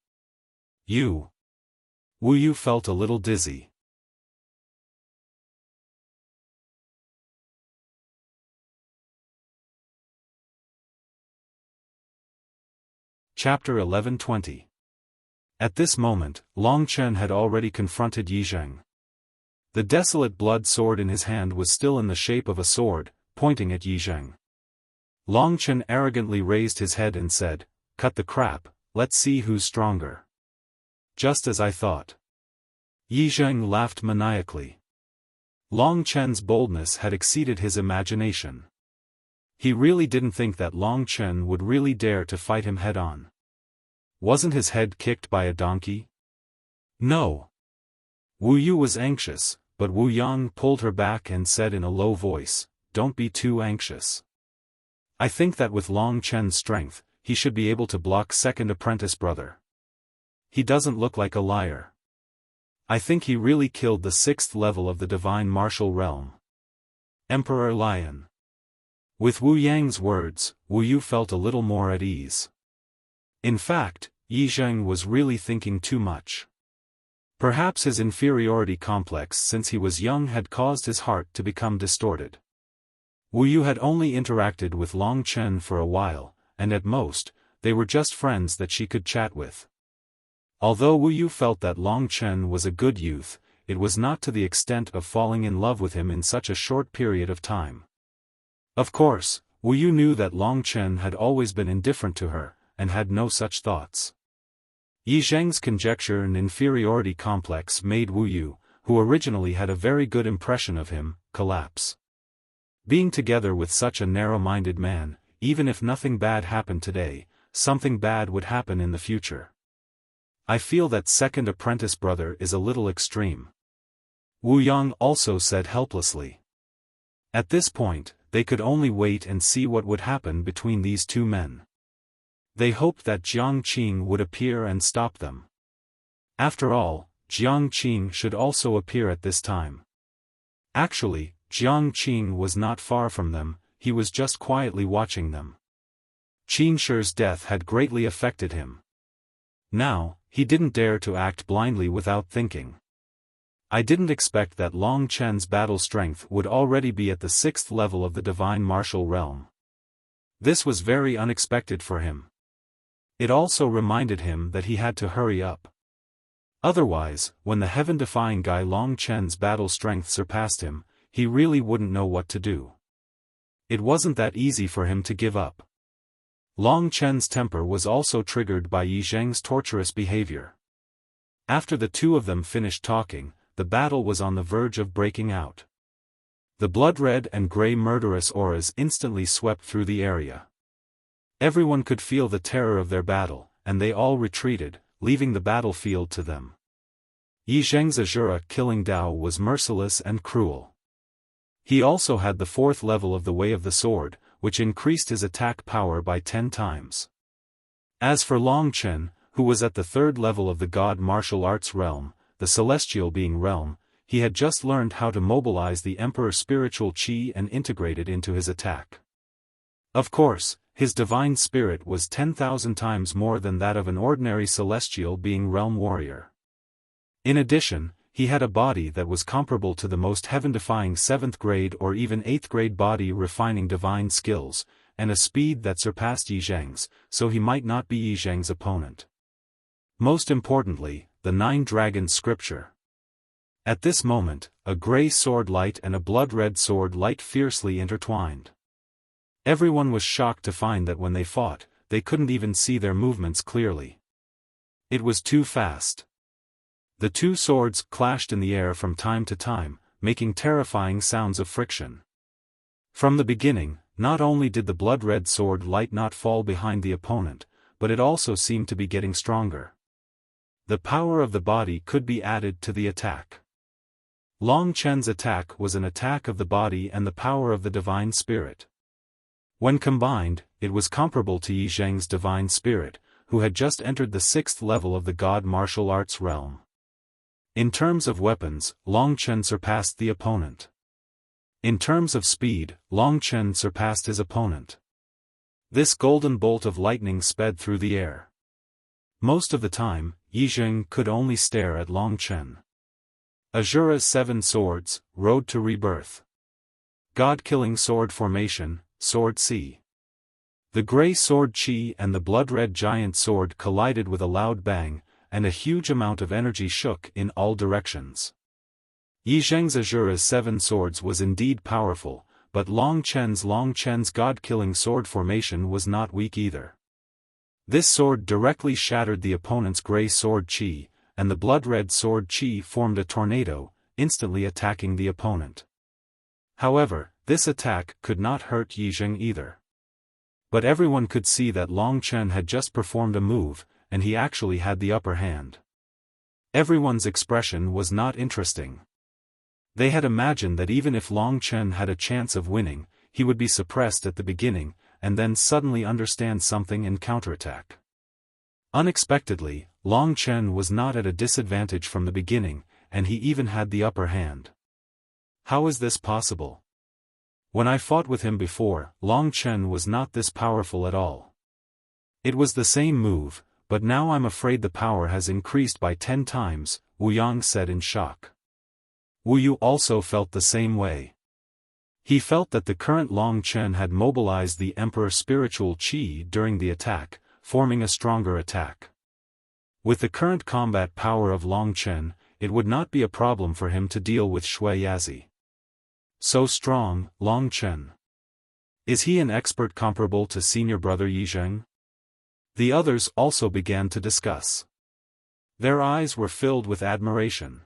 You. Wu Yu felt a little dizzy. Chapter 11:20. At this moment, Long Chen had already confronted Yi Zheng. The desolate blood sword in his hand was still in the shape of a sword, pointing at Yi Zheng. Long Chen arrogantly raised his head and said, "Cut the crap, let's see who's stronger." Just as I thought. Yi Zheng laughed maniacally. Long Chen's boldness had exceeded his imagination. He really didn't think that Long Chen would really dare to fight him head-on. Wasn't his head kicked by a donkey? No. Wu Yu was anxious, but Wu Yang pulled her back and said in a low voice, "Don't be too anxious. I think that with Long Chen's strength, he should be able to block second apprentice brother. He doesn't look like a liar. I think he really killed the 6th level of the divine martial realm. Emperor Lion." With Wu Yang's words, Wu Yu felt a little more at ease. In fact, Yi Zheng was really thinking too much. Perhaps his inferiority complex since he was young had caused his heart to become distorted. Wu Yu had only interacted with Long Chen for a while, and at most, they were just friends that she could chat with. Although Wu Yu felt that Long Chen was a good youth, it was not to the extent of falling in love with him in such a short period of time. Of course, Wu Yu knew that Long Chen had always been indifferent to her, and had no such thoughts. Yi Zheng's conjecture and inferiority complex made Wu Yu, who originally had a very good impression of him, collapse. Being together with such a narrow-minded man, even if nothing bad happened today, something bad would happen in the future. I feel that second apprentice brother is a little extreme. Wu Yang also said helplessly. At this point, they could only wait and see what would happen between these two men. They hoped that Jiang Qing would appear and stop them. After all, Jiang Qing should also appear at this time. Actually, Jiang Qing was not far from them, he was just quietly watching them. Qin Shi's death had greatly affected him. Now, he didn't dare to act blindly without thinking. I didn't expect that Long Chen's battle strength would already be at the 6th level of the divine martial realm. This was very unexpected for him. It also reminded him that he had to hurry up. Otherwise, when the heaven-defying guy Long Chen's battle strength surpassed him, he really wouldn't know what to do. It wasn't that easy for him to give up. Long Chen's temper was also triggered by Yi Zheng's torturous behavior. After the two of them finished talking, the battle was on the verge of breaking out. The blood-red and gray murderous auras instantly swept through the area. Everyone could feel the terror of their battle, and they all retreated, leaving the battlefield to them. Yi Zheng's Azura killing Dao was merciless and cruel. He also had the 4th level of the Way of the Sword, which increased his attack power by 10 times. As for Long Chen, who was at the 3rd level of the God martial arts realm, the celestial being realm, he had just learned how to mobilize the Emperor's spiritual qi and integrate it into his attack. Of course, his divine spirit was 10,000 times more than that of an ordinary celestial being realm warrior. In addition, he had a body that was comparable to the most heaven-defying 7th grade or even 8th grade body refining divine skills, and a speed that surpassed Yi Zheng's, so he might not be Yi Zheng's opponent. Most importantly, the 9 Dragons scripture. At this moment, a gray sword light and a blood-red sword light fiercely intertwined. Everyone was shocked to find that when they fought, they couldn't even see their movements clearly. It was too fast. The two swords clashed in the air from time to time, making terrifying sounds of friction. From the beginning, not only did the blood-red sword light not fall behind the opponent, but it also seemed to be getting stronger. The power of the body could be added to the attack. Long Chen's attack was an attack of the body and the power of the divine spirit. When combined, it was comparable to Yi Zheng's divine spirit, who had just entered the 6th level of the god martial arts realm. In terms of weapons, Long Chen surpassed the opponent. In terms of speed, Long Chen surpassed his opponent. This golden bolt of lightning sped through the air. Most of the time, Yi Zheng could only stare at Long Chen. Azura's 7 swords, Road to Rebirth. God-killing sword formation, Sword C. The gray sword Qi and the blood-red giant sword collided with a loud bang, and a huge amount of energy shook in all directions. Yi Zheng's Azura's 7 swords was indeed powerful, but Long Chen's god-killing sword formation was not weak either. This sword directly shattered the opponent's gray sword Qi, and the blood-red sword Qi formed a tornado, instantly attacking the opponent. However, this attack could not hurt Yi Zheng either. But everyone could see that Long Chen had just performed a move, and he actually had the upper hand. Everyone's expression was not interesting. They had imagined that even if Long Chen had a chance of winning, he would be suppressed at the beginning, and then suddenly understand something and counterattack. Unexpectedly, Long Chen was not at a disadvantage from the beginning, and he even had the upper hand. How is this possible? When I fought with him before, Long Chen was not this powerful at all. It was the same move, but now I'm afraid the power has increased by 10 times, Wu Yang said in shock. Wu Yu also felt the same way. He felt that the current Long Chen had mobilized the Emperor's spiritual Qi during the attack, forming a stronger attack. With the current combat power of Long Chen, it would not be a problem for him to deal with Shui Yazi. So strong, Long Chen. Is he an expert comparable to senior brother Yi Zheng? The others also began to discuss. Their eyes were filled with admiration.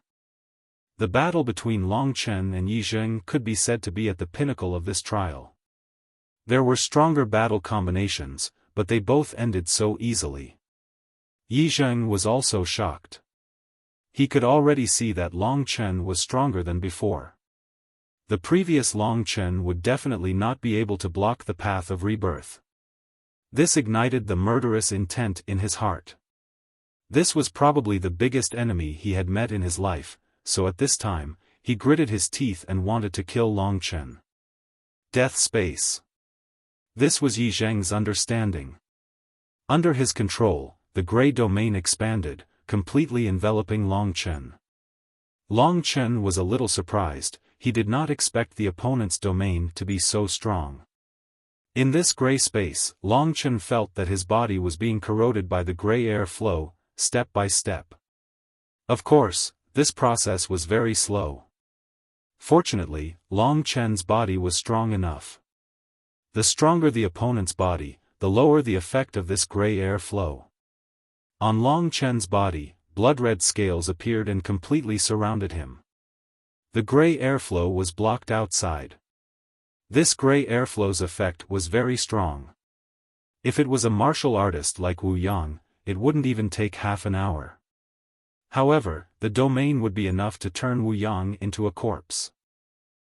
The battle between Long Chen and Yi Zheng could be said to be at the pinnacle of this trial. There were stronger battle combinations, but they both ended so easily. Yi Zheng was also shocked. He could already see that Long Chen was stronger than before. The previous Long Chen would definitely not be able to block the path of rebirth. This ignited the murderous intent in his heart. This was probably the biggest enemy he had met in his life, so at this time, he gritted his teeth and wanted to kill Long Chen. Death space. This was Yi Zheng's understanding. Under his control, the gray domain expanded, completely enveloping Long Chen. Long Chen was a little surprised. He did not expect the opponent's domain to be so strong. In this gray space, Long Chen felt that his body was being corroded by the gray air flow, step by step. Of course, this process was very slow. Fortunately, Long Chen's body was strong enough. The stronger the opponent's body, the lower the effect of this gray air flow. On Long Chen's body, blood-red scales appeared and completely surrounded him. The gray airflow was blocked outside. This gray airflow's effect was very strong. If it was a martial artist like Wu Yang, it wouldn't even take half an hour. However, the domain would be enough to turn Wu Yang into a corpse.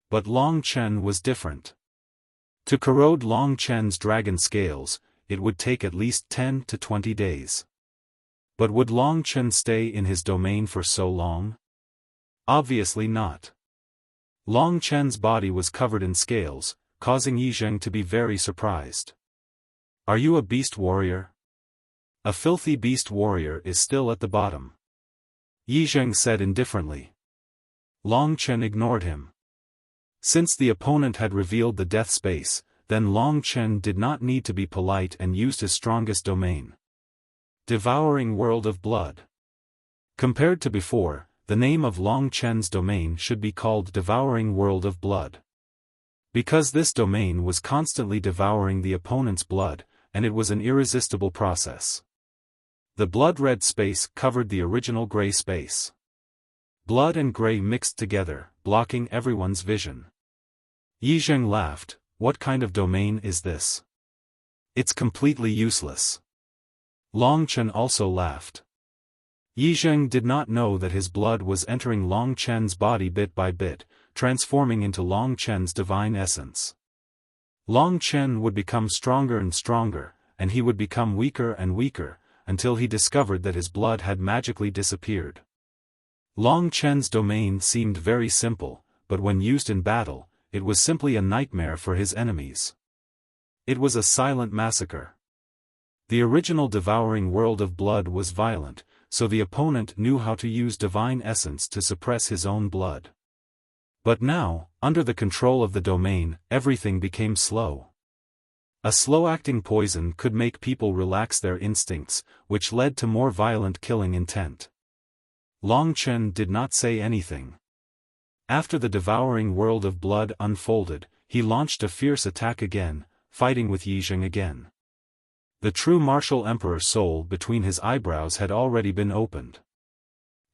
But Long Chen was different. To corrode Long Chen's dragon scales, it would take at least 10 to 20 days. But would Long Chen stay in his domain for so long? Obviously not. Long Chen's body was covered in scales, causing Yi Zheng to be very surprised. Are you a beast warrior? A filthy beast warrior is still at the bottom. Yi Zheng said indifferently. Long Chen ignored him. Since the opponent had revealed the death space, then Long Chen did not need to be polite and used his strongest domain. Devouring World of Blood. Compared to before, the name of Long Chen's domain should be called Devouring World of Blood. Because this domain was constantly devouring the opponent's blood, and it was an irresistible process. The blood-red space covered the original gray space. Blood and gray mixed together, blocking everyone's vision. Yi Zheng laughed. What kind of domain is this? It's completely useless. Long Chen also laughed. Yi Zheng did not know that his blood was entering Long Chen's body bit by bit, transforming into Long Chen's divine essence. Long Chen would become stronger and stronger, and he would become weaker and weaker, until he discovered that his blood had magically disappeared. Long Chen's domain seemed very simple, but when used in battle, it was simply a nightmare for his enemies. It was a silent massacre. The original devouring world of blood was violent, so the opponent knew how to use divine essence to suppress his own blood. But now, under the control of the domain, everything became slow. A slow-acting poison could make people relax their instincts, which led to more violent killing intent. Long Chen did not say anything. After the devouring world of blood unfolded, he launched a fierce attack again, fighting with Yi Zheng again. The true martial emperor's soul between his eyebrows had already been opened.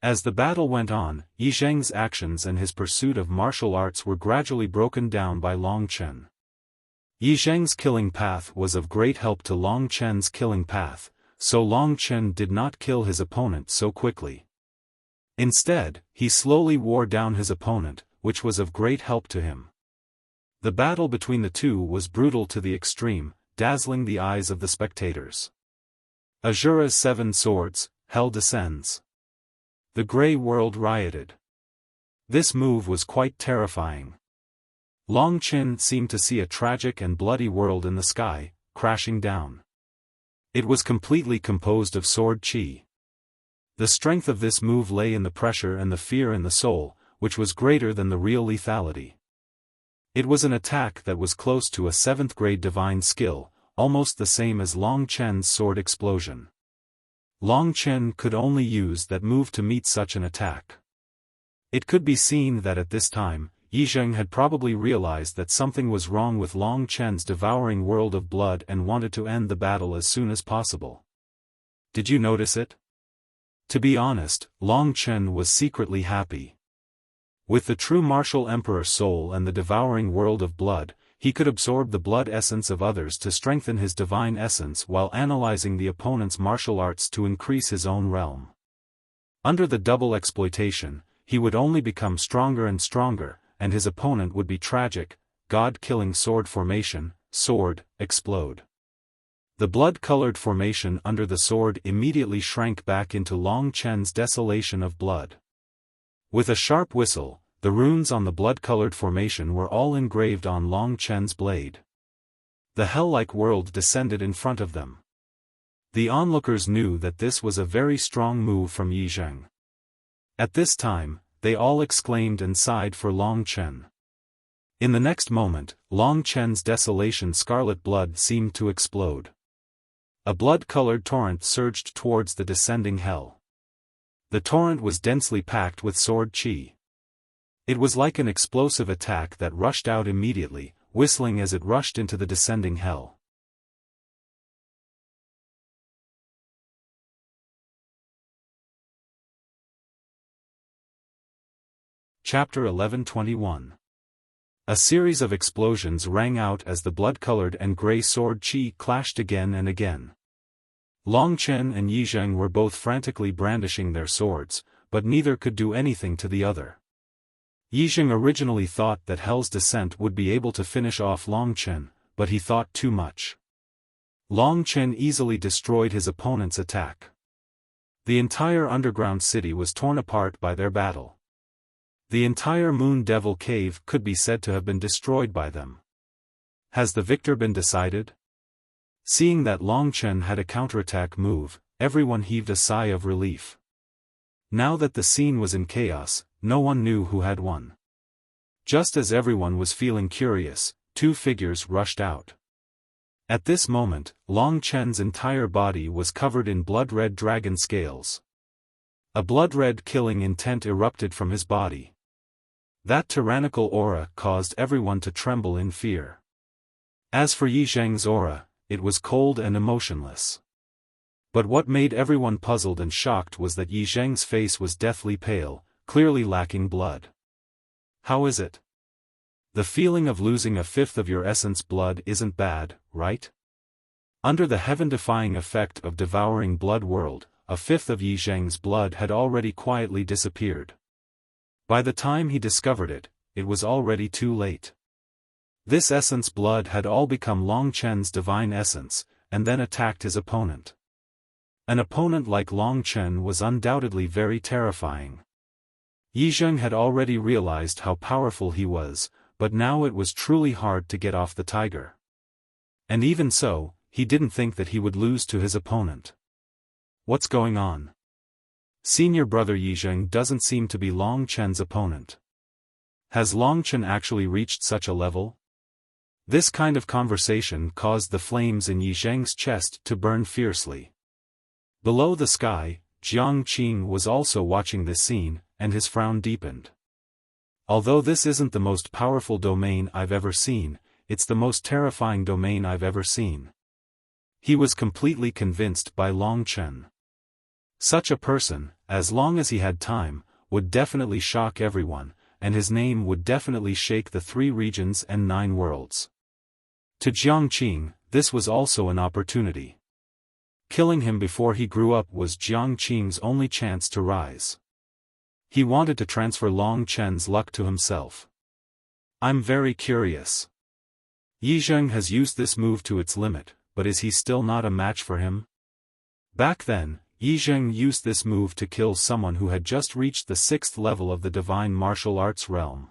As the battle went on, Yi Zheng's actions and his pursuit of martial arts were gradually broken down by Long Chen. Yi Zheng's killing path was of great help to Long Chen's killing path, so Long Chen did not kill his opponent so quickly. Instead, he slowly wore down his opponent, which was of great help to him. The battle between the two was brutal to the extreme, dazzling the eyes of the spectators. Azura's 7 swords, hell descends. The gray world rioted. This move was quite terrifying. Long Chen seemed to see a tragic and bloody world in the sky, crashing down. It was completely composed of sword chi. The strength of this move lay in the pressure and the fear in the soul, which was greater than the real lethality. It was an attack that was close to a 7th-grade divine skill, almost the same as Long Chen's sword explosion. Long Chen could only use that move to meet such an attack. It could be seen that at this time, Yi Zheng had probably realized that something was wrong with Long Chen's devouring world of blood and wanted to end the battle as soon as possible. Did you notice it? To be honest, Long Chen was secretly happy. With the true martial emperor soul and the devouring world of blood, he could absorb the blood essence of others to strengthen his divine essence while analyzing the opponent's martial arts to increase his own realm. Under the double exploitation, he would only become stronger and stronger, and his opponent would be tragic, god-killing sword formation, sword, explode. The blood-colored formation under the sword immediately shrank back into Long Chen's desolation of blood. With a sharp whistle, the runes on the blood-colored formation were all engraved on Long Chen's blade. The hell-like world descended in front of them. The onlookers knew that this was a very strong move from Yi Zheng. At this time, they all exclaimed and sighed for Long Chen. In the next moment, Long Chen's desolation scarlet blood seemed to explode. A blood-colored torrent surged towards the descending hell. The torrent was densely packed with sword chi. It was like an explosive attack that rushed out immediately, whistling as it rushed into the descending hell. Chapter 11:21. A series of explosions rang out as the blood-colored and gray sword chi clashed again and again. Long Chen and Yi Zheng were both frantically brandishing their swords, but neither could do anything to the other. Yi Zheng originally thought that Hell's Descent would be able to finish off Long Chen, but he thought too much. Long Chen easily destroyed his opponent's attack. The entire underground city was torn apart by their battle. The entire Moon Devil Cave could be said to have been destroyed by them. Has the victor been decided? Seeing that Long Chen had a counterattack move, everyone heaved a sigh of relief. Now that the scene was in chaos, no one knew who had won. Just as everyone was feeling curious, 2 figures rushed out. At this moment, Long Chen's entire body was covered in blood-red dragon scales. A blood-red killing intent erupted from his body. That tyrannical aura caused everyone to tremble in fear. As for Yi Zheng's aura, it was cold and emotionless. But what made everyone puzzled and shocked was that Yi Zheng's face was deathly pale, clearly lacking blood. How is it? The feeling of losing a fifth of your essence blood isn't bad, right? Under the heaven-defying effect of devouring blood world, a fifth of Yi Zheng's blood had already quietly disappeared. By the time he discovered it, it was already too late. This essence blood had all become Long Chen's divine essence, and then attacked his opponent. An opponent like Long Chen was undoubtedly very terrifying. Yi Zheng had already realized how powerful he was, but now it was truly hard to get off the tiger. And even so, he didn't think that he would lose to his opponent. What's going on? Senior brother Yi Zheng doesn't seem to be Long Chen's opponent. Has Long Chen actually reached such a level? This kind of conversation caused the flames in Yi Zheng's chest to burn fiercely. Below the sky, Jiang Qing was also watching this scene, and his frown deepened. Although this isn't the most powerful domain I've ever seen, it's the most terrifying domain I've ever seen. He was completely convinced by Long Chen. Such a person, as long as he had time, would definitely shock everyone, and his name would definitely shake the 3 regions and 9 worlds. To Jiang Qing, this was also an opportunity. Killing him before he grew up was Jiang Qing's only chance to rise. He wanted to transfer Long Chen's luck to himself. I'm very curious. Yi Zheng has used this move to its limit, but is he still not a match for him? Back then, Yi Zheng used this move to kill someone who had just reached the 6th level of the divine martial arts realm.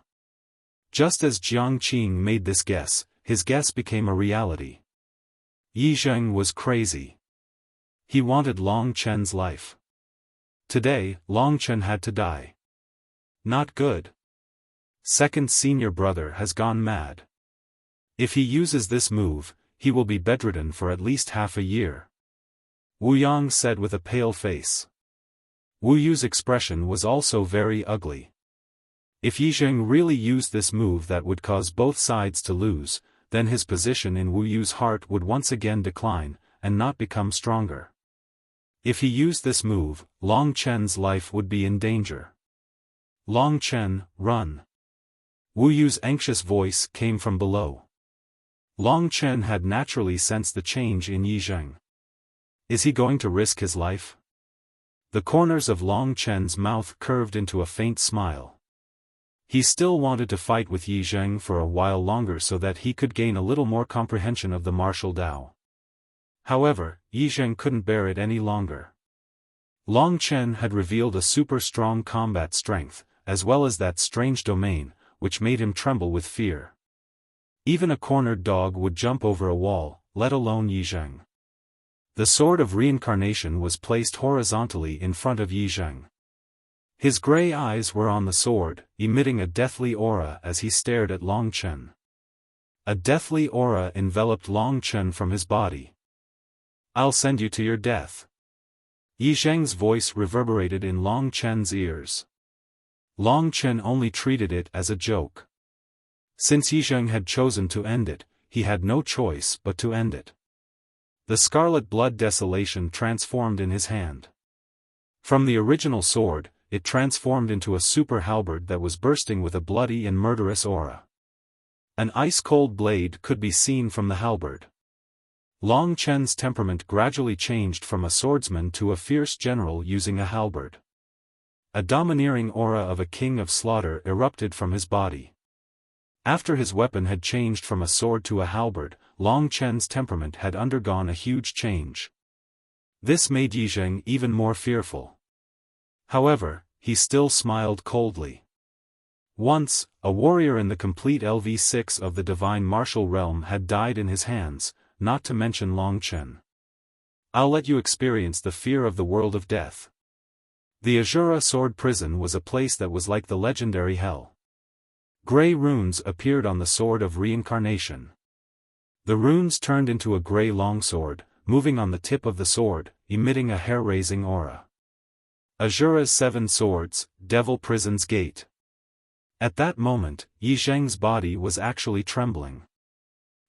Just as Jiang Qing made this guess, his guess became a reality. Yi Zheng was crazy. He wanted Long Chen's life. Today, Long Chen had to die. Not good. Second senior brother has gone mad. If he uses this move, he will be bedridden for at least half a year. Wu Yang said with a pale face. Wu Yu's expression was also very ugly. If Yi Zheng really used this move that would cause both sides to lose, then his position in Wu Yu's heart would once again decline, and not become stronger. If he used this move, Long Chen's life would be in danger. Long Chen, run. Wu Yu's anxious voice came from below. Long Chen had naturally sensed the change in Yi Zheng. Is he going to risk his life? The corners of Long Chen's mouth curved into a faint smile. He still wanted to fight with Yi Zheng for a while longer so that he could gain a little more comprehension of the martial Tao. However, Yi Zheng couldn't bear it any longer. Long Chen had revealed a super strong combat strength, as well as that strange domain, which made him tremble with fear. Even a cornered dog would jump over a wall, let alone Yi Zheng. The sword of reincarnation was placed horizontally in front of Yi Zheng. His gray eyes were on the sword, emitting a deathly aura as he stared at Long Chen. A deathly aura enveloped Long Chen from his body. I'll send you to your death. Yi Zheng's voice reverberated in Long Chen's ears. Long Chen only treated it as a joke. Since Yi Zheng had chosen to end it, he had no choice but to end it. The scarlet blood desolation transformed in his hand. From the original sword, it transformed into a super halberd that was bursting with a bloody and murderous aura. An ice-cold blade could be seen from the halberd. Long Chen's temperament gradually changed from a swordsman to a fierce general using a halberd. A domineering aura of a king of slaughter erupted from his body. After his weapon had changed from a sword to a halberd, Long Chen's temperament had undergone a huge change. This made Yi Zheng even more fearful. However, he still smiled coldly. Once, a warrior in the complete LV6 of the divine martial realm had died in his hands, not to mention Long Chen. I'll let you experience the fear of the world of death. The Azura Sword Prison was a place that was like the legendary hell. Gray runes appeared on the sword of reincarnation. The runes turned into a gray longsword, moving on the tip of the sword, emitting a hair-raising aura. Azura's 7 swords, Devil Prison's Gate. At that moment, Yi Zheng's body was actually trembling.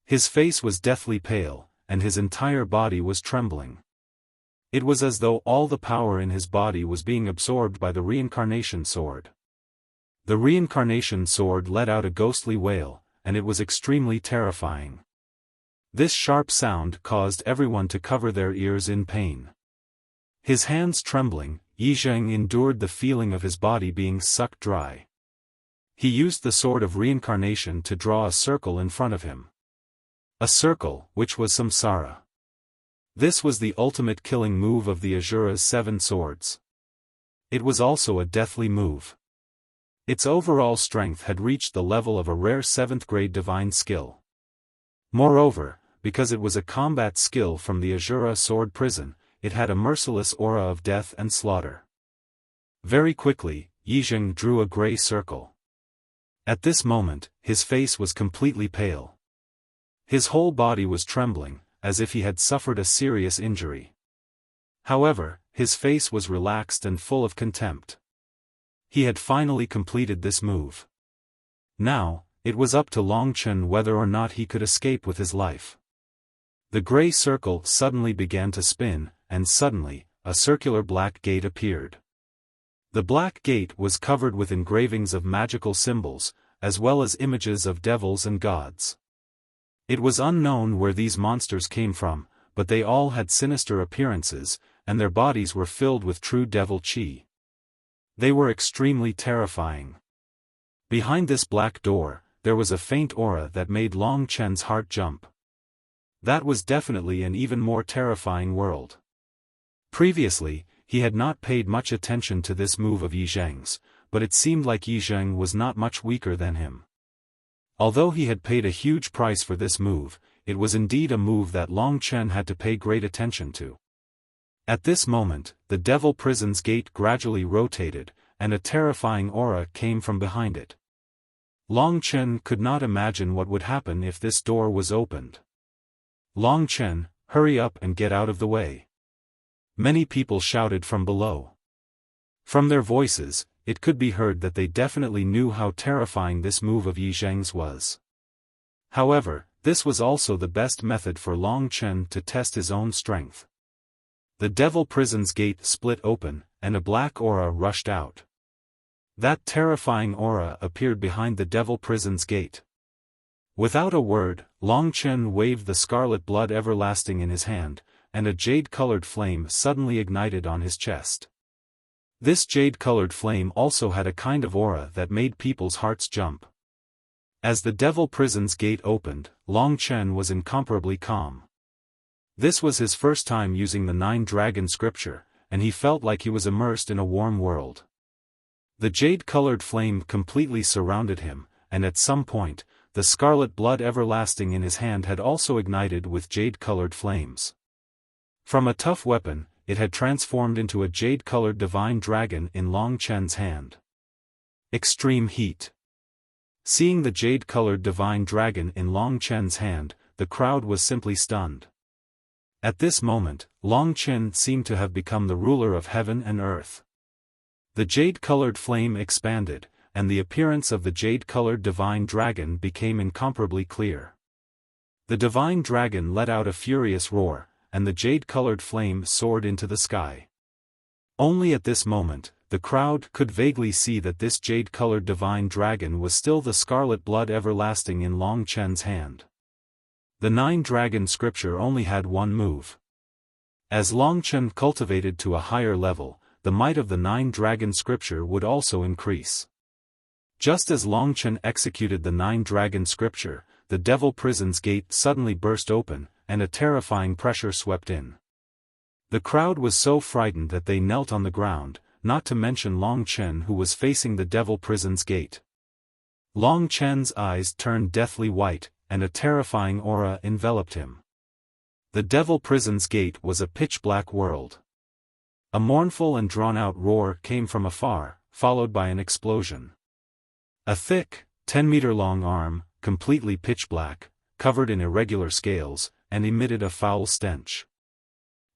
His face was deathly pale, and his entire body was trembling. It was as though all the power in his body was being absorbed by the reincarnation sword. The reincarnation sword let out a ghostly wail, and it was extremely terrifying. This sharp sound caused everyone to cover their ears in pain. His hands trembling, Yi Zheng endured the feeling of his body being sucked dry. He used the sword of reincarnation to draw a circle in front of him. A circle, which was samsara. This was the ultimate killing move of the Asura's 7 swords. It was also a deathly move. Its overall strength had reached the level of a rare 7th-grade divine skill. Moreover, because it was a combat skill from the Asura sword prison, it had a merciless aura of death and slaughter. Very quickly, Yi Zheng drew a grey circle. At this moment, his face was completely pale. His whole body was trembling, as if he had suffered a serious injury. However, his face was relaxed and full of contempt. He had finally completed this move. Now, it was up to Long Chen whether or not he could escape with his life. The grey circle suddenly began to spin, and suddenly, a circular black gate appeared. The black gate was covered with engravings of magical symbols, as well as images of devils and gods. It was unknown where these monsters came from, but they all had sinister appearances, and their bodies were filled with true devil qi. They were extremely terrifying. Behind this black door, there was a faint aura that made Long Chen's heart jump. That was definitely an even more terrifying world. Previously, he had not paid much attention to this move of Yi Zheng's, but it seemed like Yi Zheng was not much weaker than him. Although he had paid a huge price for this move, it was indeed a move that Long Chen had to pay great attention to. At this moment, the devil prison's gate gradually rotated, and a terrifying aura came from behind it. Long Chen could not imagine what would happen if this door was opened. Long Chen, hurry up and get out of the way. Many people shouted from below. From their voices, it could be heard that they definitely knew how terrifying this move of Yi Zheng's was. However, this was also the best method for Long Chen to test his own strength. The devil prison's gate split open, and a black aura rushed out. That terrifying aura appeared behind the devil prison's gate. Without a word, Long Chen waved the scarlet blood everlasting in his hand, and a jade-colored flame suddenly ignited on his chest. This jade-colored flame also had a kind of aura that made people's hearts jump. As the devil prison's gate opened, Long Chen was incomparably calm. This was his first time using the 9-dragon scripture, and he felt like he was immersed in a warm world. The jade-colored flame completely surrounded him, and at some point, the scarlet blood everlasting in his hand had also ignited with jade-colored flames. From a tough weapon, it had transformed into a jade-colored divine dragon in Long Chen's hand. Extreme heat. Seeing the jade-colored divine dragon in Long Chen's hand, the crowd was simply stunned. At this moment, Long Chen seemed to have become the ruler of heaven and earth. The jade-colored flame expanded, and the appearance of the jade-colored divine dragon became incomparably clear. The divine dragon let out a furious roar, and the jade-colored flame soared into the sky. Only at this moment, the crowd could vaguely see that this jade-colored divine dragon was still the scarlet blood everlasting in Long Chen's hand. The 9-dragon scripture only had one move. As Long Chen cultivated to a higher level, the might of the 9-dragon scripture would also increase. Just as Long Chen executed the 9-dragon scripture, the devil prison's gate suddenly burst open, and a terrifying pressure swept in. The crowd was so frightened that they knelt on the ground, not to mention Long Chen who was facing the devil prison's gate. Long Chen's eyes turned deathly white, and a terrifying aura enveloped him. The devil prison's gate was a pitch-black world. A mournful and drawn-out roar came from afar, followed by an explosion. A thick, 10-meter-long arm, completely pitch-black, covered in irregular scales, and emitted a foul stench.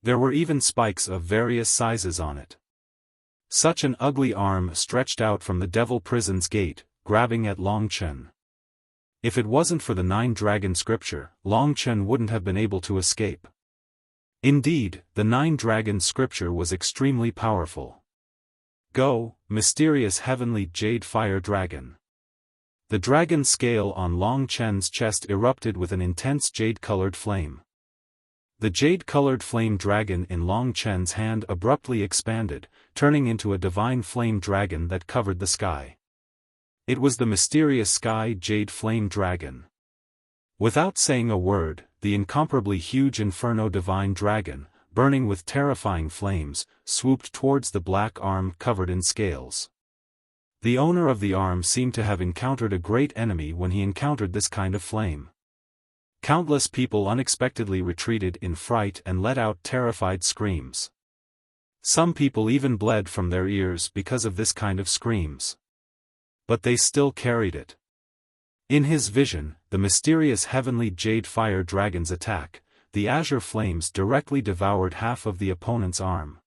There were even spikes of various sizes on it. Such an ugly arm stretched out from the devil prison's gate, grabbing at Long Chen. If it wasn't for the 9-dragon scripture, Long Chen wouldn't have been able to escape. Indeed, the 9-dragon scripture was extremely powerful. Go, mysterious heavenly jade fire dragon. The dragon scale on Long Chen's chest erupted with an intense jade-colored flame. The jade-colored flame dragon in Long Chen's hand abruptly expanded, turning into a divine flame dragon that covered the sky. It was the mysterious sky jade flame dragon. Without saying a word, the incomparably huge inferno divine dragon, burning with terrifying flames, swooped towards the black arm covered in scales. The owner of the arm seemed to have encountered a great enemy when he encountered this kind of flame. Countless people unexpectedly retreated in fright and let out terrified screams. Some people even bled from their ears because of this kind of screams. But they still carried it. In his vision, the mysterious heavenly jade fire dragon's attack, the azure flames directly devoured half of the opponent's arm.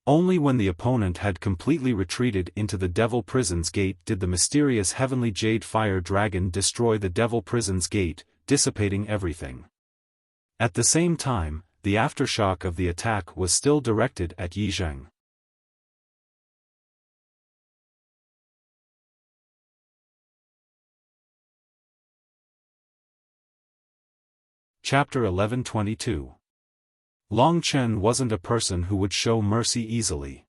Only when the opponent had completely retreated into the Devil Prison's gate did the mysterious heavenly jade fire dragon destroy the Devil Prison's gate, dissipating everything. At the same time, the aftershock of the attack was still directed at Yi Zheng. Chapter 1122. Long Chen wasn't a person who would show mercy easily.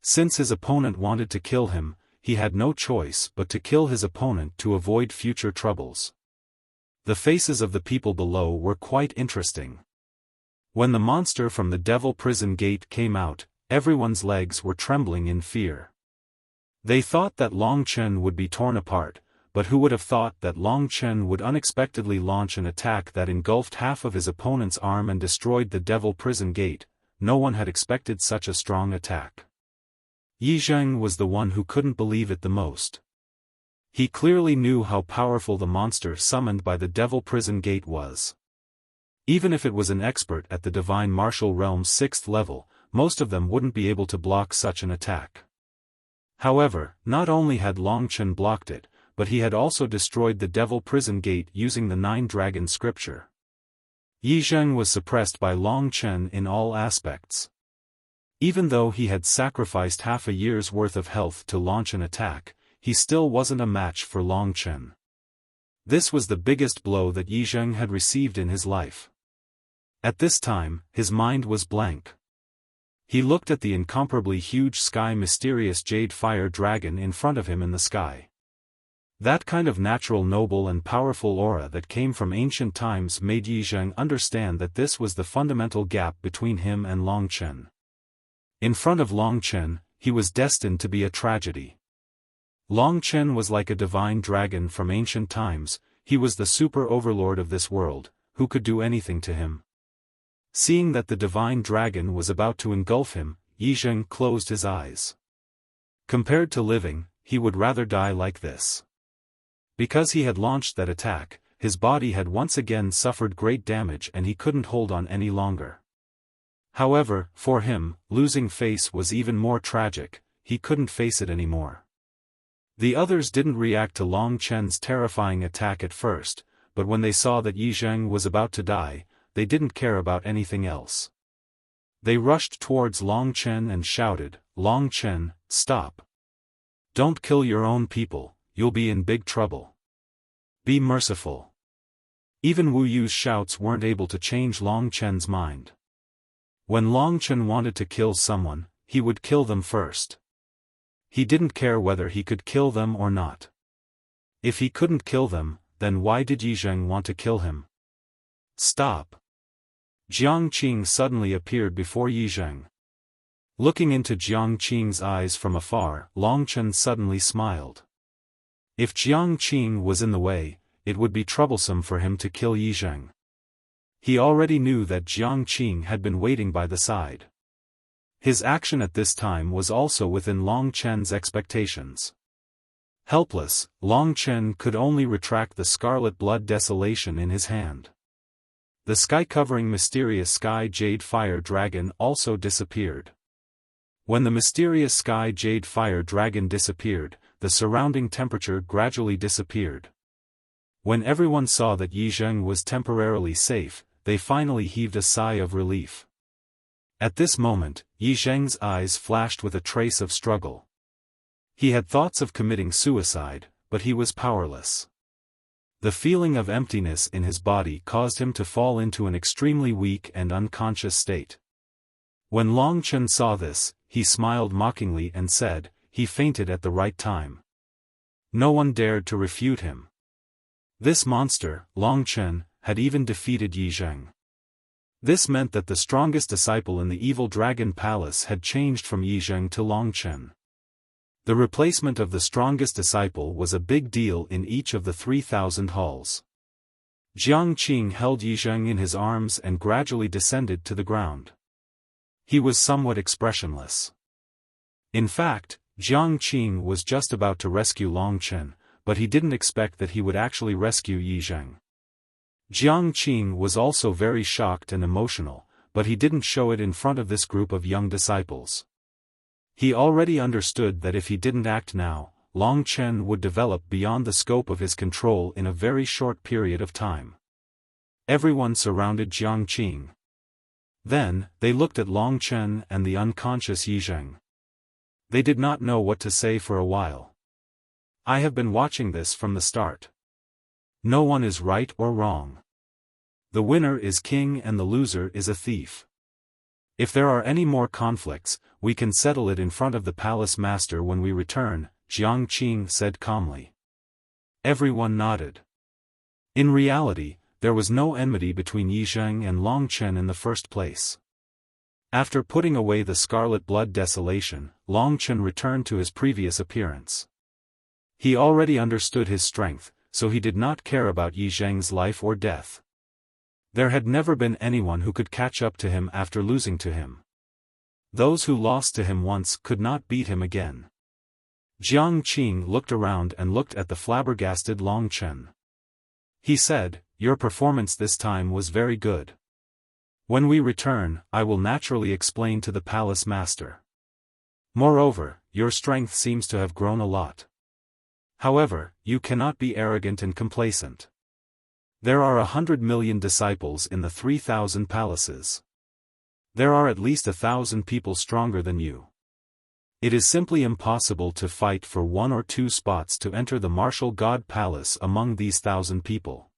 Since his opponent wanted to kill him, he had no choice but to kill his opponent to avoid future troubles. The faces of the people below were quite interesting. When the monster from the Devil Prison gate came out, everyone's legs were trembling in fear. They thought that Long Chen would be torn apart, but who would have thought that Long Chen would unexpectedly launch an attack that engulfed half of his opponent's arm and destroyed the Devil Prison gate? No one had expected such a strong attack. Yi Zheng was the one who couldn't believe it the most. He clearly knew how powerful the monster summoned by the Devil Prison gate was. Even if it was an expert at the Divine Martial Realm's 6th level, most of them wouldn't be able to block such an attack. However, not only had Long Chen blocked it, but he had also destroyed the Devil Prison gate using the 9-dragon scripture. Yi Zheng was suppressed by Long Chen in all aspects. Even though he had sacrificed half a year's worth of health to launch an attack, he still wasn't a match for Long Chen. This was the biggest blow that Yi Zheng had received in his life. At this time, his mind was blank. He looked at the incomparably huge sky mysterious jade fire dragon in front of him in the sky. That kind of natural noble and powerful aura that came from ancient times made Yi Zheng understand that this was the fundamental gap between him and Long Chen. In front of Long Chen, he was destined to be a tragedy. Long Chen was like a divine dragon from ancient times, he was the super overlord of this world, who could do anything to him. Seeing that the divine dragon was about to engulf him, Yi Zheng closed his eyes. Compared to living, he would rather die like this. Because he had launched that attack, his body had once again suffered great damage and he couldn't hold on any longer. However, for him, losing face was even more tragic, he couldn't face it anymore. The others didn't react to Long Chen's terrifying attack at first, but when they saw that Yi Zheng was about to die, they didn't care about anything else. They rushed towards Long Chen and shouted, "Long Chen, stop. Don't kill your own people, you'll be in big trouble. Be merciful." Even Wu Yu's shouts weren't able to change Long Chen's mind. When Long Chen wanted to kill someone, he would kill them first. He didn't care whether he could kill them or not. If he couldn't kill them, then why did Yi Zheng want to kill him? Stop. Jiang Qing suddenly appeared before Yi Zheng. Looking into Jiang Qing's eyes from afar, Long Chen suddenly smiled. If Jiang Qing was in the way, it would be troublesome for him to kill Yi Zheng. He already knew that Jiang Qing had been waiting by the side. His action at this time was also within Long Chen's expectations. Helpless, Long Chen could only retract the scarlet blood desolation in his hand. The sky-covering mysterious sky jade fire dragon also disappeared. When the mysterious sky jade fire dragon disappeared, the surrounding temperature gradually disappeared. When everyone saw that Yi Zheng was temporarily safe, they finally heaved a sigh of relief. At this moment, Yi Zheng's eyes flashed with a trace of struggle. He had thoughts of committing suicide, but he was powerless. The feeling of emptiness in his body caused him to fall into an extremely weak and unconscious state. When Long Chen saw this, he smiled mockingly and said, "He fainted at the right time." No one dared to refute him. This monster, Long Chen, had even defeated Yi Zheng. This meant that the strongest disciple in the evil dragon palace had changed from Yi Zheng to Long Chen. The replacement of the strongest disciple was a big deal in each of the 3,000 halls. Jiang Qing held Yi Zheng in his arms and gradually descended to the ground. He was somewhat expressionless. In fact, Jiang Qing was just about to rescue Long Chen, but he didn't expect that he would actually rescue Yi Zheng. Jiang Qing was also very shocked and emotional, but he didn't show it in front of this group of young disciples. He already understood that if he didn't act now, Long Chen would develop beyond the scope of his control in a very short period of time. Everyone surrounded Jiang Qing. Then, they looked at Long Chen and the unconscious Yi Zheng. They did not know what to say for a while. I have been watching this from the start. No one is right or wrong. The winner is king and the loser is a thief. If there are any more conflicts, we can settle it in front of the palace master when we return, Jiang Qing said calmly. Everyone nodded. In reality, there was no enmity between Yi Zheng and Long Chen in the first place. After putting away the scarlet blood desolation, Long Chen returned to his previous appearance. He already understood his strength, so he did not care about Yi Zheng's life or death. There had never been anyone who could catch up to him after losing to him. Those who lost to him once could not beat him again. Jiang Qing looked around and looked at the flabbergasted Long Chen. He said, "Your performance this time was very good. When we return, I will naturally explain to the palace master. Moreover, your strength seems to have grown a lot. However, you cannot be arrogant and complacent. There are 100 million disciples in the 3,000 palaces. There are at least 1,000 people stronger than you. It is simply impossible to fight for 1 or 2 spots to enter the martial god palace among these 1,000 people.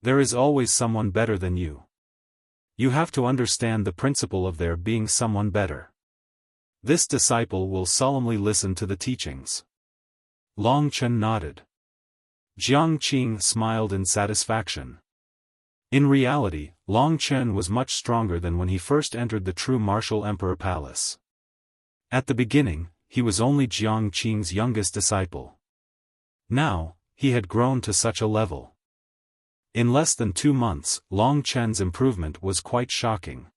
There is always someone better than you. You have to understand the principle of there being someone better." This disciple will solemnly listen to the teachings. Long Chen nodded. Jiang Qing smiled in satisfaction. In reality, Long Chen was much stronger than when he first entered the true martial emperor palace. At the beginning, he was only Jiang Qing's youngest disciple. Now, he had grown to such a level. In less than 2 months, Long Chen's improvement was quite shocking.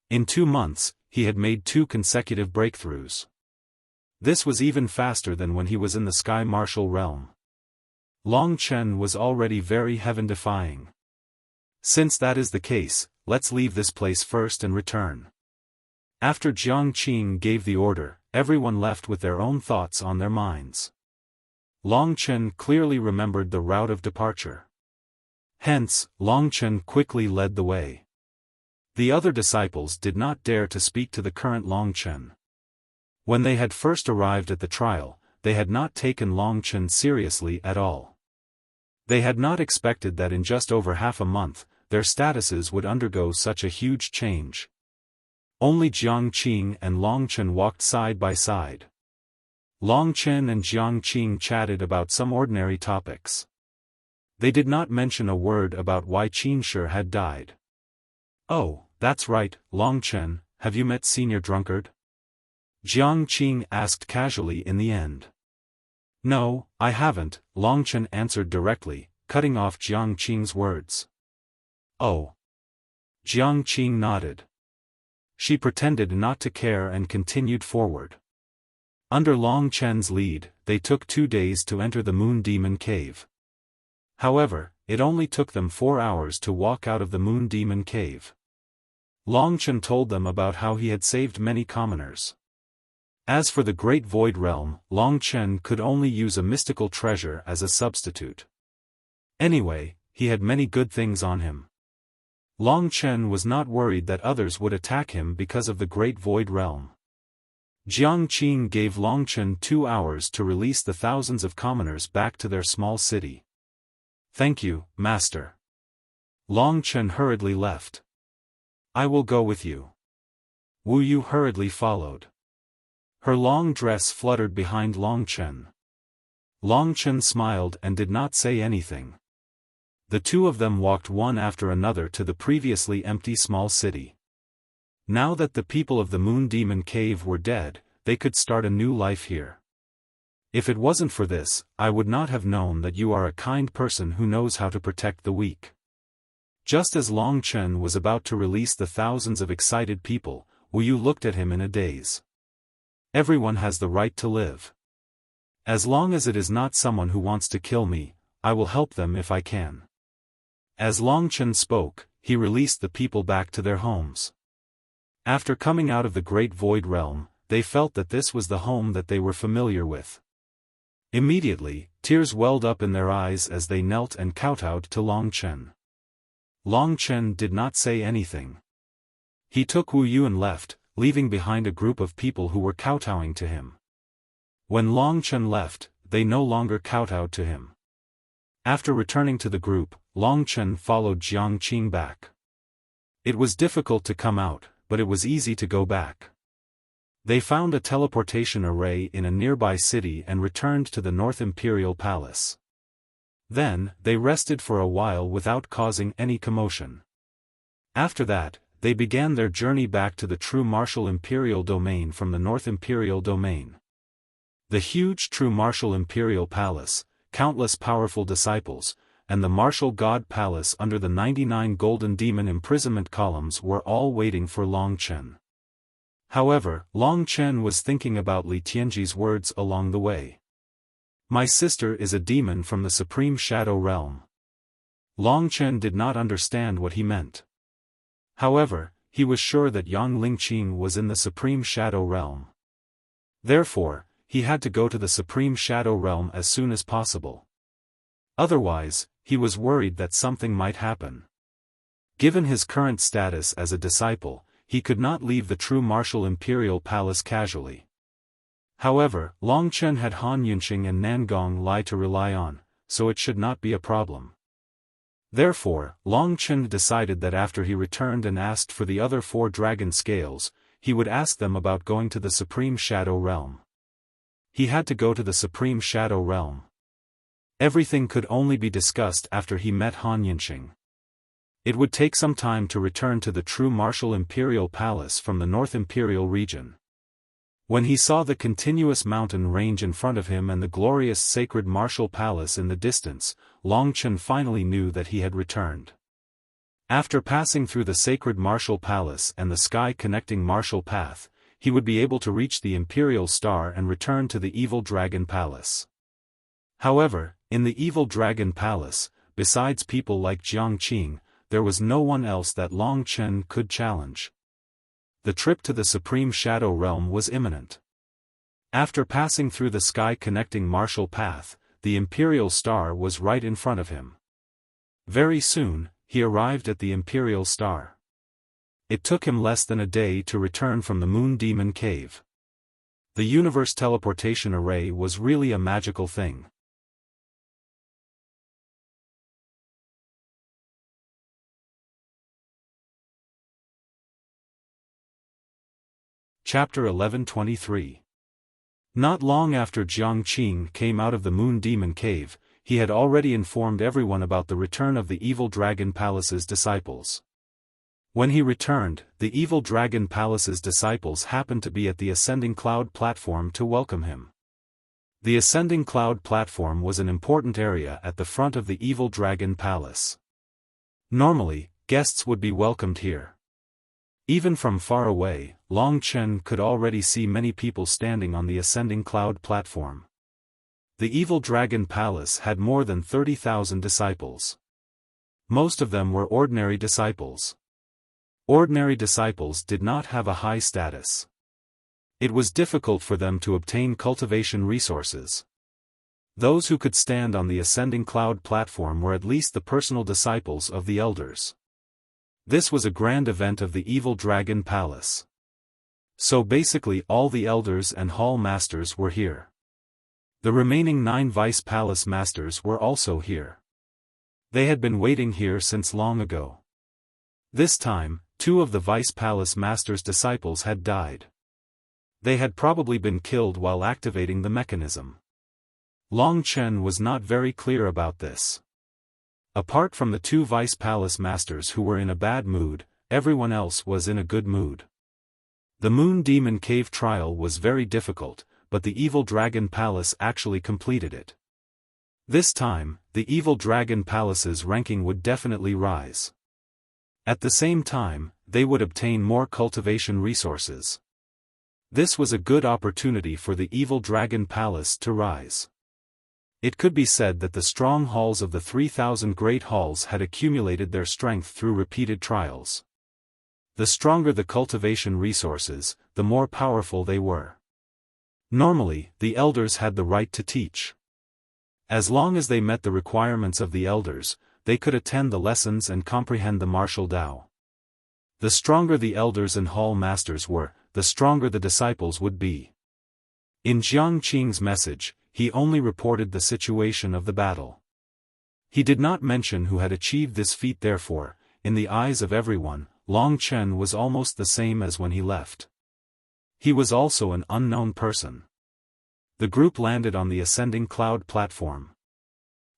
In 2 months, he had made 2 consecutive breakthroughs. This was even faster than when he was in the sky martial realm. Long Chen was already very heaven-defying. Since that is the case, let's leave this place first and return. After Jiang Qing gave the order, everyone left with their own thoughts on their minds. Long Chen clearly remembered the route of departure. Hence, Long Chen quickly led the way. The other disciples did not dare to speak to the current Long Chen. When they had first arrived at the trial, they had not taken Long Chen seriously at all. They had not expected that in just over half a month, their statuses would undergo such a huge change. Only Jiang Qing and Long Chen walked side by side. Long Chen and Jiang Qing chatted about some ordinary topics. They did not mention a word about why Qin Shi had died. "Oh, that's right, Long Chen, have you met Senior Drunkard?" Jiang Qing asked casually in the end. "No, I haven't," Long Chen answered directly, cutting off Jiang Qing's words. "Oh." Jiang Qing nodded. She pretended not to care and continued forward. Under Long Chen's lead, they took 2 days to enter the Moon Demon Cave. However, it only took them 4 hours to walk out of the Moon Demon Cave. Long Chen told them about how he had saved many commoners. As for the Great Void Realm, Long Chen could only use a mystical treasure as a substitute. Anyway, he had many good things on him. Long Chen was not worried that others would attack him because of the Great Void Realm. Jiang Qing gave Long Chen 2 hours to release the thousands of commoners back to their small city. "Thank you, Master." Long Chen hurriedly left. "I will go with you." Wu Yu hurriedly followed. Her long dress fluttered behind Long Chen. Long Chen smiled and did not say anything. The two of them walked one after another to the previously empty small city. Now that the people of the Moon Demon Cave were dead, they could start a new life here. "If it wasn't for this, I would not have known that you are a kind person who knows how to protect the weak." Just as Long Chen was about to release the thousands of excited people, Wu Yu looked at him in a daze. "Everyone has the right to live. As long as it is not someone who wants to kill me, I will help them if I can." As Long Chen spoke, he released the people back to their homes. After coming out of the Great Void Realm, they felt that this was the home that they were familiar with. Immediately, tears welled up in their eyes as they knelt and kowtowed to Long Chen. Long Chen did not say anything. He took Wu Yu and left, leaving behind a group of people who were kowtowing to him. When Long Chen left, they no longer kowtowed to him. After returning to the group, Long Chen followed Jiang Qing back. It was difficult to come out, but it was easy to go back. They found a teleportation array in a nearby city and returned to the North Imperial Palace. Then, they rested for a while without causing any commotion. After that, they began their journey back to the true martial Imperial Domain from the North Imperial Domain. The huge true martial Imperial Palace, countless powerful disciples, and the martial God Palace under the 99 golden demon imprisonment columns were all waiting for Long Chen. However, Long Chen was thinking about Li Tianji's words along the way. "My sister is a demon from the Supreme Shadow Realm." Long Chen did not understand what he meant. However, he was sure that Yang Lingqing was in the Supreme Shadow Realm. Therefore, he had to go to the Supreme Shadow Realm as soon as possible. Otherwise, he was worried that something might happen. Given his current status as a disciple, he could not leave the true martial Imperial Palace casually. However, Long Chen had Han Yunqing and Nangong Lai to rely on, so it should not be a problem. Therefore, Long Chen decided that after he returned and asked for the other 4 dragon scales, he would ask them about going to the Supreme Shadow Realm. He had to go to the Supreme Shadow Realm. Everything could only be discussed after he met Han Yunqing. It would take some time to return to the true martial Imperial Palace from the North Imperial region. When he saw the continuous mountain range in front of him and the glorious sacred martial palace in the distance, Long Chen finally knew that he had returned. After passing through the sacred martial palace and the sky-connecting martial path, he would be able to reach the Imperial Star and return to the Evil Dragon Palace. However, in the Evil Dragon Palace, besides people like Jiang Qing, there was no one else that Long Chen could challenge. The trip to the Supreme Shadow Realm was imminent. After passing through the sky-connecting martial path, the Imperial Star was right in front of him. Very soon, he arrived at the Imperial Star. It took him less than a day to return from the Moon Demon Cave. The Universe Teleportation Array was really a magical thing. Chapter 1123. Not long after Jiang Qing came out of the Moon Demon Cave, he had already informed everyone about the return of the Evil Dragon Palace's disciples. When he returned, the Evil Dragon Palace's disciples happened to be at the Ascending Cloud platform to welcome him. The Ascending Cloud platform was an important area at the front of the Evil Dragon Palace. Normally, guests would be welcomed here. Even from far away, Long Chen could already see many people standing on the Ascending Cloud platform. The Evil Dragon Palace had more than 30,000 disciples. Most of them were ordinary disciples. Ordinary disciples did not have a high status. It was difficult for them to obtain cultivation resources. Those who could stand on the ascending cloud platform were at least the personal disciples of the elders. This was a grand event of the evil dragon palace. So basically all the elders and hall masters were here. The remaining 9 vice palace masters were also here. They had been waiting here since long ago. This time, 2 of the vice palace masters' disciples had died. They had probably been killed while activating the mechanism. Long Chen was not very clear about this. Apart from the 2 vice palace masters who were in a bad mood, everyone else was in a good mood. The Moon Demon Cave trial was very difficult, but the Evil Dragon Palace actually completed it. This time, the Evil Dragon Palace's ranking would definitely rise. At the same time, they would obtain more cultivation resources. This was a good opportunity for the Evil Dragon Palace to rise. It could be said that the strong halls of the 3,000 great halls had accumulated their strength through repeated trials. The stronger the cultivation resources, the more powerful they were. Normally, the elders had the right to teach. As long as they met the requirements of the elders, they could attend the lessons and comprehend the martial Tao. The stronger the elders and hall masters were, the stronger the disciples would be. In Jiang Qing's message, he only reported the situation of the battle. He did not mention who had achieved this feat. Therefore, in the eyes of everyone, Long Chen was almost the same as when he left. He was also an unknown person. The group landed on the ascending cloud platform.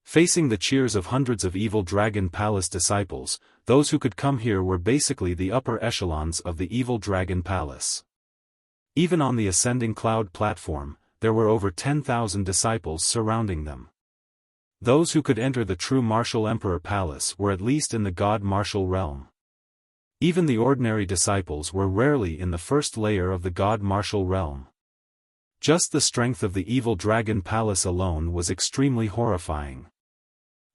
Facing the cheers of hundreds of Evil Dragon Palace disciples, those who could come here were basically the upper echelons of the Evil Dragon Palace. Even on the ascending cloud platform, there were over 10,000 disciples surrounding them. Those who could enter the true Martial Emperor Palace were at least in the God Martial realm. Even the ordinary disciples were rarely in the first layer of the God Martial realm. Just the strength of the Evil Dragon Palace alone was extremely horrifying.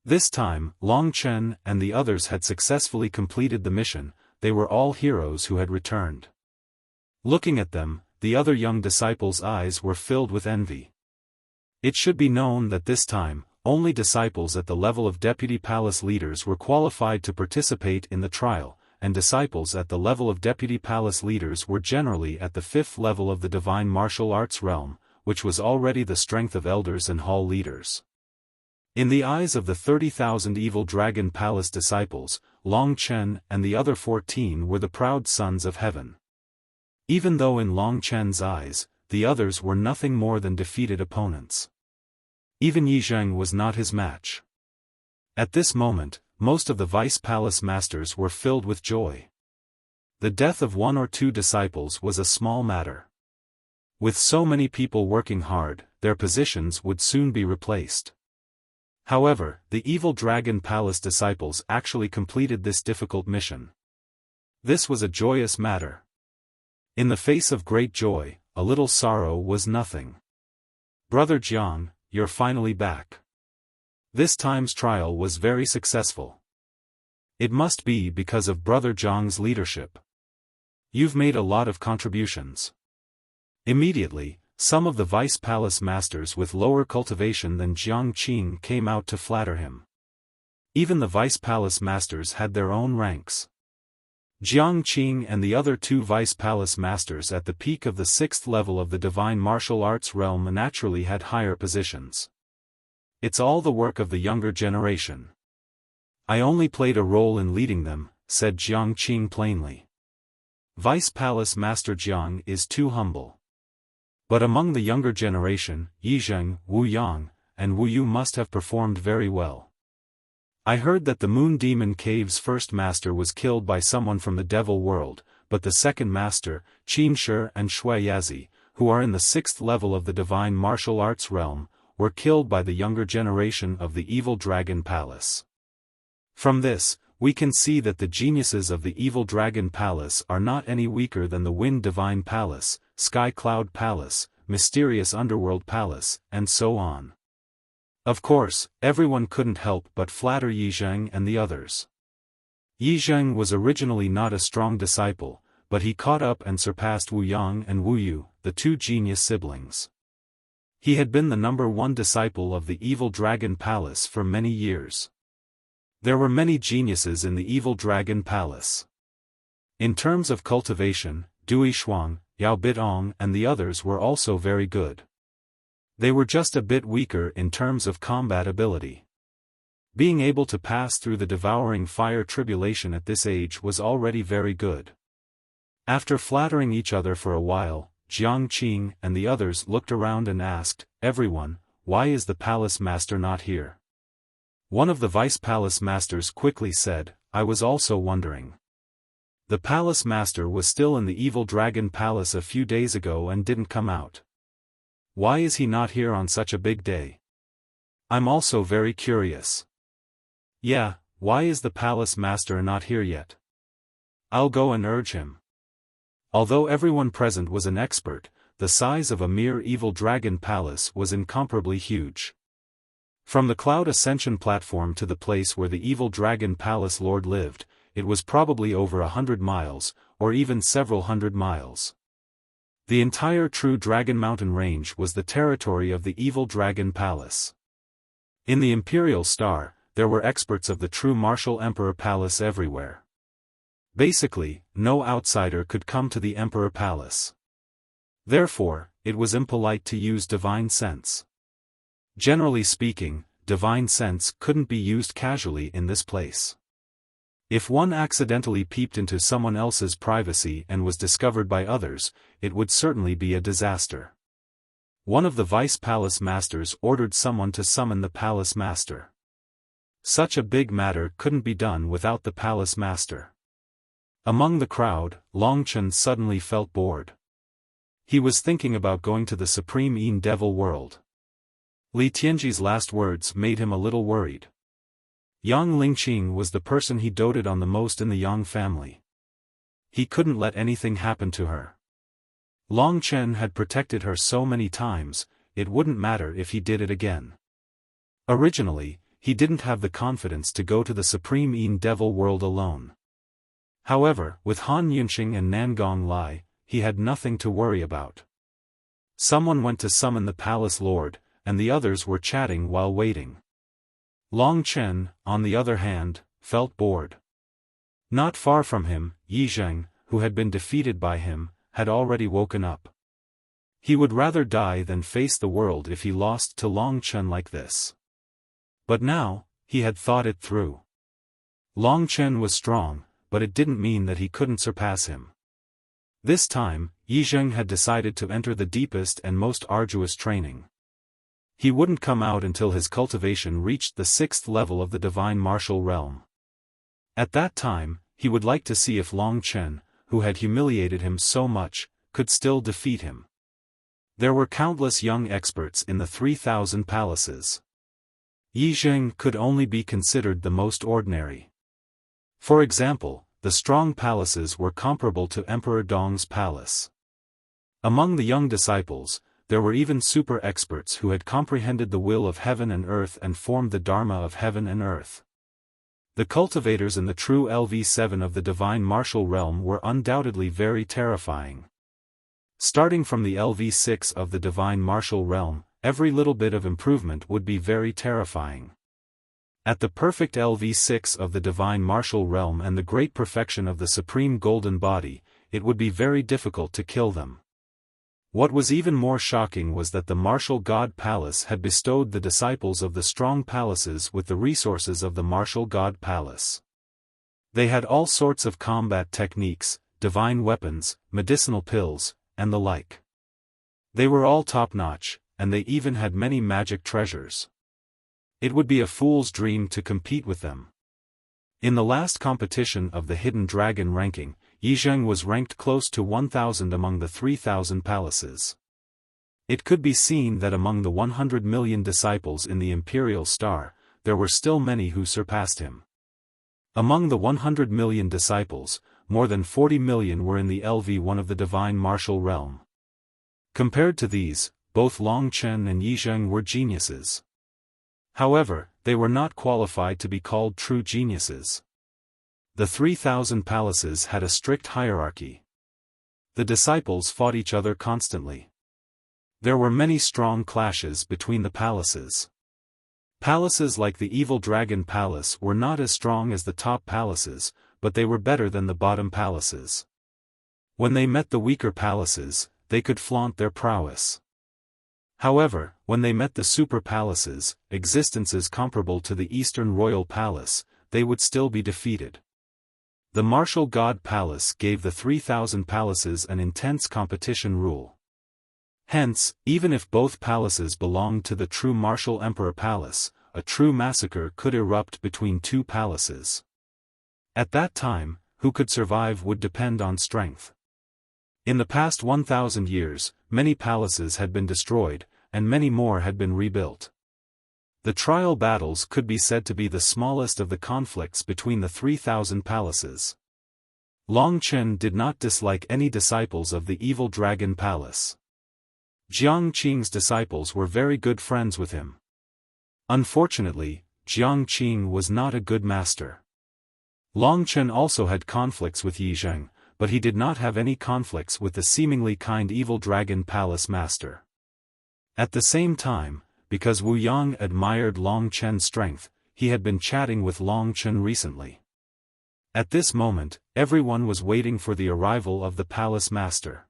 This time, Long Chen and the others had successfully completed the mission. They were all heroes who had returned. Looking at them, the other young disciples' eyes were filled with envy. It should be known that this time, only disciples at the level of deputy palace leaders were qualified to participate in the trial, and disciples at the level of deputy palace leaders were generally at the 5th level of the divine martial arts realm, which was already the strength of elders and hall leaders. In the eyes of the 30,000 Evil Dragon Palace disciples, Long Chen and the other 14 were the proud sons of heaven. Even though in Long Chen's eyes, the others were nothing more than defeated opponents. Even Yi Zheng was not his match. At this moment, most of the vice palace masters were filled with joy. The death of 1 or 2 disciples was a small matter. With so many people working hard, their positions would soon be replaced. However, the Evil Dragon Palace disciples actually completed this difficult mission. This was a joyous matter. In the face of great joy, a little sorrow was nothing. Brother Jiang, you're finally back. This time's trial was very successful. It must be because of Brother Jiang's leadership. You've made a lot of contributions. Immediately, some of the vice palace masters with lower cultivation than Jiang Qing came out to flatter him. Even the vice palace masters had their own ranks. Jiang Qing and the other 2 vice palace masters at the peak of the 6th level of the divine martial arts realm naturally had higher positions. It's all the work of the younger generation. I only played a role in leading them, said Jiang Qing plainly. Vice Palace Master Jiang is too humble. But among the younger generation, Yi Zheng, Wu Yang, and Wu Yu must have performed very well. I heard that the Moon Demon Cave's first master was killed by someone from the Devil World, but the second master, Qin Shi and Shui Yazi, who are in the 6th level of the divine martial arts realm, were killed by the younger generation of the Evil Dragon Palace. From this, we can see that the geniuses of the Evil Dragon Palace are not any weaker than the Wind Divine Palace, Sky Cloud Palace, Mysterious Underworld Palace, and so on. Of course, everyone couldn't help but flatter Yi Zheng and the others. Yi Zheng was originally not a strong disciple, but he caught up and surpassed Wu Yang and Wu Yu, the two genius siblings. He had been the #1 disciple of the Evil Dragon Palace for many years. There were many geniuses in the Evil Dragon Palace. In terms of cultivation, Dui Shuang, Yao Bitong and the others were also very good. They were just a bit weaker in terms of combat ability. Being able to pass through the devouring fire tribulation at this age was already very good. After flattering each other for a while, Jiang Qing and the others looked around and asked, "Everyone, why is the palace master not here?" One of the vice palace masters quickly said, "I was also wondering. The palace master was still in the Evil Dragon Palace a few days ago and didn't come out. Why is he not here on such a big day? I'm also very curious. Yeah, why is the palace master not here yet? I'll go and urge him." Although everyone present was an expert, the size of a mere Evil Dragon Palace was incomparably huge. From the Cloud Ascension platform to the place where the Evil Dragon Palace Lord lived, it was probably over 100 miles, or even several hundred miles. The entire True Dragon Mountain range was the territory of the Evil Dragon Palace. In the Imperial Star, there were experts of the True Martial Emperor Palace everywhere. Basically, no outsider could come to the Emperor Palace. Therefore, it was impolite to use divine sense. Generally speaking, divine sense couldn't be used casually in this place. If one accidentally peeped into someone else's privacy and was discovered by others, it would certainly be a disaster. One of the vice palace masters ordered someone to summon the palace master. Such a big matter couldn't be done without the palace master. Among the crowd, Longchen suddenly felt bored. He was thinking about going to the Supreme Een Devil world. Li Tianji's last words made him a little worried. Yang Lingqing was the person he doted on the most in the Yang family. He couldn't let anything happen to her. Long Chen had protected her so many times, it wouldn't matter if he did it again. Originally, he didn't have the confidence to go to the Supreme Een Devil world alone. However, with Han Yunxing and Nangong Lai, he had nothing to worry about. Someone went to summon the palace lord, and the others were chatting while waiting. Long Chen, on the other hand, felt bored. Not far from him, Yi Zheng, who had been defeated by him, had already woken up. He would rather die than face the world if he lost to Long Chen like this. But now, he had thought it through. Long Chen was strong, but it didn't mean that he couldn't surpass him. This time, Yi Zheng had decided to enter the deepest and most arduous training. He wouldn't come out until his cultivation reached the 6th level of the Divine Martial Realm. At that time, he would like to see if Long Chen, who had humiliated him so much, could still defeat him. There were countless young experts in the 3,000 palaces. Yi Zheng could only be considered the most ordinary. For example, the strong palaces were comparable to Emperor Dong's palace. Among the young disciples, there were even super experts who had comprehended the will of heaven and earth and formed the Dharma of heaven and earth. The cultivators in the true LV7 of the Divine Martial Realm were undoubtedly very terrifying. Starting from the LV6 of the Divine Martial Realm, every little bit of improvement would be very terrifying. At the perfect LV6 of the Divine Martial Realm and the great perfection of the Supreme Golden Body, it would be very difficult to kill them. What was even more shocking was that the Martial God Palace had bestowed the disciples of the strong palaces with the resources of the Martial God Palace. They had all sorts of combat techniques, divine weapons, medicinal pills, and the like. They were all top-notch, and they even had many magic treasures. It would be a fool's dream to compete with them. In the last competition of the Hidden Dragon ranking, Yi Zheng was ranked close to 1,000 among the 3,000 palaces. It could be seen that among the 100 million disciples in the Imperial Star, there were still many who surpassed him. Among the 100 million disciples, more than 40 million were in the LV1 of the Divine Martial Realm. Compared to these, both Long Chen and Yi Zheng were geniuses. However, they were not qualified to be called true geniuses. The 3,000 palaces had a strict hierarchy. The disciples fought each other constantly. There were many strong clashes between the palaces. Palaces like the Evil Dragon Palace were not as strong as the top palaces, but they were better than the bottom palaces. When they met the weaker palaces, they could flaunt their prowess. However, when they met the super palaces, existences comparable to the Eastern Royal Palace, they would still be defeated. The Martial God Palace gave the 3,000 palaces an intense competition rule. Hence, even if both palaces belonged to the true Martial Emperor Palace, a true massacre could erupt between two palaces. At that time, who could survive would depend on strength. In the past 1,000 years, many palaces had been destroyed, and many more had been rebuilt. The trial battles could be said to be the smallest of the conflicts between the 3,000 palaces. Long Chen did not dislike any disciples of the Evil Dragon Palace. Jiang Qing's disciples were very good friends with him. Unfortunately, Jiang Qing was not a good master. Long Chen also had conflicts with Yi Zheng, but he did not have any conflicts with the seemingly kind Evil Dragon Palace master. At the same time, because Wu Yang admired Long Chen's strength, he had been chatting with Long Chen recently. At this moment, everyone was waiting for the arrival of the palace master.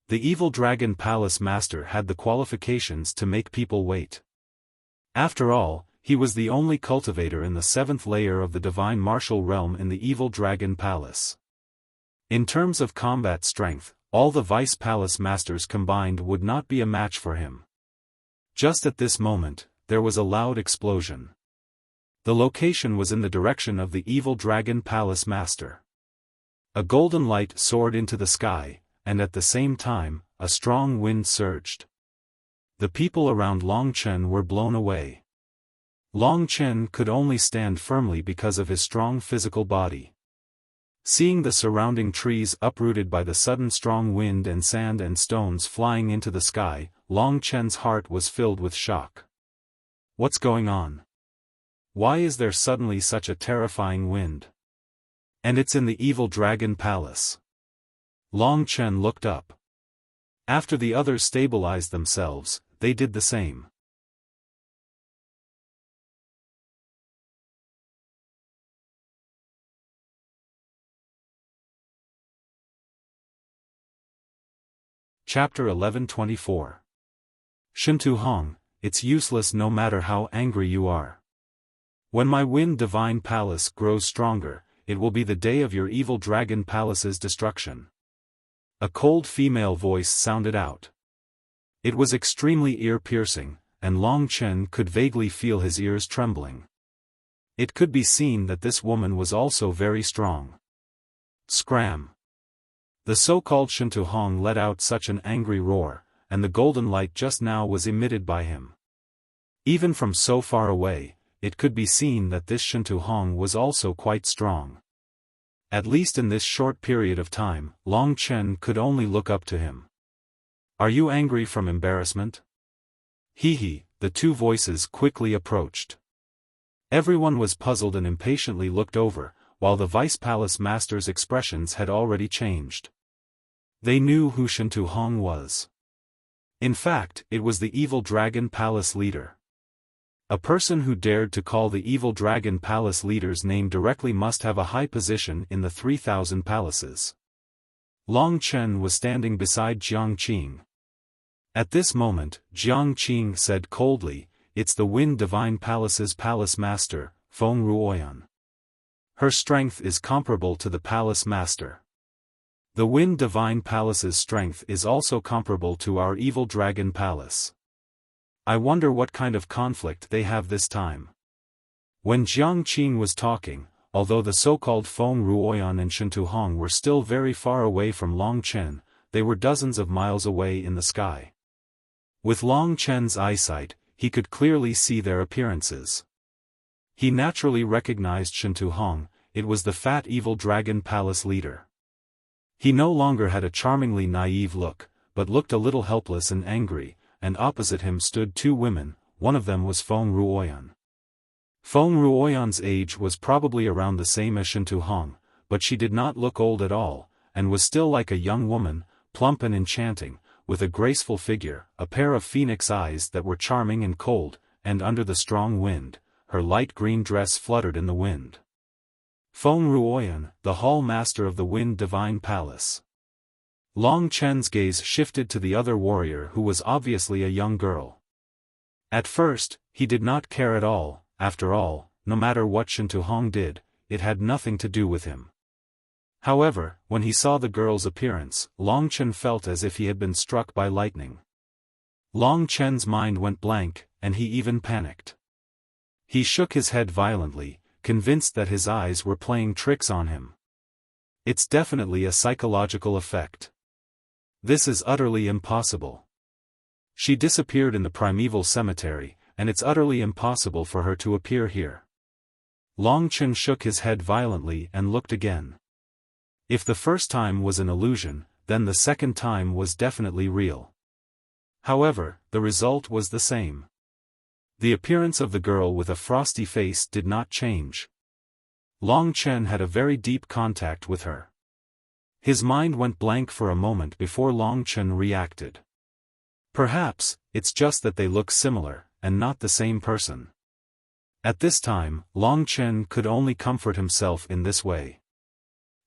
The Evil Dragon Palace master had the qualifications to make people wait. After all, he was the only cultivator in the 7th layer of the divine martial realm in the Evil Dragon Palace. In terms of combat strength, all the vice palace masters combined would not be a match for him. Just at this moment, there was a loud explosion. The location was in the direction of the Evil Dragon Palace master. A golden light soared into the sky, and at the same time, a strong wind surged. The people around Long Chen were blown away. Long Chen could only stand firmly because of his strong physical body. Seeing the surrounding trees uprooted by the sudden strong wind and sand and stones flying into the sky, Long Chen's heart was filled with shock. What's going on? Why is there suddenly such a terrifying wind? And it's in the Evil Dragon Palace. Long Chen looked up. After the others stabilized themselves, they did the same. Chapter 11:24. Shintu Hong, it's useless no matter how angry you are. When my Wind Divine Palace grows stronger, it will be the day of your Evil Dragon Palace's destruction. A cold female voice sounded out. It was extremely ear-piercing, and Long Chen could vaguely feel his ears trembling. It could be seen that this woman was also very strong. Scram! The so-called Shintu Hong let out such an angry roar, and the golden light just now was emitted by him. Even from so far away, it could be seen that this Shintu Hong was also quite strong. At least in this short period of time, Long Chen could only look up to him. Are you angry from embarrassment? He, the two voices quickly approached. Everyone was puzzled and impatiently looked over, while the Vice Palace Master's expressions had already changed. They knew who Shintu Hong was. In fact, it was the Evil Dragon Palace leader. A person who dared to call the Evil Dragon Palace leader's name directly must have a high position in the 3,000 palaces. Long Chen was standing beside Jiang Qing. At this moment, Jiang Qing said coldly, "It's the Wind Divine Palace's palace master, Feng Ruoyan. Her strength is comparable to the palace master. The Wind Divine Palace's strength is also comparable to our Evil Dragon Palace. I wonder what kind of conflict they have this time." When Jiang Qing was talking, although the so-called Feng Ruoyan and Shintu Hong were still very far away from Long Chen, they were dozens of miles away in the sky. With Long Chen's eyesight, he could clearly see their appearances. He naturally recognized Shintu Hong. It was the fat Evil Dragon Palace leader. He no longer had a charmingly naive look, but looked a little helpless and angry, and opposite him stood two women. One of them was Feng Ruoyan. Feng Ruoyan's age was probably around the same as Shintu Hong, but she did not look old at all, and was still like a young woman, plump and enchanting, with a graceful figure, a pair of phoenix eyes that were charming and cold, and under the strong wind, her light green dress fluttered in the wind. Feng Ruoyan, the hall master of the Wind Divine Palace. Long Chen's gaze shifted to the other warrior who was obviously a young girl. At first, he did not care at all. After all, no matter what Shen Tuhong did, it had nothing to do with him. However, when he saw the girl's appearance, Long Chen felt as if he had been struck by lightning. Long Chen's mind went blank, and he even panicked. He shook his head violently, convinced that his eyes were playing tricks on him. It's definitely a psychological effect. This is utterly impossible. She disappeared in the primeval cemetery, and it's utterly impossible for her to appear here. Long Chen shook his head violently and looked again. If the first time was an illusion, then the second time was definitely real. However, the result was the same. The appearance of the girl with a frosty face did not change. Long Chen had a very deep contact with her. His mind went blank for a moment before Long Chen reacted. Perhaps, it's just that they look similar, and not the same person. At this time, Long Chen could only comfort himself in this way.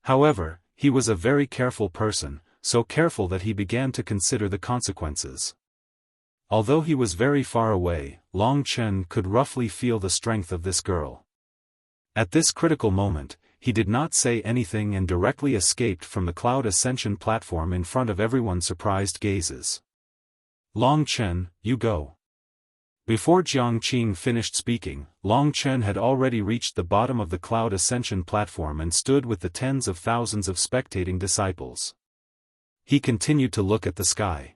However, he was a very careful person, so careful that he began to consider the consequences. Although he was very far away, Long Chen could roughly feel the strength of this girl. At this critical moment, he did not say anything and directly escaped from the cloud ascension platform in front of everyone's surprised gazes. Long Chen, you go. Before Jiang Qing finished speaking, Long Chen had already reached the bottom of the cloud ascension platform and stood with the tens of thousands of spectating disciples. He continued to look at the sky.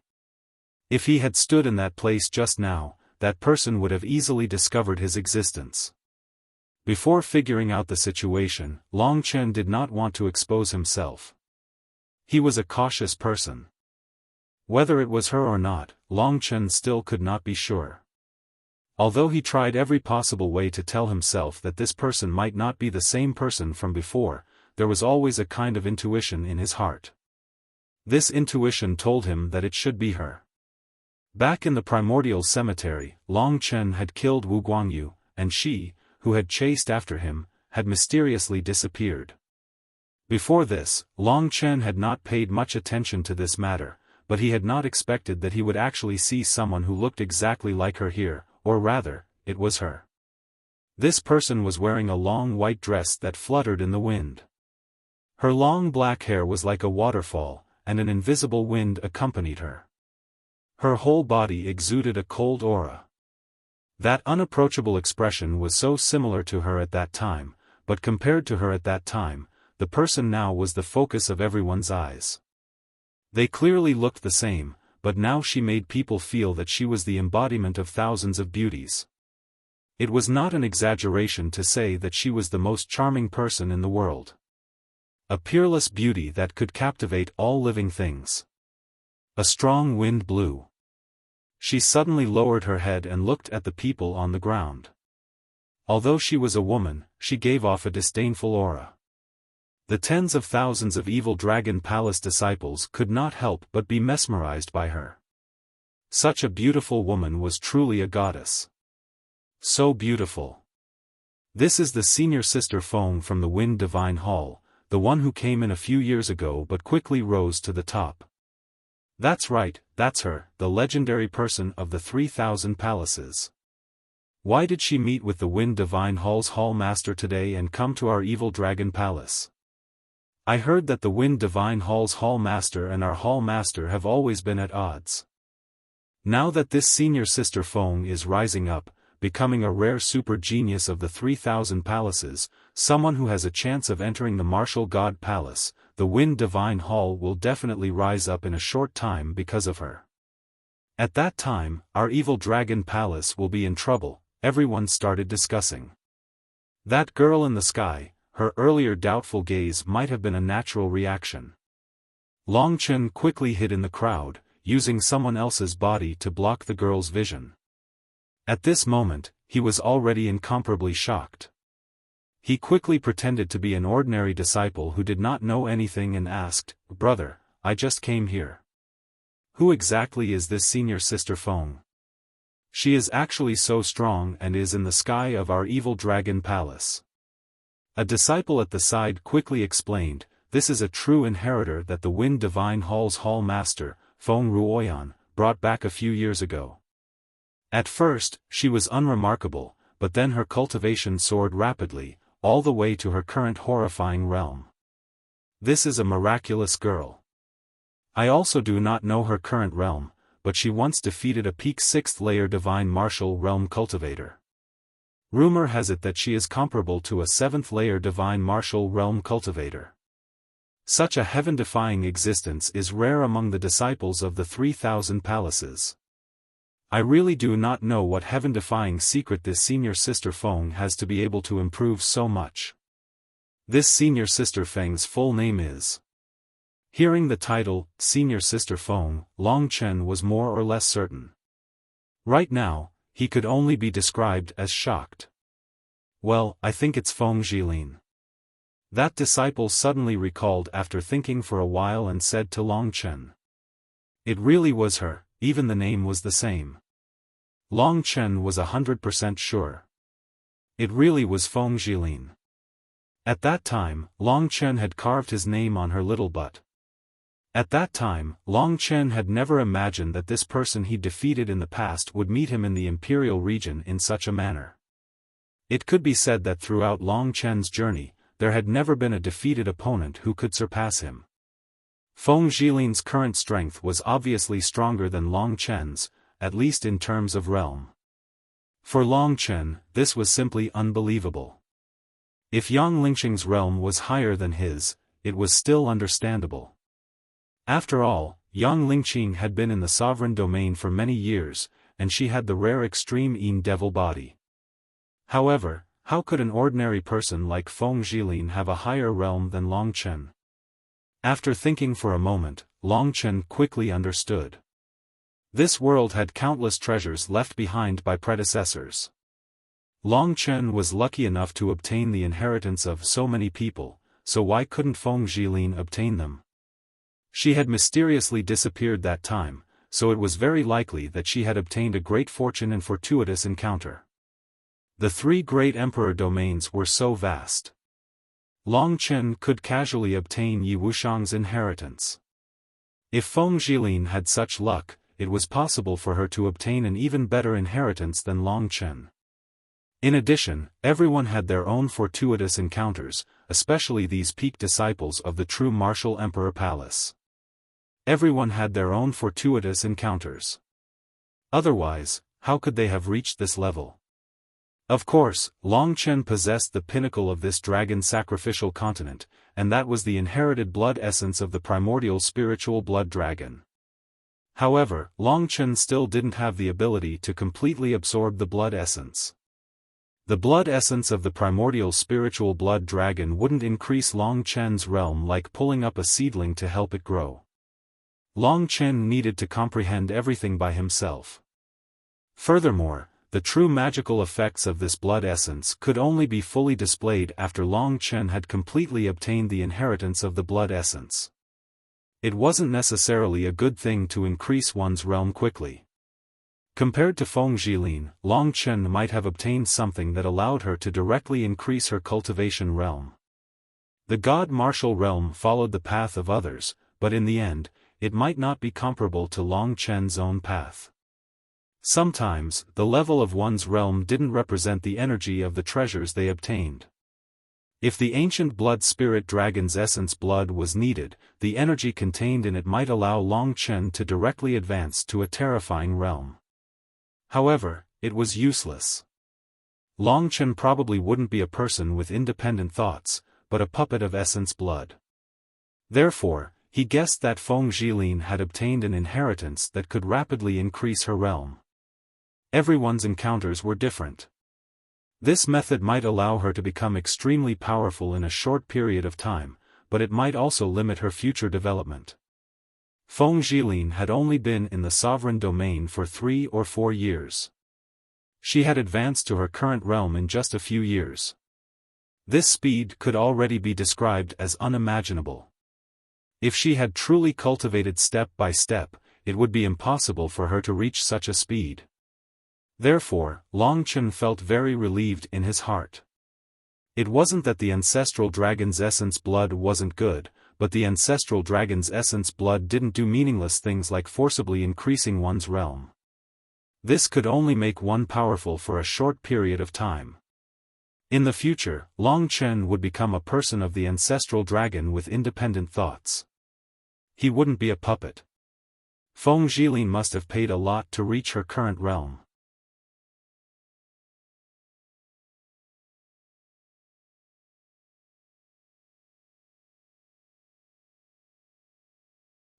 If he had stood in that place just now, that person would have easily discovered his existence. Before figuring out the situation, Long Chen did not want to expose himself. He was a cautious person. Whether it was her or not, Long Chen still could not be sure. Although he tried every possible way to tell himself that this person might not be the same person from before, there was always a kind of intuition in his heart. This intuition told him that it should be her. Back in the primordial cemetery, Long Chen had killed Wu Guangyu, and she, who had chased after him, had mysteriously disappeared. Before this, Long Chen had not paid much attention to this matter, but he had not expected that he would actually see someone who looked exactly like her here, or rather, it was her. This person was wearing a long white dress that fluttered in the wind. Her long black hair was like a waterfall, and an invisible wind accompanied her. Her whole body exuded a cold aura. That unapproachable expression was so similar to her at that time, but compared to her at that time, the person now was the focus of everyone's eyes. They clearly looked the same, but now she made people feel that she was the embodiment of thousands of beauties. It was not an exaggeration to say that she was the most charming person in the world. A peerless beauty that could captivate all living things. A strong wind blew. She suddenly lowered her head and looked at the people on the ground. Although she was a woman, she gave off a disdainful aura. The tens of thousands of evil Dragon Palace disciples could not help but be mesmerized by her. Such a beautiful woman was truly a goddess. So beautiful. This is the senior sister Feng from the Wind Divine Hall, the one who came in a few years ago but quickly rose to the top. That's right, that's her, the legendary person of the 3,000 palaces. Why did she meet with the Wind Divine Hall's Hall Master today and come to our evil Dragon Palace? I heard that the Wind Divine Hall's Hall Master and our Hall Master have always been at odds. Now that this senior sister Feng is rising up, becoming a rare super genius of the 3,000 palaces, someone who has a chance of entering the Martial God Palace, the Wind Divine Hall will definitely rise up in a short time because of her. At that time, our evil Dragon Palace will be in trouble, everyone started discussing. That girl in the sky, her earlier doubtful gaze might have been a natural reaction. Long Chen quickly hid in the crowd, using someone else's body to block the girl's vision. At this moment, he was already incomparably shocked. He quickly pretended to be an ordinary disciple who did not know anything and asked, "Brother, I just came here. Who exactly is this senior sister Feng? She is actually so strong and is in the sky of our evil dragon palace." A disciple at the side quickly explained, "This is a true inheritor that the Wind Divine Hall's Hall Master, Feng Ruoyan, brought back a few years ago. At first, she was unremarkable, but then her cultivation soared rapidly, all the way to her current horrifying realm. This is a miraculous girl. I also do not know her current realm, but she once defeated a peak 6th layer divine martial realm cultivator. Rumor has it that she is comparable to a 7th layer divine martial realm cultivator. Such a heaven-defying existence is rare among the disciples of the 3,000 palaces. I really do not know what heaven-defying secret this senior sister Feng has to be able to improve so much. This senior sister Feng's full name is..." Hearing the title, Senior Sister Feng, Long Chen was more or less certain. Right now, he could only be described as shocked. "Well, I think it's Feng Jilin." That disciple suddenly recalled after thinking for a while and said to Long Chen. It really was her, even the name was the same. Long Chen was 100% sure. It really was Feng Jilin. At that time, Long Chen had carved his name on her little butt. At that time, Long Chen had never imagined that this person he defeated in the past would meet him in the Imperial region in such a manner. It could be said that throughout Long Chen's journey, there had never been a defeated opponent who could surpass him. Feng Jilin's current strength was obviously stronger than Long Chen's, at least in terms of realm. For Long Chen, this was simply unbelievable. If Yang Lingqing's realm was higher than his, it was still understandable. After all, Yang Lingqing had been in the sovereign domain for many years, and she had the rare extreme Yin devil body. However, how could an ordinary person like Feng Jilin have a higher realm than Long Chen? After thinking for a moment, Long Chen quickly understood. This world had countless treasures left behind by predecessors. Long Chen was lucky enough to obtain the inheritance of so many people, so why couldn't Feng Jilin obtain them? She had mysteriously disappeared that time, so it was very likely that she had obtained a great fortune and fortuitous encounter. The three great emperor domains were so vast. Long Chen could casually obtain Yi Wuxiang's inheritance. If Feng Jilin had such luck, it was possible for her to obtain an even better inheritance than Long Chen. In addition, everyone had their own fortuitous encounters, especially these peak disciples of the true martial emperor palace. Everyone had their own fortuitous encounters. Otherwise, how could they have reached this level? Of course, Long Chen possessed the pinnacle of this dragon sacrificial continent, and that was the inherited blood essence of the primordial spiritual blood dragon. However, Long Chen still didn't have the ability to completely absorb the blood essence. The blood essence of the primordial spiritual blood dragon wouldn't increase Long Chen's realm like pulling up a seedling to help it grow. Long Chen needed to comprehend everything by himself. Furthermore, the true magical effects of this blood essence could only be fully displayed after Long Chen had completely obtained the inheritance of the blood essence. It wasn't necessarily a good thing to increase one's realm quickly. Compared to Feng Jilin, Long Chen might have obtained something that allowed her to directly increase her cultivation realm. The god martial realm followed the path of others, but in the end, it might not be comparable to Long Chen's own path. Sometimes, the level of one's realm didn't represent the energy of the treasures they obtained. If the ancient blood spirit dragon's essence blood was needed, the energy contained in it might allow Long Chen to directly advance to a terrifying realm. However, it was useless. Long Chen probably wouldn't be a person with independent thoughts, but a puppet of essence blood. Therefore, he guessed that Feng Jilin had obtained an inheritance that could rapidly increase her realm. Everyone's encounters were different. This method might allow her to become extremely powerful in a short period of time, but it might also limit her future development. Feng Jilin had only been in the sovereign domain for 3 or 4 years. She had advanced to her current realm in just a few years. This speed could already be described as unimaginable. If she had truly cultivated step by step, it would be impossible for her to reach such a speed. Therefore, Long Chen felt very relieved in his heart. It wasn't that the ancestral dragon's essence blood wasn't good, but the ancestral dragon's essence blood didn't do meaningless things like forcibly increasing one's realm. This could only make one powerful for a short period of time. In the future, Long Chen would become a person of the ancestral dragon with independent thoughts. He wouldn't be a puppet. Feng Jilin must have paid a lot to reach her current realm.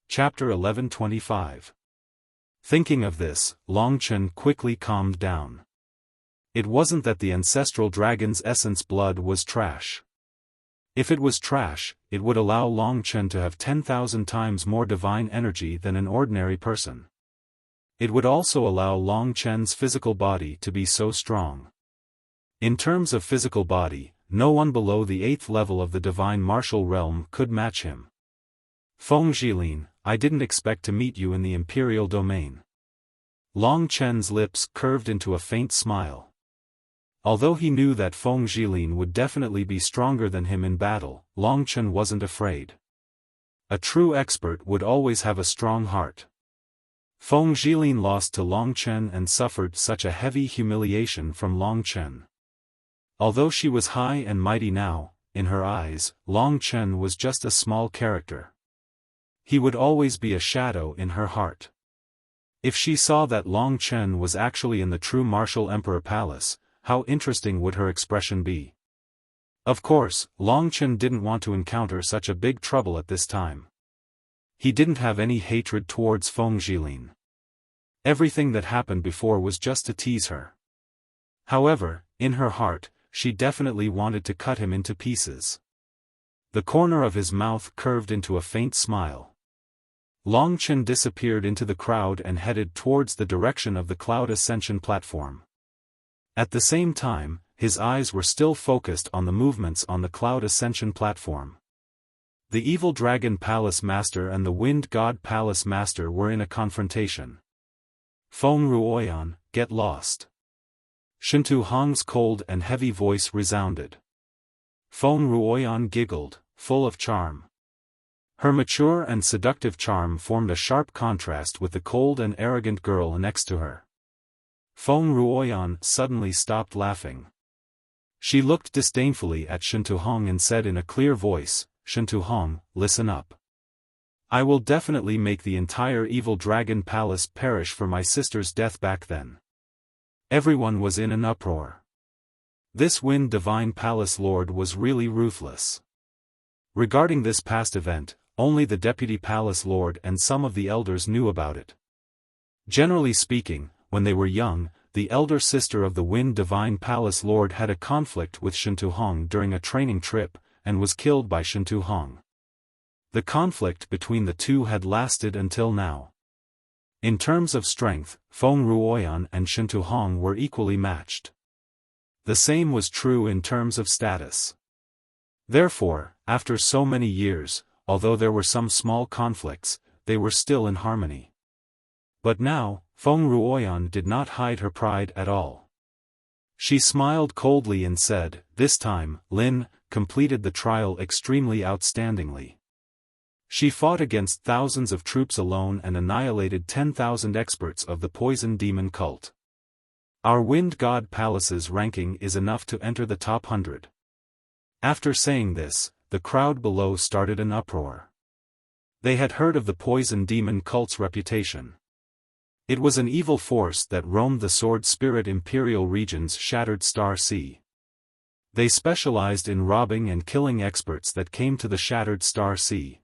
Chapter 1125. Thinking of this, Long Chen quickly calmed down. It wasn't that the ancestral dragon's essence blood was trash. If it was trash, it would allow Long Chen to have 10,000 times more divine energy than an ordinary person. It would also allow Long Chen's physical body to be so strong. In terms of physical body, no one below the 8th level of the divine martial realm could match him. Feng Jilin, I didn't expect to meet you in the imperial domain. Long Chen's lips curved into a faint smile. Although he knew that Feng Jilin would definitely be stronger than him in battle, Long Chen wasn't afraid. A true expert would always have a strong heart. Feng Jilin lost to Long Chen and suffered such a heavy humiliation from Long Chen. Although she was high and mighty now, in her eyes, Long Chen was just a small character. He would always be a shadow in her heart. If she saw that Long Chen was actually in the true martial emperor palace, how interesting would her expression be? Of course, Long Chen didn't want to encounter such a big trouble at this time. He didn't have any hatred towards Feng Jilin. Everything that happened before was just to tease her. However, in her heart, she definitely wanted to cut him into pieces. The corner of his mouth curved into a faint smile. Long Chen disappeared into the crowd and headed towards the direction of the Cloud Ascension platform. At the same time, his eyes were still focused on the movements on the Cloud Ascension platform. The Evil Dragon Palace Master and the Wind God Palace Master were in a confrontation. Feng Ruoyan, get lost. Shintu Hong's cold and heavy voice resounded. Feng Ruoyan giggled, full of charm. Her mature and seductive charm formed a sharp contrast with the cold and arrogant girl next to her. Feng Ruoyan suddenly stopped laughing. She looked disdainfully at Shintu Hong and said in a clear voice, Shintu Hong, listen up. I will definitely make the entire Evil Dragon Palace perish for my sister's death back then. Everyone was in an uproar. This Wind Divine Palace Lord was really ruthless. Regarding this past event, only the Deputy Palace Lord and some of the elders knew about it. Generally speaking, when they were young, the elder sister of the Wind Divine Palace Lord had a conflict with Shintu Hong during a training trip, and was killed by Shintu Hong. The conflict between the two had lasted until now. In terms of strength, Feng Ruoyan and Shintu Hong were equally matched. The same was true in terms of status. Therefore, after so many years, although there were some small conflicts, they were still in harmony. But now, Feng Ruoyan did not hide her pride at all. She smiled coldly and said, this time, Lin completed the trial extremely outstandingly. She fought against thousands of troops alone and annihilated 10,000 experts of the poison demon cult. Our Wind God Palace's ranking is enough to enter the top 100. After saying this, the crowd below started an uproar. They had heard of the poison demon cult's reputation. It was an evil force that roamed the Sword Spirit Imperial region's Shattered Star Sea. They specialized in robbing and killing experts that came to the Shattered Star Sea.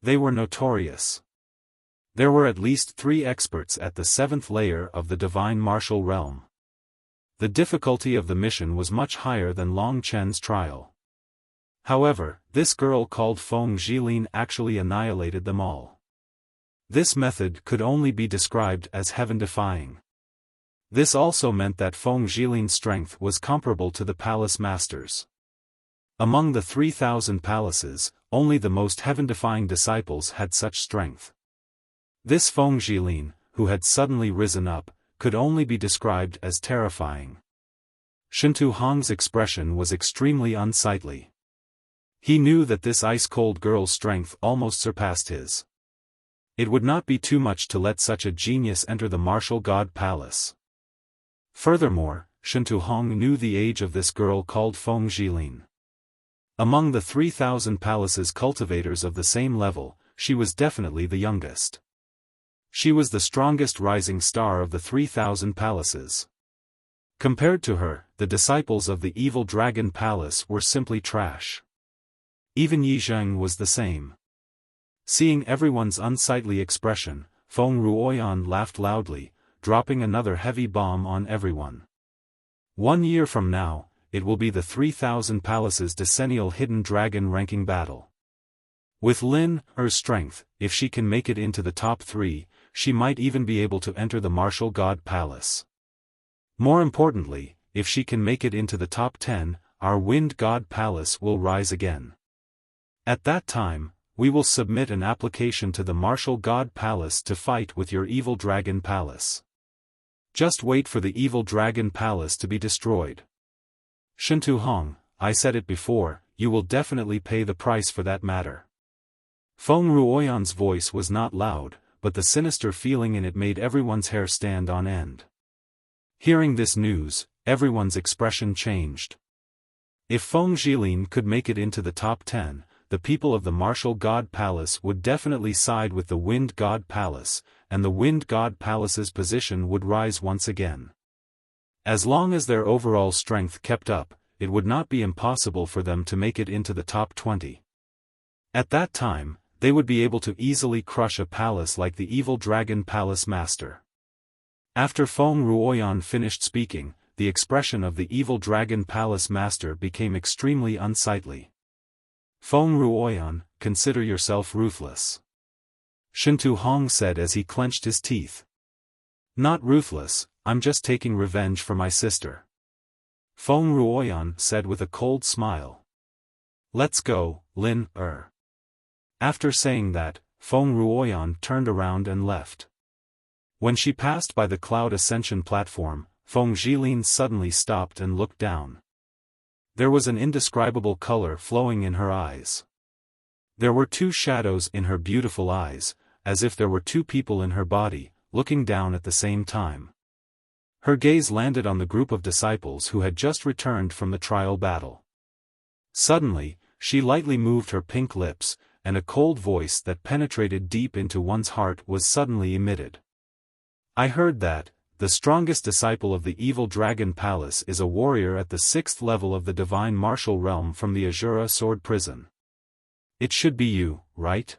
They were notorious. There were at least 3 experts at the 7th layer of the Divine Martial Realm. The difficulty of the mission was much higher than Long Chen's trial. However, this girl called Feng Jilin actually annihilated them all. This method could only be described as heaven-defying. This also meant that Feng Jilin's strength was comparable to the Palace Master's. Among the 3,000 palaces, only the most heaven-defying disciples had such strength. This Feng Zhilin, who had suddenly risen up, could only be described as terrifying. Shintu Hong's expression was extremely unsightly. He knew that this ice-cold girl's strength almost surpassed his. It would not be too much to let such a genius enter the martial god palace. Furthermore, Shintu Hong knew the age of this girl called Feng Zhilin. Among the 3,000 palaces cultivators of the same level, she was definitely the youngest. She was the strongest rising star of the 3,000 palaces. Compared to her, the disciples of the evil dragon palace were simply trash. Even Yi Zheng was the same. Seeing everyone's unsightly expression, Feng Ruoyan laughed loudly, dropping another heavy bomb on everyone. 1 year from now, it will be the 3,000 palaces decennial hidden dragon ranking battle. With Lin Er's strength, if she can make it into the top 3, she might even be able to enter the martial god palace. More importantly, if she can make it into the top 10, our wind god palace will rise again. At that time, we will submit an application to the martial god palace to fight with your evil dragon palace. Just wait for the evil dragon palace to be destroyed. Shintu Hong, I said it before, you will definitely pay the price for that matter. Feng Ruoyan's voice was not loud, but the sinister feeling in it made everyone's hair stand on end. Hearing this news, everyone's expression changed. If Feng Zhilin could make it into the top 10, the people of the martial god palace would definitely side with the wind god palace, and the wind god palace's position would rise once again. As long as their overall strength kept up, it would not be impossible for them to make it into the top 20. At that time, they would be able to easily crush a palace like the evil dragon palace master. After Feng Ruoyan finished speaking, the expression of the evil dragon palace master became extremely unsightly. Feng Ruoyan, consider yourself ruthless. Shintu Hong said as he clenched his teeth. Not ruthless, I'm just taking revenge for my sister. Feng Ruoyan said with a cold smile. Let's go, Lin Er. After saying that, Feng Ruoyan turned around and left. When she passed by the cloud ascension platform, Feng Zhilin suddenly stopped and looked down. There was an indescribable color flowing in her eyes. There were 2 shadows in her beautiful eyes, as if there were 2 people in her body, looking down at the same time. Her gaze landed on the group of disciples who had just returned from the trial battle. Suddenly, she lightly moved her pink lips, and a cold voice that penetrated deep into one's heart was suddenly emitted. I heard that the strongest disciple of the evil dragon palace is a warrior at the 6th level of the divine martial realm from the Azura sword prison. It should be you, right?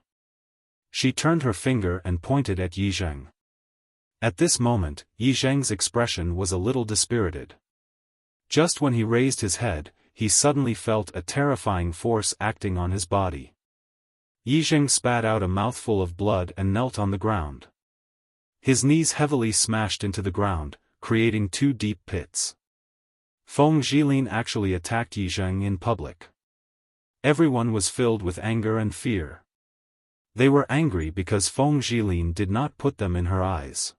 She turned her finger and pointed at Yi Zheng. At this moment, Yi Zheng's expression was a little dispirited. Just when he raised his head, he suddenly felt a terrifying force acting on his body. Yi Zheng spat out a mouthful of blood and knelt on the ground. His knees heavily smashed into the ground, creating 2 deep pits. Feng Zhilin actually attacked Yi Zheng in public. Everyone was filled with anger and fear. They were angry because Feng Zhilin did not put them in her eyes.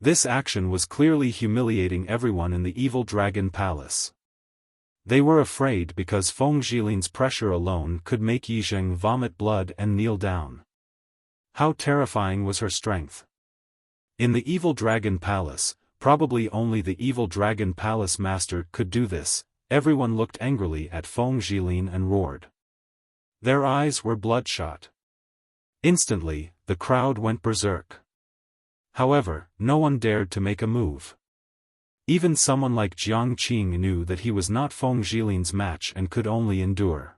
This action was clearly humiliating everyone in the evil dragon palace. They were afraid because Feng Zhilin's pressure alone could make Yi Zheng vomit blood and kneel down. How terrifying was her strength! In the evil dragon palace, probably only the evil dragon palace master could do this. Everyone looked angrily at Feng Zhilin and roared. Their eyes were bloodshot. Instantly, the crowd went berserk. However, no one dared to make a move. Even someone like Jiang Qing knew that he was not Feng Zhilin's match and could only endure.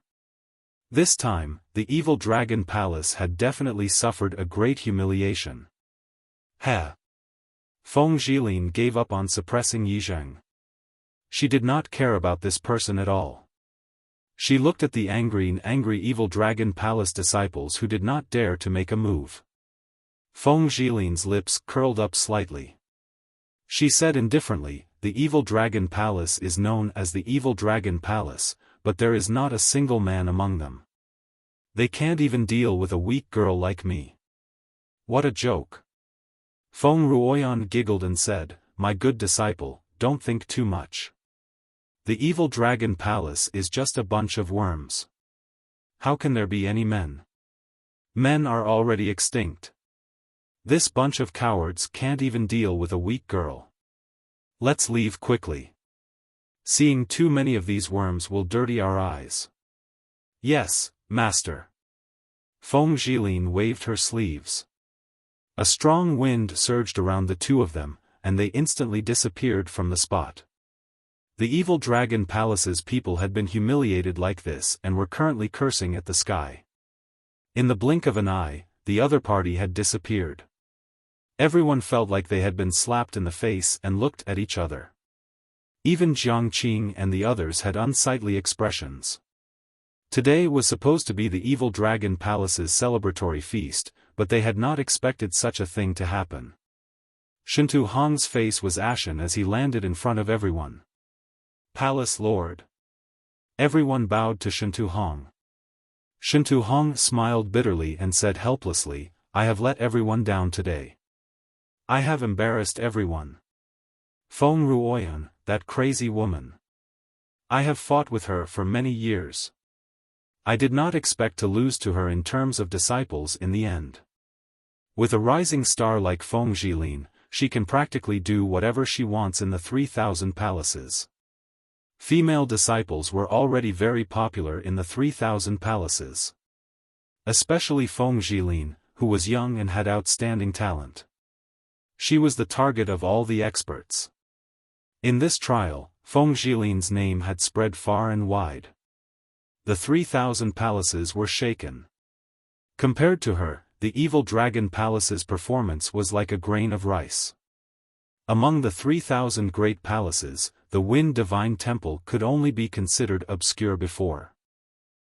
This time, the evil dragon palace had definitely suffered a great humiliation. Feng Zhilin gave up on suppressing Yi Zheng. She did not care about this person at all. She looked at the angry evil dragon palace disciples who did not dare to make a move. Feng Zhilin's lips curled up slightly. She said indifferently, the evil dragon palace is known as the evil dragon palace, but there is not a single man among them. They can't even deal with a weak girl like me. What a joke. Feng Ruoyan giggled and said, "My good disciple, don't think too much. The evil dragon palace is just a bunch of worms. How can there be any men? Men are already extinct. This bunch of cowards can't even deal with a weak girl. Let's leave quickly. Seeing too many of these worms will dirty our eyes." "Yes, master." Feng Zhilin waved her sleeves. A strong wind surged around the two of them, and they instantly disappeared from the spot. The evil dragon palace's people had been humiliated like this and were currently cursing at the sky. In the blink of an eye, the other party had disappeared. Everyone felt like they had been slapped in the face and looked at each other. Even Jiang Qing and the others had unsightly expressions. Today was supposed to be the evil dragon palace's celebratory feast, but they had not expected such a thing to happen. Shintu Hong's face was ashen as he landed in front of everyone. "Palace Lord." Everyone bowed to Shintu Hong. Shintu Hong smiled bitterly and said helplessly, "I have let everyone down today. I have embarrassed everyone. Feng Ruoyan, that crazy woman. I have fought with her for many years. I did not expect to lose to her in terms of disciples in the end. With a rising star like Feng Zhilin, she can practically do whatever she wants in the 3,000 palaces." Female disciples were already very popular in the 3,000 palaces. Especially Feng Zhilin, who was young and had outstanding talent. She was the target of all the experts. In this trial, Feng Zhilin's name had spread far and wide. The 3,000 palaces were shaken. Compared to her, the evil dragon palace's performance was like a grain of rice. Among the 3,000 great palaces, the Wind Divine Temple could only be considered obscure before.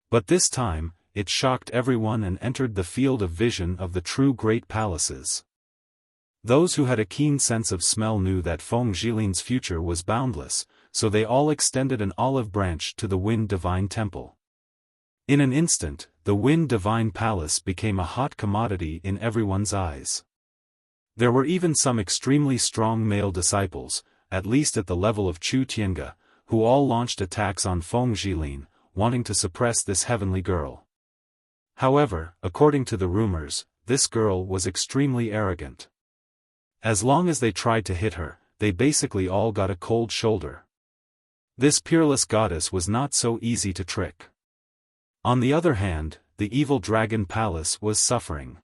But this time, it shocked everyone and entered the field of vision of the true great palaces. Those who had a keen sense of smell knew that Feng Zhilin's future was boundless, so they all extended an olive branch to the Wind Divine Temple. In an instant, the Wind Divine Palace became a hot commodity in everyone's eyes. There were even some extremely strong male disciples, at least at the level of Chu Tiange, who all launched attacks on Feng Zhilin, wanting to suppress this heavenly girl. However, according to the rumors, this girl was extremely arrogant. As long as they tried to hit her, they basically all got a cold shoulder. This peerless goddess was not so easy to trick. On the other hand, the evil dragon palace was suffering.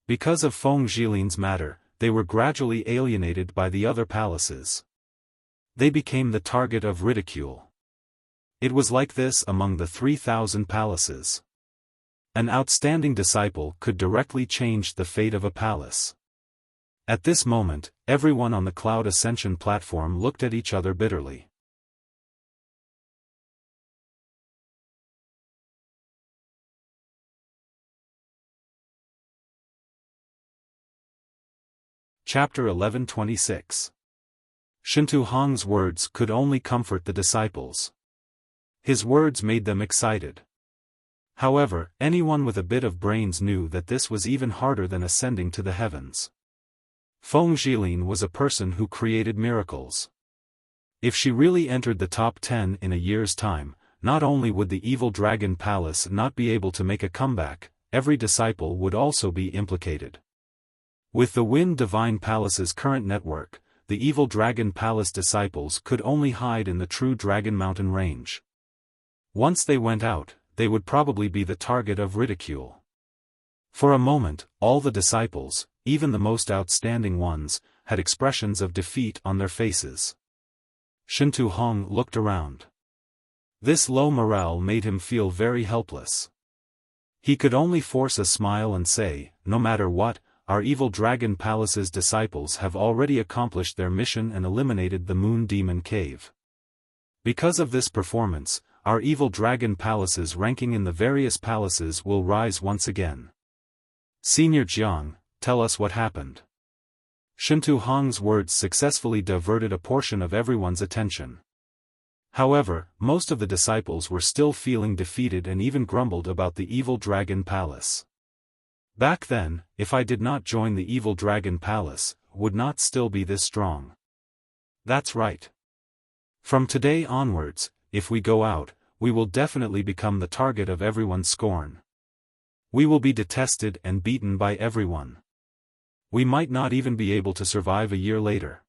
Because of Feng Zhilin's matter, they were gradually alienated by the other palaces. They became the target of ridicule. It was like this among the 3,000 palaces. An outstanding disciple could directly change the fate of a palace. At this moment, everyone on the Cloud Ascension platform looked at each other bitterly. Chapter 11:26. Shintu Hong's words could only comfort the disciples. His words made them excited. However, anyone with a bit of brains knew that this was even harder than ascending to the heavens. Feng Zhilin was a person who created miracles. If she really entered the top 10 in a year's time, not only would the evil dragon palace not be able to make a comeback, every disciple would also be implicated. With the Wind Divine Palace's current network, the evil dragon palace disciples could only hide in the true Dragon Mountain range. Once they went out, they would probably be the target of ridicule. For a moment, all the disciples, even the most outstanding ones, had expressions of defeat on their faces. Shintu Hong looked around. This low morale made him feel very helpless. He could only force a smile and say, "No matter what, our evil dragon palace's disciples have already accomplished their mission and eliminated the Moon Demon Cave. Because of this performance, our evil dragon palace's ranking in the various palaces will rise once again. Senior Jiang, tell us what happened." Shintu Hong's words successfully diverted a portion of everyone's attention. However, most of the disciples were still feeling defeated and even grumbled about the evil dragon palace. Back then, if I did not join the evil dragon palace, would not still be this strong. That's right. From today onwards, if we go out, we will definitely become the target of everyone's scorn. We will be detested and beaten by everyone. We might not even be able to survive a year later.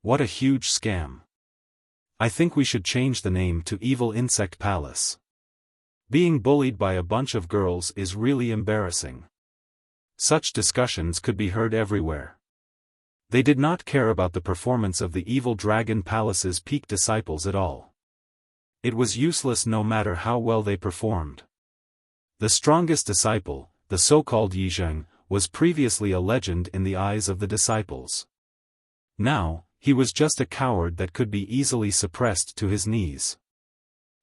What a huge scam. I think we should change the name to Evil Insect Palace. Being bullied by a bunch of girls is really embarrassing. Such discussions could be heard everywhere. They did not care about the performance of the Evil Dragon Palace's peak disciples at all. It was useless no matter how well they performed. The strongest disciple, the so-called Yizheng, was previously a legend in the eyes of the disciples. Now, he was just a coward that could be easily suppressed to his knees.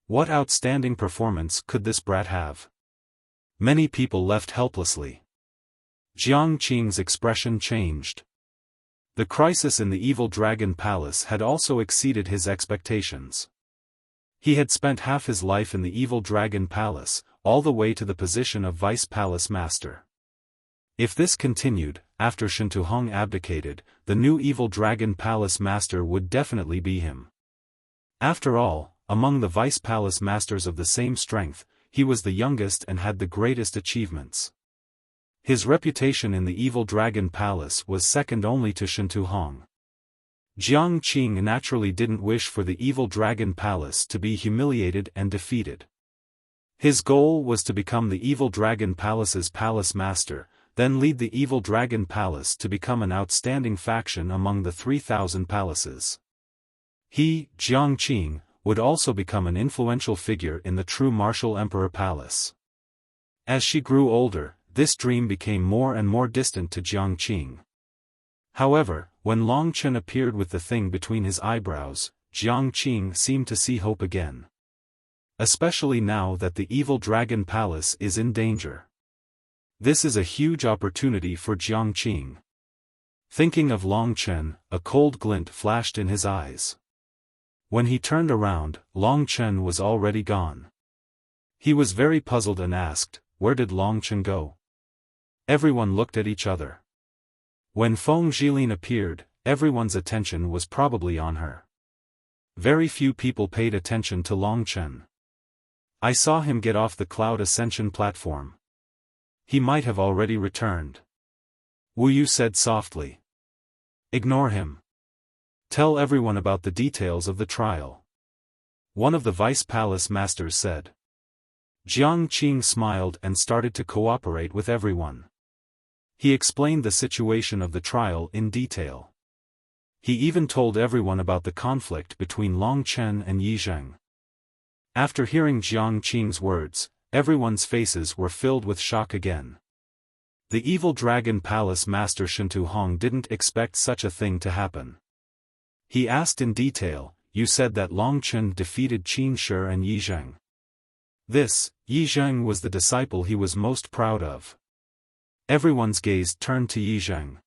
What outstanding performance could this brat have? Many people left helplessly. Jiang Qing's expression changed. The crisis in the Evil Dragon Palace had also exceeded his expectations. He had spent half his life in the Evil Dragon Palace, all the way to the position of Vice Palace Master. If this continued, after Shintuhong abdicated, the new Evil Dragon Palace Master would definitely be him. After all, among the Vice Palace Masters of the same strength, he was the youngest and had the greatest achievements. His reputation in the Evil Dragon Palace was second only to Shintuhong. Jiang Qing naturally didn't wish for the Evil Dragon Palace to be humiliated and defeated. His goal was to become the Evil Dragon Palace's Palace Master, then lead the Evil Dragon Palace to become an outstanding faction among the 3,000 palaces. He, Jiang Qing, would also become an influential figure in the true Martial Emperor Palace. As she grew older, this dream became more and more distant to Jiang Qing. However, when Long Chen appeared with the thing between his eyebrows, Jiang Qing seemed to see hope again. Especially now that the Evil Dragon Palace is in danger. This is a huge opportunity for Jiang Qing. Thinking of Long Chen, a cold glint flashed in his eyes. When he turned around, Long Chen was already gone. He was very puzzled and asked, "Where did Long Chen go?" Everyone looked at each other. When Feng Zhilin appeared, everyone's attention was probably on her. Very few people paid attention to Long Chen. I saw him get off the Cloud Ascension platform. He might have already returned. Wu Yu said softly. Ignore him. Tell everyone about the details of the trial. One of the Vice Palace Masters said. Jiang Qing smiled and started to cooperate with everyone. He explained the situation of the trial in detail. He even told everyone about the conflict between Long Chen and Yizheng. After hearing Jiang Qing's words, everyone's faces were filled with shock again. The Evil Dragon Palace Master Shintuhong didn't expect such a thing to happen. He asked in detail, "You said that Long Chen defeated Qin Shi and Yizheng." This, Yizheng was the disciple he was most proud of. Everyone's gaze turned to Yizheng.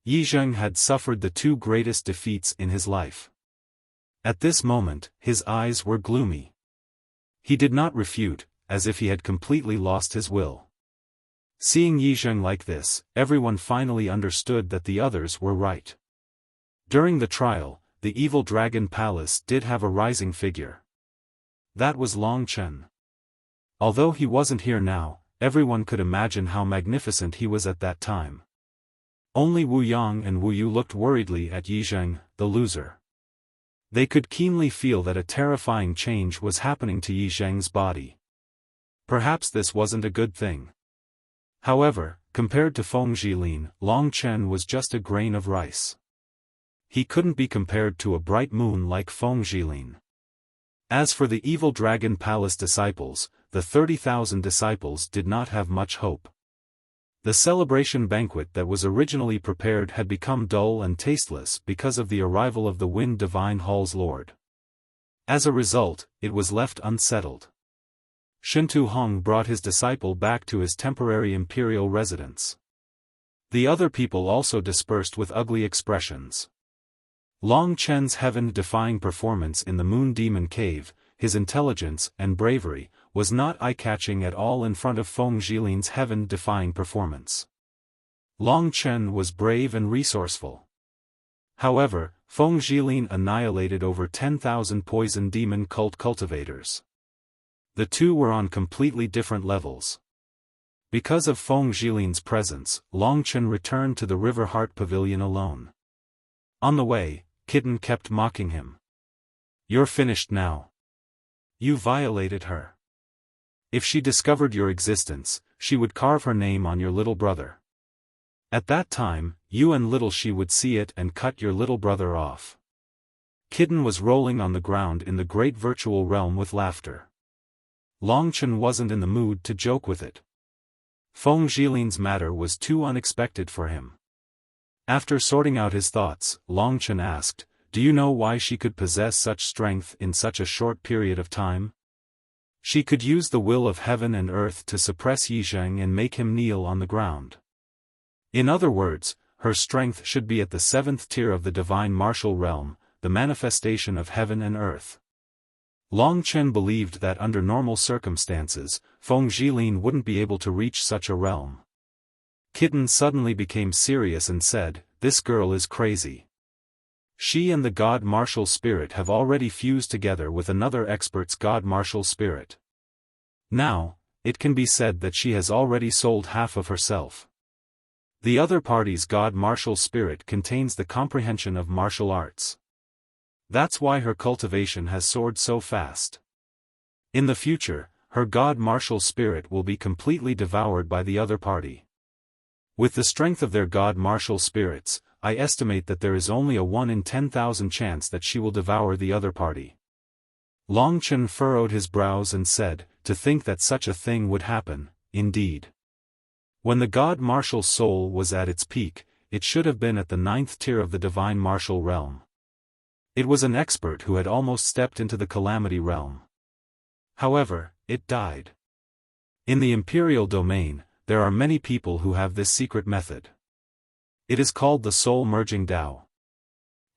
Yizheng had suffered the two greatest defeats in his life. At this moment, his eyes were gloomy. He did not refute, as if he had completely lost his will. Seeing Yizheng like this, everyone finally understood that the others were right. During the trial, the Evil Dragon Palace did have a rising figure. That was Long Chen. Although he wasn't here now, everyone could imagine how magnificent he was at that time. Only Wu Yang and Wu Yu looked worriedly at Yizheng, the loser. They could keenly feel that a terrifying change was happening to Yizheng's body. Perhaps this wasn't a good thing. However, compared to Feng Zhilin, Long Chen was just a grain of rice. He couldn't be compared to a bright moon like Feng Zhilin. As for the Evil Dragon Palace disciples, the 30,000 disciples did not have much hope. The celebration banquet that was originally prepared had become dull and tasteless because of the arrival of the Wind Divine Hall's Lord. As a result, it was left unsettled. Shintuhong brought his disciple back to his temporary imperial residence. The other people also dispersed with ugly expressions. Long Chen's heaven-defying performance in the Moon Demon Cave, his intelligence and bravery, was not eye-catching at all in front of Feng Jilin's heaven-defying performance. Long Chen was brave and resourceful. However, Feng Jilin annihilated over 10,000 poison demon cult cultivators. The two were on completely different levels. Because of Feng Jilin's presence, Long Chen returned to the River Heart Pavilion alone. On the way, Kitten kept mocking him. "You're finished now. You violated her. If she discovered your existence, she would carve her name on your little brother. At that time, you and little she would see it and cut your little brother off." Kitten was rolling on the ground in the great virtual realm with laughter. Long Chen wasn't in the mood to joke with it. Feng Jilin's matter was too unexpected for him. After sorting out his thoughts, Long Chen asked, "Do you know why she could possess such strength in such a short period of time? She could use the will of heaven and earth to suppress Yizheng and make him kneel on the ground. In other words, her strength should be at the 7th tier of the divine martial realm, the manifestation of heaven and earth." Long Chen believed that under normal circumstances, Feng Jilin wouldn't be able to reach such a realm. Kitten suddenly became serious and said, "This girl is crazy. She and the God Martial Spirit have already fused together with another expert's God Martial Spirit. Now, it can be said that she has already sold half of herself. The other party's God Martial Spirit contains the comprehension of martial arts. That's why her cultivation has soared so fast. In the future, her God Martial Spirit will be completely devoured by the other party. With the strength of their God Martial Spirits, I estimate that there is only a 1 in 10,000 chance that she will devour the other party." Long Chen furrowed his brows and said, "To think that such a thing would happen, indeed. When the God Martial Soul was at its peak, it should have been at the 9th tier of the divine martial realm. It was an expert who had almost stepped into the calamity realm. However, it died. In the imperial domain, there are many people who have this secret method. It is called the soul merging Tao.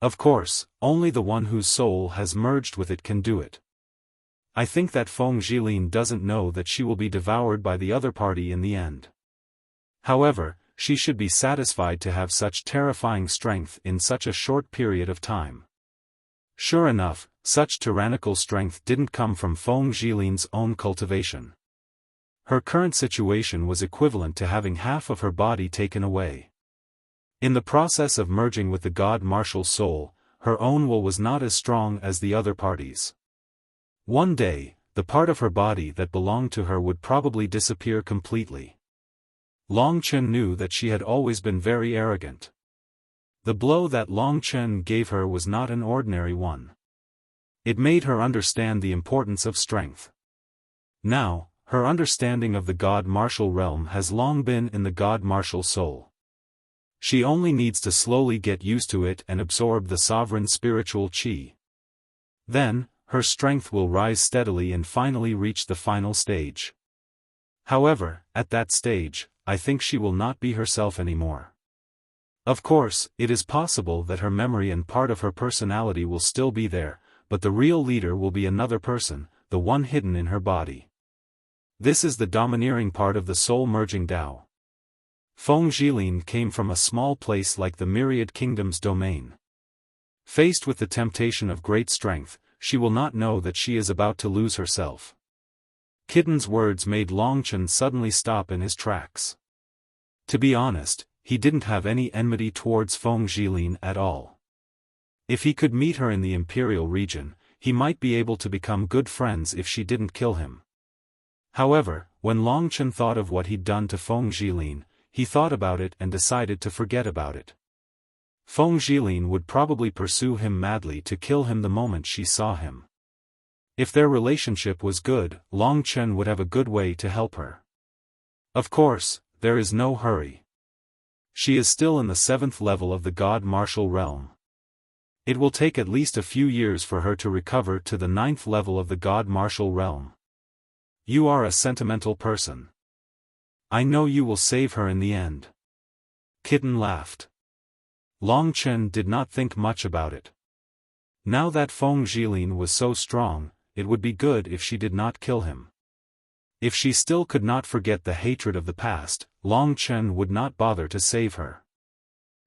Of course, only the one whose soul has merged with it can do it. I think that Feng Jilin doesn't know that she will be devoured by the other party in the end. However, she should be satisfied to have such terrifying strength in such a short period of time." Sure enough, such tyrannical strength didn't come from Feng Jilin's own cultivation. Her current situation was equivalent to having half of her body taken away. In the process of merging with the God Martial Soul, her own will was not as strong as the other party's. One day, the part of her body that belonged to her would probably disappear completely. Long Chen knew that she had always been very arrogant. The blow that Long Chen gave her was not an ordinary one. It made her understand the importance of strength. Now, her understanding of the God Martial realm has long been in the God Martial Soul. She only needs to slowly get used to it and absorb the sovereign spiritual qi. Then, her strength will rise steadily and finally reach the final stage. However, at that stage, I think she will not be herself anymore. Of course, it is possible that her memory and part of her personality will still be there, but the real leader will be another person, the one hidden in her body. This is the domineering part of the soul-merging Tao. Feng Jilin came from a small place like the Myriad Kingdoms domain. Faced with the temptation of great strength, she will not know that she is about to lose herself. Kitten's words made Long Chen suddenly stop in his tracks. To be honest, he didn't have any enmity towards Feng Jilin at all. If he could meet her in the Imperial region, he might be able to become good friends if she didn't kill him. However, when Long Chen thought of what he'd done to Feng Jilin, he thought about it and decided to forget about it. Feng Jilin would probably pursue him madly to kill him the moment she saw him. If their relationship was good, Long Chen would have a good way to help her. Of course, there is no hurry. She is still in the 7th level of the God Martial realm. It will take at least a few years for her to recover to the 9th level of the God Martial realm. You are a sentimental person. I know you will save her in the end. Kitten laughed. Long Chen did not think much about it. Now that Feng Zhilin was so strong, it would be good if she did not kill him. If she still could not forget the hatred of the past, Long Chen would not bother to save her.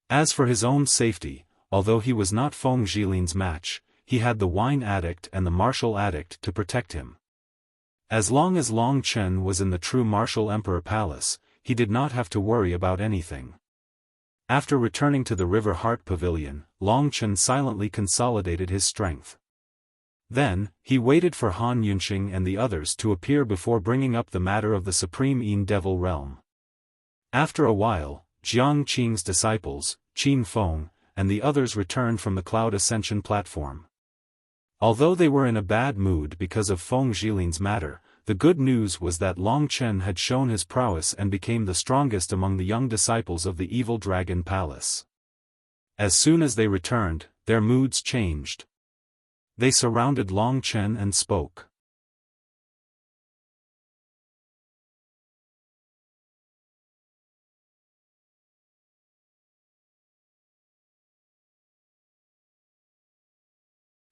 As for his own safety, although he was not Feng Zhilin's match, he had the wine addict and the martial addict to protect him. As long as Long Chen was in the true martial emperor palace, he did not have to worry about anything. After returning to the River Heart Pavilion, Long Chen silently consolidated his strength. Then, he waited for Han Yunxing and the others to appear before bringing up the matter of the Supreme Yin Devil Realm. After a while, Jiang Qing's disciples, Qin Feng, and the others returned from the Cloud Ascension platform. Although they were in a bad mood because of Feng Zhilin's matter, the good news was that Long Chen had shown his prowess and became the strongest among the young disciples of the Evil Dragon Palace. As soon as they returned, their moods changed. They surrounded Long Chen and spoke.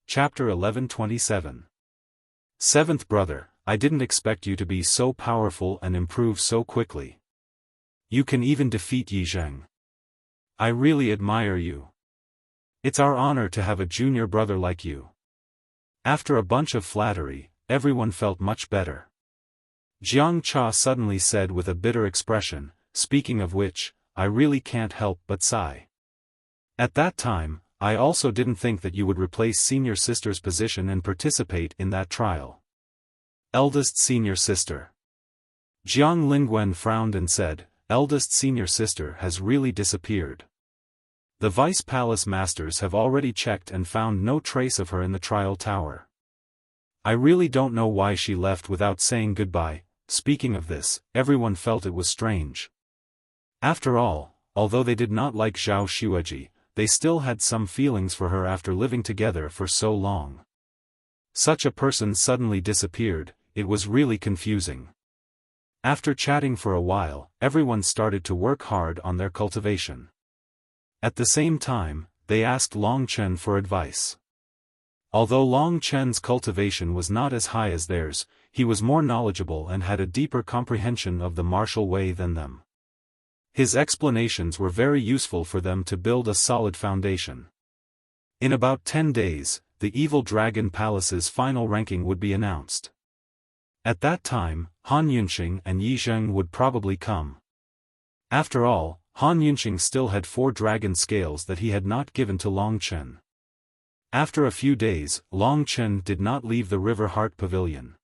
Chapter 1127. Seventh brother, I didn't expect you to be so powerful and improve so quickly. You can even defeat Yi Zheng. I really admire you. It's our honor to have a junior brother like you. After a bunch of flattery, everyone felt much better. Jiang Cha suddenly said with a bitter expression, speaking of which, I really can't help but sigh. At that time, I also didn't think that you would replace senior sister's position and participate in that trial. Eldest senior sister. Jiang Lingwen frowned and said, eldest senior sister has really disappeared. The vice palace masters have already checked and found no trace of her in the trial tower. I really don't know why she left without saying goodbye. Speaking of this, everyone felt it was strange. After all, although they did not like Zhao Xueji, they still had some feelings for her after living together for so long. Such a person suddenly disappeared, it was really confusing. After chatting for a while, everyone started to work hard on their cultivation. At the same time, they asked Long Chen for advice. Although Long Chen's cultivation was not as high as theirs, he was more knowledgeable and had a deeper comprehension of the martial way than them. His explanations were very useful for them to build a solid foundation. In about 10 days, the Evil Dragon Palace's final ranking would be announced. At that time, Han Yunxing and Yi Zheng would probably come. After all, Han Yunxing still had 4 dragon scales that he had not given to Long Chen. After a few days, Long Chen did not leave the River Heart Pavilion.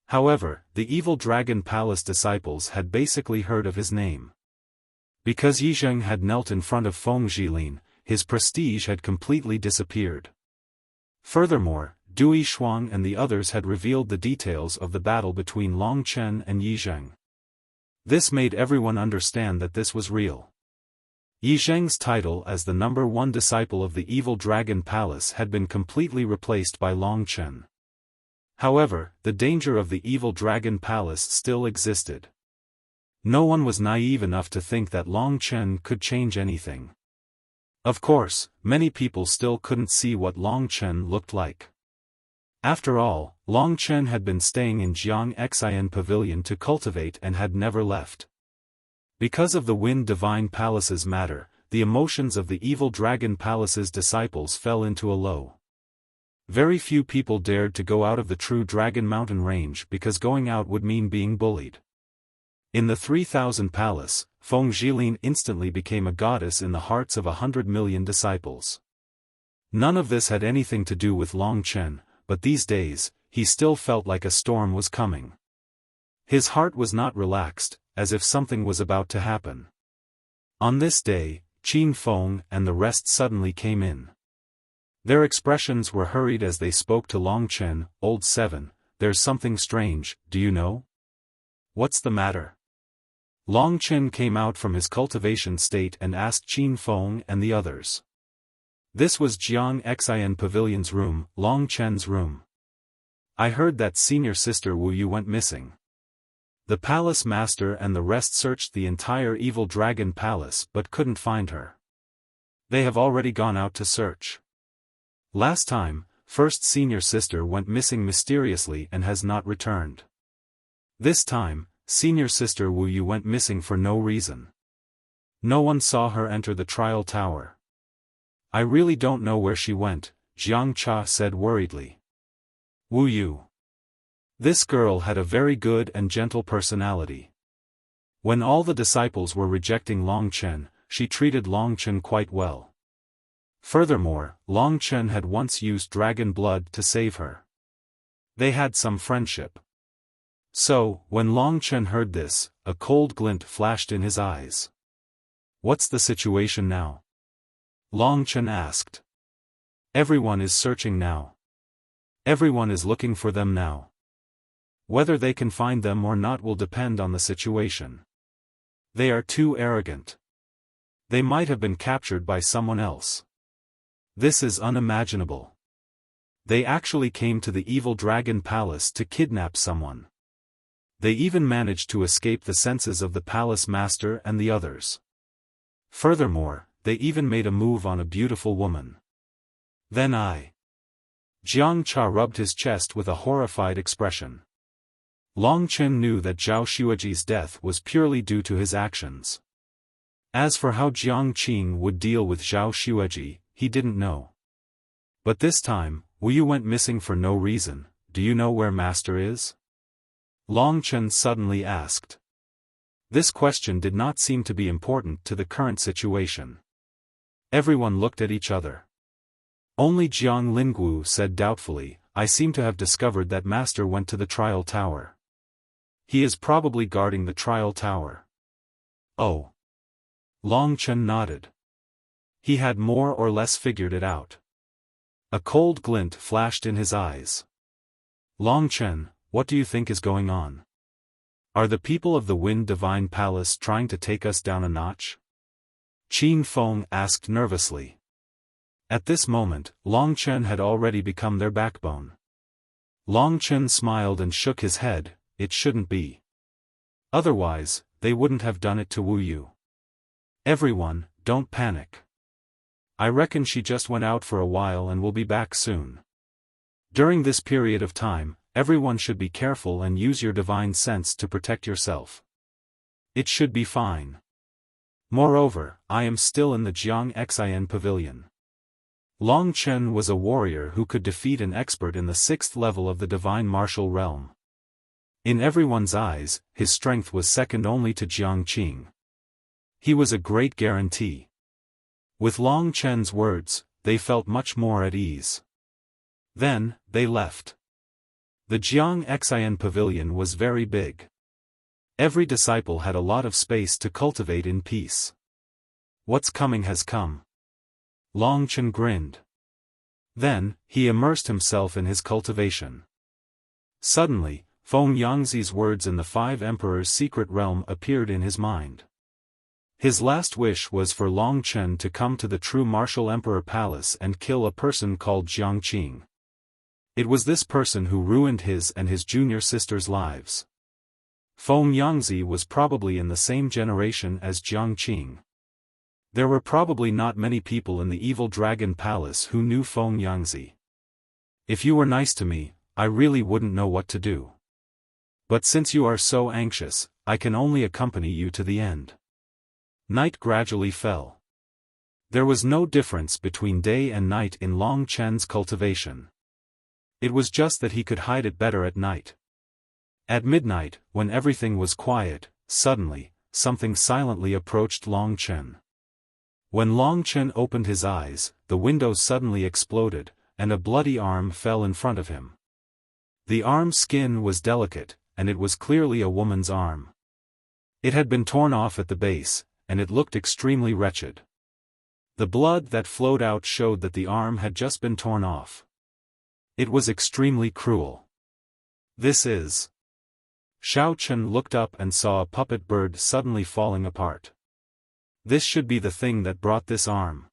However, the Evil Dragon Palace disciples had basically heard of his name. Because Yi Zheng had knelt in front of Feng Zhilin, his prestige had completely disappeared. Furthermore, Dui Shuang and the others had revealed the details of the battle between Long Chen and Yi Zheng. This made everyone understand that this was real. Yi Zheng's title as the number 1 disciple of the Evil Dragon Palace had been completely replaced by Long Chen. However, the danger of the Evil Dragon Palace still existed. No one was naive enough to think that Long Chen could change anything. Of course, many people still couldn't see what Long Chen looked like. After all, Long Chen had been staying in Jiang Xian Pavilion to cultivate and had never left. Because of the Wind Divine Palace's matter, the emotions of the Evil Dragon Palace's disciples fell into a low. Very few people dared to go out of the true Dragon Mountain range because going out would mean being bullied. In the 3000 Palace, Feng Zhilin instantly became a goddess in the hearts of 100 million disciples. None of this had anything to do with Long Chen, but these days, he still felt like a storm was coming. His heart was not relaxed, as if something was about to happen. On this day, Qin Feng and the rest suddenly came in. Their expressions were hurried as they spoke to Long Chen. Old 7, there's something strange, do you know? What's the matter? Long Chen came out from his cultivation state and asked Qin Feng and the others. This was Jiang Xian Pavilion's room, Long Chen's room. I heard that senior sister Wu Yu went missing. The palace master and the rest searched the entire Evil Dragon Palace but couldn't find her. They have already gone out to search. Last time, first senior sister went missing mysteriously and has not returned. This time, senior sister Wu Yu went missing for no reason. No one saw her enter the trial tower. I really don't know where she went, Jiang Cha said worriedly. Wu Yu. This girl had a very good and gentle personality. When all the disciples were rejecting Long Chen, she treated Long Chen quite well. Furthermore, Long Chen had once used dragon blood to save her. They had some friendship. So, when Long Chen heard this, a cold glint flashed in his eyes. What's the situation now? Long Chen asked. Everyone is searching now. Everyone is looking for them now. Whether they can find them or not will depend on the situation. They are too arrogant. They might have been captured by someone else. This is unimaginable. They actually came to the evil dragon palace to kidnap someone. They even managed to escape the senses of the palace master and the others. Furthermore, they even made a move on a beautiful woman. Then Jiang Cha rubbed his chest with a horrified expression. Long Chen knew that Zhao Xueji's death was purely due to his actions. As for how Jiang Qing would deal with Zhao Xueji, he didn't know. But this time, Wu Yu went missing for no reason. Do you know where Master is? Long Chen suddenly asked. This question did not seem to be important to the current situation. Everyone looked at each other. Only Jiang Lingwu said doubtfully, I seem to have discovered that Master went to the trial tower. He is probably guarding the trial tower. Oh. Long Chen nodded. He had more or less figured it out. A cold glint flashed in his eyes. Long Chen, what do you think is going on? Are the people of the Wind Divine Palace trying to take us down a notch? Qin Feng asked nervously. At this moment, Long Chen had already become their backbone. Long Chen smiled and shook his head. It shouldn't be. Otherwise, they wouldn't have done it to Wu Yu. Everyone, don't panic. I reckon she just went out for a while and will be back soon. During this period of time, everyone should be careful and use your divine sense to protect yourself. It should be fine. Moreover, I am still in the Jiang Xin Pavilion. Long Chen was a warrior who could defeat an expert in the 6th level of the divine martial realm. In everyone's eyes, his strength was second only to Jiang Qing. He was a great guarantee. With Long Chen's words, they felt much more at ease. Then, they left. The Jiang Xin Pavilion was very big. Every disciple had a lot of space to cultivate in peace. What's coming has come. Long Chen grinned. Then, he immersed himself in his cultivation. Suddenly, Feng Yangzi's words in the 5 Emperors' secret realm appeared in his mind. His last wish was for Long Chen to come to the true martial emperor palace and kill a person called Jiang Qing. It was this person who ruined his and his junior sister's lives. Feng Yangzi was probably in the same generation as Jiang Qing. There were probably not many people in the evil dragon palace who knew Feng Yangzi. If you were nice to me, I really wouldn't know what to do. But since you are so anxious, I can only accompany you to the end. Night gradually fell. There was no difference between day and night in Long Chen's cultivation. It was just that he could hide it better at night. At midnight, when everything was quiet, suddenly, something silently approached Long Chen. When Long Chen opened his eyes, the window suddenly exploded, and a bloody arm fell in front of him. The arm's skin was delicate, and it was clearly a woman's arm. It had been torn off at the base, and it looked extremely wretched. The blood that flowed out showed that the arm had just been torn off. It was extremely cruel. This is... Xiao Chen looked up and saw a puppet bird suddenly falling apart. This should be the thing that brought this arm.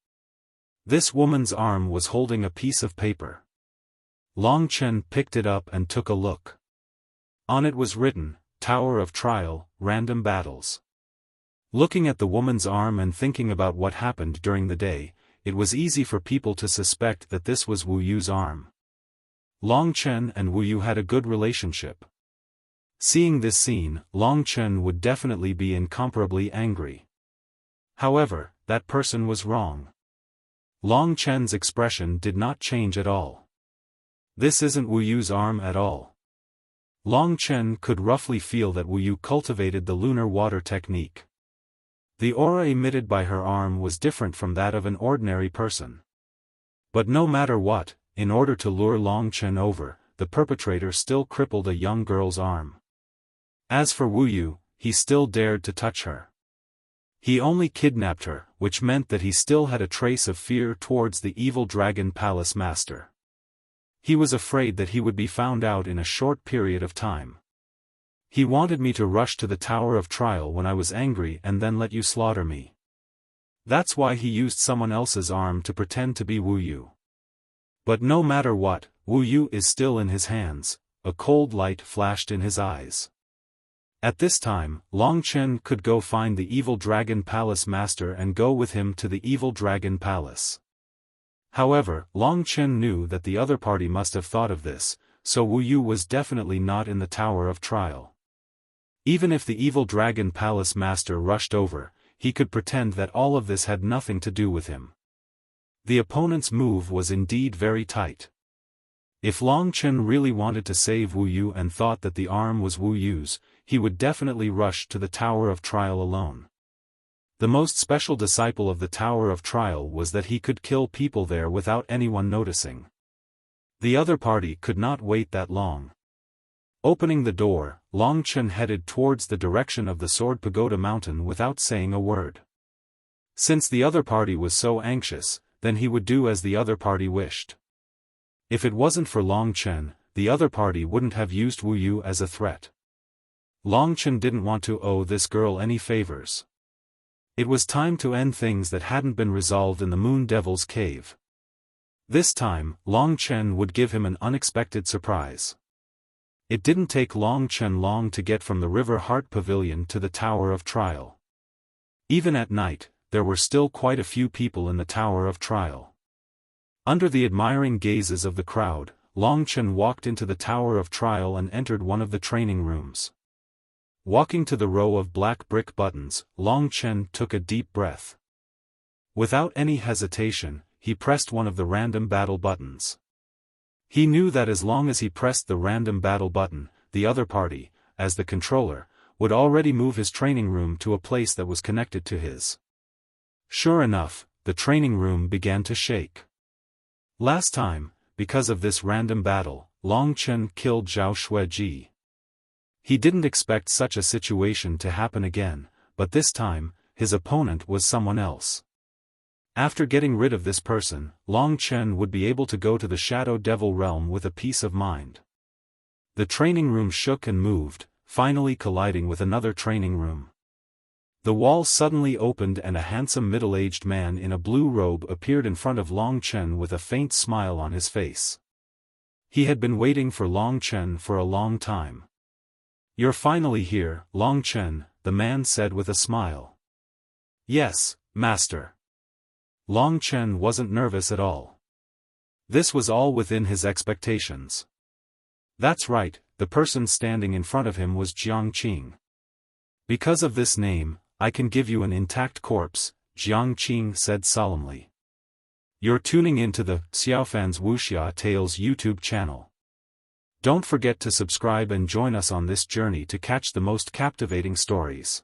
This woman's arm was holding a piece of paper. Long Chen picked it up and took a look. On it was written, Tower of Trial, Random Battles. Looking at the woman's arm and thinking about what happened during the day, it was easy for people to suspect that this was Wu Yu's arm. Long Chen and Wu Yu had a good relationship. Seeing this scene, Long Chen would definitely be incomparably angry. However, that person was wrong. Long Chen's expression did not change at all. This isn't Wu Yu's arm at all. Long Chen could roughly feel that Wu Yu cultivated the lunar water technique. The aura emitted by her arm was different from that of an ordinary person. But no matter what, in order to lure Long Chen over, the perpetrator still crippled a young girl's arm. As for Wu Yu, he still dared to touch her. He only kidnapped her, which meant that he still had a trace of fear towards the evil Dragon Palace Master. He was afraid that he would be found out in a short period of time. He wanted me to rush to the Tower of Trial when I was angry and then let you slaughter me. That's why he used someone else's arm to pretend to be Wu Yu. But no matter what, Wu Yu is still in his hands. A cold light flashed in his eyes. At this time, Long Chen could go find the evil Dragon Palace Master and go with him to the evil Dragon Palace. However, Long Chen knew that the other party must have thought of this, so Wu Yu was definitely not in the Tower of Trial. Even if the evil Dragon Palace Master rushed over, he could pretend that all of this had nothing to do with him. The opponent's move was indeed very tight. If Long Chen really wanted to save Wu Yu and thought that the arm was Wu Yu's, he would definitely rush to the Tower of Trial alone. The most special disciple of the Tower of Trial was that he could kill people there without anyone noticing. The other party could not wait that long. Opening the door, Long Chen headed towards the direction of the Sword Pagoda Mountain without saying a word. Since the other party was so anxious, then he would do as the other party wished. If it wasn't for Long Chen, the other party wouldn't have used Wu Yu as a threat. Long Chen didn't want to owe this girl any favors. It was time to end things that hadn't been resolved in the Moon Devil's cave. This time, Long Chen would give him an unexpected surprise. It didn't take Long Chen long to get from the River Heart Pavilion to the Tower of Trial. Even at night, there were still quite a few people in the Tower of Trial. Under the admiring gazes of the crowd, Long Chen walked into the Tower of Trial and entered one of the training rooms. Walking to the row of black brick buttons, Long Chen took a deep breath. Without any hesitation, he pressed one of the random battle buttons. He knew that as long as he pressed the random battle button, the other party, as the controller, would already move his training room to a place that was connected to his. Sure enough, the training room began to shake. Last time, because of this random battle, Long Chen killed Zhao Xueji. He didn't expect such a situation to happen again, but this time, his opponent was someone else. After getting rid of this person, Long Chen would be able to go to the Shadow Devil realm with a peace of mind. The training room shook and moved, finally colliding with another training room. The wall suddenly opened and a handsome middle-aged man in a blue robe appeared in front of Long Chen with a faint smile on his face. He had been waiting for Long Chen for a long time. "You're finally here, Long Chen," the man said with a smile. "Yes, master." Long Chen wasn't nervous at all. This was all within his expectations. That's right, the person standing in front of him was Jiang Qing. "Because of this name, I can give you an intact corpse," Jiang Qing said solemnly. You're tuning into the Xiaofan's Wuxia Tales YouTube channel. Don't forget to subscribe and join us on this journey to catch the most captivating stories.